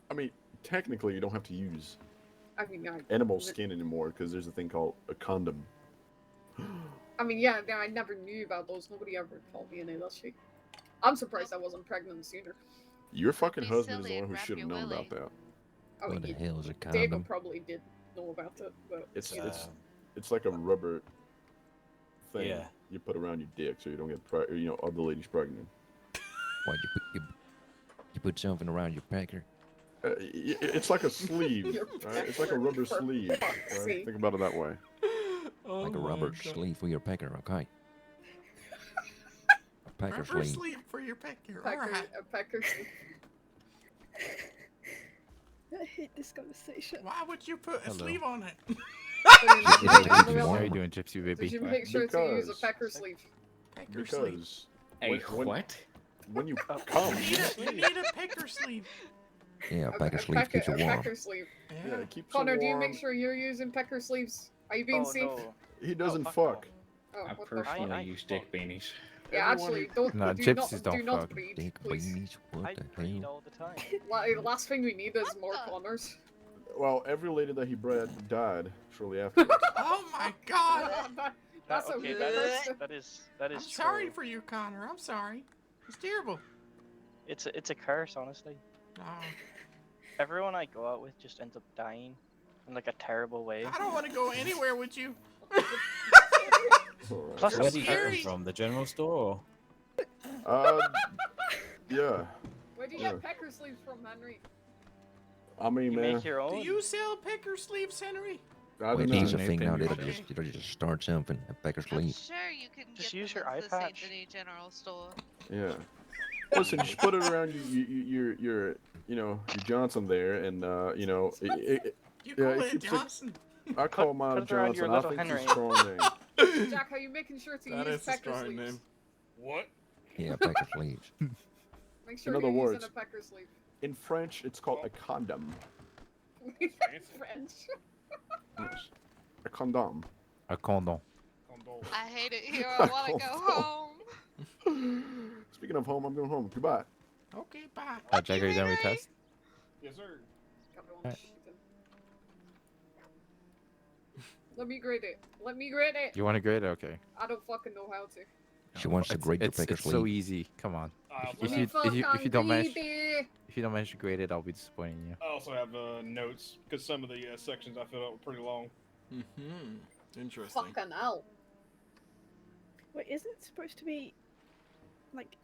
I mean, technically, you don't have to use I mean, animal skin anymore because there's a thing called a condom. I mean, yeah, I never knew about those. Nobody ever told me any of that shit. I'm surprised I wasn't pregnant sooner. Your fucking be husband is silly the one and who wrap should have your known willy. about that. I mean, What the hell is a Diego condom? probably did know about it, but It's like a rubber thing Yeah. you put around your dick so you don't get other ladies pregnant. Why you put something around your pecker? It's like a sleeve, right? It's like a rubber sleeve. Right? Think about it that way. Like a rubber sleeve for your pecker, okay? A pecker Rubber sleeve. sleeve for your pecker. Pecker, Alright. a pecker sleeve. I hate this conversation. Why would you put a Hello. sleeve on it? How are you doing, Gypsy baby? Did you make sure to use a pecker sleeve? Pecker sleeve. Because what? when you come, You need a pecker sleeve. Yeah, a pecker sleeve keeps it warm. Pecker sleeve. yeah, it keeps Connor, it do you warm. make sure you're using pecker sleeves? Are you being safe? He doesn't fuck. Oh, I what the personally fuck? use dick beanies. Yeah, actually, don't. No, do gypsies not, don't do not fuck. breed, Dick please. beanies, what the hell? all the time. The last thing we need is more Connors. Well, every lady that he bred died shortly after. Oh my god! That's a okay, weird. that is I'm sorry for you, Connor. I'm sorry. It's terrible. It's a curse, honestly. Oh, Everyone I go out with just ends up dying in like a terrible way. I don't want to go anywhere with you. Plus, You're it's scary. from the general store. Yeah. Where do you get pecker sleeves from, Henry? I mean, You man. make your Do own. you sell pecker sleeves, Henry? I Well, don't it needs know. a thing now. Nathan, It'll just start something. A pecker I'm sleeve. sure you can Just get use them your at eye the St. patch. Denis General Store. Yeah. Listen, just put it around your Johnson there, and You yeah, call it it keeps it- Johnson. I call mine put it around your Johnson. I little think it's a Henry. strong name. Jack, are you making sure to That use is a pecker strong sleeves? name. What? Yeah, pecker sleeves. Make sure In you're other words- using a pecker sleeve. In French, it's called a condom. French. A condom. A condom. I hate it here. I want to go home. Speaking of home, I'm going home. Goodbye. Okay, bye. Jack, are you done with test? Yes, sir. Alright. Let me grade it. Let me grade it. You want to grade it? Okay. I don't fucking know how to. She wants to grade the pecker It's so sleeve. easy. Come on. I If also, you if you don't manage grade it. if you don't manage to grade it, I'll be disappointing you. I also have notes because some of the sections I filled out were pretty long. Mm-hmm. Interesting. Fucking hell. Wait, isn't it supposed to be like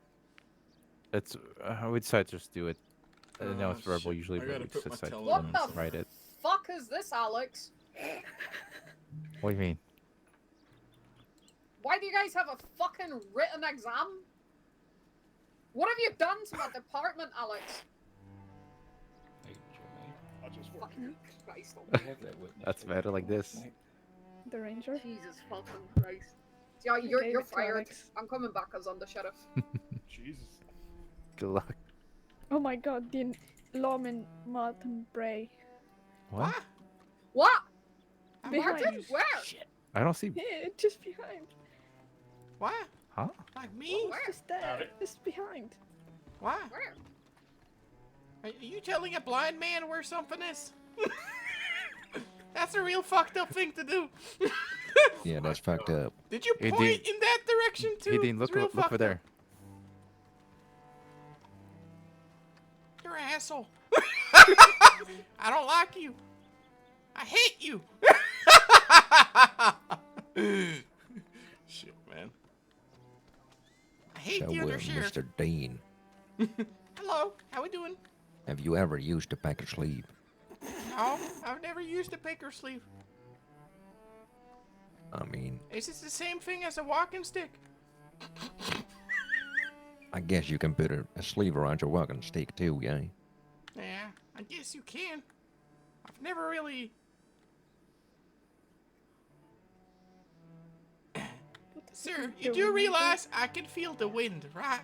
It's I would say just do it. I know it's verbal shit. usually, I but gotta it's put my just like telegram What the write it. fuck is this, Alex? What do you mean? Why do you guys have a fucking written exam? What have you done to my department, Alex? I just work Fucking Christ. That's better like this. the ranger? Jesus fucking Christ. Yeah, you're gave it to fired. Alex. I'm coming back as undersheriff. Jesus. Good luck. Oh my god, the lawman Martin Bray. What? What? Behind Martin? you. Where? I don't see. Yeah, just behind. What? Huh? Like me? Where? Just there. Just behind. What? Where? Are you telling a blind man where something is? That's a real fucked up thing to do. Yeah, that's fucked up. Did you Hey, point Dean. in that direction too? Hey Dean, It's look real look fucked over up. there. You're an asshole. I don't like you. I hate you. Shit, man. I hate So, the undersheriff. Mr. Dean, Hello, how we doing? have you ever used a pecker sleeve? No, I've never used a picker sleeve. I mean, Is this the same thing as a walking stick? I guess you can put a sleeve around your walking stick too, yeah? Yeah, I guess you can. I've never really... Sir, you do realize I can feel the wind, right?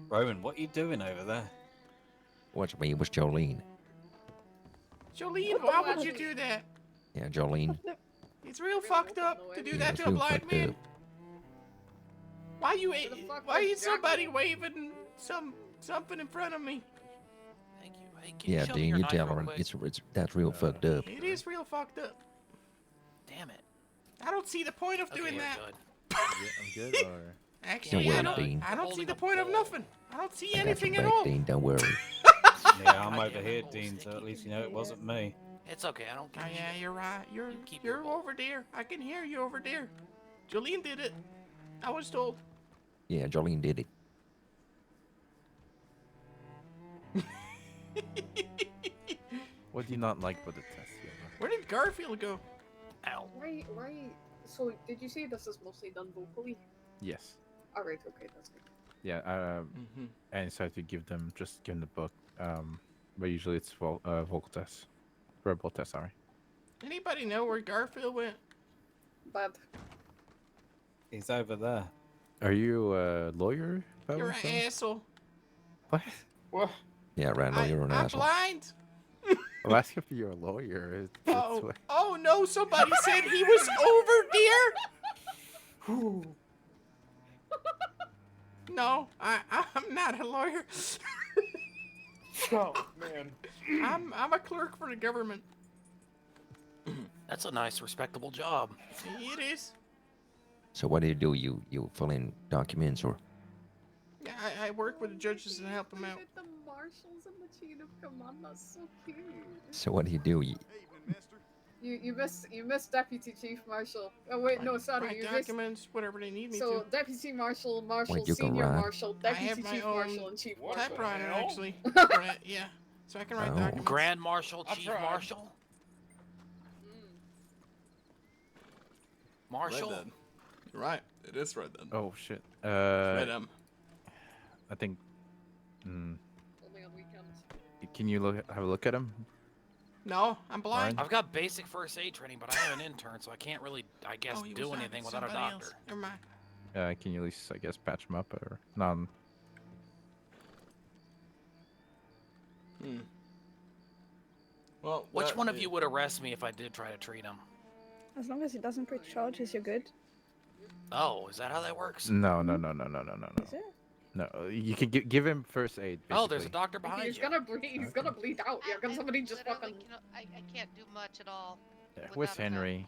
Roman, what are you doing over there? What's me? It was Jolene. Jolene, why would you do that? Yeah, Jolene. It's real fucked up to do Yeah, that it's to a real blind fucked man. up. Why you? Who the fuck Why was is somebody Jackie? waving something in front of me? Thank you. Hey, can Yeah, you show me Dean, your you knife tell real her quick? it's that's real fucked up. It is real fucked up. Damn it. I don't see the point of doing Okay, that. good. I'm good. Or Actually, Don't I worry, don't. Dean. I don't see the point of nothing. I don't see I got your anything at back, all. Dean. Don't worry. Yeah, I'm over here, Dean, so at least you know it wasn't me. It's okay. I don't Oh care. yeah, you're right. You're keep your over there. I can hear you over there. Jolene did it. I was told. Yeah, Jolene did it. what do you not like about the test, Yoda? Where did Garfield go? Ow. Why? So, did you say this is mostly done vocally? Yes. Alright, okay, that's good. Yeah. And so to give them the book. But usually it's vocal tests, verbal test. Sorry. Anybody know where Garfield went? Bad. He's over there. Are you a lawyer? You're an asshole. What? What? Yeah, right. No, you're an I'm asshole. blind. I'm asking if you're a lawyer. Oh no! Somebody said he was over there. No, I'm not a lawyer. Oh man. I'm a clerk for the government. That's a nice, respectable job. It is. So what do? You fill in documents or? Yeah, I work with the judges and help them out. The marshals and the chain of command. That's so cute. So what do? You missed Deputy Chief Marshal. Oh wait, no, sorry, Write you documents, whatever they need me So to. Deputy Marshal, Marshal, Wait, you can Senior write? Marshal, I Deputy have my Chief own Marshal, and Chief Marshal. typewriter actually. Right, yeah, so I can write Oh. documents. Grand Marshal, Chief Marshal. Marshal. Red Dead. You're right. It is Red Dead. Oh shit. Red M. I think. Only on weekends. Can you have a look at him? No, I'm blind. I've got basic first aid training, but I am an intern, so I can't really, I guess, Oh, he do was anything talking to without a somebody doctor. else. Never mind. Can you at least, I guess, patch him up or none? Well, Which one of you would arrest me if I did try to treat him? As long as it doesn't put charges, you're good. Oh, is that how that works? No. Is it? No, you can give him first aid. Basically. Oh, there's a doctor behind He's you. gonna bleed. He's gonna bleed out. Yeah, can somebody just fucking? I can't do much at all. Where's Henry?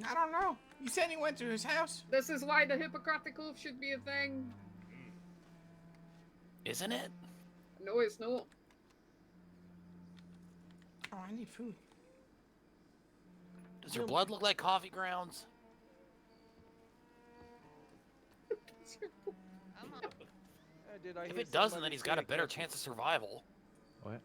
I don't know. You said he went to his house. This is why the Hippocratic Oath should be a thing. Isn't it? No, it's not. Oh, I need food. Does your blood look like coffee grounds? If it doesn't, then he's got a better chance of survival. What?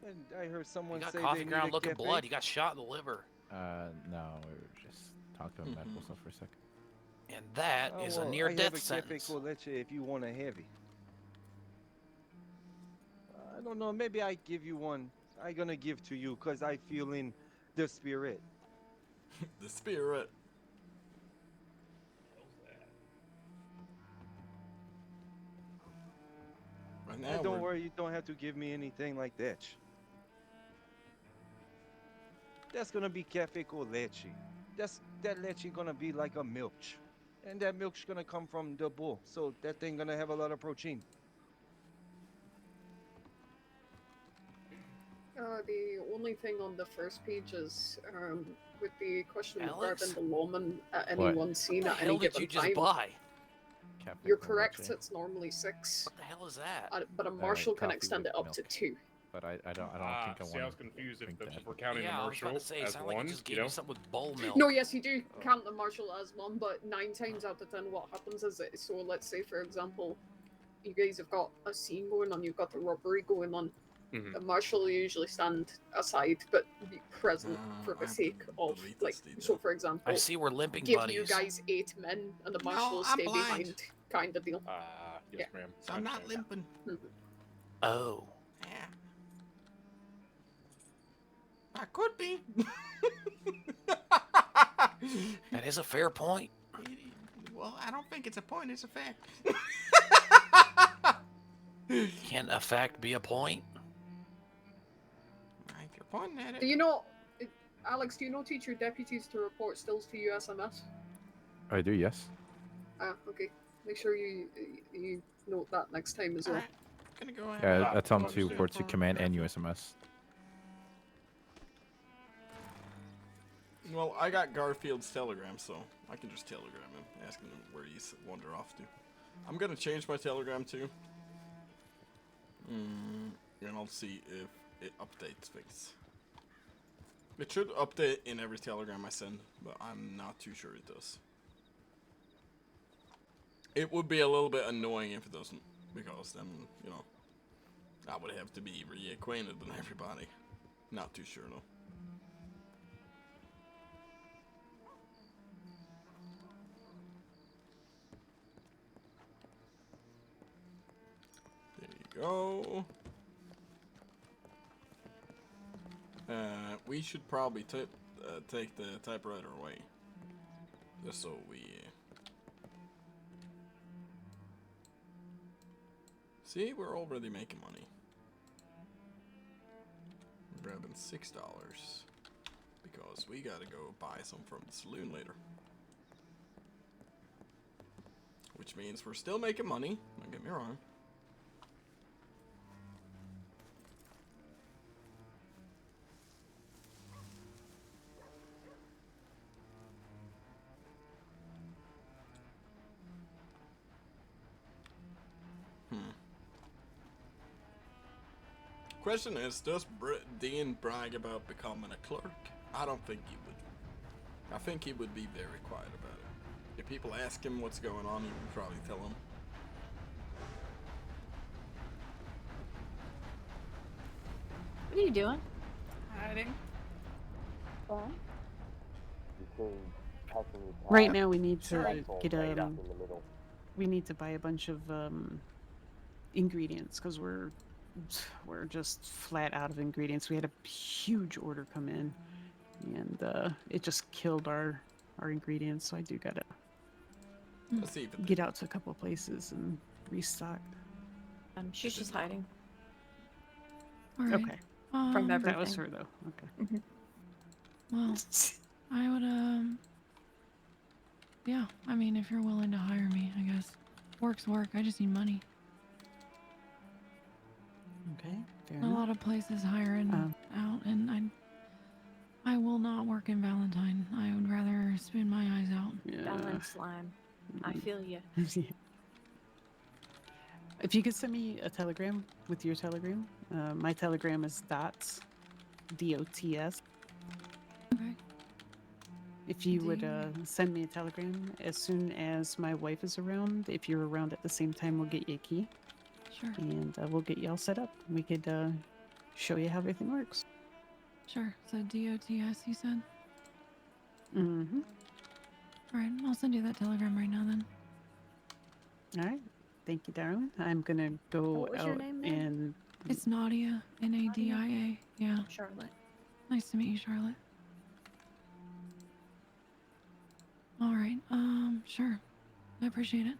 And I heard someone You got say coffee they need ground a looking cafe. blood. You got shot in the liver. No, we were just talking about medical stuff for a second. And that Oh, is well, a I near-death have a cafe sentence. con leche if you want a heavy. I don't know. Maybe I give you one. I gonna give to you because I feel in the spirit. The spirit. Right now, Don't we're- worry, you don't have to give me anything like that. That's gonna be cafe con leche. That leche gonna be like a milk, and that milk's gonna come from the bull, so that thing gonna have a lot of protein. The only thing on the first page is with the question Alex? regarding the lawman at any What? one scene What the at hell any did given you just time. buy? Cafe You're con correct. leche. It's normally 6, What the hell is that? but a marshal can coffee extend with it up to milk. 2. But I don't think I want See, I was confused if we're counting Yeah, the I was about marshal to say, it as sounded like one, you just you gave know? me something with bowl milk. No, yes, you do count the marshal as one, but 9 times out of 10, what happens is that, so let's say, for example, you guys have got a scene going on, you've got the robbery going on. The marshal will usually stand aside, but be present for the sake of, like, so for example, I see we're limping give buddies. you guys 8 men, and the No, marshal will I'm stay blind. behind, kind of deal. Yes, ma'am. So I'm not limping. Oh. Yeah. I could be. That is a fair point. Well, I don't think it's a point. It's a fact. Can a fact be a point? If you're pointing at it. Do you know, Alex, do you know teach your deputies to report stills to USMS? I do, yes. Ah, okay. Make sure you note that next time as well. Alright. Gonna go ahead. Yeah, and I tell them register to port to for command and Garfield. USMS. Well, I got Garfield's telegram, so I can just telegram him, asking him where he's wander off to. I'm gonna change my telegram too. And I'll see if it updates things. It should update in every telegram I send, but I'm not too sure it does. It would be a little bit annoying if it doesn't, because then, you know, I would have to be reacquainted with everybody. Not too sure though. There you go. We should probably take the typewriter away. Just so we... See, we're already making money. We're grabbing $6. Because we gotta go buy some from the saloon later. Which means we're still making money, don't get me wrong. Question is, does Dean brag about becoming a clerk? I don't think he would. I think he would be very quiet about it. If people ask him what's going on, he would probably tell them. What are you doing? Hiding. Fine. Right now, we need to get Right up a. in the middle. We need to buy a bunch of ingredients because we're just flat out of ingredients. We had a huge order come in, and it just killed our ingredients. So I do gotta Let's see if it get out to a couple of places and restock. She's just hiding. All right. Okay, From everything. that was her though. Okay. Well, I would, yeah, I mean, if you're willing to hire me, I guess. Work's work, I just need money. Okay, fair A enough. lot of places hiring out, and I will not work in Valentine. I would rather spoon my eyes out. Balance slime. I feel you. If you could send me a telegram with your telegram, my telegram is dots, DOTS. Okay. If you would send me a telegram as soon as my wife is around, if you're around at the same time, we'll get you a key. Sure. And we'll get you all set up. We could show you how everything works. Sure. So DOTS, you said? Mm-hmm. All right, I'll send you that telegram right now then. All right. Thank you, darling. I'm going to go What was out your name then? and... It's Nadia, Nadia. Yeah. Charlotte. Nice to meet you, Charlotte. All right. Sure. I appreciate it.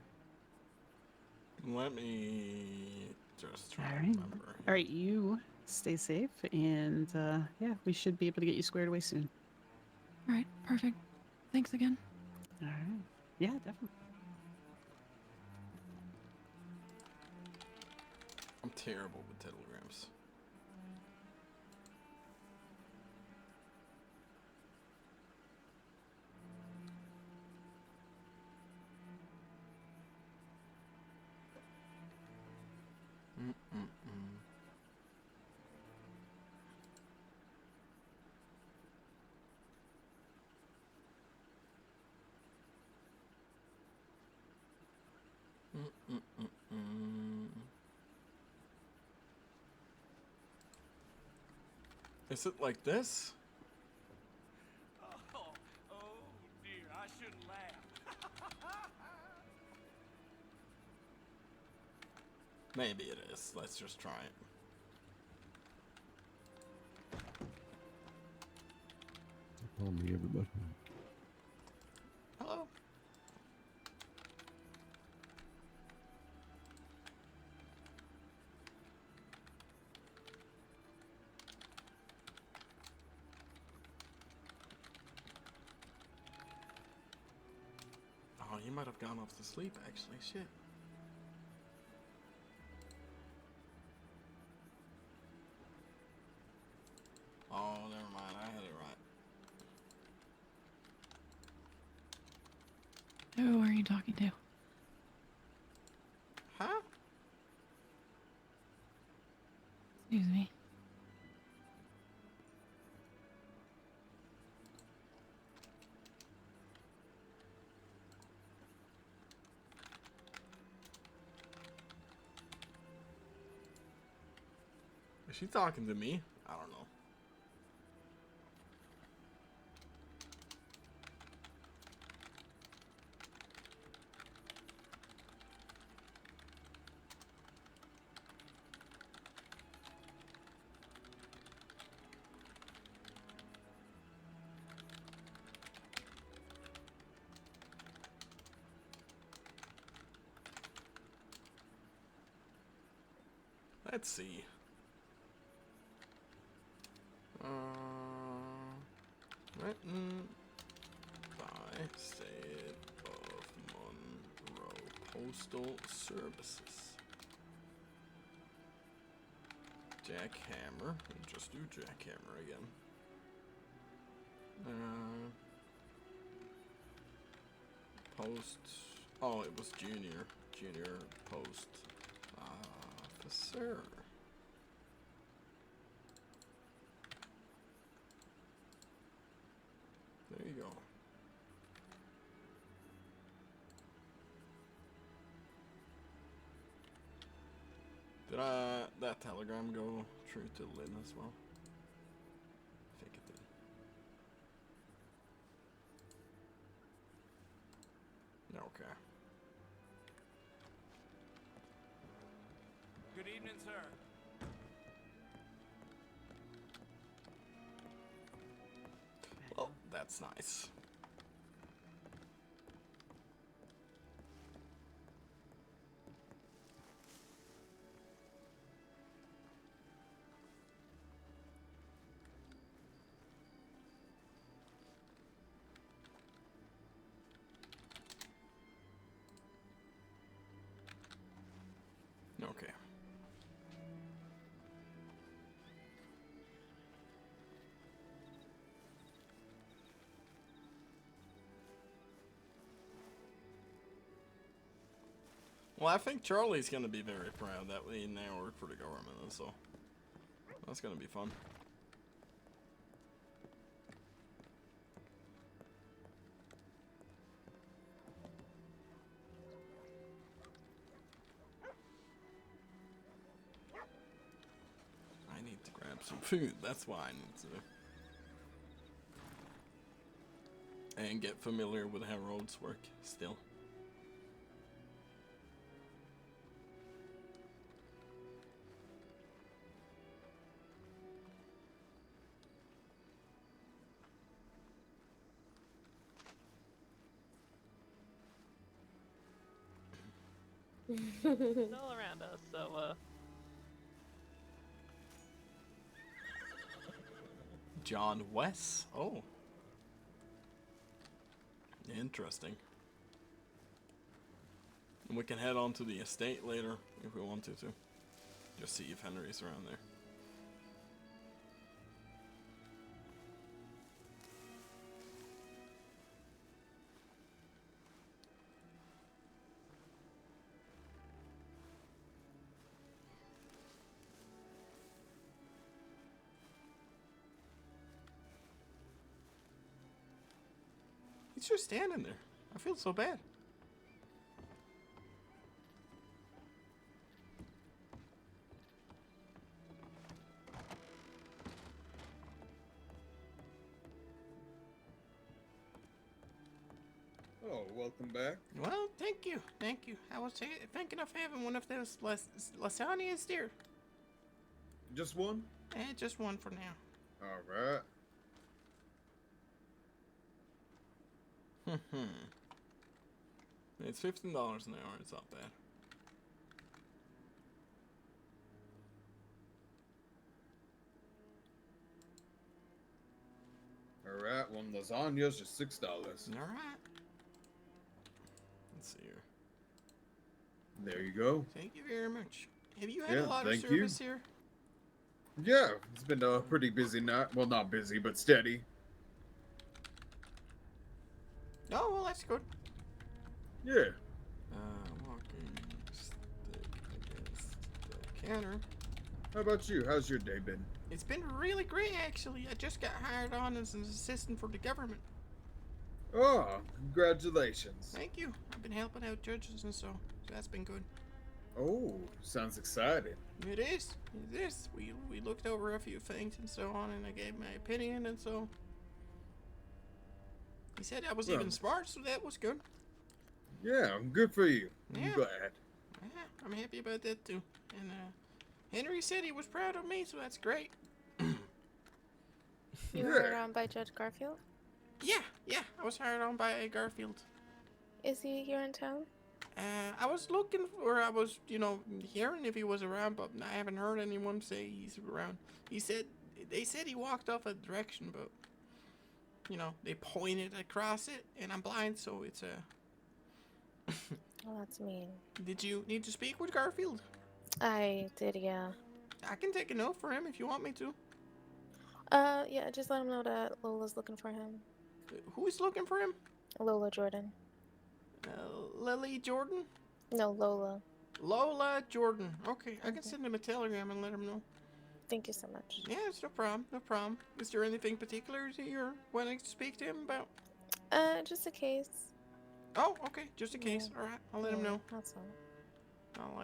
Let me just try All to right. remember. All right, you stay safe, and yeah, we should be able to get you squared away soon. All right. Perfect. Thanks again. All right. Yeah, definitely. I'm terrible with telegrams. Is it like this? Oh dear, I shouldn't laugh. Maybe it is. Let's just try it. Call me everybody. Hello. Oh, you might have gone off to sleep, actually. Shit. Oh, never mind. I had it right. Who are you talking to? Huh? Excuse me. Is she talking to me? I don't know. Let's see. Written by State of Monroe Postal Services. Jackhammer. We'll just do Jackhammer again. Post. Oh, it was junior. Junior post officer. There you go. Did that telegram go true to Lynn as well? I think it did. Okay. Good evening, sir. Well, that's nice. Okay. Well, I think Charlie's gonna be very proud that we now work for the government, and so that's gonna be fun. I need to grab some food. That's why I need to. And get familiar with how roads work still. It's all around us, so John West. Oh. Interesting. And we can head on to the estate later if we wanted to. Just see if Henry's around there. He's just standing there. I feel so bad. Oh, welcome back. Well, thank you. Thank you. I was thinking of having one of those lasagnas there. Just one? Just one for now. All right. It's $15 an hour. It's not bad. All right. One lasagna's just $6. All right. Let's see here. There you go. Thank you very much. Have you had Yeah, a lot of thank you. service here? Yeah, it's been a pretty busy night. Well, not busy, but steady. Oh, well, that's good. Yeah. Walking stick against the counter. How about you? How's your day been? It's been really great, actually. I just got hired on as an assistant for the government. Oh, congratulations. Thank you. I've been helping out judges and so that's been good. Oh, sounds exciting. It is. It is. We looked over a few things and so on, and I gave my opinion and so. He said I was Well, even smart, so that was good. Yeah, good for you. Yeah. I'm glad. Yeah, I'm happy about that too. And Henry said he was proud of me, so that's great. You were hired on by Judge Garfield? Yeah, I was hired on by Garfield. Is he here in town? I was looking for, I was, hearing if he was around, but I haven't heard anyone say he's around. They said he walked off a direction, but, they pointed across it, and I'm blind, so it's Oh, that's mean. Did you need to speak with Garfield? I did, yeah. I can take a note for him if you want me to. Yeah, just let him know that Lola's looking for him. Who is looking for him? Lola Jordan. Lily Jordan? No, Lola. Lola Jordan. Okay, I can send him a telegram and let him know. Thank you so much. Yeah, it's no problem, no problem. Is there anything particular that you're wanting to speak to him about? Just a case. Oh, okay, just a case. All right, I'll let him know. That's all. I'll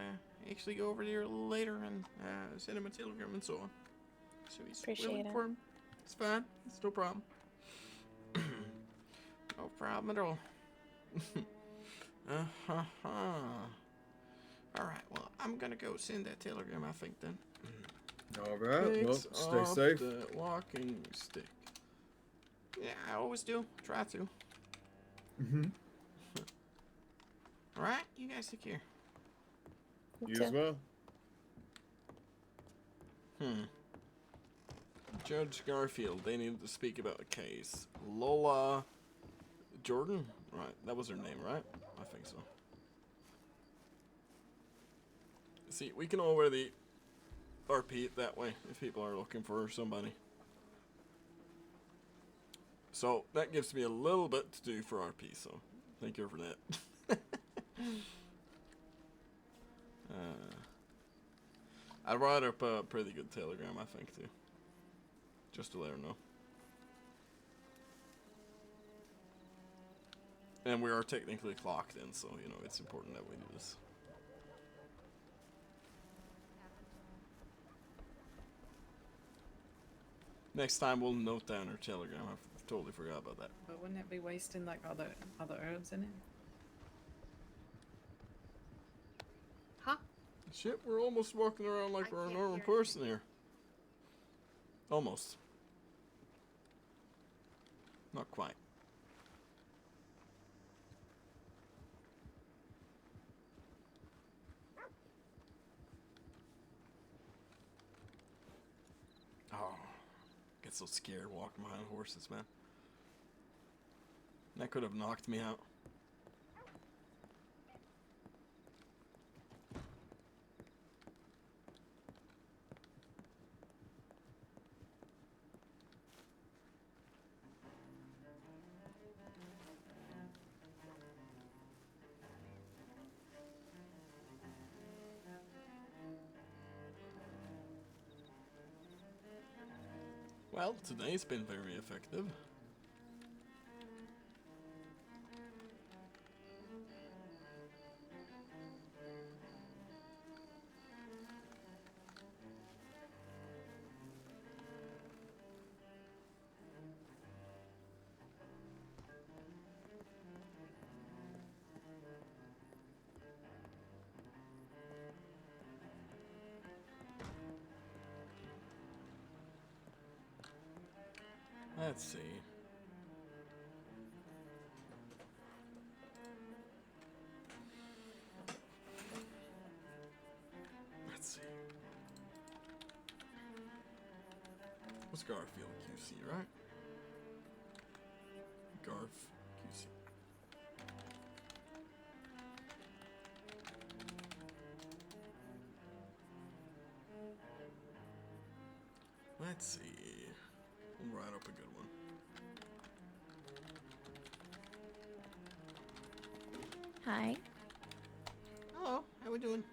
actually go over there a little later and send him a telegram and so on. So he's Appreciate willing it. for him. It's fine. It's no problem. No problem at all. All right. Well, I'm gonna go send that telegram. I think then. All right. Well, Picks stay up safe. The walking stick. Yeah, I always do. Try to. All right. You guys take care. You as well. Judge Garfield. They needed to speak about a case. Lola Jordan. Right. That was her name, right? I think so. See, we can already RP it that way if people are looking for somebody. So that gives me a little bit to do for RP, so thank you for that. I wrote up a pretty good telegram, I think, too. Just to let her know. And we are technically clocked in, so, it's important that we do this. Next time we'll note down her telegram. I totally forgot about that. But wouldn't it be wasting like other herbs in it? Huh? Shit, we're almost walking around like we're a normal person here. Almost. Not quite. Oh, get so scared walking behind horses, man. That could have knocked me out. Well, today's been very effective. Let's see. Let's see. What's Garfield QC, right? Garf QC. Let's see. We'll write up a good one. Hi. Hello, how we doing?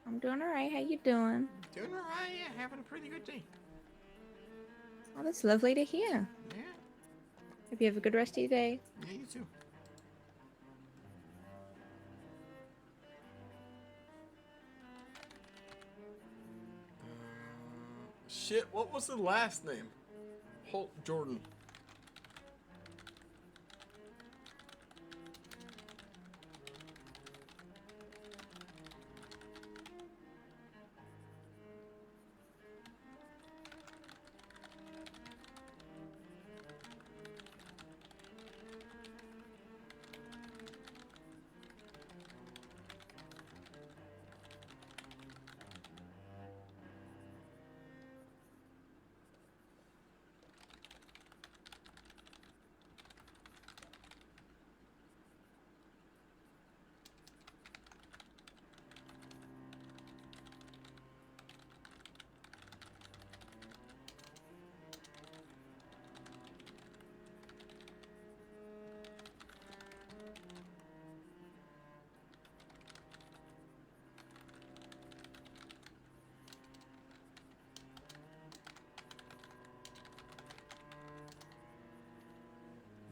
I'm doing alright. How you doing? Doing alright, yeah, having a pretty good day. Oh, that's lovely to hear. Yeah, Hope you have a good rest of your day. yeah, you too. Shit, what was the last name? Holt Jordan.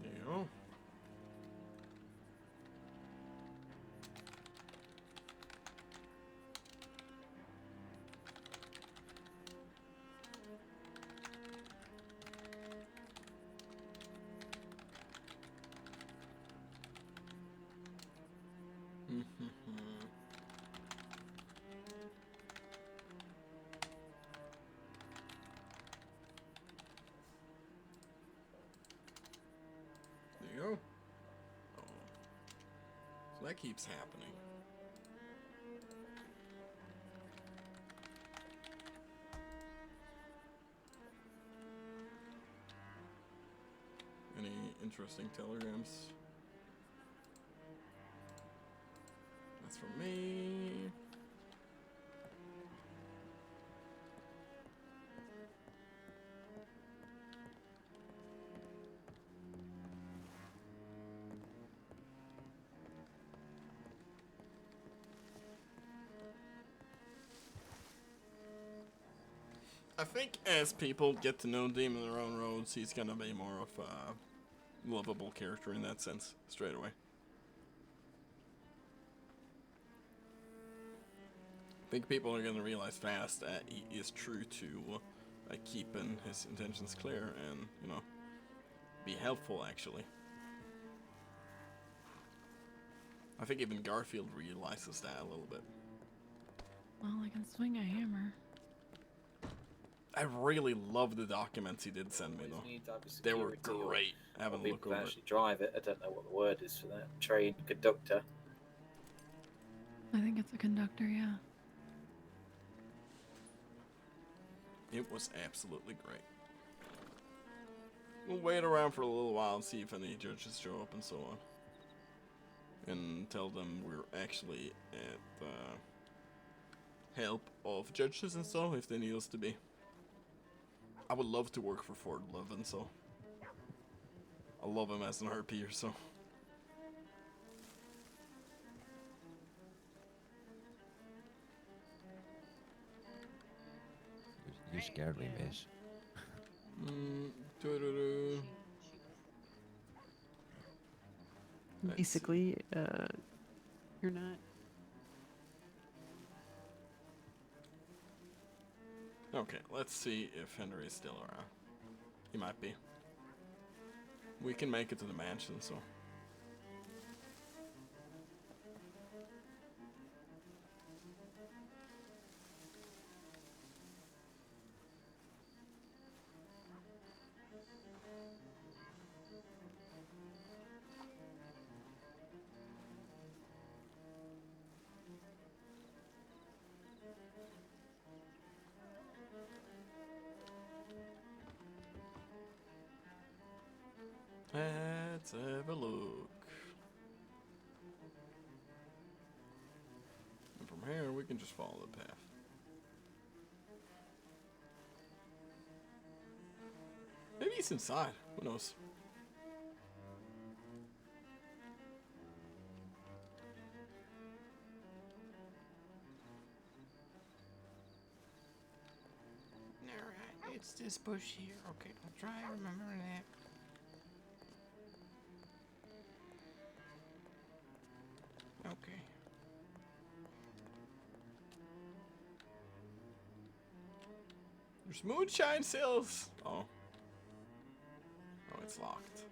There you go. There you go. Oh. So that keeps happening. Any interesting telegrams? That's from me. I think as people get to know Demon on their own roads, he's gonna be more of a lovable character in that sense, straight away. I think people are gonna realize fast that he is true to keeping his intentions clear and, you know, be helpful actually. I think even Garfield realizes that a little bit. Well, I can swing a hammer. I really love the documents he did send me though. They were great. Having a look over it. Actually drive it. I don't know what the word is for that. Train conductor. I think it's a conductor, yeah. It was absolutely great. We'll wait around for a little while and see if any judges show up and so on. And tell them we're actually at the help of judges and so if they need us to be. I would love to work for Ford Levin, so I love him as an RPer, so. You scared me, miss. Basically, you're not. Okay, let's see if Henry is still around. He might be. We can make it to the mansion, so. Let's have a look. And from here, we can just follow the path. he's inside. Who knows? Alright, it's this bush here. Okay, I'll try remembering that. Okay. There's moonshine sales. Oh. Oh, it's locked.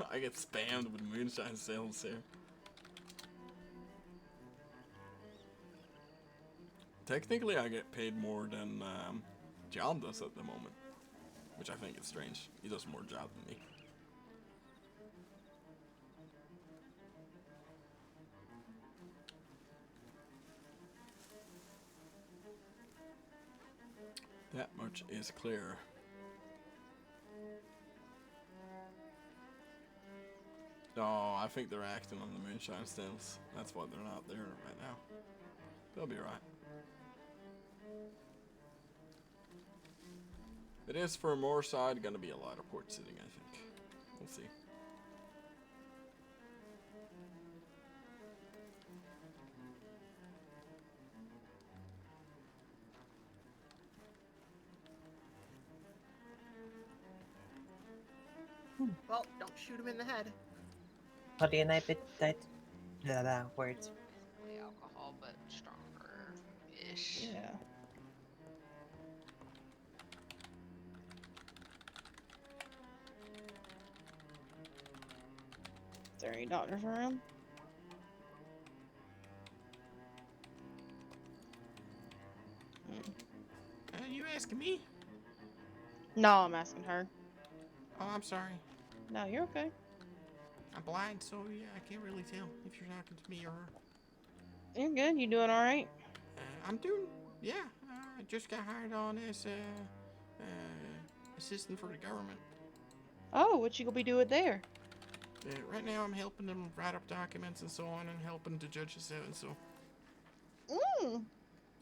I get spammed with moonshine sales here. Technically, I get paid more than John does at the moment, which I think is strange. He does more job than me. That much is clear. Oh, I think they're acting on the moonshine sales. That's why they're not there right now. They'll be right. It is for more side gonna be a lot of port sitting, I think. We'll see. Well, don't shoot him in the head. How do you name it? That words. Basically alcohol, but stronger-ish. Yeah. Is there any doctors around? You asking me? No, I'm asking her. Oh, I'm sorry. No, you're okay. I'm blind, so yeah, I can't really tell if you're talking to me or her. You're good. You doing all right? I'm doing, yeah. I just got hired on as assistant for the government. Oh, what you gonna be doing there? Right now, I'm helping them write up documents and so on, and helping the judges out and so.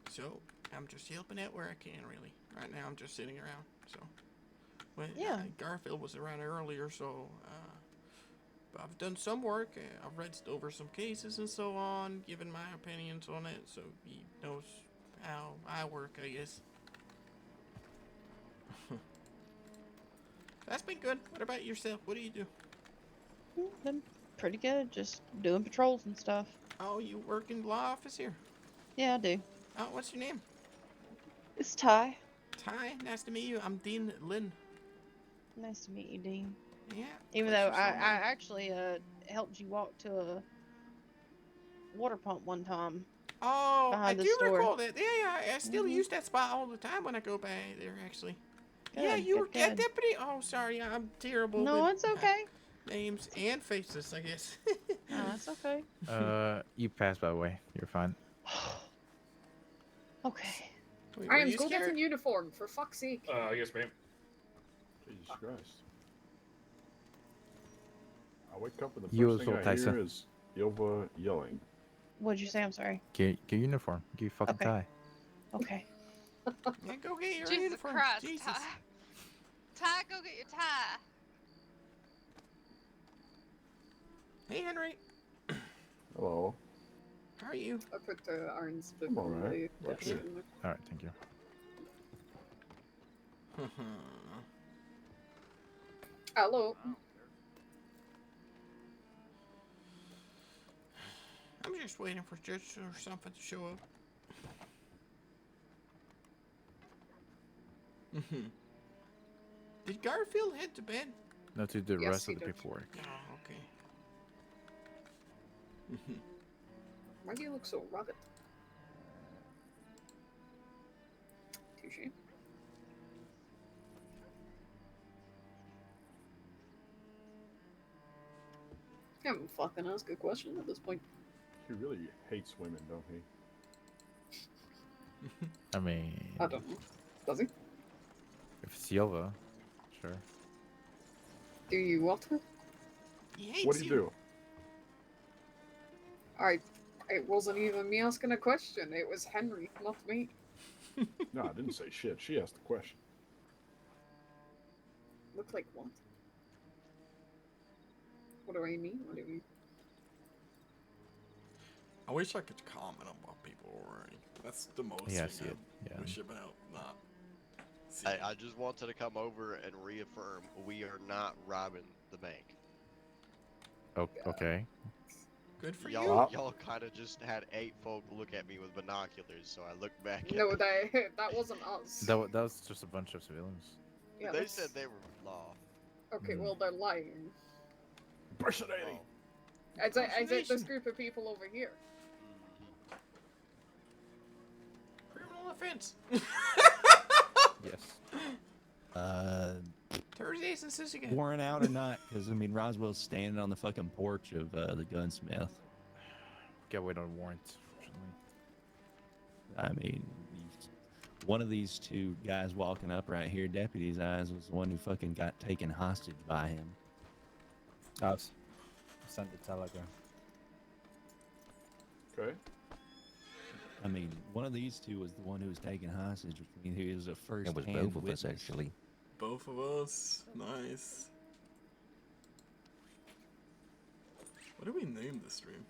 So I'm just helping out where I can, really. Right now, I'm just sitting around. So, well, Yeah. Garfield was around earlier, so but I've done some work. I've read over some cases and so on, given my opinions on it, so he knows how I work, I guess. That's been good. What about yourself? What do you do? Been pretty good. Just doing patrols and stuff. Oh, you work in the law office here? Yeah, I do. Oh, what's your name? It's Ty. Ty, nice to meet you. I'm Dean Lynn. Nice to meet you, Dean. Yeah. Even though pleasure's I all mine. actually helped you walk to a water pump one time. Oh, I behind the do store. recall that. Yeah, I still use that spot all the time when I go by there, actually. Yeah, Good, you were good, a good. deputy? Oh, sorry, I'm terrible No, with it's okay. names and faces, I guess. No, that's okay. You passed, by the way. You're fine. Okay. Wait, I were am you go get scared? in uniform, for fuck's sake. Yes, ma'am. Jesus Christ. I wake up and the You first as thing well, I hear Tyson. is Ilva yelling. What'd you say? I'm sorry. Get uniform. Get your fucking Okay. tie. Okay. Yeah, go get your Jesus uniform. Christ, Jesus. Ty. Ty, go get your tie. Hey, Henry. Hello. How are you? I put the orange book I'm on alright. the What's desk it? in there. Alright, thank you. Hello. I'm just waiting for Judge or something to show up. Did Garfield head to bed? No, to do the Yes, rest he of the did. paperwork. Oh, okay. Why do you look so rugged? Touche. Can't even fucking ask a question at this point. He really hates women, don't he? I mean, I don't know. Does he? If it's Yova, sure. Do you what? What do you do? It wasn't even me asking a question. It was Henry, not me. No, I didn't say shit. She asked the question. Look like what? What do I mean? What do you mean? I wish I could comment on what people were wearing. That's the most Yeah, I thing see it. I Yeah. wish about not. I just wanted to come over and reaffirm we are not robbing the bank. Oh, okay. Good for Y'all, you. y'all kind of just had 8 folk look at me with binoculars, so I looked back at No, them. that wasn't us. That was just a bunch of civilians. Yeah, They that's- said they were law. Okay, well they're lying. Impersonating. Is it this group of people over here? Criminal offense. Yes. Thursdays and sis again. Warrant out or not? Because I mean, Roswell's standing on the fucking porch of the gunsmith. Gotta wait on warrants, fortunately. I mean, one of these two guys walking up right here, deputy's eyes, was the one who fucking got taken hostage by him. I sent the telegram. Okay. I mean, one of these two was the one who was taken hostage, which means he was a first. It was both of us, actually. Both of us. Nice. What do we name this stream?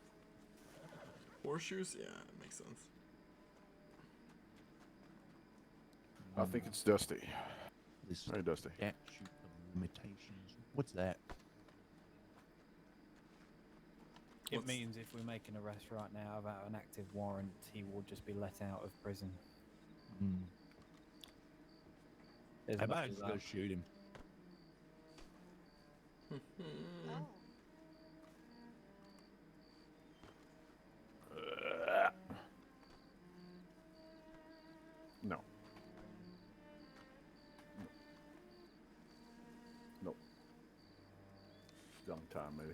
Horseshoes? Yeah, it makes sense. I think it's Dusty. This Hey, Dusty. statute of limitations. What's that? It means if we make an arrest right now without an active warrant, he will just be let out of prison. As I much might as just go that. shoot him. No. Nope. Young time, maybe.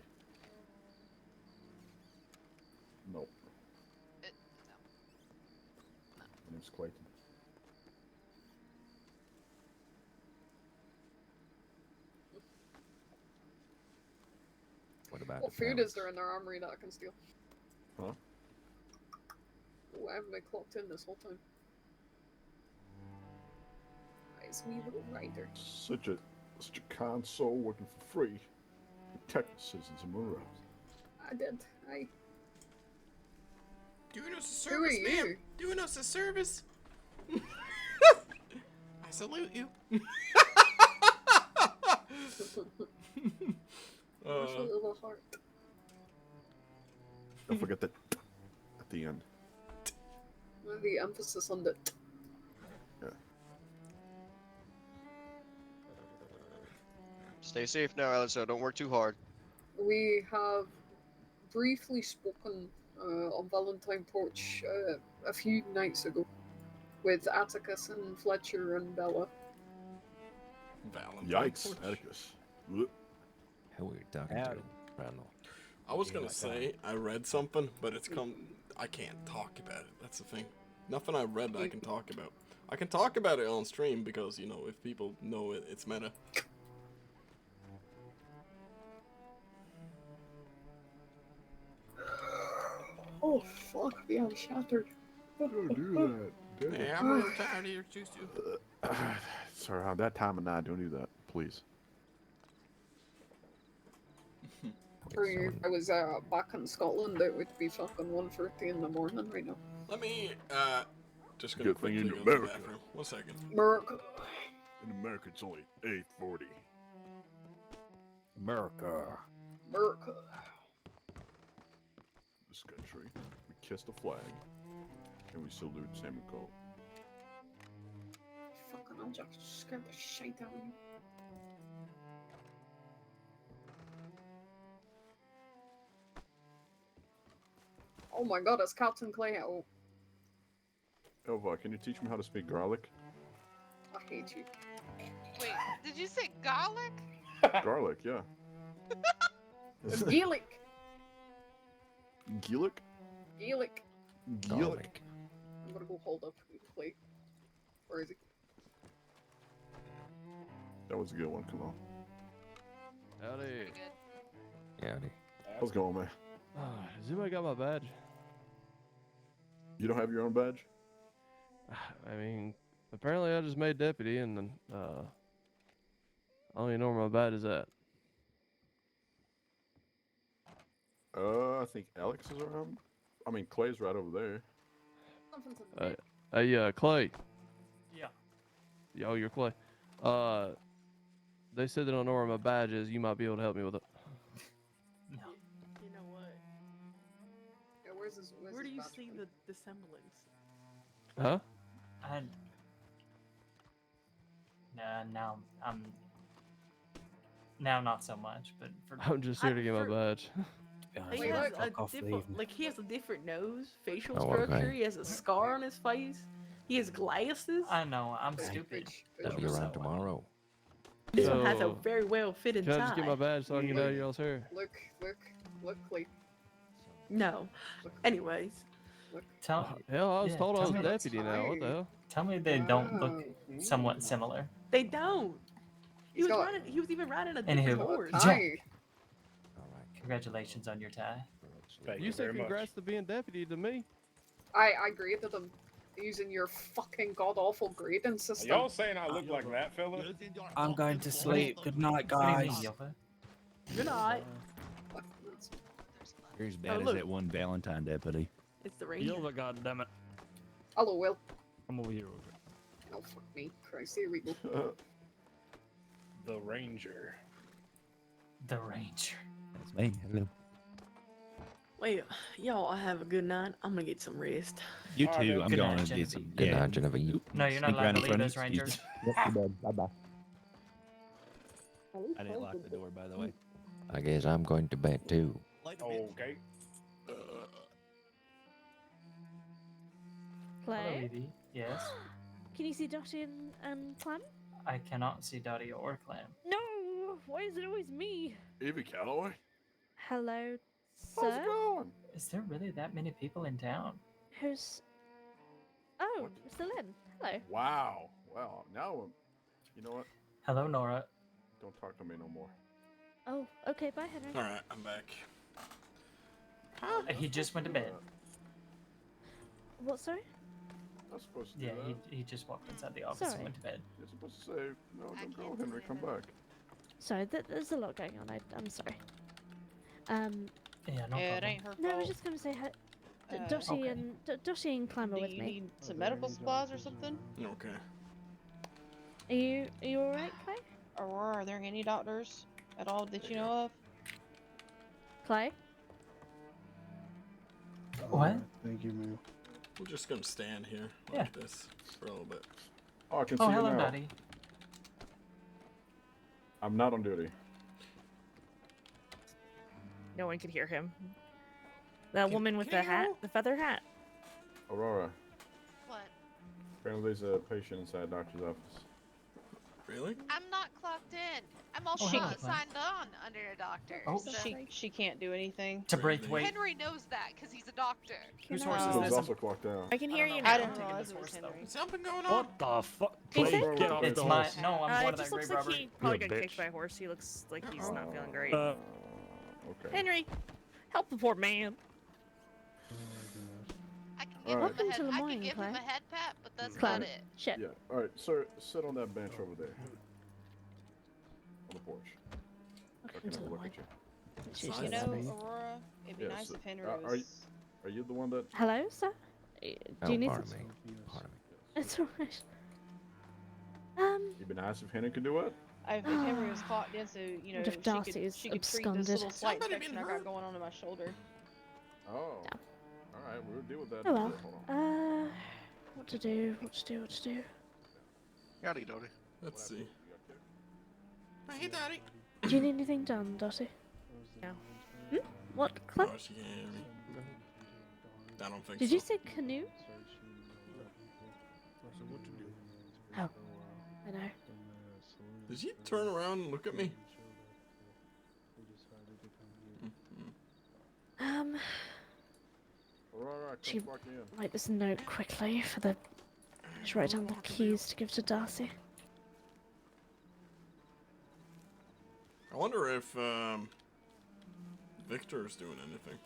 Nope. My name's Clayton. What about What the food palace? is there in their armory that I can steal? Huh? Oh, I haven't been clocked in this whole time. Nice wee little rider. Such a console working for free. Protect the citizens of Monroe. I did. Doing us a Who are service, ma'am. you? Doing us a service. I salute you. Where's the little heart? Don't forget that at the end. The emphasis on the. Yeah. Stay safe now, Alice. Don't work too hard. We have briefly spoken on Valentine Porch a few nights ago with Atticus and Fletcher and Bella. Yikes, Atticus. Ugh. Who are you talking to, Randall? I was gonna say I read something, but I can't talk about it. That's the thing. Nothing I read I can talk about. I can talk about it on stream because, you know, if people know it, it's meta. Oh fuck, yeah, I'm shattered. Don't do that. Yeah, I'm a little tired of your tutu. Sorry, around that time of night, don't do that, please. For you, if I was back in Scotland, it would be fucking 1:30 in the morning right now. Let me, just gonna Good thing quickly in go to America. the bathroom. 1 second. America. In America, it's only 8:40. America. America. This country, we kiss the flag, and we salute Sam Cole. Fucking hell, Jack just scared the shit out of me. Oh my god, it's Captain Clay. Oh, Elva, can you teach me how to speak garlic? I hate you. Wait, did you say garlic? Garlic, yeah. Gaelic. Gaelic? Gaelic. Gaelic. I'm gonna go hold up Clay. Where is he? That was a good one. Come on. Howdy. Howdy. What's going on, man? Has anybody got my badge? You don't have your own badge? I mean, apparently I just made deputy, and then I don't even know where my badge is at. I think Alex is around. I mean, Clay's right over there. Hey, Clay. Yeah. Yo, you're Clay. They said they don't know where my badge is. You might be able to help me with it. You know what? Yeah, where's Where do his you badge see from? the semblance? Huh? Now not so much, but for I'm just here to get my badge. He has a different, like he has a different nose, facial Oh, structure. okay. He has a scar on his face. He has glasses. I know I'm Hey. stupid. I'll be around tomorrow. This one has a So, very well fitting Can I tie. just get my badge so I can get out of y'all's hair? Look, Clay. No. Anyways. Tell, Hell, I was yeah, told I tell was me- deputy now. What the hell? Tell me they don't look somewhat similar. They don't. He was riding. He was even riding a different Anywho, horse. Jack, congratulations on your tie. You said congrats to being deputy to me. I graded him using your fucking god awful grading system. Y'all saying I look like that fella? I'm going to sleep. Good night, guys. Good night. You're as Oh, bad as look. that one Valentine deputy. It's the ranger. goddammit. Hello, Will. I'm over here. Oh fuck me, Christ! Here we go. The Ranger. The Ranger. That's me. Hello. Wait, y'all have a good night. I'm gonna get some rest. You too. I'm Good going night, to get some. Good yeah. night, Genevieve. No, you're not Sneak allowed around to in leave front of those you. Rangers. Yep, you're dead. Bye-bye. I didn't lock the door, by the way. I guess I'm going to bed too. Okay. Hello, Clay, Evie. Yes. can you see Dottie and Clem? I cannot see Dottie or Clam. No! Why is it always me? Evie Calloway? Hello, How's sir? it going? Is there really that many people in town? Who's... Oh, Mr. Lynn. Hello. Wow. Wow. Now, you know what? Hello, Nora. Don't talk to me no more. Oh, okay, bye, Henry. Alright, I'm back. He just went to bed. What, sorry? Not supposed to do Yeah, that. he just walked inside the office Sorry. and went to bed. You're supposed to say, no, don't go, Henry, come back. Sorry, there's a lot going on. I'm sorry. Yeah, no Yeah, it problem. ain't her No, I was fault. just gonna say hi. Uh, Dottie okay. and Dottie and Clem are Do with you me. need some medical supplies or something? Okay. Are you alright, Clay? Or are there any doctors at all that you know of? Clay? What? Thank you, ma'am. We're just gonna stand here Yeah. like this for a little bit. Oh, I can Oh, see hello, you now. Dottie. I'm not on duty. No one could hear him. That woman with the hat, the feather hat. Aurora, What? apparently there's a patient inside doctor's office. Really? I'm not clocked in. I'm also She- not signed on under a doctor. Oh, so She can't do anything. To Braithwaite. Henry knows that because he's a doctor. Whose Can horse I- is Who's this? also clocked out. I can hear you I now. didn't realize it was Henry. Something going on? What the fuck? Is Please it? get off It's the my horse. no. I'm it part of just that looks grave like robbery. he probably You got bitch. kicked by a horse. He looks like he's not feeling great. Okay. Henry, help the poor man. I can All give, right. him, Welcome a to head, the I morning, can give him Clay. a head pat, but that's Clay. about it. Shit. Yeah. All right, sir, sit on that bench over there. On the porch. I can have a look at you. You know, Aurora, it'd be Yeah, nice so, if Henry are was. you the one that? Hello, sir. Do Oh, you need pardon some? me. Pardon me. It's alright. You'd been asked if Henry could do what? If Henry was clocked in, so you know What if she Darcy could is treat this absconded? little slight Somebody infection been I got hurt? going on in my shoulder. Oh. All right, we'll deal with that. Oh well. Hold on. What to do? What to do? What to do? Howdy, Dottie. Let's see. Hey, Daddy. Do you need anything done, Dottie? No. What, Clem? Oh, she can't hear me. I don't think Did so. you say canoe? Oh, I know. Did you turn around and look at me? Aurora, She come back in. write this note quickly for the. Just write down the keys to give to Darcy. I wonder if Victor's doing anything.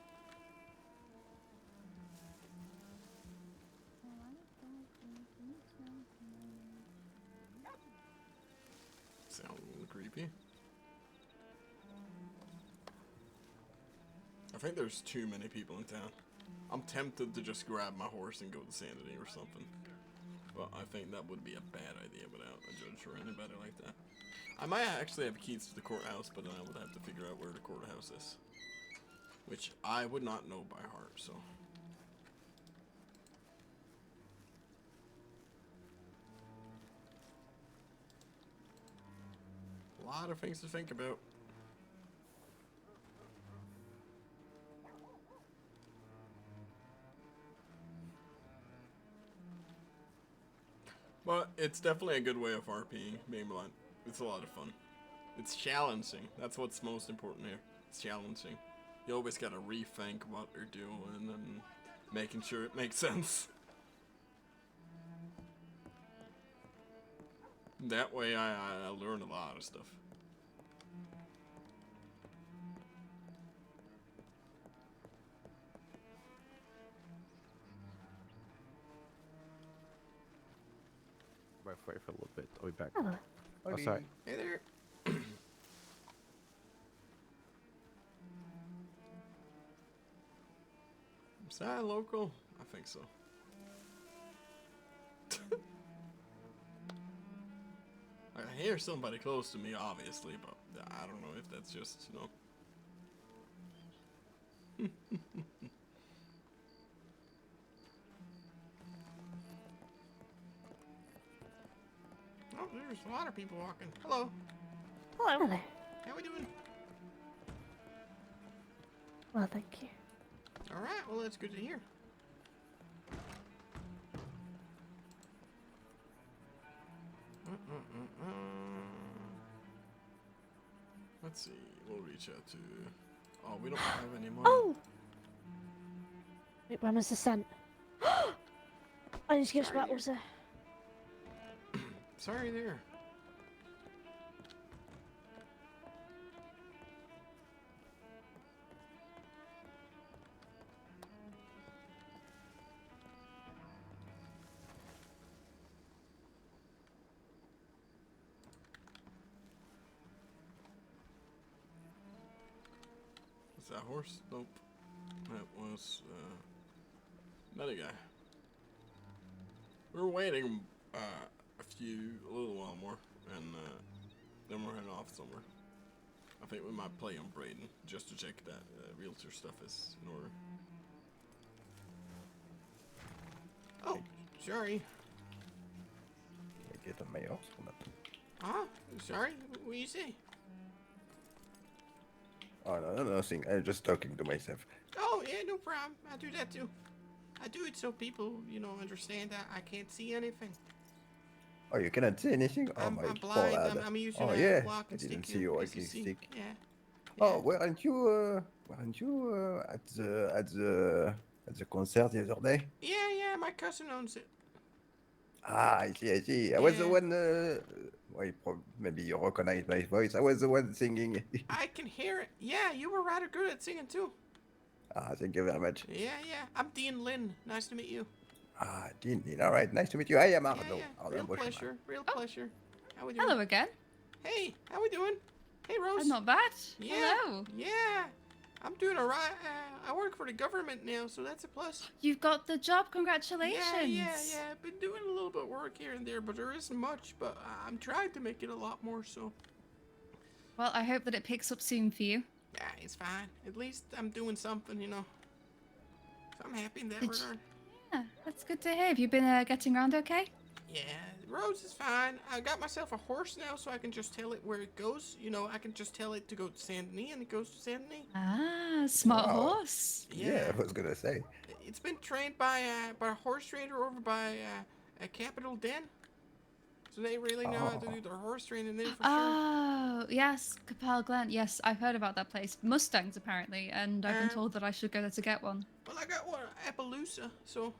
Sound a little creepy. I think there's too many people in town. I'm tempted to just grab my horse and go to Sanity or something. But I think that would be a bad idea without a judge or anybody like that. I might actually have keys to the courthouse, but then I would have to figure out where the courthouse is. Which I would not know by heart, so. A lot of things to think about. But it's definitely a good way of RPing, being blunt. It's a lot of fun. It's challenging. That's what's most important here. It's challenging. You always gotta rethink what you're doing and making sure it makes sense. That way I learn a lot of stuff. Wait for a little bit. I'll be back. Hello. Oh, sorry. Hey there. Is that local? I think so. I hear somebody close to me, obviously, but I don't know if that's just, you know. Oh, there's a lot of people walking. Hello. Hello. Hello. How we doing? Well, thank you. All right. Well, that's good to hear. Let's see. We'll reach out to. Oh, we don't have any money. Oh! Wait, when was the scent? I need to give some water. Sorry there. Was that horse? Nope. That was another guy. We were waiting a little while more, and then we're heading off somewhere. I think we might play on Braden just to check that realtor stuff is in order. Oh, sorry. Get the mail. Huh? Sorry? What do you say? Oh, no, nothing. I'm just talking to myself. Oh, yeah, no problem. I do that too. I do it so people, you know, understand that I can't see anything. Oh, you cannot see anything? Oh, I'm my blind. God. I'm using oh, a yeah. walking I didn't stick see here, your as you walking see. stick. Yeah. Oh, weren't you at the concert the other day? Yeah, my cousin owns it. Ah, I see. I was the one. Well, maybe you recognize my voice. I was the one singing. I can hear it. Yeah, you were rather good at singing too. Ah, thank you very much. Yeah. I'm Dean Lynn. Nice to meet you. Ah, Dean. All right, nice to meet you. I am Arno. Real pleasure. Real pleasure. How we doing? Hello again. Hey, how we doing? Hey, Rose. I'm not bad. Yeah. Hello. Yeah. I'm doing alright. I work for the government now, so that's a plus. You've got the job. Congratulations. Yeah. I've been doing a little bit of work here and there, but there isn't much. But I'm trying to make it a lot more, so. Well, I hope that it picks up soon for you. Yeah, it's fine. At least I'm doing something, you know. So I'm happy in that Did regard. Yeah, that's good to hear. Have you been getting around okay? Yeah, Rose is fine. I got myself a horse now, so I can just tell it where it goes. You know, I can just tell it to go to Saint Denis, and it goes to Saint Denis. Ah, smart Wow. horse. Yeah, I was gonna say. It's been trained by a horse trainer over by a Capital Den. So they really know how to do their horse training there for sure. Oh, yes, Capel Glen. Yes, I've heard about that place. Mustangs, apparently, and I've been told that I should go there to get one. Well, I got one at Appaloosa, so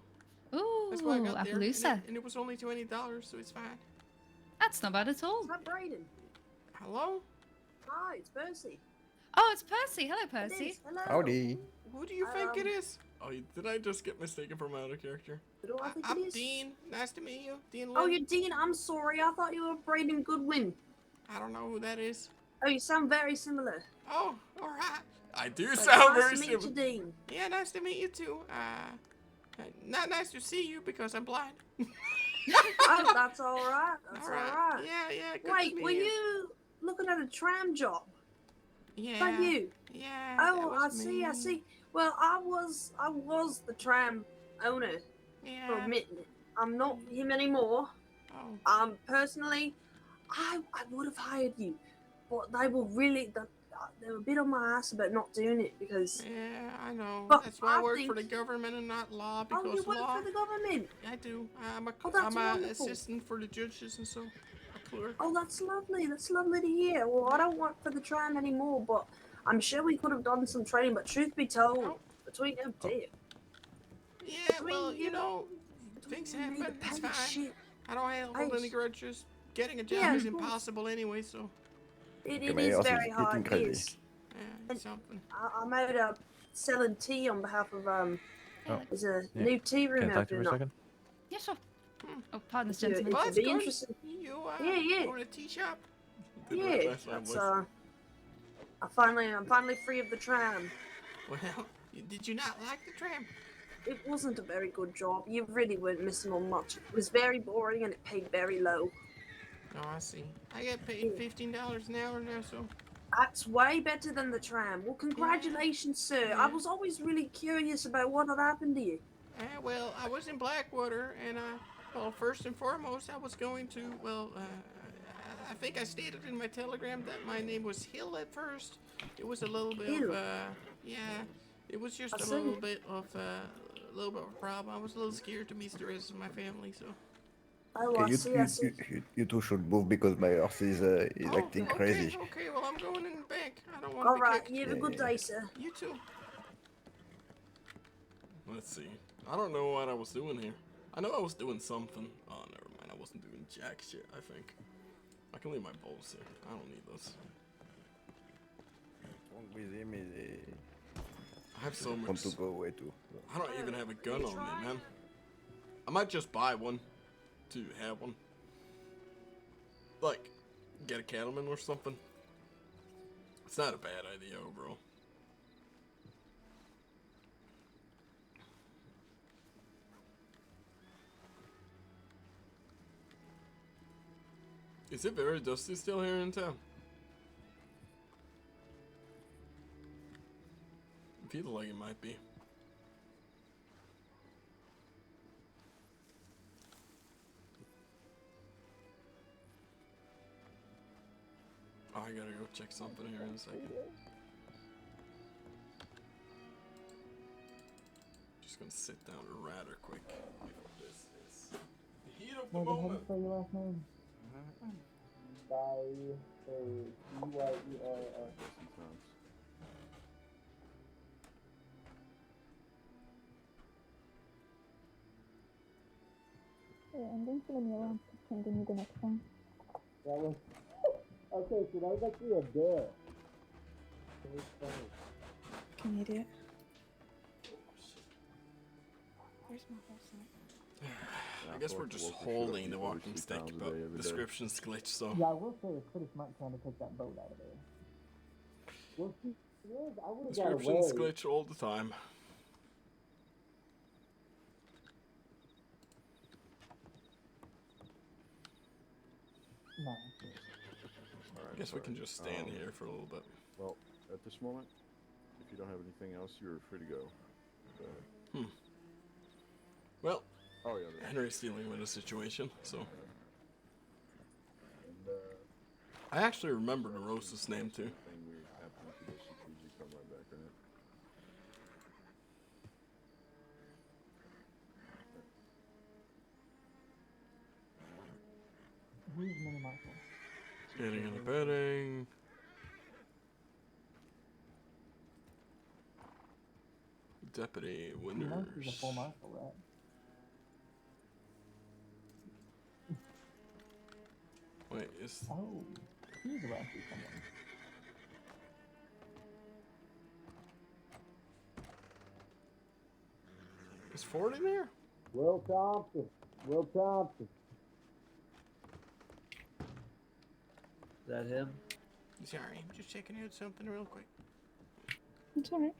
Ooh, that's why I got there. Appaloosa. And it was only $20, so it's fine. That's not bad at all. Is that Brayden? Hello? Hi, it's Percy. Oh, it's Percy. Hello, It Percy. is. Hello. Howdy. Who do you think it is? Oh, did I just get mistaken for my other character? Who do I think I'm it is? Dean. Nice to meet you, Dean Lynn. Oh, you're Dean. I'm sorry. I thought you were Braden Goodwin. I don't know who that is. Oh, you sound very similar. Oh, all right. I do But sound nice very to meet you, similar. Dean. Yeah, nice to meet you too. Not nice to see you because I'm blind. Oh, that's all right. That's all right. Yeah. Good Wait, to meet were you looking at a tram job? Yeah. Thank you. Yeah. Oh, that I was see. I me. see. Well, I was the tram owner for Yeah. a minute. I'm not him anymore. Oh. Personally, I would have hired you, but they were they were a bit on my ass about not doing it because. Yeah, I know. But That's why I work think... for the government and not law. Because Oh, you work law. for the government? I do. I'm that's a wonderful. assistant for the judges and so. A clerk. Oh, that's lovely. That's lovely to hear. Well, I don't work for the tram anymore, but I'm sure we could have done some training. But truth be told, between dear. Yeah, well, you know, things happen. It's fine. Shit. I don't hold any grudges. Getting a job Yeah, is of course. impossible anyway, so. It my is house very is hard. getting It crazy. is. Yeah, something. I'm out selling tea on behalf of Oh, There's a yeah. new tea room Can I talk to you opening for a up. second? Yeah, sure. Oh, pardon this If you- gentleman. if Well, you'd that's be good. interested. You, Yeah. own a tea shop? Yeah, that's I'm finally free of the tram. Well, did you not like the tram? It wasn't a very good job. You really weren't missing on much. It was very boring and it paid very low. Oh, I see. I get paid $15 an hour now, so. That's way better than the tram. Well, congratulations, sir. I was always really curious about what had happened to you. Well, I was in Blackwater, and well, first and foremost, I was going to, I think I stated in my telegram that my name was Hill at first. It was a little bit Hill? it was just I a see. little bit of a problem. I was a little scared to meet the rest of my family, so. Oh, Okay, I see. you two should move because my horse is acting crazy. Okay, well, I'm going in the bank. I don't want to All be right, kicked. you have a good day, sir. You too. Let's see. I don't know what I was doing here. I know I was doing something. Oh, never mind. I wasn't doing jack shit, I think. I can leave my bowls here. I don't need those. With him is I have so much. want to go away too. I don't even have a gun on me, man. I might just buy one to have one. Like, get a cattleman or something. It's not a bad idea overall. Is it very dusty still here in town? I feel like it might be. Oh, I gotta go check something here in a second. Just gonna sit down rather quick. This is the heat of the moment. Say your last name. B-Y-E-R-R. Yeah, I'm going to leave me alone. Sending you the next one. That was okay. So that was actually a bear. It was funny. Can you do it? Where's my whole site? I guess we're just holding the walking stick, but description's glitched, so. Yeah, I will say it's pretty smart trying to take that boat out of there. Well, see, I would have got away. Description's glitch all the time. No. I guess we can just stand here for a little bit. Well, at this moment, if you don't have anything else, you're free to go. Well, oh yeah, Henry's dealing with a situation, so. I actually remember the Rosa's name too. Who's Mini Marshall? Getting in the bedding. Deputy You know she's a Winters. full marshal, right? Wait, is Oh, he's arrested someone. Is Ford in here? Will Thompson. Will Thompson. Is that him? Sorry, I'm just checking out something real quick. It's alright.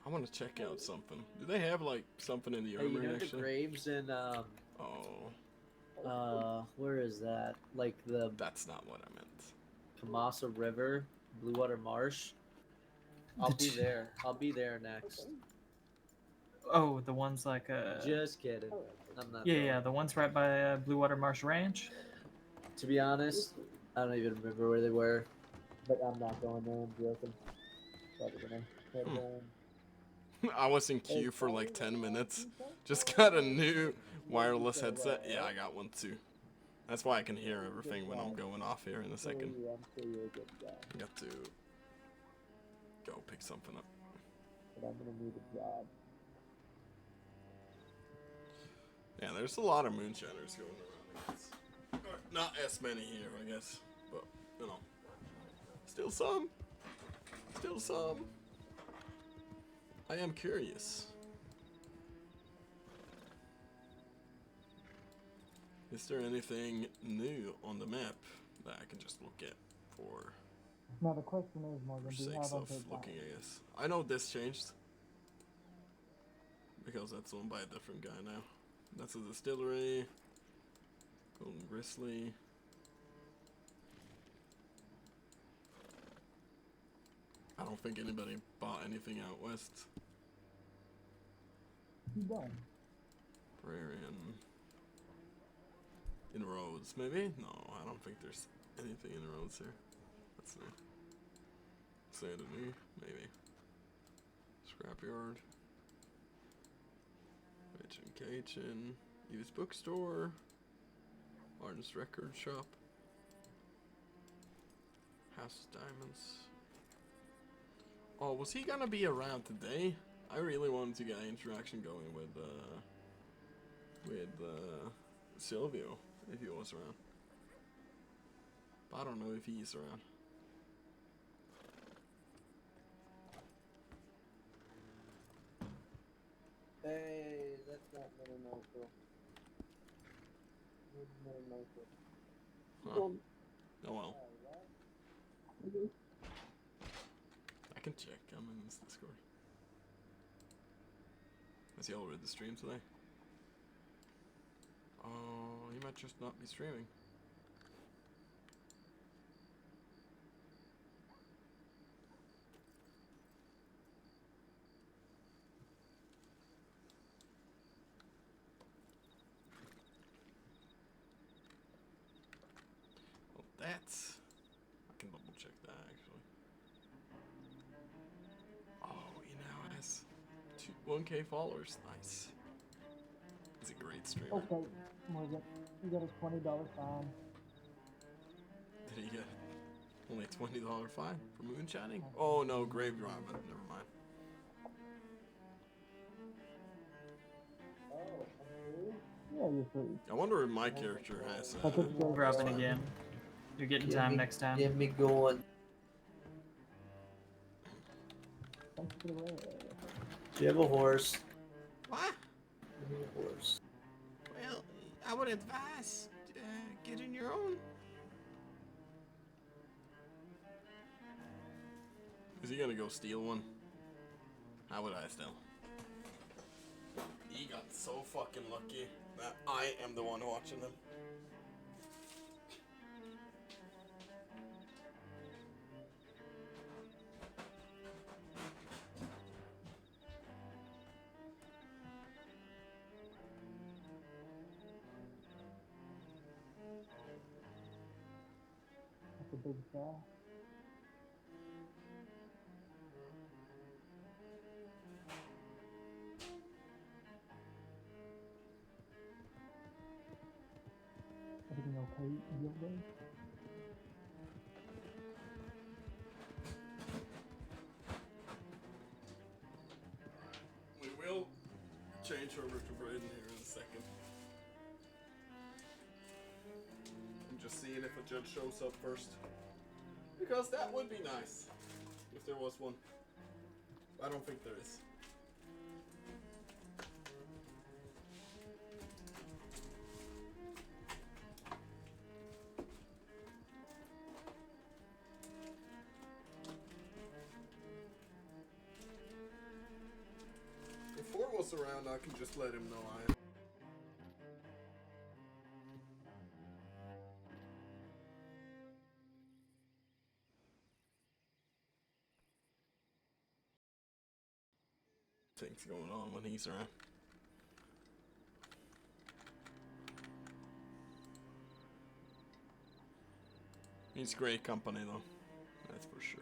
I want to check out something. Do they have like something in the Hey, you armory know actually? the graves in Oh, where is that? Like the that's not what I meant. Kamasa River, Blue Water Marsh. I'll be there. I'll be there next. Oh, the ones like Just kidding. I'm not. Yeah, going. yeah, the ones right by Blue Water Marsh Ranch. To be honest, I don't even remember where they were. But I'm not going there. I'm joking. Probably gonna head home. I was in queue for like 10 minutes. Just got a new wireless headset. Yeah, I got one too. That's why I can hear everything when I'm going off here in a second. I got to go pick something up. But I'm gonna need a job. Yeah, there's a lot of moonshiners going around, I guess. Or not as many here, I guess. But, you know. Still some. Still some. I am curious. Is there anything new on the map that I can just look at for Now the question is, Morgan, do you sakes have of a big looking, I guess? I know this changed. Because that's owned by a different guy now. That's a distillery. Golden Grizzly. I don't think anybody bought anything out west. You don't. Prairie in Rhodes, maybe? No, I don't think there's anything in Rhodes here. Let's see. Saint Denis, maybe. Scrapyard. Cajun. Used bookstore. Martin's record shop. House of Diamonds. Oh, was he gonna be around today? I really wanted to get an interaction going with Silvio, if he was around. But I don't know if he's around. Hey, that's not really nice. Huh. Oh well. I can check. I'm in this Discord. Has he already streamed today? Oh, he might just not be streaming. Well, that's... I can double check that actually. Oh, he now has 1K followers. Nice. He's a great streamer. Okay, Morgan, you got a $20 fine. Did he get only $20 fine for moonshining? Oh no, grave robbing. Never mind. Yeah, you're free. I wonder if my character has. Robin again. You're getting time next time. Get me going. Thanks for the way. Do you have a horse? What? Give me a horse. Well, I would advise getting your own. Is he gonna go steal one? How would I steal? He got so fucking lucky that I am the one watching him. That's a big guy. Everything okay, you okay? We will change over to Braden here in a second. I'm just seeing if a judge shows up first. Because that would be nice. If there was one. I don't think there is. goes around, I can just let him know I am. Things going on when he's around. He's great company though, that's for sure.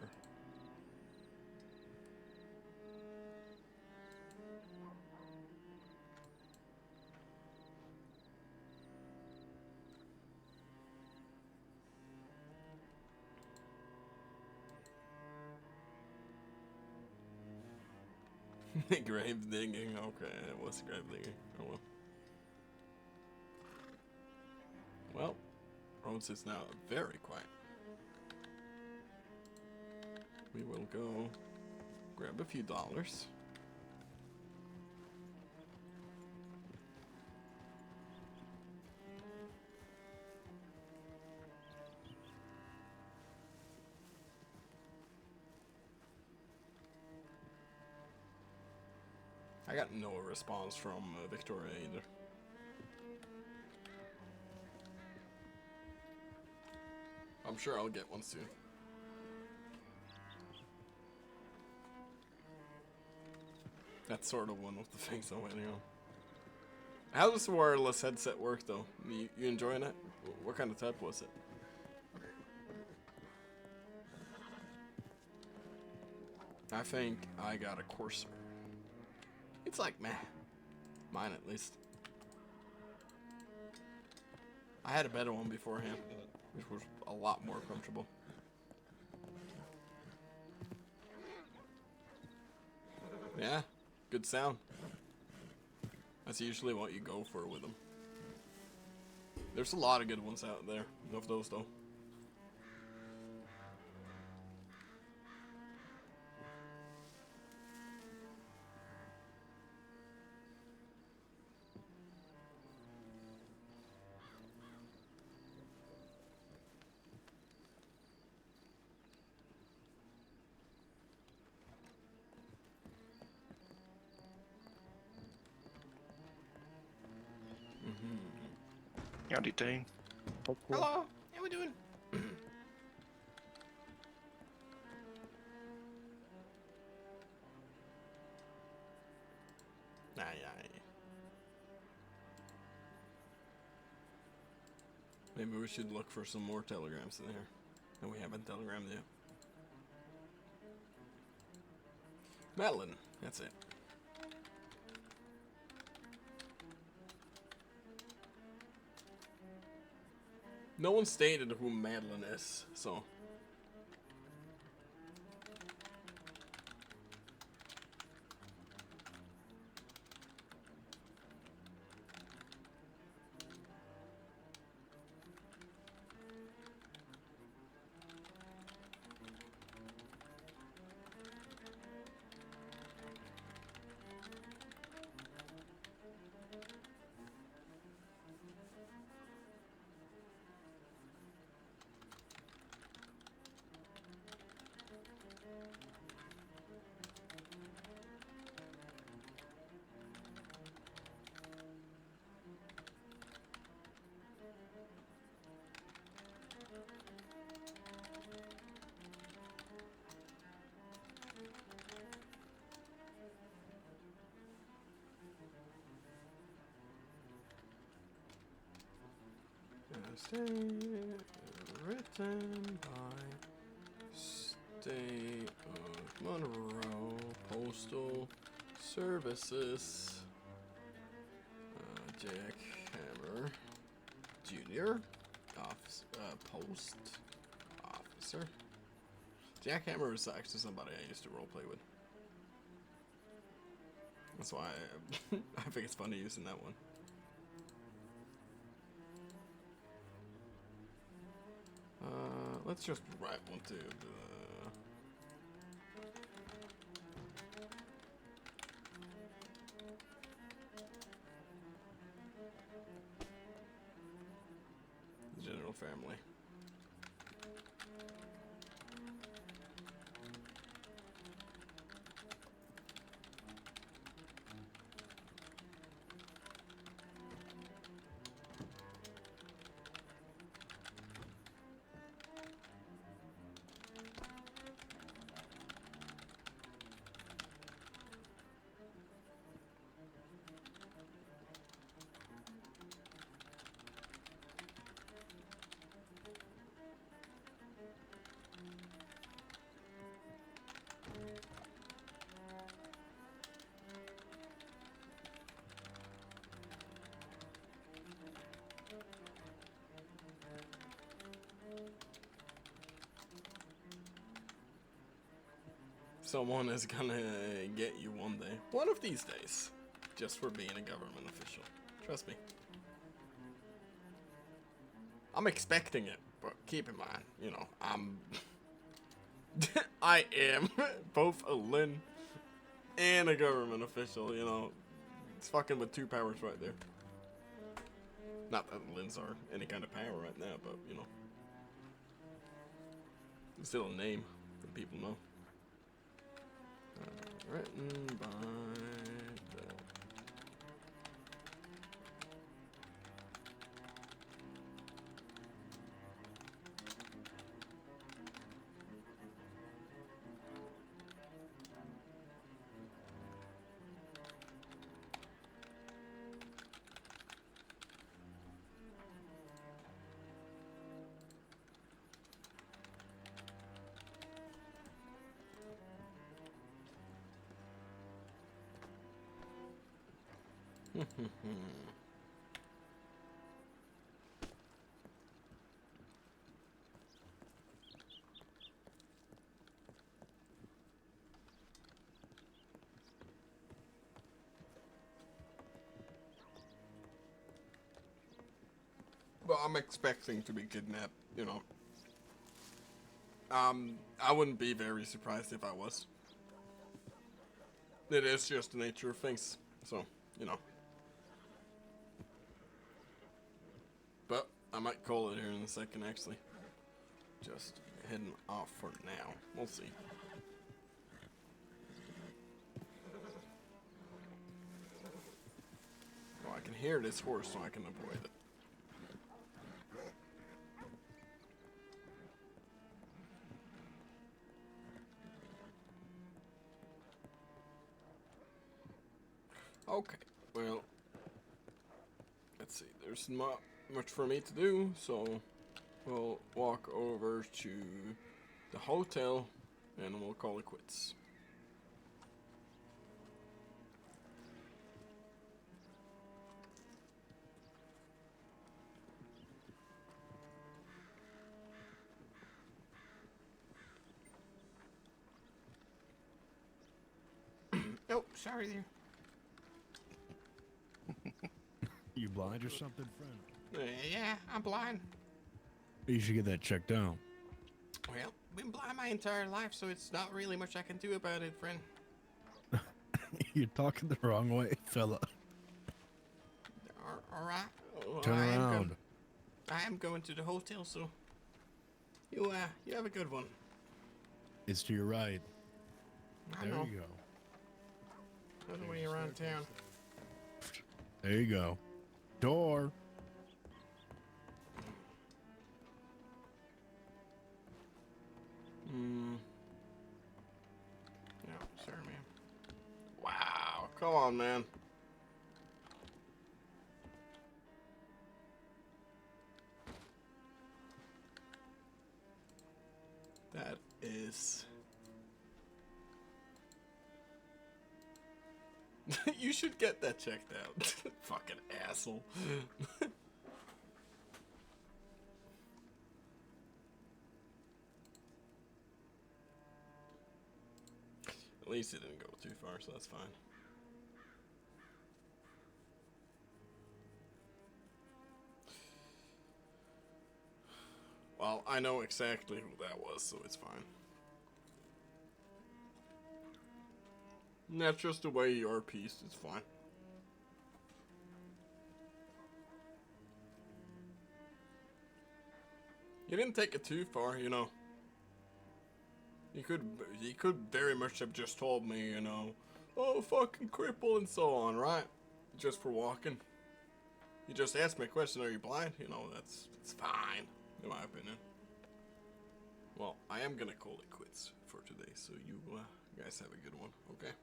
Grave digging, okay, it was grave digging. Oh well. Well, Rhodes is now very quiet. We will go grab a few dollars. I got no response from Victoria either. I'm sure I'll get one soon. That's sort of one of the things I'm waiting on. How does the wireless headset work though? You enjoying it? What kind of type was it? I think I got a Corsair. It's like meh. Mine at least. I had a better one beforehand, which was a lot more comfortable. Yeah, good sound. That's usually what you go for with them. There's a lot of good ones out there of those though. Howdy, Dean. Hello, how we doing? Aye, aye. Maybe we should look for some more telegrams in here that we haven't telegrammed yet. Madeline, that's it. No one stated who Madeline is, so. Written by State of Monroe Postal Services. Jack Hammer Jr. Post Officer. Jack Hammer is actually somebody I used to roleplay with. That's why I think it's funny using that one. Let's just write one to the... general family. someone is gonna get you one day. One of these days. Just for being a government official. Trust me. I'm expecting it, but keep in mind, you know, I am both a Lynn and a government official, you know. It's fucking with two powers right there. Not that Lynn's are any kind of power right now, but, you know. It's still a name that people know. Written by the... Well, I'm expecting to be kidnapped, you know. I wouldn't be very surprised if I was. It is just the nature of things, so, you know. But I might call it here in a second, actually. Just heading off for now. We'll see. Well, I can hear this horse, so I can avoid it. Okay, well, let's see, there's not much for me to do, so we'll walk over to the hotel and we'll call it quits. Oh, sorry there. You blind or something, friend? Yeah, I'm blind. You should get that checked out. Well, been blind my entire life, so it's not really much I can do about it, friend. You're talking the wrong way, fella. Alright. Well, Turn around. I am going to the hotel, so you have a good one. It's to your right. I There know. you go. Other way around town. There you go. Door. Yeah, sorry, man. Wow, come on, man. That is... You should get that checked out. Fucking asshole. At least it didn't go too far, so that's fine. Well, I know exactly who that was, so it's fine. And that's just the way you are pieced, it's fine. You didn't take it too far, you know. You could very much have just told me, you know, oh, fucking cripple and so on, right? Just for walking. You just asked me a question, are you blind? You know, that's fine, in my opinion. Well, I am gonna call it quits for today, so you guys have a good one, okay?